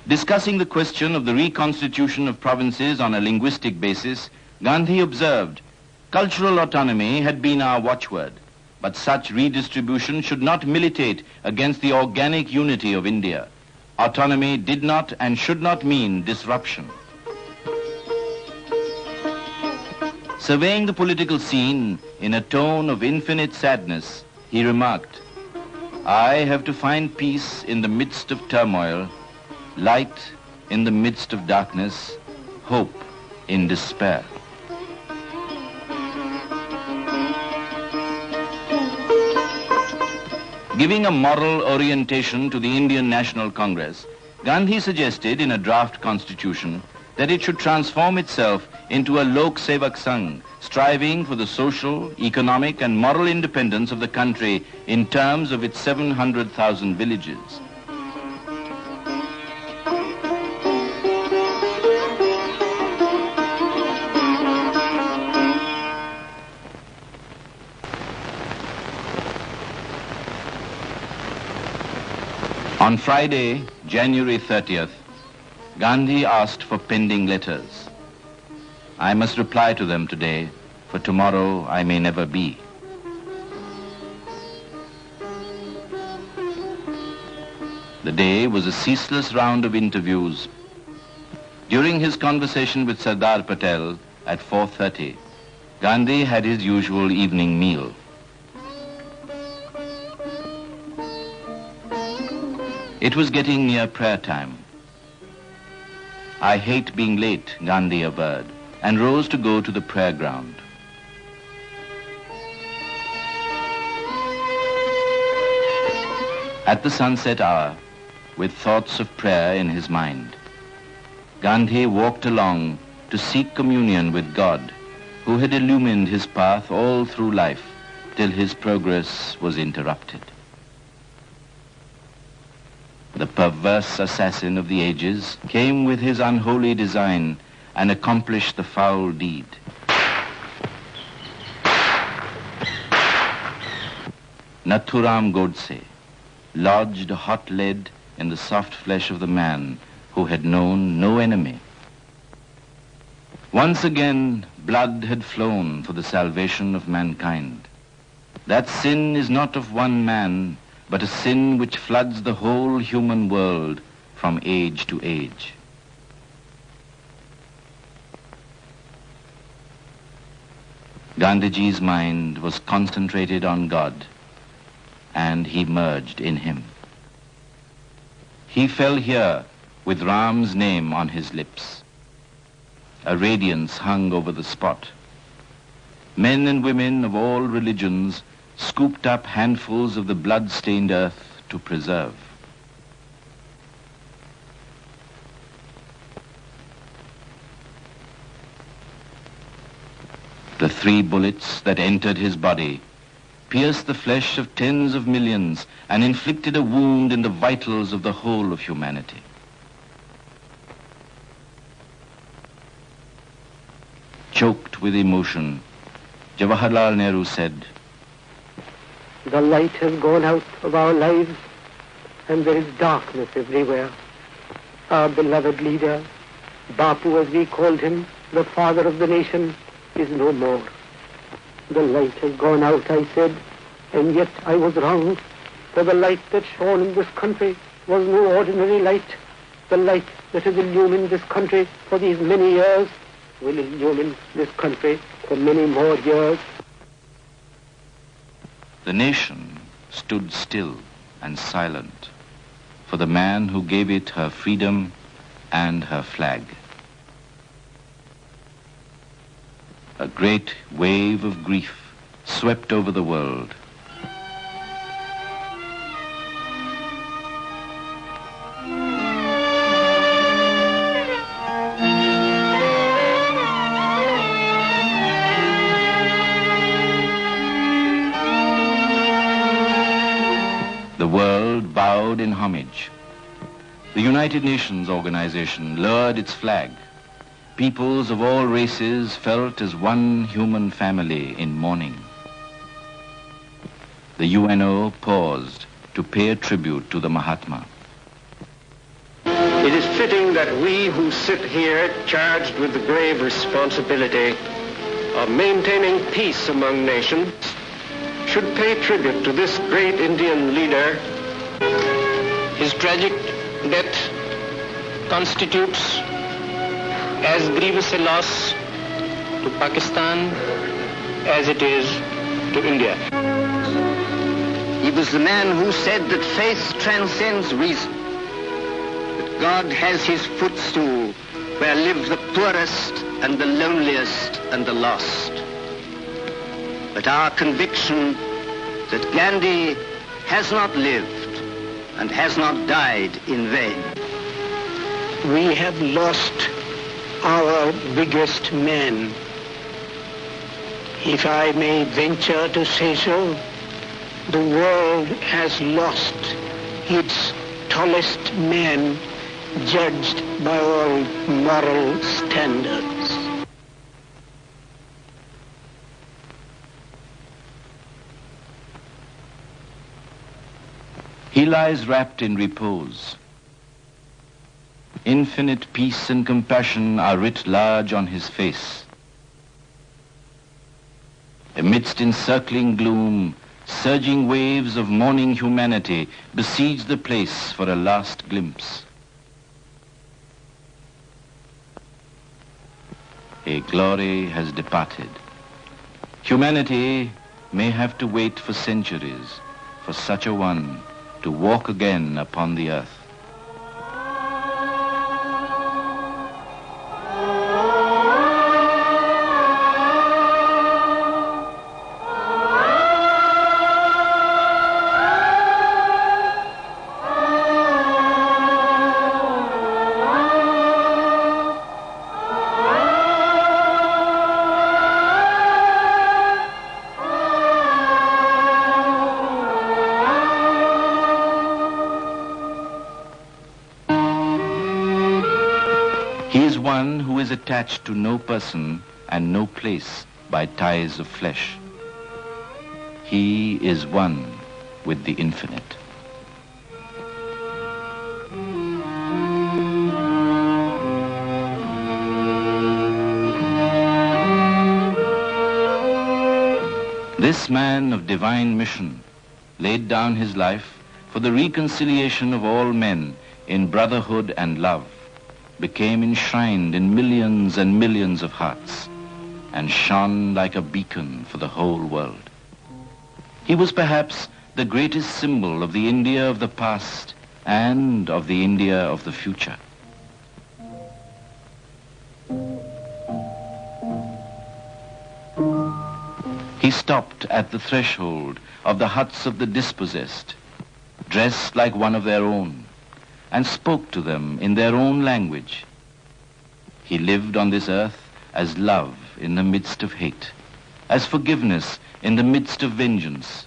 Speaker 3: Discussing the question of the reconstitution of provinces on a linguistic basis, Gandhi observed, cultural autonomy had been our watchword, but such redistribution should not militate against the organic unity of India. Autonomy did not and should not mean disruption. Surveying the political scene in a tone of infinite sadness, he remarked, I have to find peace in the midst of turmoil, light in the midst of darkness, hope in despair. Giving a moral orientation to the Indian National Congress, Gandhi suggested in a draft constitution that it should transform itself into a Lok Sevak Sangh, striving for the social, economic and moral independence of the country in terms of its 700,000 villages. On Friday, January 30th, Gandhi asked for pending letters. I must reply to them today, for tomorrow I may never be. The day was a ceaseless round of interviews. During his conversation with Sardar Patel at 4:30, Gandhi had his usual evening meal. It was getting near prayer time. I hate being late, Gandhi averred, and rose to go to the prayer ground. At the sunset hour, with thoughts of prayer in his mind, Gandhi walked along to seek communion with God, who had illumined his path all through life till his progress was interrupted. The perverse assassin of the ages came with his unholy design and accomplished the foul deed. Nathuram Godse lodged hot lead in the soft flesh of the man who had known no enemy. Once again, blood had flown for the salvation of mankind. That sin is not of one man, but a sin which floods the whole human world from age to age. Gandhiji's mind was concentrated on God, and he merged in him. He fell here with Ram's name on his lips. A radiance hung over the spot. Men and women of all religions scooped up handfuls of the blood-stained earth to preserve. The 3 bullets that entered his body pierced the flesh of tens of millions and inflicted a wound in the vitals of the whole of humanity. Choked with emotion, Jawaharlal Nehru said,
Speaker 6: "The light has gone out of our lives and there is darkness everywhere. Our beloved leader, Bapu as we called him, the father of the nation, is no more. The light has gone out," I said, and yet I was wrong, for the light that shone in this country was no ordinary light. The light that has illumined this country for these many years will illumine this country for many more years.
Speaker 3: The nation stood still and silent for the man who gave it her freedom and her flag. A great wave of grief swept over the world. The world bowed in homage. The United Nations organization lowered its flag. Peoples of all races felt as one human family in mourning. The UNO paused to pay a tribute to the Mahatma.
Speaker 1: It is fitting that we who sit here charged with the grave responsibility of maintaining peace among nations should pay tribute to this great Indian leader. His tragic death constitutes as grievous a loss to Pakistan as it is to India.
Speaker 5: He was the man who said that faith transcends reason, that God has his footstool where live the poorest and the loneliest and the lost. But our conviction that Gandhi has not lived and has not died in vain.
Speaker 9: We have lost our biggest man. If I may venture to say so, the world has lost its tallest man, judged by all moral standards.
Speaker 3: He lies wrapped in repose. Infinite peace and compassion are writ large on his face. Amidst encircling gloom, surging waves of mourning humanity besiege the place for a last glimpse. A glory has departed. Humanity may have to wait for centuries for such a one to walk again upon the earth. He is one who is attached to no person and no place by ties of flesh. He is one with the infinite. This man of divine mission laid down his life for the reconciliation of all men in brotherhood and love, became enshrined in millions and millions of hearts, and shone like a beacon for the whole world. He was perhaps the greatest symbol of the India of the past and of the India of the future. He stopped at the threshold of the huts of the dispossessed, dressed like one of their own, and spoke to them in their own language. He lived on this earth as love in the midst of hate, as forgiveness in the midst of vengeance.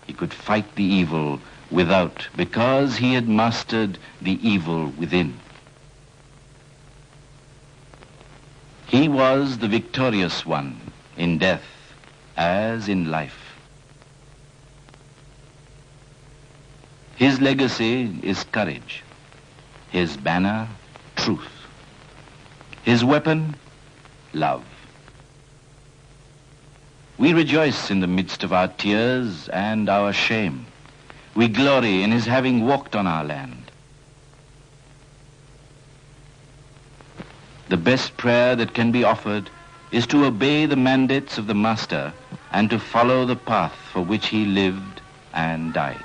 Speaker 3: He could fight the evil without, because he had mastered the evil within. He was the victorious one in death as in life. His legacy is courage, his banner, truth, his weapon, love. We rejoice in the midst of our tears and our shame. We glory in his having walked on our land. The best prayer that can be offered is to obey the mandates of the Master and to follow the path for which he lived and died.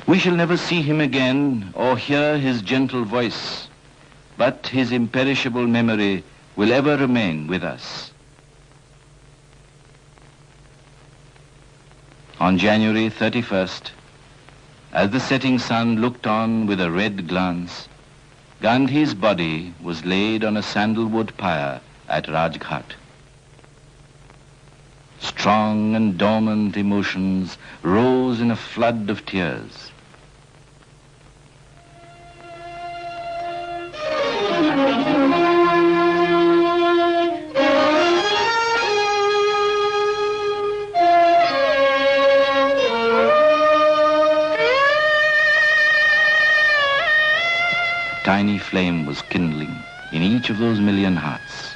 Speaker 3: We shall never see him again or hear his gentle voice, but his imperishable memory will ever remain with us. On January 31st, as the setting sun looked on with a red glance, Gandhi's body was laid on a sandalwood pyre at Rajghat. Strong and dormant emotions rose in a flood of tears. Tiny flame was kindling in each of those million hearts.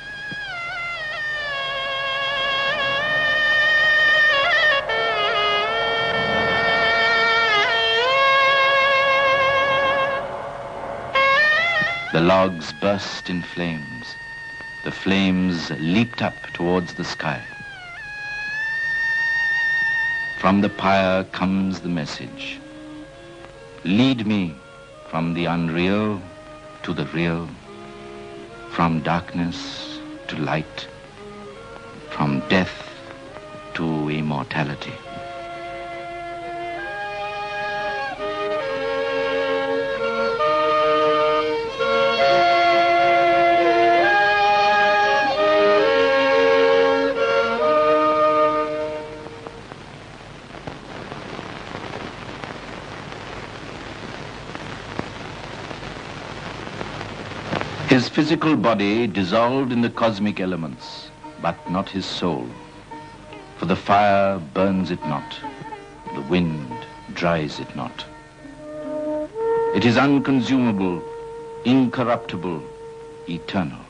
Speaker 3: The logs burst in flames. The flames leaped up towards the sky. From the pyre comes the message. Lead me from the unreal to the real, from darkness to light, from death to immortality. His physical body dissolved in the cosmic elements, but not his soul. For the fire burns it not, the wind dries it not. It is unconsumable, incorruptible, eternal.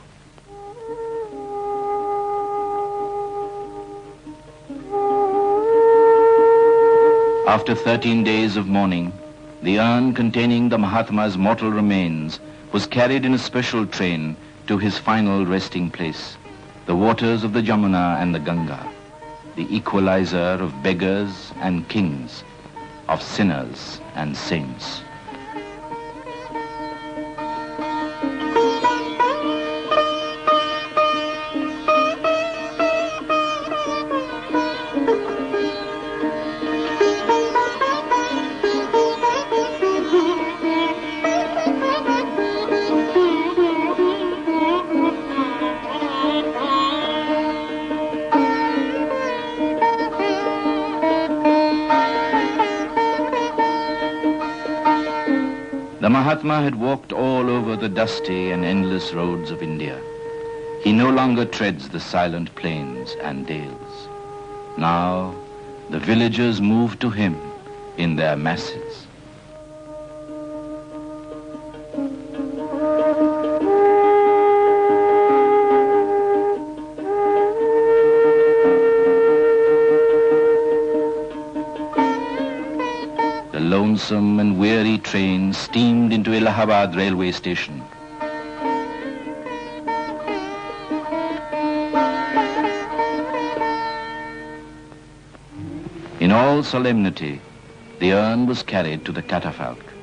Speaker 3: After 13 days of mourning, the urn containing the Mahatma's mortal remains was carried in a special train to his final resting place, the waters of the Jamuna and the Ganga, the equalizer of beggars and kings, of sinners and saints. The Mahatma had walked all over the dusty and endless roads of India. He no longer treads the silent plains and dales. Now, the villagers move to him in their masses. The lonesome and weary train steamed into Allahabad railway station. In all solemnity, the urn was carried to the catafalque.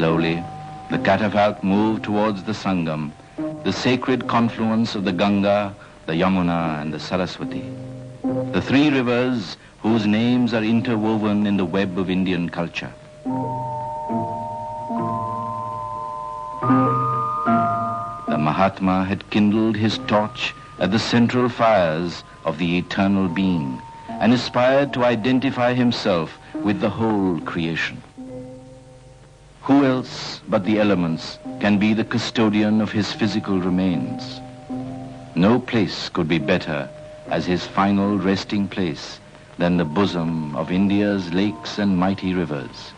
Speaker 3: Slowly, the catafalque moved towards the Sangam, the sacred confluence of the Ganga, the Yamuna, and the Saraswati. The three rivers whose names are interwoven in the web of Indian culture. The Mahatma had kindled his torch at the central fires of the eternal being and aspired to identify himself with the whole creation. Who else but the elements can be the custodian of his physical remains? No place could be better as his final resting place than the bosom of India's lakes and mighty rivers.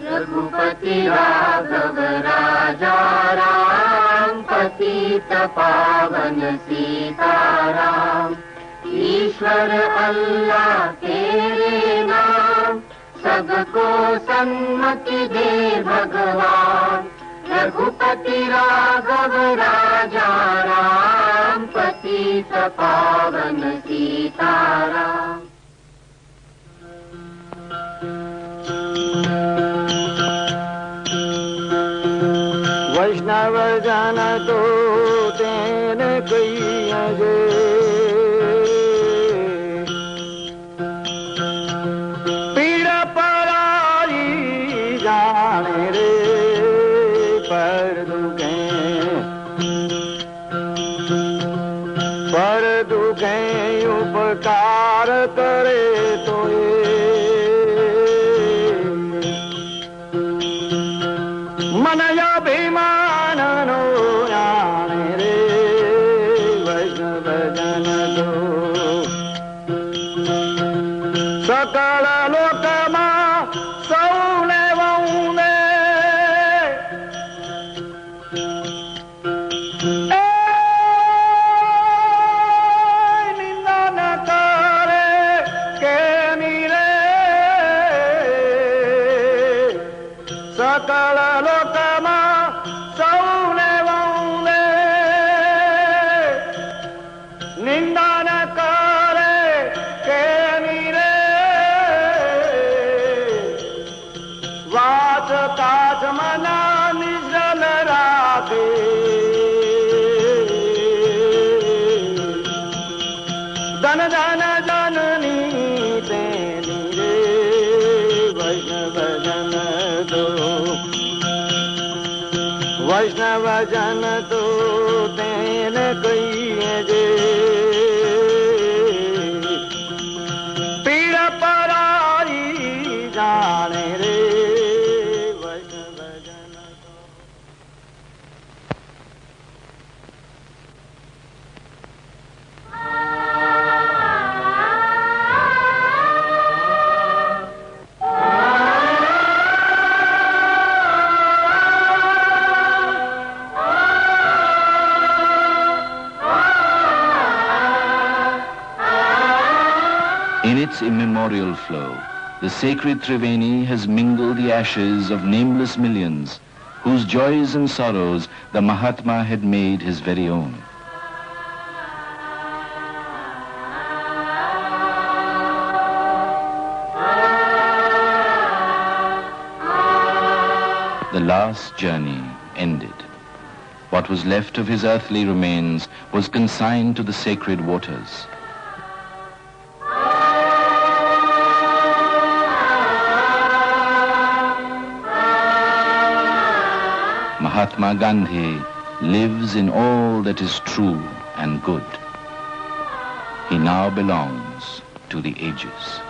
Speaker 8: Raghupati Raghav Raja Ram Patita Pavan Sita Ram ईश्वर अल्लाह तेरे नाम सबको सन्मति दे भगवान रघुपति राघव राजा राम पतित पावन सीताराम
Speaker 6: वैष्णव जन तो तेने कहिया जे उपकार
Speaker 11: सकल लोकमा सौने वौने निंदा न करे के मीरे वाच काच मना निजल राखे धन धन जननी तेनी रे वैष्णव जन दो वैष्णव जन तो तेन कहिए जे पीड़ पराई जाने रे वैष्णव जन तो।
Speaker 2: In its immemorial flow, the sacred Triveni has mingled the ashes of nameless millions whose joys and sorrows the Mahatma had made his very own. The last journey ended. What was left of his earthly remains was consigned to the sacred waters. Mahatma Gandhi lives in all that is true and good. He now belongs to the ages.